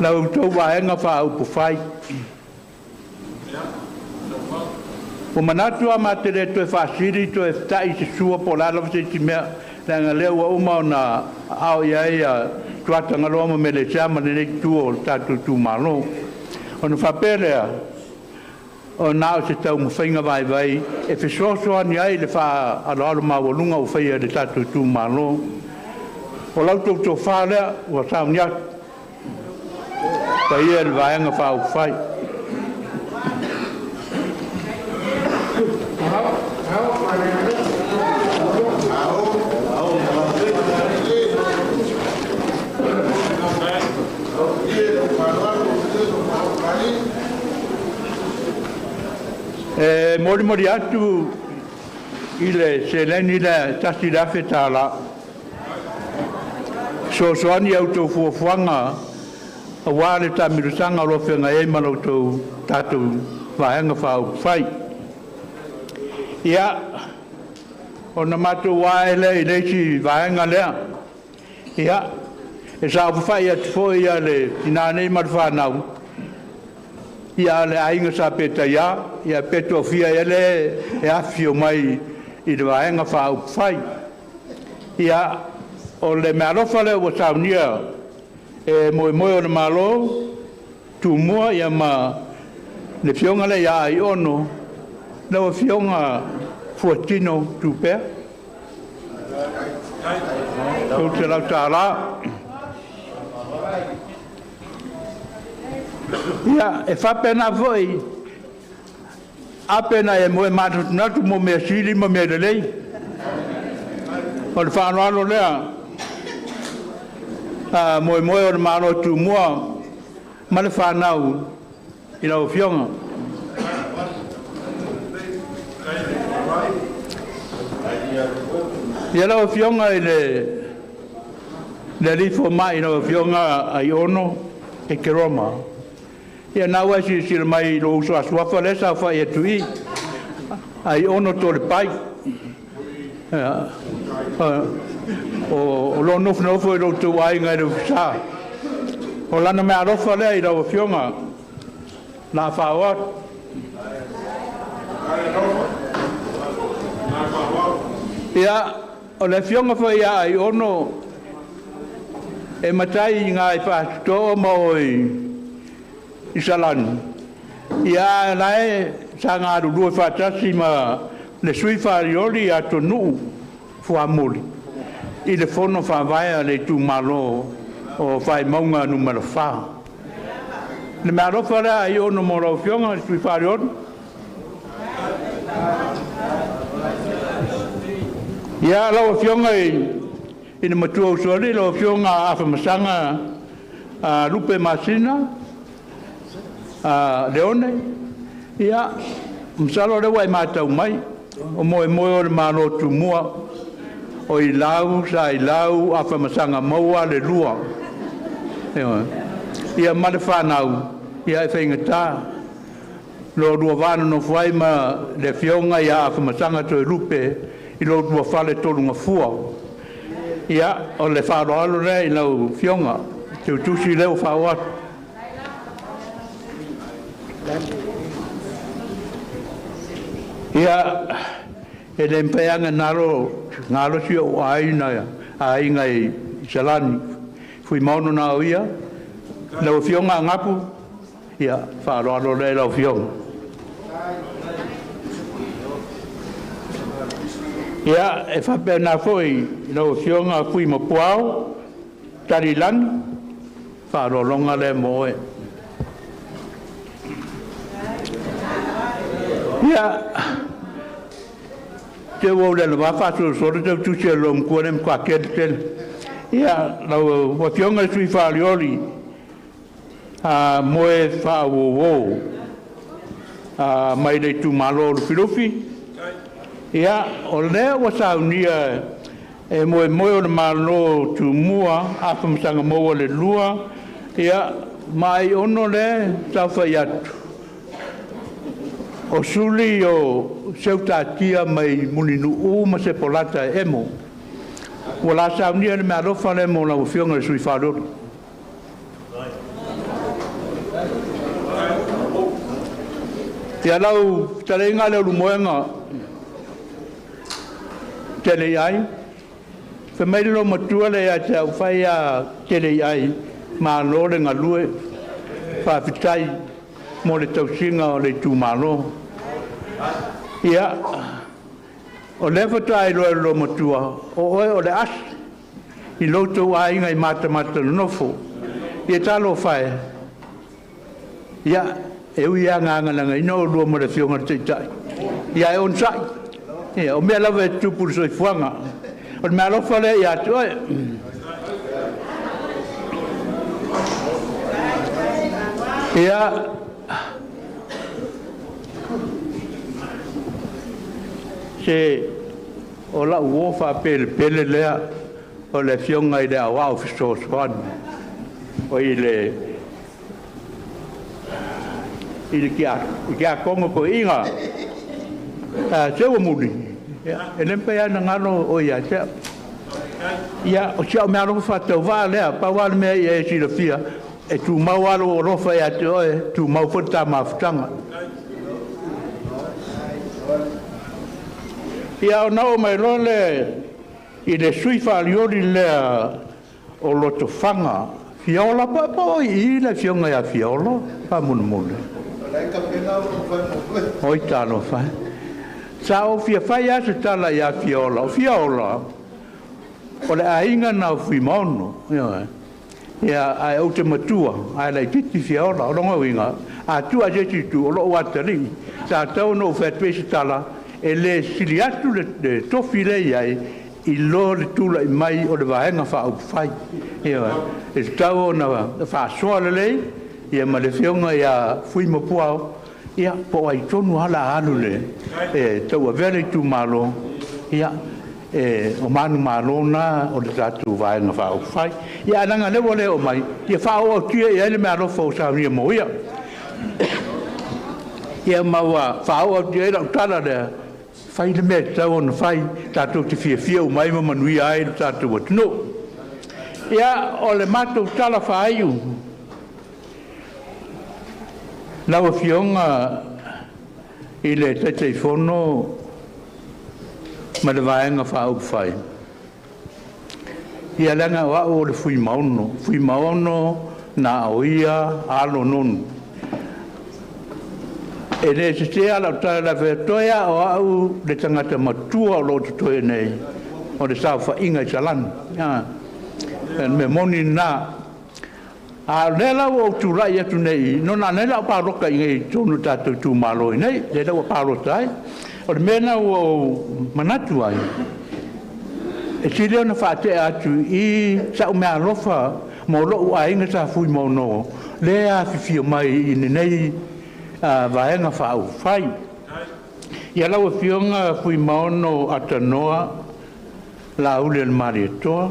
Lau tau wāenga wha upu whai. O manatu a matere to e whasiri to e tai se sua po lalawa se ti mea. Nanga leo wa umau na au iai a tuatanga roma me le chama ne tuo tatu Itumalo. Ona whaperea o nao se tau mwhainga vai e whesoasoa ni ai le wha alo mawalunga o whaia le tatu Itumalo. O lau tau tau whalea ua tau niak. Pa ia le vaenga wha u whai. Mori atu i le seleni le tasi rafe tāla. Soani au tau fuafuanga a wāle tā mirusanga rofenga e manau tau tātou vaenga whau whai. Ia, o na mātou wāele i leisi vaenga lea. Ia, e sāu whai atu fōi ia le tinanei maru whanau. Ia le ainga sa peta ia peto fia ele e afio mai i le vaenga whau whai. Ia, o le mearofa le ua saunia e moe o le malo, tu mua ia ma le fionga le ia ai ono, le o fionga fuatino tu pea. Tau te lau tāra. Ia, e whapena voi, apena e moe mātutunatu mo mea siri mo mea lelei. O le whanoalo lea, moe o le maro tu mua, ma le whanau i lau fionga. Ia lau fionga i le rifo mai i lau fionga ai ono e ke Roma. Ia nau e si le mai lo uso asuafa le sa whai e tui. Ai ono to le pai. O lo nofo i lo tu ai ngai le sa. O lana mea rofa lea i lau fionga. Nā whawat. Ia, o le fionga whai ai ono e matai ngā i whātuto ma oi i salani. Ia nae sa ngā rurua whātasi ma le sui whāriori a tonu whamuri. I le whono whawaya le Itumalo o whai maunga numero 4. Le mea rofa rea i ono mora o fionga le sui whāriori. Ia lau fionga i le matua usori, lau fionga a whamasanga lupe masina, leone. Ia, msalo rewa i mātau mai, o moe o le maro tu mua, o i lau, sa i lau, a whamasanga maua le lua. Ia male whanau, ia e whaingatā. Lo rua vāna no whai ma le fionga ia a whamasanga to i lupe, i lo rua whale tolunga fua. Ia, o le wharoalo rea i lau fionga, te utusi leo whawatu. Ia, e le mpeanga ngaro si o aina, ainga i salani. Fui maunu na o ia, lau fionga ngapu, ia, wharoalo rea lau fionga. Ia, e whapena foi, lau fionga kui mo puao, tari lani, wharolonga le moe. Ia, te wau le wa fa so te tu se lom ko nem kwa ke tel. Ia, lau wa fionga sui Falealili. Moe fa wo. Mai le Itumalo le filofi. Ia, o le wa saunia e moe o le malo tu mua a famsanga mo le lua. Ia, mai ono le tau fai atu. O suli o seutatia mai mulinu ma se polata e mo. Wala saunia le mea rofa le mo lau fionga le sui Falealili. Ia lau talenga le ulumoenga tele ai. Fe mai lo matua le a te au fai a tele ai ma lo le ngalue fa fitai mo le tausinga o le Itumalo. Ia o le fatai lo matua o le as i loto ai ngai mata nofo. Ia talo fai. Ia e ui a nganga langa ino lua mo le fionga te tai. Ia e on sai. Ia o mea lawa e tupu soi fuanga. O mea lofa le ia tu oe. Ia se o la uofa pele lea o le fionga i le awa o fiso swan. O i le kia kongo ko inga sewa muli e lempe ya na ngalo o ia se ia o sia me alo fa te va le pa wa me e si le fia e tu mawalo o rofa ya te o tu mau fota ma ftanga ia o no mai lole i le sui Falealili le o loto fanga fiola pa i le fionga ya fiola pa mun Oi talo fa. Sao fia fai ase tala ia fiola. Fiola. O le ainga na fuimono. Ia ai o te matua. Ai lai titi fiola. O longa winga. A tua jeti tu o lo watari. Sa tau no fetwesi tala. E le siliatu le tofi le iai. I lo le tula i mai o le vaenga fa au fai. Ia. E tau na fa soa le lei. Ia ma le fionga ia fui mapuao ia po ai tonu hala alu le e tau a vele Itumalo ia e o manu malona o le tatu vaenga fa au fai ia nanga lewo leo mai ia fa o tia ia le mea rofa o sa ria mo ia ia maua fa o tia ia tala le fai le mea tau na fai tatu te fia o mai ma manui ai le tatu watino ia o le mato tala fa aiu Lawa fionga i le teteifono ma le vaenga fa au fai. Ia langa wa o le fui mauno na oia alo non. E le se ala ta la vetoia o au le tangata matua o lo toe nei. O le sa fa inga chalan. Ya. Me moni na a lela o tu rai atu nei no na lela pa roka i ngai tonu tatu Itumalo nei lela o pa rotai o mena o manatu ai e sile na fa te atu i sa o mea rofa mo lo ai nga sa fui mo no le a fifi mai i nei vaenga fa au fai ia la o fionga fui mo no atanoa la ule el maritoa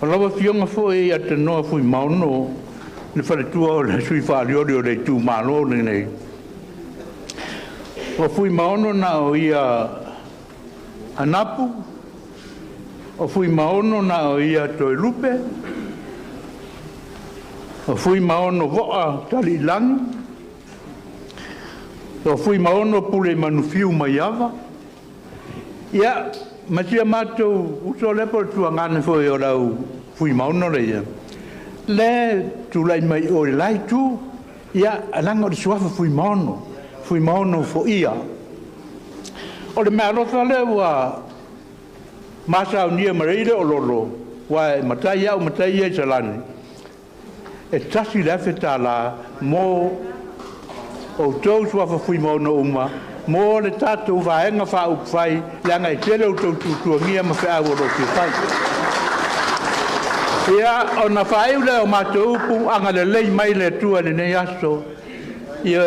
O lawa fionga fo e a te noa fui mauno le wharetua o le sui Falealili o le Itumalo nei. O fui mauno na o ia anapu, o fui mauno na o ia toe lupe, o fui mauno voa tali langi, o fui mauno pule manufiu mai ava. Ia, masia mātou uso lepo tua ngane fo o lau fui mauno le ia. Le tulai mai o lai tu, ia alanga o le suafa fui mauno fo ia. O le mea rosa le wa masa o nia mareire o lolo, wa matai au matai e salani. E tasi lefe tā la mo o tau suafa fui mauno uma, mo le tātou vaenga whai le angai tele o tau tutuangia ma whea waro ki whai. Ia o na whai ule o mātou upu anga le lei mai le tua le nei aso. Ia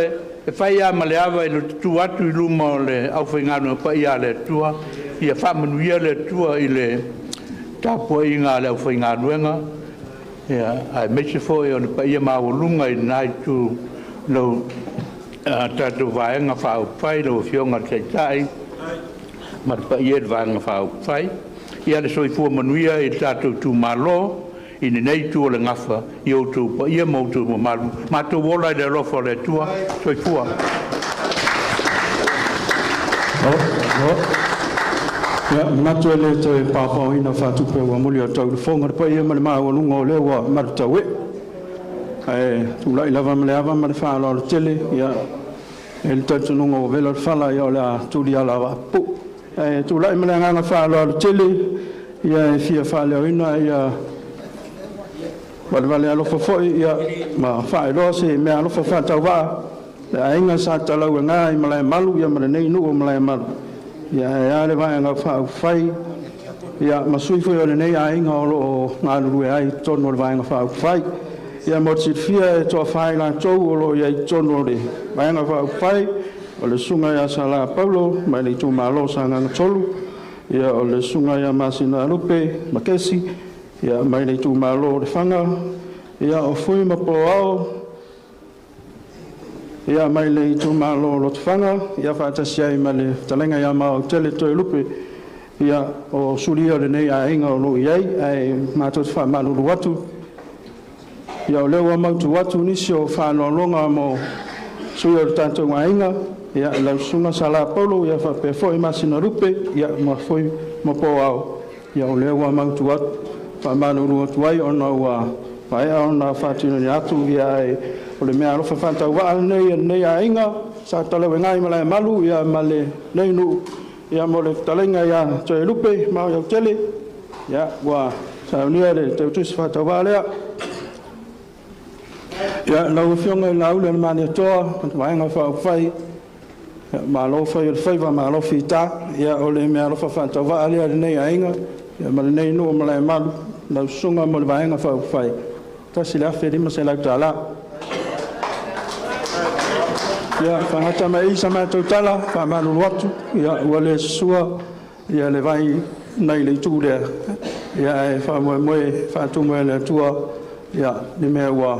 e whai a ma le awa i lo tu atu i luma o le au whaingano pa ia le tua. Ia whamanuia le tua i le tāpua i ngā le au whainganuenga. Ia ai meise fo e o le pa ia mawalunga i nai tu lo tātou vaenga whao whai lo whionga taitai. Ma pa ia vaenga whao whai. Ia le soifua manuia i tātou Itumalo. I nei tua le ngafa i o tu pa ia mo tu mo malu ma tu wola le rofo le tua soifua ya ma tu le te pa pa ina fa tu pe wa mo le tau le fonga pa ia ma le ma o lungo le wa ma tu we tu la lava me le ava ma le fa lo tele ya el tatu lungo velo fala ya la tu dia lava pu tu la me le nga fa lo tele ya fia fa le ina ya Vale alo foi ia ma fai lo se me alo fa tau va la inga sa tala nga i mala malu ia mala nei no mala malu ia le vai nga fa fai ia ma sui foi le nei ai nga lo nga lu ai tono le vai nga fa fai ia mo sit fia to fai la to lo ia tono le vai nga fa fai o le sunga ia sala Paulo ma le Itumalo sa nga tolu ia o le sunga ia masina lupe makesi ia mai nei Itumalo le fanga ia o fui ma po ao ia mai nei Itumalo lo fanga ia fa tasia i male talenga ia ma o tele to lupe ia o suria le nei a inga o lo iai ai ma to fa ma lu watu ia o lewa ma tu watu ni sio fa no longa mo suia tanto inga ia la sunga sala Paulo ia fa pe foi ma sina lupe ia ma foi ma po ao ia o lewa ma tu watu pa manu tuai ona wa vai ona fatino ni atu ia o le mea rofa fanta wa nei ainga sa tale ngai mala malu ia male nei nu ia mo le talenga ia to lupe ma ia tele ia wa sa unia le te tu fanta wa le ia la ufionga la ule mani to vai nga fa fai ma lo fai il fai va ma lo fita ia o le mea rofa fanta wa le nei ainga ia male nei nu mala malu la sunga mo vai nga fa fai ta sila fedi ma se la tala ya fa hata mai sama totala fa ma lu watu ya wale sua ya le vai nei le tu le ya fa mo fa tu mo le tua ya ni me wa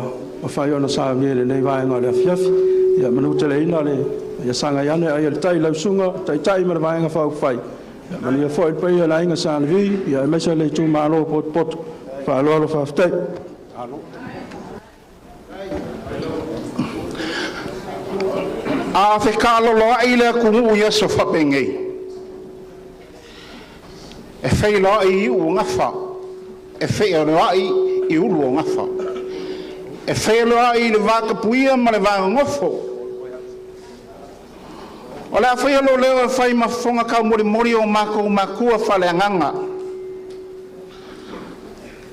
fa yo na sa mi le nei vai nga le fiaf ya manu tele ina le ya sanga ya ne ai tai la sunga tai ma vai nga fa fai Mani foi pe la inga san vi ya mesa le Itumalo pot fa lo fa fte a fe kalo lo ai le ku u yeso fa pengei e fe lo ai u ngafa e fe lo ai i u lo ngafa e fe lo ai le va ka puia ma le va ngofo Ola foi lo leo fai ma fonga ka mori o mako makua fale nganga.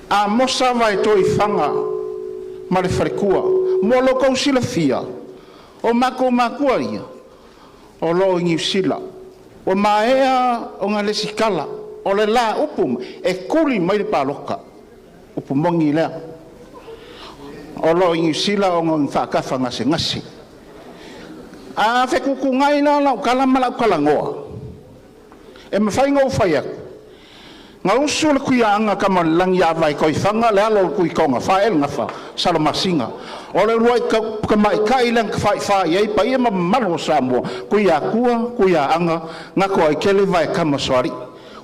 A mosa vai to I fanga ma le frekua. Mo lo ko sila fia. O mako makua ia. O lo ngi sila. O maea o ngale sikala. O le la upum e kuri mai le paloka. Upum mongi le. O lo ngi sila o ngi fa ka fanga se ngasi. A fe kuku ngai na la kala mala kala ngoa e me fai ngau fai ak ngau sul ku ya anga kama lang ya vai koi fanga le alo ku konga fa el ngafa sala masinga o le roi ka mai kai lang fa ye pa ye ma malo samo ku ya anga ngako ai kele vai kama sori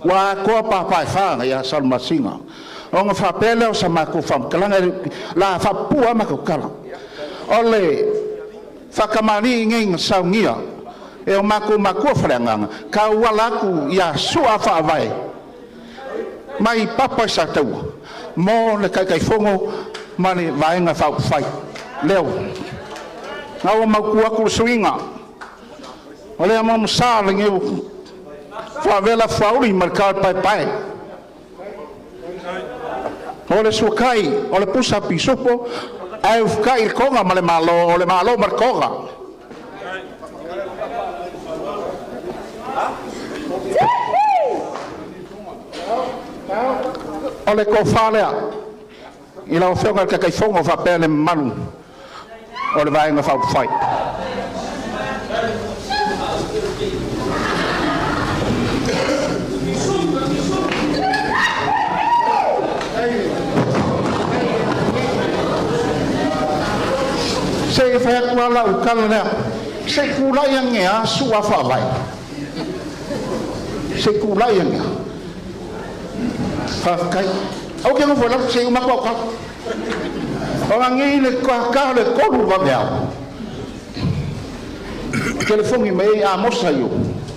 wa ko pa fa ya sala masinga o nga fa pele o sama ku fam kala la fa pua ma ko kala ole Fakamari ngeng saungia e o mako franganga ka walaku ya sua fa vai mai papa sa tau mo le kai fongo mani vai nga fa fai leo na o maku aku swinga ole am sa nge fa vela fauri marcar pai ole sukai ole pusa pisopo ai ufkai il konga ma le malo markoga O le ko whalea. I lau whionga ka kai whonga whapea le manu. O le vaenga whai. Se e whea kua lau kala nea. Se kulai angea sua whawai. Se kulai angea. Whawkai. Au ke ngofo lau se umakwa kwa. O ngi le kwa le kolu wa meau. Ke le fongi mei a mosa yo.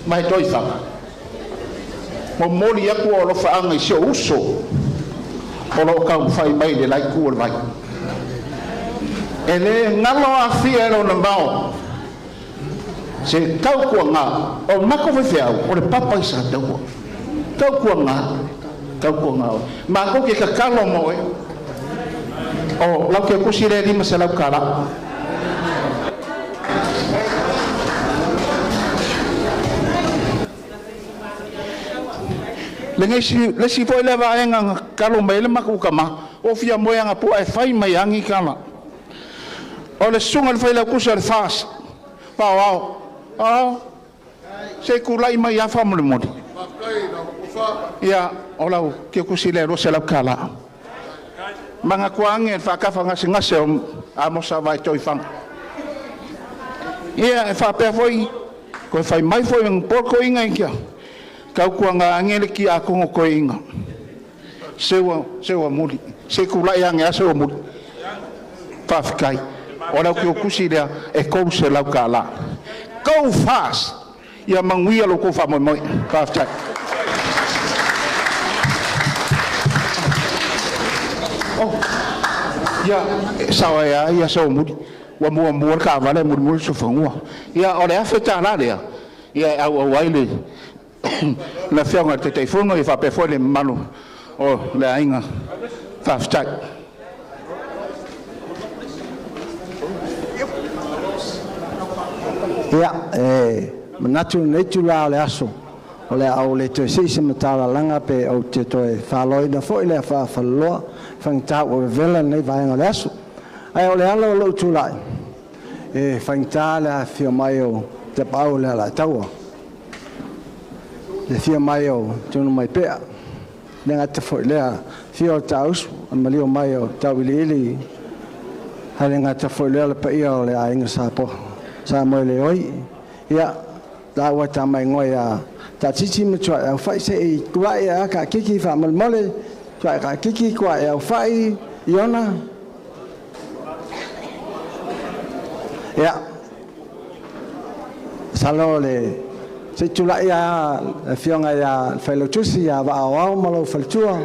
Mai toi whanga. Mo moli aku o lo whaanga i seo uso. O lo kau whai mai le lai kua le mai. E le ngalo a fia ero na mau. Se kau kua ngā. O mako whewhiau. O le papa i sa taua. Kau kua ngā. Kau kua ngā. Ma ko ke kakalo mo e. O lau ke kusi le lima se lau kala. Le si foi le vaenga kalo mai le mako kama. O fia moyanga po e whai mai angi kala. O le sunga le whai lau kusa le fast. Pau au. Au. Se kulai mai a whamule mori. Ia, o lau ke kusi le rosa lau kala. Manga kuange e whakafa ngase o a mosa vai toi whanga. Ia, e whapea foi. Koe whai mai foi ang poko inga i kia. Kau kuanga angele ki a kongo koe inga. Sewa muli. Se kulai ange a sewa muli. Whawhikai. O lau ki o kusi lea e kou se lau ka la. Go fast. Ia manguia lo ko wha moi moi. Whawhikai. Oh. Ia, sawa ia sewa muli. Wa mua ka vale muli so whangua. Ia, o lea wheta la lea. Ia, au waile. Na whianga te teifonga i whape foi le manu o le ainga whawhitai. Ia, manatu nei tu la o le aso. O le au le toi seise matala langa pe au te toi whaloina foi le whawhaloa whangtau o vela nei vaenga le aso. Ai o le alo lo tu lai. Whangtau le whio mai o te pau le ala taua. Le fia mai o tunu mai pea. Le ngata foi lea fia o taus, amalio mai o Falealili. Hale ngata foi lea le paia o le ainga sapo. Sa moi le oi. Ia, la wata mai ngoi a ta chichi matua au fai se i kuai a ka kiki fa malmole. Kuai ka kiki kuai au fai iona. Ia. Salo le se tula ia fionga ia failotusi ia va au malo faltua.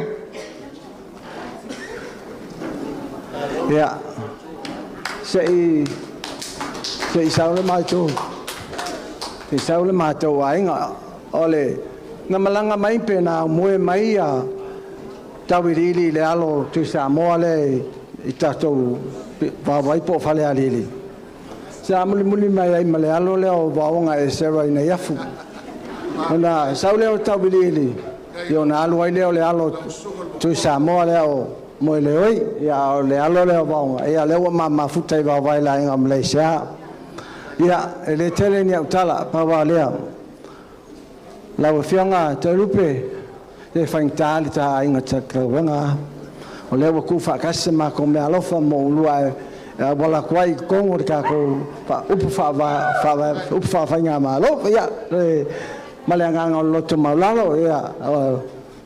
Ia. Se saule mato. Se saule mato ainga ole ngamalanga mai pe na moe mai a Falealili le alo tu sa moale i tatou va vai po Falealili. Sa muli mai ai male alo le o vaonga e sera ina yafu. Ona saule o Falealili. Yo na alo ai le alo tu sa moale o mo le oi ya le alo le vaonga ia le mama futai va vai la in Malaysia. Ia le tele ni utala pa va le. La fianga te rupe le faintali ta inga takranga. O le ku fa kasema ko me alofa mo lua wala kwai kongo ka ko pa upa fanya malo ya malanga lo to malalo ya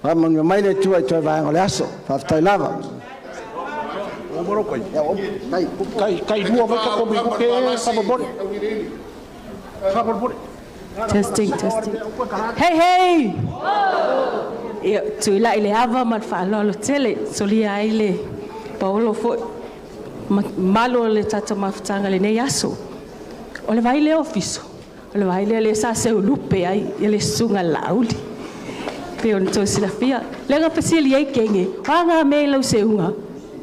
among mai le tu to va ngole aso fa tai lava o moro koi kai dua va ka ko bi ko ke sa bo Testing. Hey. Ia tu la ile ava mal fa lo tele solia ile Paulo fo malo le tata mafutanga le nei aso. O le vai le ofiso. O le vai le sa se lupe ai ele sunga lauli. Pe on to sila fia. Le ga pesili ai kenge. Wanga me lo se unga.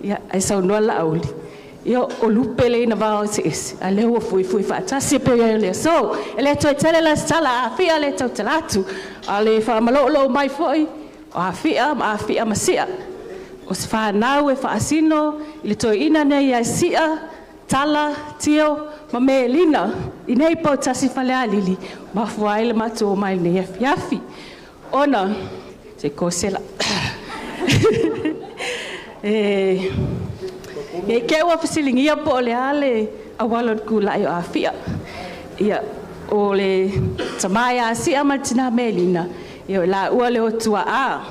Ia ai sa no lauli. Io o lupe le na va se es. Ale o foi fa ta se pe le so. Ele to tele la sala fia le to telatu. Ale fa malo lo mai foi. A fia ma sia. o se whanau e whaasino i le toi ina nei ai sia, tala, tio, ma me lina i nei pau tasi Falealili ma fuai le mato o mai nei afi. Ona, se kosela. E ke ua fasilingia po le ale a walon kulai o afia. Ia o le tamaya si amatina melina. Ia la ua le o tua a.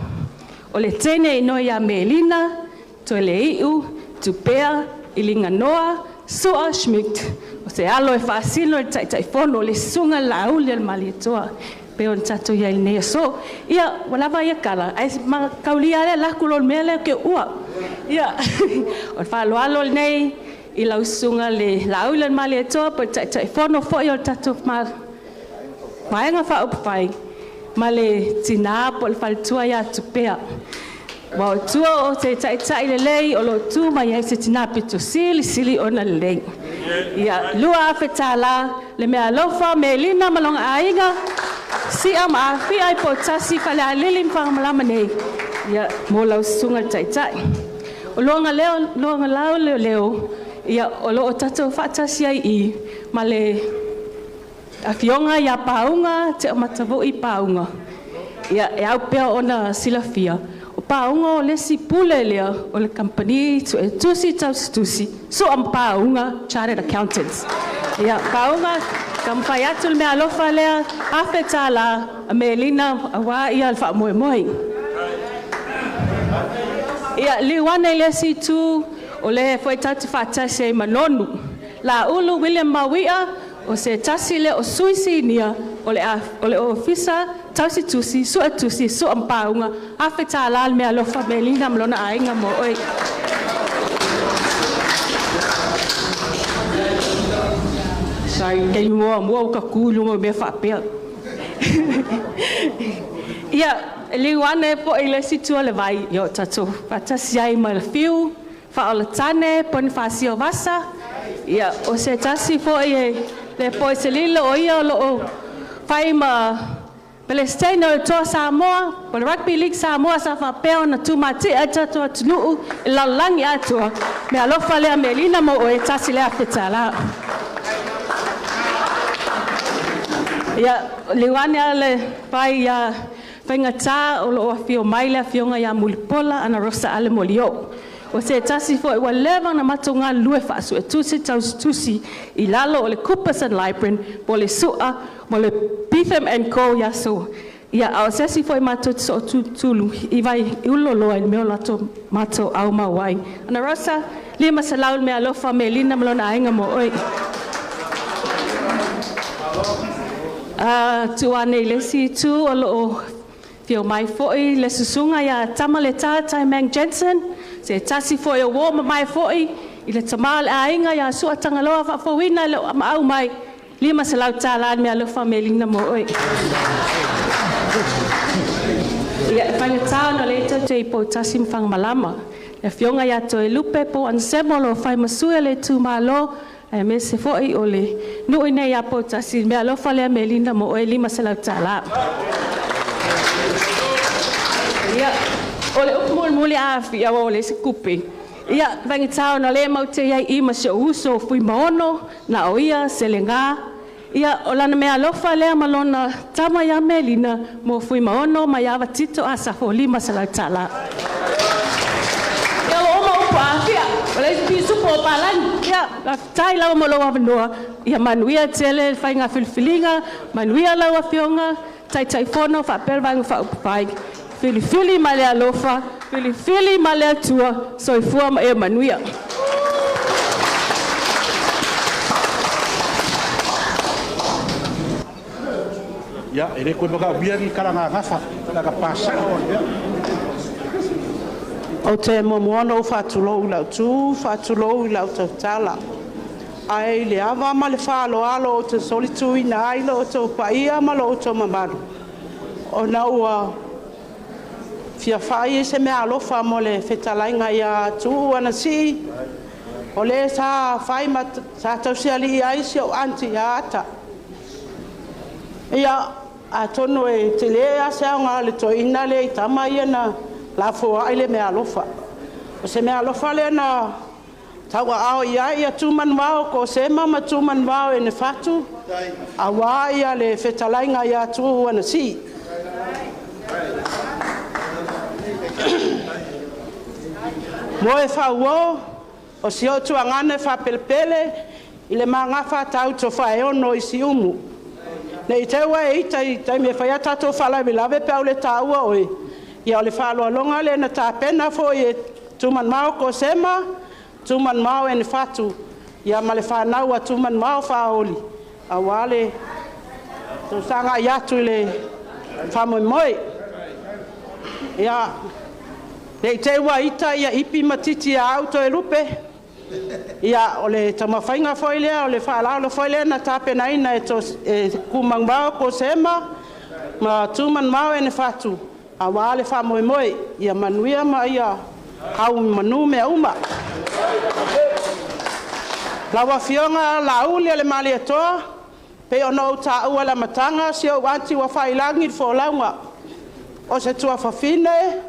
O le tene ino ia melina, to le iu, tupea, ilinga noa, soa schmidt. O se alo e fasilo e taifono le sunga la uli al malitoa. Pe on tato ia il nei so. Ia wala va ia kala. Ai ma kaulia le la kulol mele ke ua. Ia. O fa lo alo nei i la usunga le la uli al malitoa pe taifono fo ia tato ma. Maenga fa upai. Ma le tina po le faltua ia tupea. Wa tua o te tai le lei o lo tu ma ia se tina pito sili ona le lei. Ia lua afetala le mea lofa me lina malonga aiga si ama fi ai po tasi Falealili mfanga malama nei. Ia mo lau sunga tai. O longa lau leo ia o lo o tatou whaatasi ai I ma le a fionga ia paunga te o matavo I paunga. Ia e au pea ona silafia. O paunga o lesi pule lea o le company tu e tusi tusi. So am paunga chartered accountants. Ia paunga kampai atu le mea alofa lea afeta la a melina a wa ia alfa moe. Ia liwane lesi tu o le foi tatu fatase manonu. La ulu William Mawia o se tasi le o suisi nia o le ofisa tausi tusi so ampaunga afeta la me alofa melina mlona ainga mo oi. Sai ke mo ka kulu mo me fa pe. Ia liwane po ile situ le vai yo tato patasi ai mal fiu fa o tane pon fasio vasa. Ia o se tasi fo le poi se lilo o ia lo fai ma Palestina o to Samoa po rugby league Samoa sa fa pe na tu mati ata to tunu la langi ato me alofa le melina mo o tasi le afetala. Ia liwane ale fai ya fengata o lo fio maila fionga ya mulpola ana rosa ale molio. O se tasi fo wa leva na matonga lue fa so tusi I lalo o le Cooperson Library po le sua mo le Beetham and Co ya so ia o se si fo mato so tulu I vai ulolo ai me lato mato au mawai ana rosa lima salaul me alofa melina mlona ainga mo oi tu ane le si tu o lo fio mai foi le susunga ya tamaleta Mang Jensen se tasi foi o wo mai foi I le tamal ainga ya su atangaloa fa foina le au mai lima se lau tala me alofa melina mo oi ia fanga tana le te po tasi mfang malama e fionga ya to lupe po an semolo fai masua le Itumalo e me se foi ole no ine ya po tasi me alofa le melina mo oi lima se lau tala ia ole upmol muli afi o le se kupe ia vangi tau na le mau te ai ma se uso fui maono na o ia se lenga ia ola na me alofa le malona tama ya melina mo fui maono ma ya vatito asa fo lima se la tala ia o mo pa fia ole pi supo palan ia la tai la mo lo wa ia manuia tele fainga filfilinga manuia la wa fionga tai fono fa pervang fa pai Fili male alofa, fili male atua, so ifua ma e manuia. Ya, ere koe maka biari karanga ngafa, ka pasa o te momoano whaatulou lau tū, whaatulou lau tau tala. Ai le awa ma le whaaloalo o te solitui na ailo o tau paia ma lo o tau mamaru. O na ua fia whai se mea alofa mo le whetalainga ia tū ana si. O le sa whai ma sa tau siali ai si o anti ia ata. Ia a tono e te lea se ngā le to ina le i tama ia na la fua ai le mea alofa. O se mea alofa le na taua ao ia tuman wao ko se mama tuman wao e ne fatu. A wā ia le whetalainga ia tu ana si. Mo e whauo, o si o tu angane whapelepele, i le maa ngawha tau to whae ono i si umu. Ne i teua e itai me whaia tato whala mi lawe pe au le taua oe. Ia o le whaloa longa le na tā pena fo i e tuman mao ko sema, tuman mao e ne whatu. Ia ma le whanau a tuman mao whaoli. A wale, to sanga i atu le whamoi moi. Ia, nei te ua ita ia ipi matiti a auto e lupe. Ia o le tamawhainga foi lea, o le whaalao foi lea na tāpena ina e kumang mau ko sema, ma tuman mau e ne whatu. A wale whamoi moi, ia manuia ma ia hau manu mea uma. Lawa fionga la uli le mali atoa, pe ono ta ua la matanga, si o wanti wa whailangi fo launga. O se tua whawhine,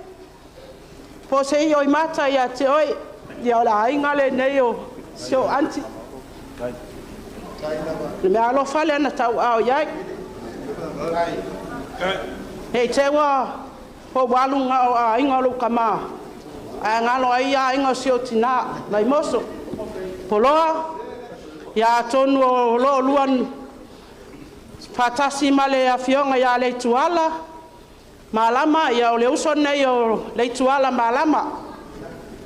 po se i oi mata ia te oi, ia o la ainga le neo, si o anti. Le mea alo whale ana tau au iai. Hei te wa, po walunga o a inga lo kama. A ngalo ai a inga si o tina, lai moso. Poloa, ia tonu o lo luan, fatasi male a fionga ia le tuala, malama ia o le uso nei o le tuala malama.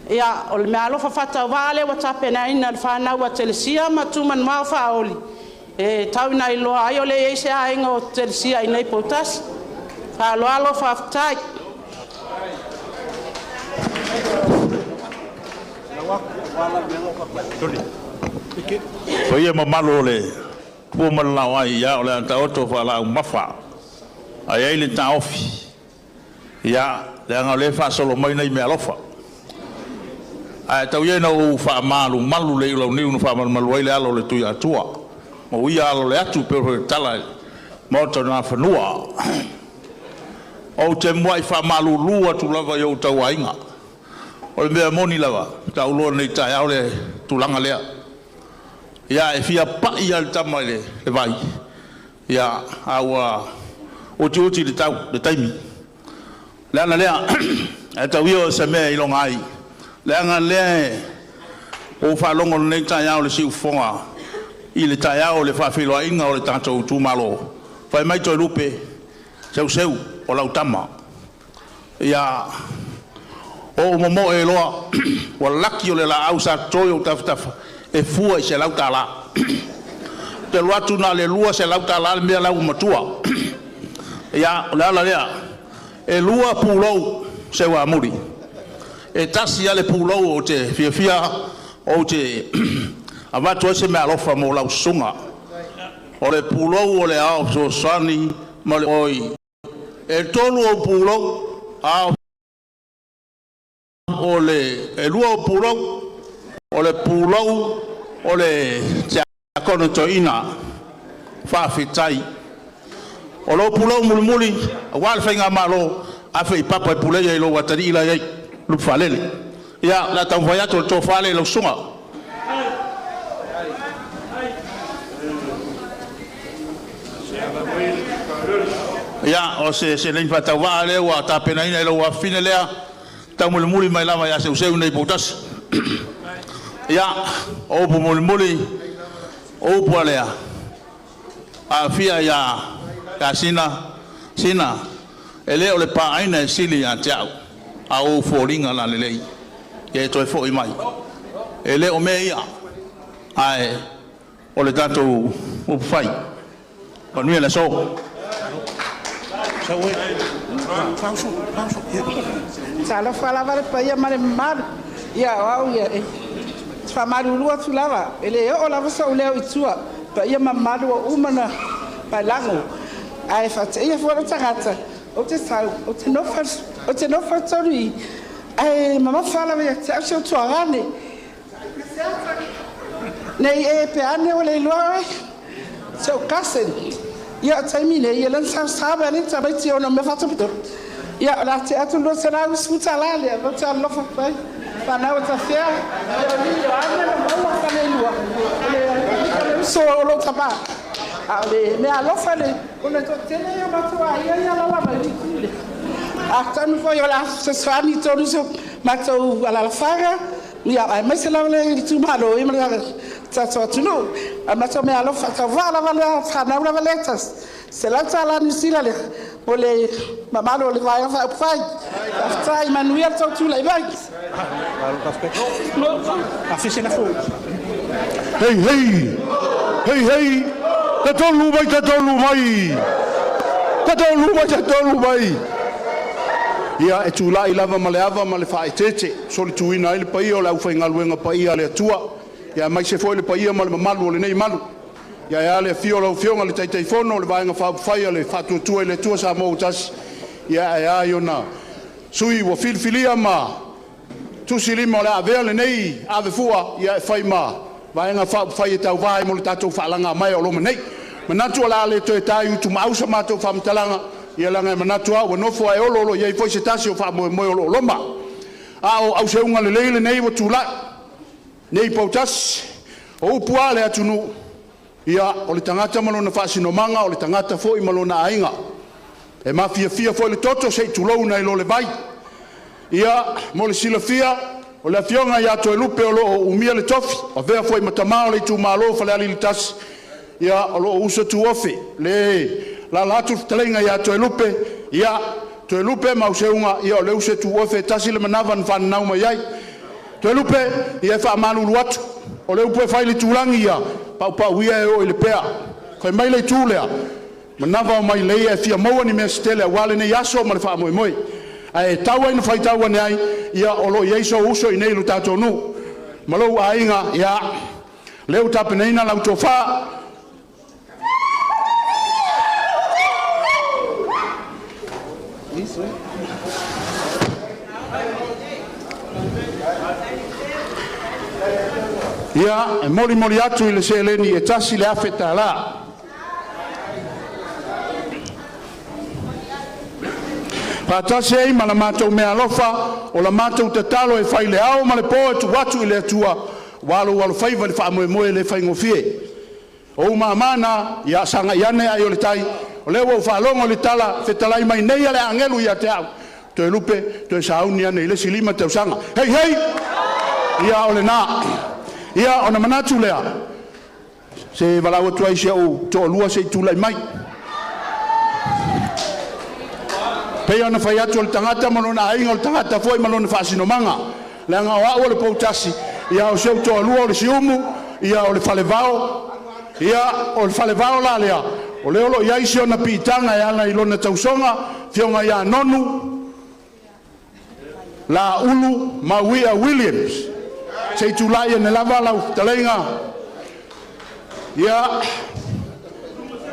Ia o le mea alofa fata wale wa tapena ina le whanau a telesia ma tuman mau whaoli. E tau ina iloa ai o le eise a inga o telesia i nei potas. Whaalo alofa aftai. Foi mamalo le po malau ai ya o le anta oto fala mafa ai ai le ta ofi ya le anga le fa solo mai nei me alofa ai tau ye no fa malu le lo ni no fa malu ai le alo le tu ya tua mo ia alo le atu pe tala mo to na fanua o te moi fa malu lua tu lava yo tau ainga o le mea moni lava tau lo nei tai au le tulanga lea ia e fia pa ia le tama le vai ia aua oti le tau le taimi le ana lea e tau io se mea ilonga ai le anga lea o fa longo nei tai au le siu fonga i le tai au le fa filo inga o le tato Itumalo fai mai toi lupe seu o lau tama ia o momo e loa wa laki o le la au sa toi o taftafa e fua i se lau tala te luatu na le lua se lau tala le mea lau matua ia le ala lea e lua pulou se wa muri e tasi ale pulou o te fia o te avatu se mea alofa mo lau sunga o le pulou o le ao so sani ma le oi e tolu o pulou ao o le e lua o pulou o le pulou o le te akono toina whawhitai o lo pulou mulimuli a wale whainga malo a whai papa e pulei e lo watari ila ei lup Falealili ia la tau whai ato to whale lo sunga ia o se lein whatau waa leo wa tapena ina ilo wa fine lea tau mulimuli mai lama ia seu nei potas ia o pu mulimuli o pu alea a fia ya sina ele o le pa aina sili ya tau a o foringa la lelei e toi fo i mai ele o me ia ai o le tato o fai o nui la so Sala falava le paia mare mar ia au ia fa marulua tu lava ele o lava so leo itua paia mamalu o umana palango ai fa ia fora tagata o te sal o te no fa tori ai mama fala ia te so tuarane nei e pe ane o le loe so kasen ia taimile ia lan saba ni tabai ti ona me fatu pito ia la te atu lo sera usutala le va ta lo fa pai Pana o tafia. Ni yo ana no mo fa le lua. Le so lo tapa. Ale me alo fa le. Ona to tele yo ba to ai ya la la ba ni. Atanu fo yo la se swani to so mato ala faga. Ya ai me se la le Itumalo e me ta so tuno. Amato me alo fa ta vala vala fa na vala valetas. Se la sala ni sila le. Ole mamalo le vai fa fai. After Manuel to tu lai vai. Afisi na fo. Hey. Ta tolu mai. Ia e tu la ilava maleava male fa tete soli tuina ile pai o la ufa ngaluenga pai ale tua. Ia mai se foi le pai male malu le nei malu. Ia le fio le tai fono le vai nga fa fai le fa tu le tua sa mo tas. Ia yona. Sui wo filia ma. Tu silimo la vele nei ave fua ia fai ma. Vai nga fa fai tau vai mo tatu fa langa mai o lo nei. Manatu ala le to tai tu mausa ma to fa mtalanga ia langa manatu a no fo ai olo ia foi se tasi o fa mo lo loma. Au se unga le leile nei wo tu la. Nei pautas o puale atunu ia o le tangata malo na fa sino manga o le tangata fo i malo na ainga. E mafia fo le toto se tu lo na lo le vai. Ia mo le silafia o le fionga ia to lupe o lo umia le tofi o vea foi matamao le Itumalo Falealili tas ia o lo uso tu ofe le la latu telenga ia to lupe ia to lupe ma useunga ia o le uso tu ofe tasi le manava fan nau mai ai to lupe ia fa malu luatu o le upe fai le tulangi ia pa ia o le pea ko mai le tulea manava mai le ia fia mo ni mestele wale ne yaso ma le fa moi ai tawa ina fai tawa nei ia o lo yeso uso i nei lu tato nu malo ainga ia leu tapeneina lau tofa ia e moli atu i le seleni e tasi le afeta la Patasi ai ma la matou mea alofa o la matou tatalo e fai le ao ma le po e tu watu i le atua walo faiva le wha moe le fai ngofie. O mamana ia sanga iane ai o le tai o le wau whalongo le tala fetalai mai nei ale angelu ia te au. To e lupe, to e sauni ane i le silima te usanga. Hei! Ia o le na. Ia o na manatu lea. Se valawa tuai sia o to lua se tulai mai. Pei ana fai atu o le tangata malona ainga o le tangata foi malona whaasino manga. Le anga o le pautasi. Ia o seu toa lua o le siumu. Ia o le falevao. Ia o le falevao la lea. O le olo ia isi o na pitanga e ana ilona tausonga. Fionga ia nonu. La ulu Mawia Williams. Se tulai ane lava lau talenga. Ia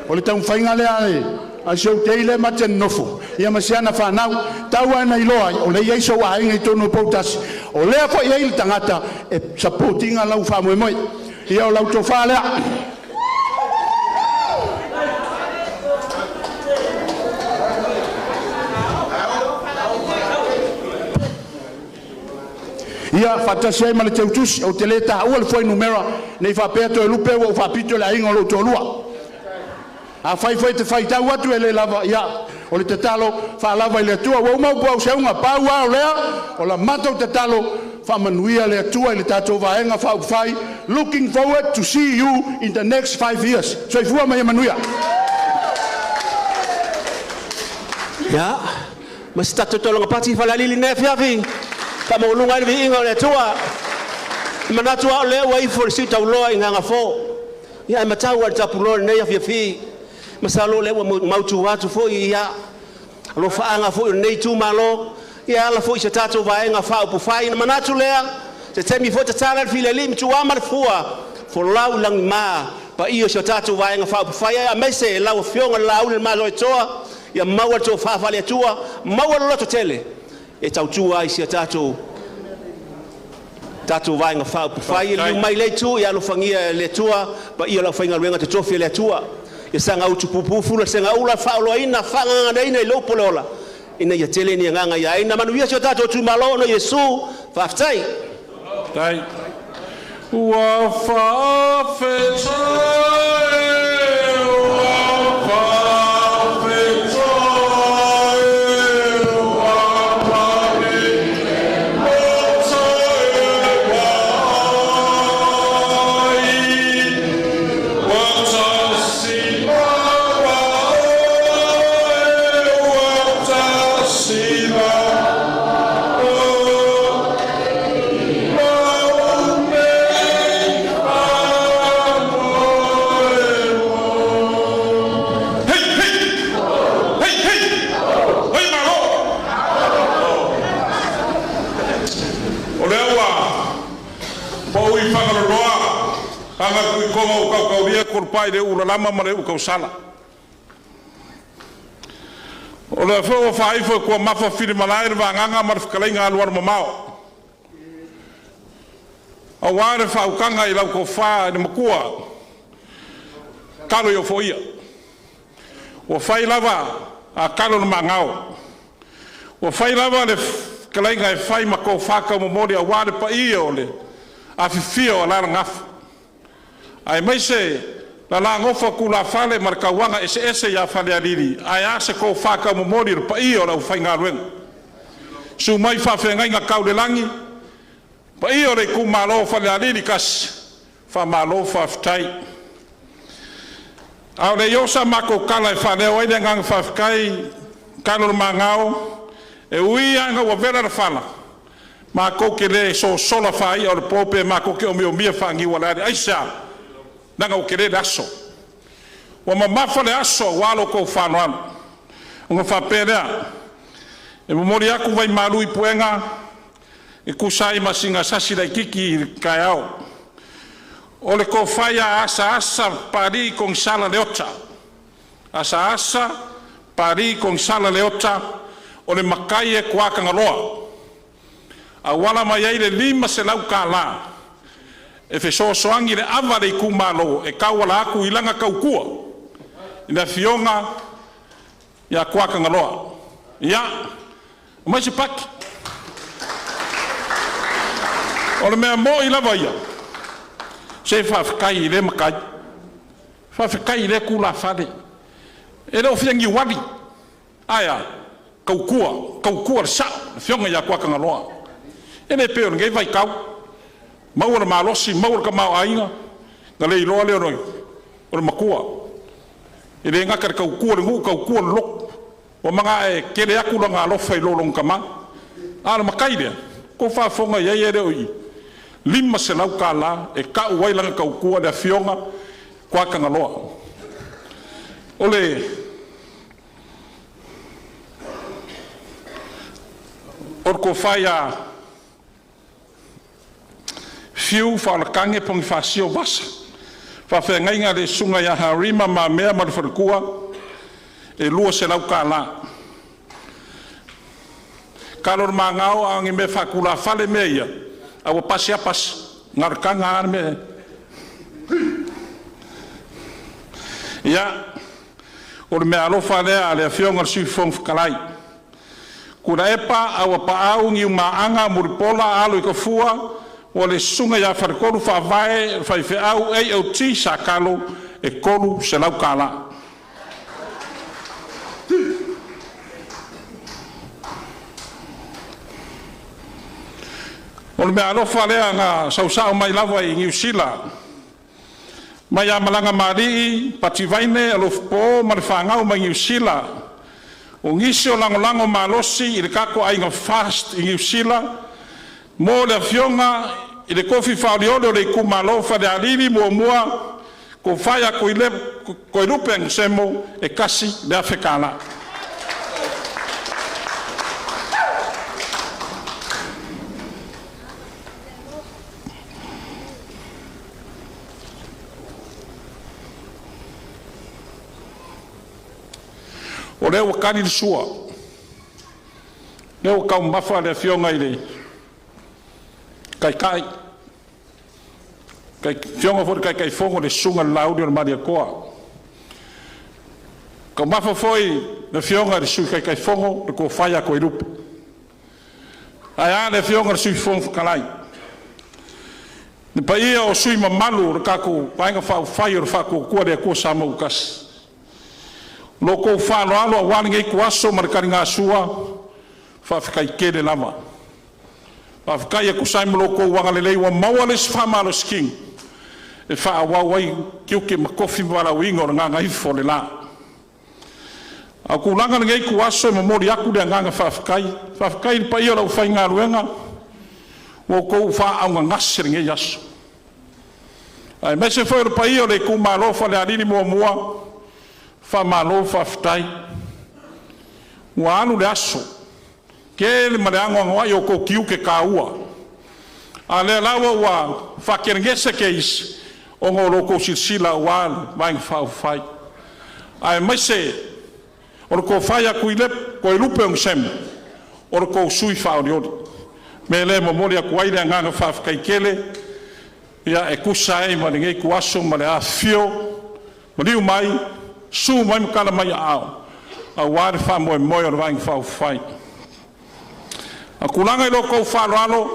o le tau whainga lea e. A seu teile maten nofo. Ia masiana whanau. Tau ana iloa. O le iaiso wa inga i tonu pautasi. O lea po iai tangata. E supportinga lau whamoe moe. Ia o lau to whalea. Ia fatasi ai ma le teutusi. O te leta ua le foi numera. Nei whapea to e lupe o whapito le inga o lo to lua. A fai te fai tau atu e le lava ia o le tatalo fa lava le tua wa mau pau se unga pau wa lea o la mato tatalo fa manuia le tua le tato vaenga fa fai looking forward to see you in the next 5 years so ifua mai manuia ya mas tato to longa pati Falealili ne fiafi pa mo lunga ni inga le tua manatu le wa ifo si tau loa inga fo ya matau wa tapulo ne ya fiafi masalo le mau tu watu fo ia lo faanga fo nei Itumalo ia la fo se tato vaenga fa pu fai na manatu lea se temi fo tatala Falealili tu amar fua fo lau lang ma pa io se tato vaenga fa pu fai a mese lau fionga lau le malo toa ia mau to fa fa le tua mau lo to tele e tau tua i se tato vaenga fa pu fai le mai le tu ia lo fangia le tua pa io la fainga luenga te tofi le tua e sanga utu pupu la sanga ula fa lo ina fa nga ina lo polola ina ya tele ni nganga ya ina manuia se tato Itumalo no Yesu fa ftai Tai. Ua whawhetai. Pai de ura lama mare u kausala. O le fo fai fo ko mafa fili malai va nganga mar fkalenga alwar mamao. A ware fa ukanga ila ko fa ni makua. Kalo yo foia. O fai lava a kalo no mangao. O fai lava le fkalenga e fai mako fa ka mo mori a ware pa io le. A fifio la ngaf. Ai mai se la ngofa kula fale marka wanga ese ya Falealili aya se ko faka mo mori pa io la fainga wen su mai fa fenga nga kaudelangi pa io le Itumalo Falealili kas fa malo fa ftai au le yosa mako kala fa le oi de ngang fa kai kalo mangao e ui anga wa vera fala mako ke le so sola fai o pope mako ke o mia fangi wala aisha nanga o kere aso wa mamafa le aso walo ko fanoan nga fa pera e memori aku vai malu i puenga e kusai masinga sasi dai kiki kaiao ole ko faya asa pari con sala leota asa pari con sala leota ole makai e kuaka ngaloa a wala mai le lima se lau kala e fe soangi le ava le Itumalo e kawala aku ilanga kaukua ina fionga ya kuaka ngaloa ya mai se paki o le mea mo i lava ia se whawhikai i le makai whawhikai i le kula whare e leo whiangi wali aia kaukua le sao fionga ya kuaka ngaloa e ne peo ngei vai kau maura malosi maura ka mau ainga nga le iloa leo noi o le makua i le ngaka kaukua le ngu kaukua le lok o manga e kere aku langa alofa i lolong kama ala makai lea ko whafonga iei e reo i lima se lau ka la e ka uai langa kaukua le fionga kwa kangaloa ole orko faya fiu fa la kange pong fa sio basa fa fe ngainga le sunga ya harima ma mea ma farkua e lua se lau ka la kalor mangao ang me fa kula fale meia a pasi apas ngarkanga arme ya o me alo fale ale fionga su fong kalai kura epa a pa au ngi maanga murpola alo ko fua o le sunga ya farkolu fa vai fa fe au e o ti sakalo e kolu se lau kala o me alo fale nga sau mai lava i New Zealand mai a malanga mari pativaine alo po mar fanga o mai New Zealand o ngisi o lango malosi i le kako ai nga fast i New Zealand mo le fionga i le kofi faoliole o le Itumalo Falealili mua ko faya ko ile ko lupen semo e kasi le afekala o leo kani le sua leo ka mafa le fionga ile kai fionga for kai fongo le sunga laudi o maria koa ka mafa foi le fionga le su kai fongo le ko faya ko irupe aya le fionga le su fongo kalai Ni pa ia o sui mamalu re kako painga whai o whako kua rea kua sa mau kasi. Loko whalo alo a wani ngei kuaso marikari ngā sua whawhikai kere lama. Whawhikai e kusai mo loko wangalelei wa maua les whamalo sking. E wha wawai kiuke ma kofi wala wingo o nganga hifo le la. A kulanga ngei kuaso e mamori aku rea nganga whawhikai. Whawhikai pa ia lau whai ngā ruenga. Wo kou wha aunga ngasiri ngei aso. Ai mese foi o pai o le kumalo Falealili mua fa malo fa ftai wa anu le aso ke le marango ngwa yo ko kiu ke kaua ale lawa wa fa kerngese keis o ngolo ko silsila wa vai fa fai ai mese o ko fai aku ile ko lupe un sem o ko sui fa o me le memori aku ai le nganga fa kai kele ia e kusai ma ngei kuaso ma le afio ma liu mai su mai kala mai ao a ware fa mo mo o vai fa fai a kulanga lo ko fa lo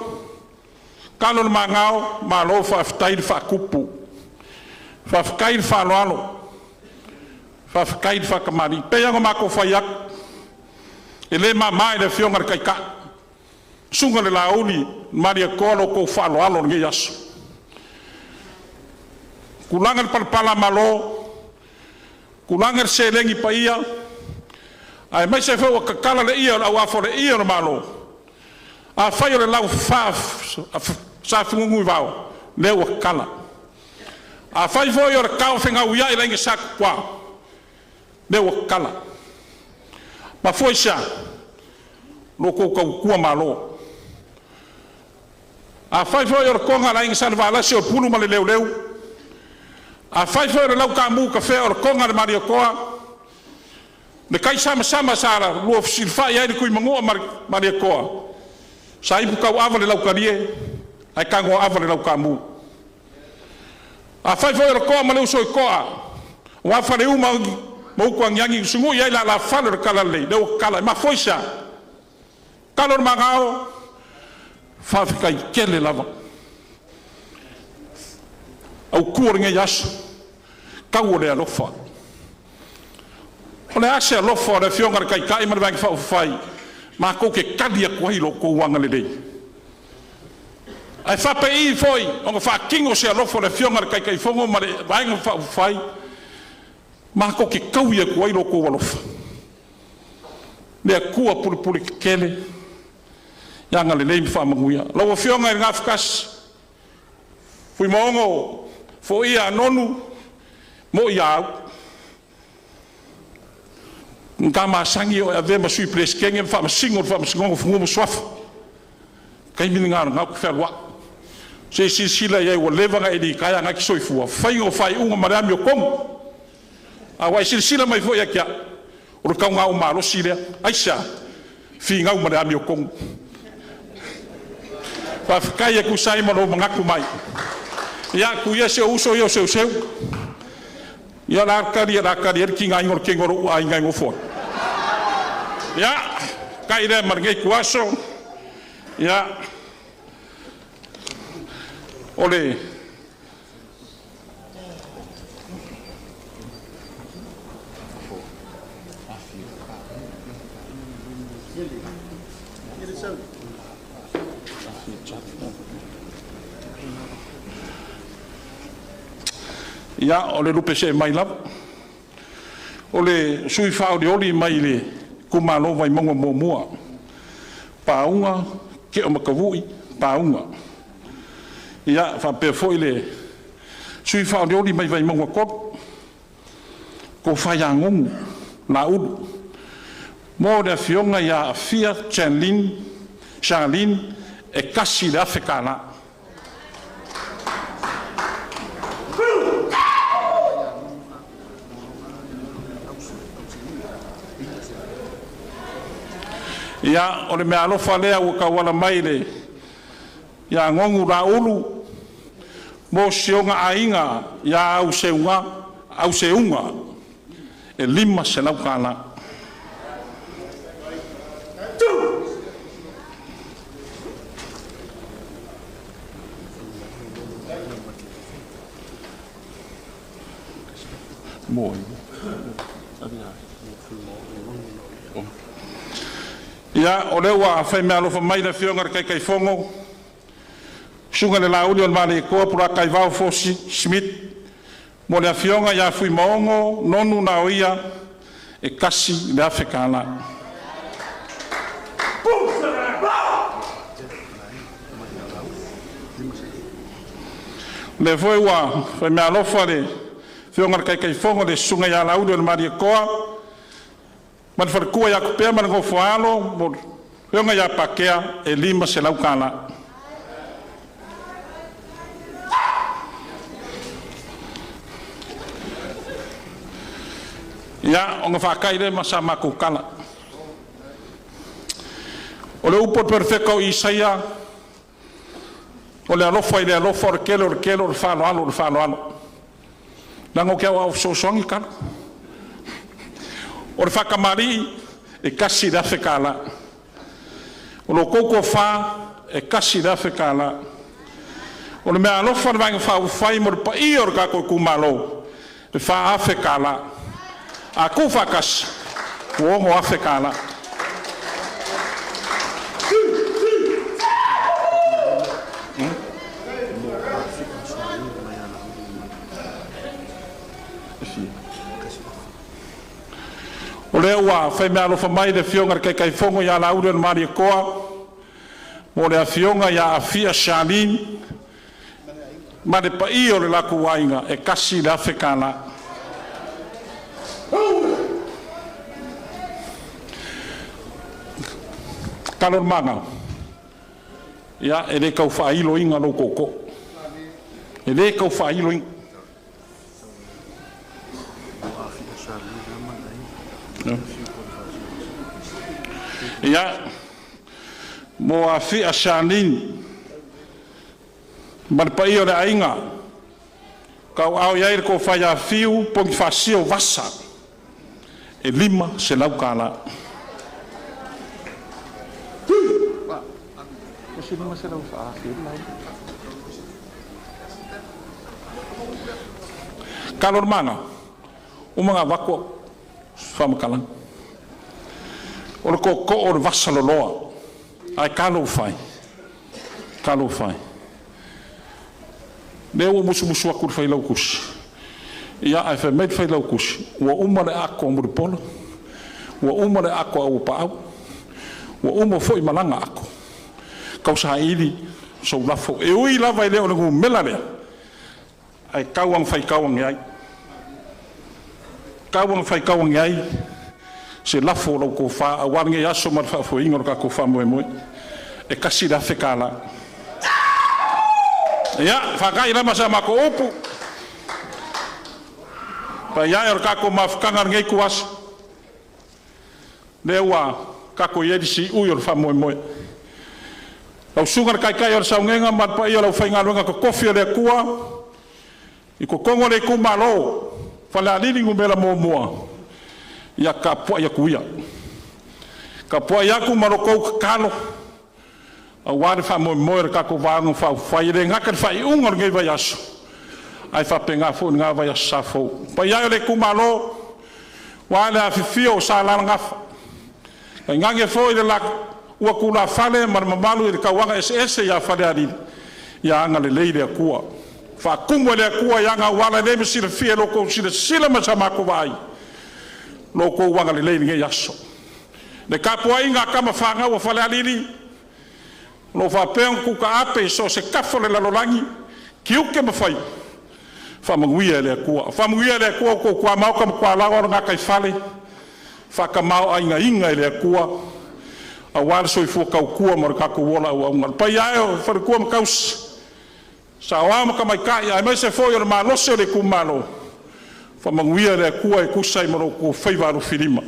kalo ma ngao ma lo fa ftai fa kupu fa kai fa lo fa kai fa kamari pe yang ma ko fa yak ele ma mai le fio ngar kai ka sunga le lauli maria ko fa lo ngei aso kulangan palpala malo kulangan selengi pa ia ai mai se fo kakala le ia au afo le ia malo a fai le lau faf sa fungu vao le o kala a fai fo yo ka fenga uia ile ngi sak kwa le o kala ma foi sa lo ko ku malo a fai fo yo ko ngala ngi salvala se o pulu ma le leu a fai foi le lau kamu kafe o konga de Maria Koa le kai sama sara lo silfa ia ni kui mango Maria Koa sai bu ka ava le lau karie ai kango ava le lau kamu a fai foi le koa ma le so koa wa fa le uma mo ko nyangi sungu ia la fa le kala le do kala ma foi sa kala magao fa kai kele lava au kuoringa yaso kau le alofa ole ase alofa le fionga kai kai ma vai fa fai ma ko ke kadia ko hilo ko wanga le dei ai fa pe i foi o fa kingo se alofa le fionga kai kai fongo ma vai fa fai ma ko ke kau ia ko hilo ko alofa le kua puli kele yanga le lei fa manguia lo fionga nga fkas fui mongo fo ia nonu mo ia ngama sangi o ave ma sui preskenge fa singo fungo swaf kai mininga nga ko ferwa se sila ye wo levanga edi kaya nga ki soifua fai o fai unga marami o kom a wai sila mai fo ya kia o ka nga o malo sila aisha fi nga o marami o kom fa kaya ku sai mo mga kumai ya ku ya se uso yo se ya la kari ki ngai ngor ke ngor ai ngai ngofo ya kai re marge kuaso ya ole ya ole lupe se mai la ole sui fa de oli mai le kumalo vai mongo moa paunga ke o makavui paunga ya fa pe foi le sui fa de oli mai vai mongo ko fa ya ngong la ud mo de fionga ya fia Charlene e kasi la fekana ya ole me alo falea o ka wala maile ya ngongu ra ulu mo sionga ainga ya au seunga e lima se lau kana Ia, o leo wa whai mea lofa mai na whionga kai whongo. Sunga le lauli on mani koa pura kai vau fosi Smith. Mo le whionga ia fui maongo, nonu na oia, e kasi le Afrikana. Le foi wa whai mea lofa le whionga kai whongo le sunga ia lauli on mani koa. Man wharkua ia kupea man ngofo alo, mo whionga ia pakea e 5 se laukana. Ia, o ngā whakaire masa mako kala. O le upot perfecto i Isaia, o le alofa i le alofa o le kelo, o le whalo alo. Nango kia au sosongi kala. O le whakamari e kasi le Afrikala. O le koko wha e kasi le Afrikala. O le mea alofa le vanga whai mo le pai o le kako kumalo. Le wha Afrikala. A kufakas uongo Afrikana. O leo wa whai mea alofa mai le whionga kai whongo ia la ure mari koa. Mo le a whionga ia a fia Charlene. Ma le pai o le laku wainga e kasi le Afrikana. Kalor manga. Ia, e le kau whailo inga no koko. E le kau whailo inga. Ia, mo a fi a Charlene. Marpai o le ainga. Kau au iair ko whai a fiu, pongi whasio vasa. E 5 se laukala. Kalor manga, o mga wako whamakalang. O le ko o le vasa loloa, ai kalo whai. Kalo whai. Leo o musu aku whai lau kusi. Ia ai whai meit whai lau kusi. Ua umare ako o muripola. Ua umare ako au paau. Ua umo fo i malanga ako. Kau sa ili so lafo e ui lava leo le mela lea ai kauang fai kauang ai kauang fai kauang ai se lafo lo ko fa awange ya so mar fa fo ingo ka ko fa mo e kasi da Afrikala ya fa kai la masa mako opu pa ya ka ko mafkanga ngai kuas lewa ka ko yedi si uyo fa mo Lau sungar kai o saungenga mat pa ia lau whaingaluenga ko kofi le kua i ko kongo le kumalo Falealili ngumela mua ia ka pua ia kuia ka pua ia ku maroko kalo a wari fa mo ka ko vangu fa fai le ngaka fa ungar ngai vai aso ai fa penga fo nga vai asafo pa ia le kumalo wala fifio sala ngafa ngange fo ile la ua kula fale mar mamalu i kauanga SS ya Falealili ya anga le leile kua fa kumo le kua ya nga wala le misi le fie loko sila masama ko vai loko wanga le leile nge yaso le kapua inga kama fanga wa Falealili lo fa pen ku ka ape so se kafole la lolangi kiuke mafai fa manguia le kua ko kwa mau kam kwa la nga kai fale fa ka mau inga le kua a wala so i fo kau kua mar ka ko wola o ngal pa ia o fa kua ma kaus sa wa ma ka mai ka ia mai se fo yo ma lo se le kumalo fa manguia le kua e kusai mo ko feiva ro filima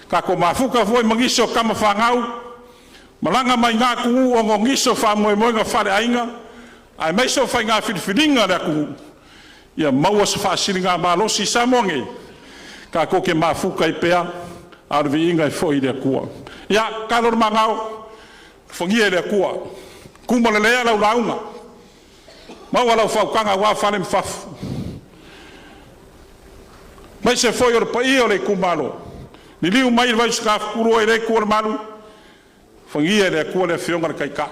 ka ko mafuka foi mangiso kama fangau malanga mai nga ku o ngiso fa mo nga fa ainga ai mai so fa nga filinga le ku ia maua se fa silinga ma lo si samonge ka ko ke mafuka i pea arvi inga foi le kua ya kalor mangau fongie le kua kuma le lea lau launga ma wala fa kanga wa fa le mfaf Mai se foi o pai o le kumalo. Ni liu mai vai skaf kuro e ku malu. Fangia le ku le fionga kai ka.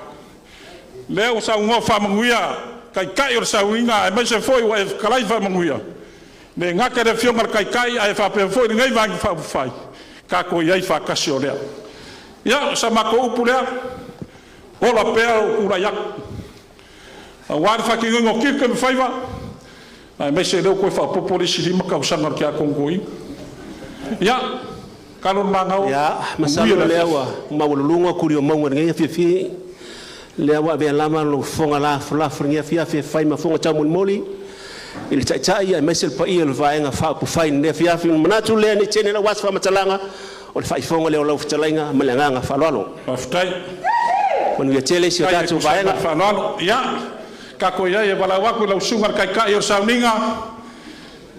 Leo sa ngo fa manguia kai kai o sa winga mai se foi o kalai fa manguia. Ne ngaka le fionga kai kai ai fa pe foi ngai va fa fai. Ka ko ia fa kasio le. Ya sa mako upu le. Ola pe o kura yak. Wa fa ki ngo kirke me faiva. Ai mai se leo ko fa popolisi lima ka usanga ki a kongoi. Ya kalon mangau. Ya masalo lewa maulunga kurio maunga ngai fi lewa be lama lo fonga la ngai fi fai ma fonga chamun moli. Il chai ai mai se pa il vaenga fa pu fai ne fi manatu le ni chene la wasfa matalanga o fai fonga le lo ftalanga malanga fa lolo. Aftai. When we tell you that to vaenga fa lolo. Ya kako ia e wala waku lau sungar kai o sauninga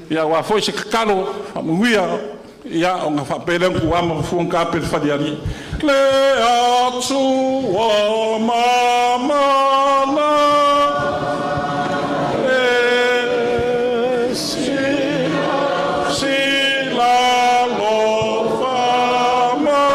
ia wa foi se kakalo munguia ia o nga whapeleng ku ama fuang kapel whadiari le atu wa mamala le sila lo fama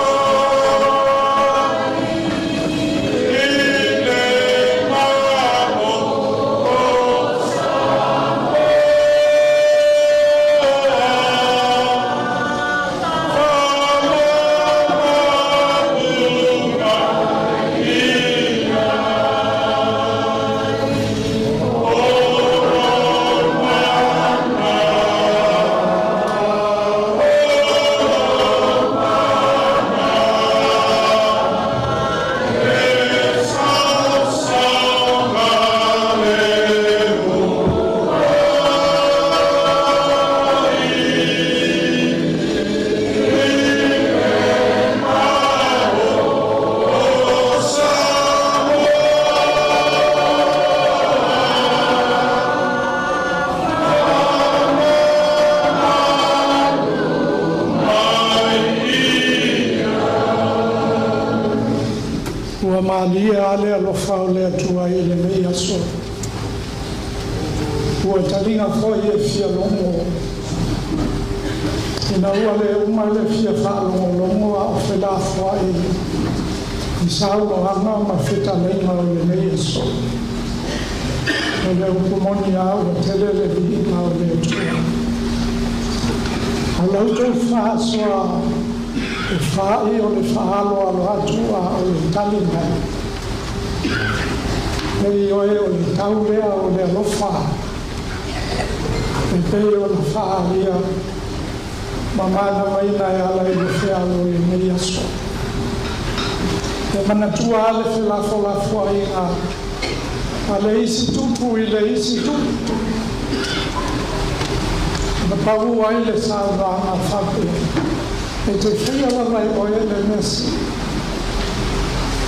Malia ale alofa o le atua i le mei aso. Ua talinga foi e fia longo. Ina ua le uma le fia wha longo a o whela fwa i saulo hanga ma whita leina o le mei aso. O le upumoni a ua tele le vihina o le atua. A lautou wha soa e whaai o le whaalo alo atua o le tali mai. Hei oe o le tau lea o le alofa. E pei o le whaaria. Mamana maina e ala i le whialo i mei aso. E manatua ale whelafo lafo ai a le isi tupu i le isi tupu. Na pau ai le saura a whape. E te whiala mai oe le mesi.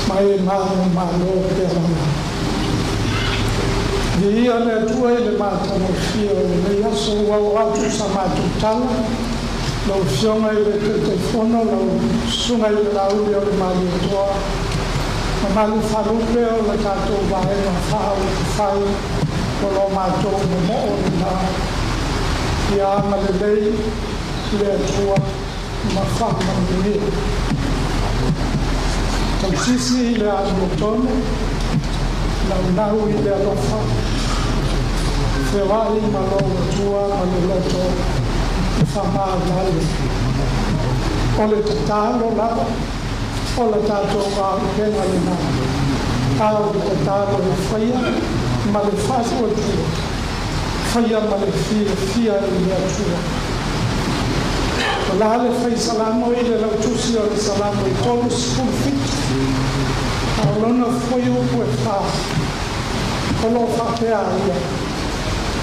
Mai e māno mālo pe rana. Ia le atua i le mātano fia o le mei aso wau atu sa mātu tala. Lau fionga i le telefono, lau sunga i le lauri o le mali atoa. Ma mali wharupe o le tātou vaenga whao i whai o lo mātou mo mo o le nā. Ia ama le lei le atua ma whakamangini. Tausisi i le aluotone, nau i le alofa, whewai ma lo atua ma le loto i whamaa vale. O le tatalo lava, o le tātou a ukenga le nā. Tau le tatalo i whaia, ma le whasu atua. Whaia ma le fia i le atua. O la le whai salamo i le lautusi o le salamo i tolu school fit. A lona foi o que faz. Colo papea ia.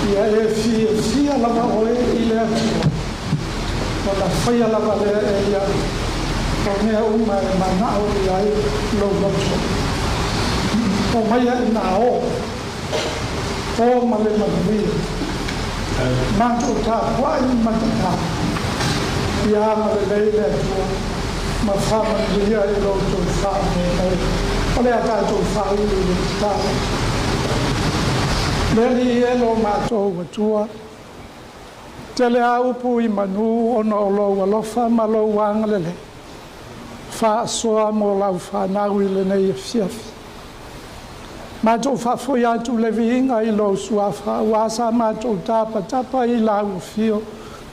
Ia e fia lava oe i le atua. O la whaia lava le e ia. O mea uma e manao i ai lo loto. O maia i na o. O ma le manuia. Manto ta kwai matata. Ia ma le leile atua. Ma whama ia i loto whame. O le tātou whai i le tātou. Leli e lo mātou atua. Tele a upu I manu ona o lo alofa ma lo wanga lele. Fa soa mo lau whanau I le nei fiafi. Mātou whafoi atu le viinga I lo suafa, wasa mātou tapa I lau fio,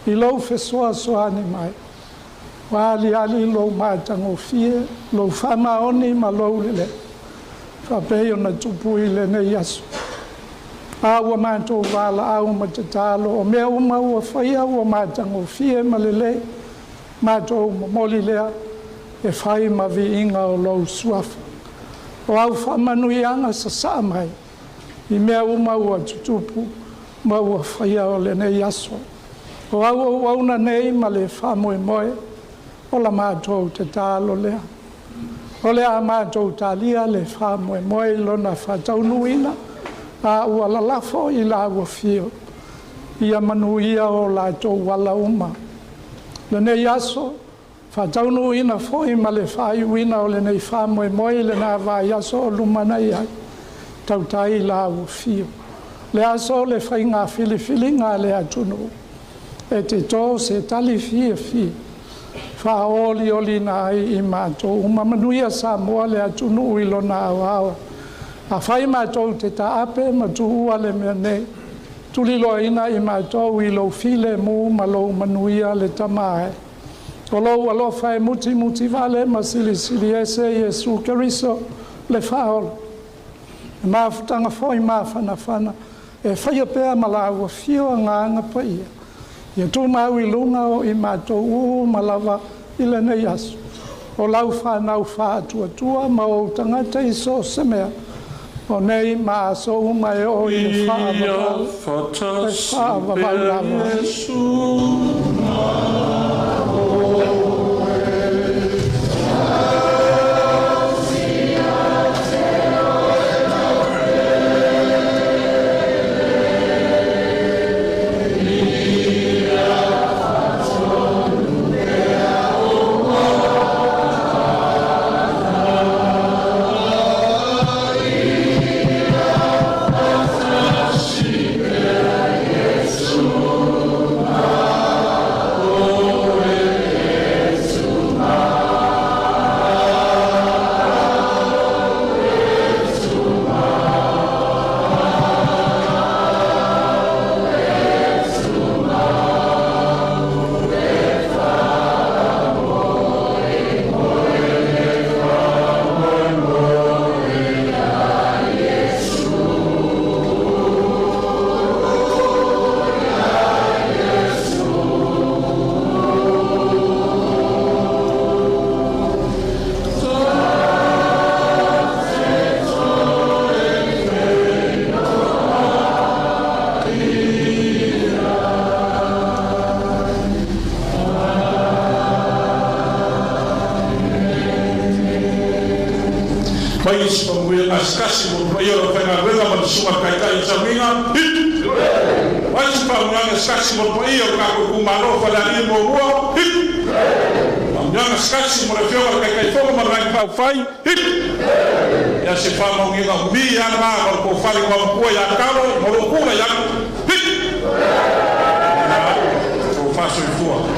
I lo fesoa soani mai. Wali ali lo mātango fie, lo whamaoni ma lo lele. Whapeo na tupu I le nei asu. Awa mātou wala au matatalo, o mea uma ua whaia ua mātango fie ma lele. Mātou moli lea, e whai ma viinga o lo suafa. O au whamanui anga sa saa mai, I mea uma ua tutupu, ma ua whaia o le nei aso. O au wauna nei ma le whamoe moe, o la mātou te tālo lea. O lea mātou tālia le whamoe moe lona whataunuina, a ua lalafo I la ua fio. Ia manuia o lātou wala uma. Le nei aso, Whataunu ina foi ma le whaiuina o le nei whamoe moe le nā vai aso o lumanai ai. Tautai la ua fio. Le aso le whai ngā whiliwhili ngā le atunu. E te tō se tali fia fia. Whaoli oli nā I mātou. Umamanuia sa moa le atunu uilo nā awa. A whai mātou te taape ma tu ua le mea nei. Tulilo ina I mātou I lo file mu ma lo manuia le tamae. O lo alofa e muti vale ma sili ese Yesu Keriso le whaol. E mawhutanga foi mawhana. E whaia pēr ma la ua fio a nganga pa ia. Ia tū mau I lunga o I mātou malawa I le nei asu. O lau whanau whātua ma o tangata I so se mea. O nei ma aso uma e o I le whaavavau. E whaavavau Askasi mo pa iyo pa nga wala man suma kay sa minga hit wala pa nga askasi mo pa iyo ka ko kumalo Falealili mo ruo hit ang nga askasi mo refio kay fogo man nga pa fai hit ya se fa mo nginga mi ya ma ko fali ko ya kalo mo ko ya hit ko fa so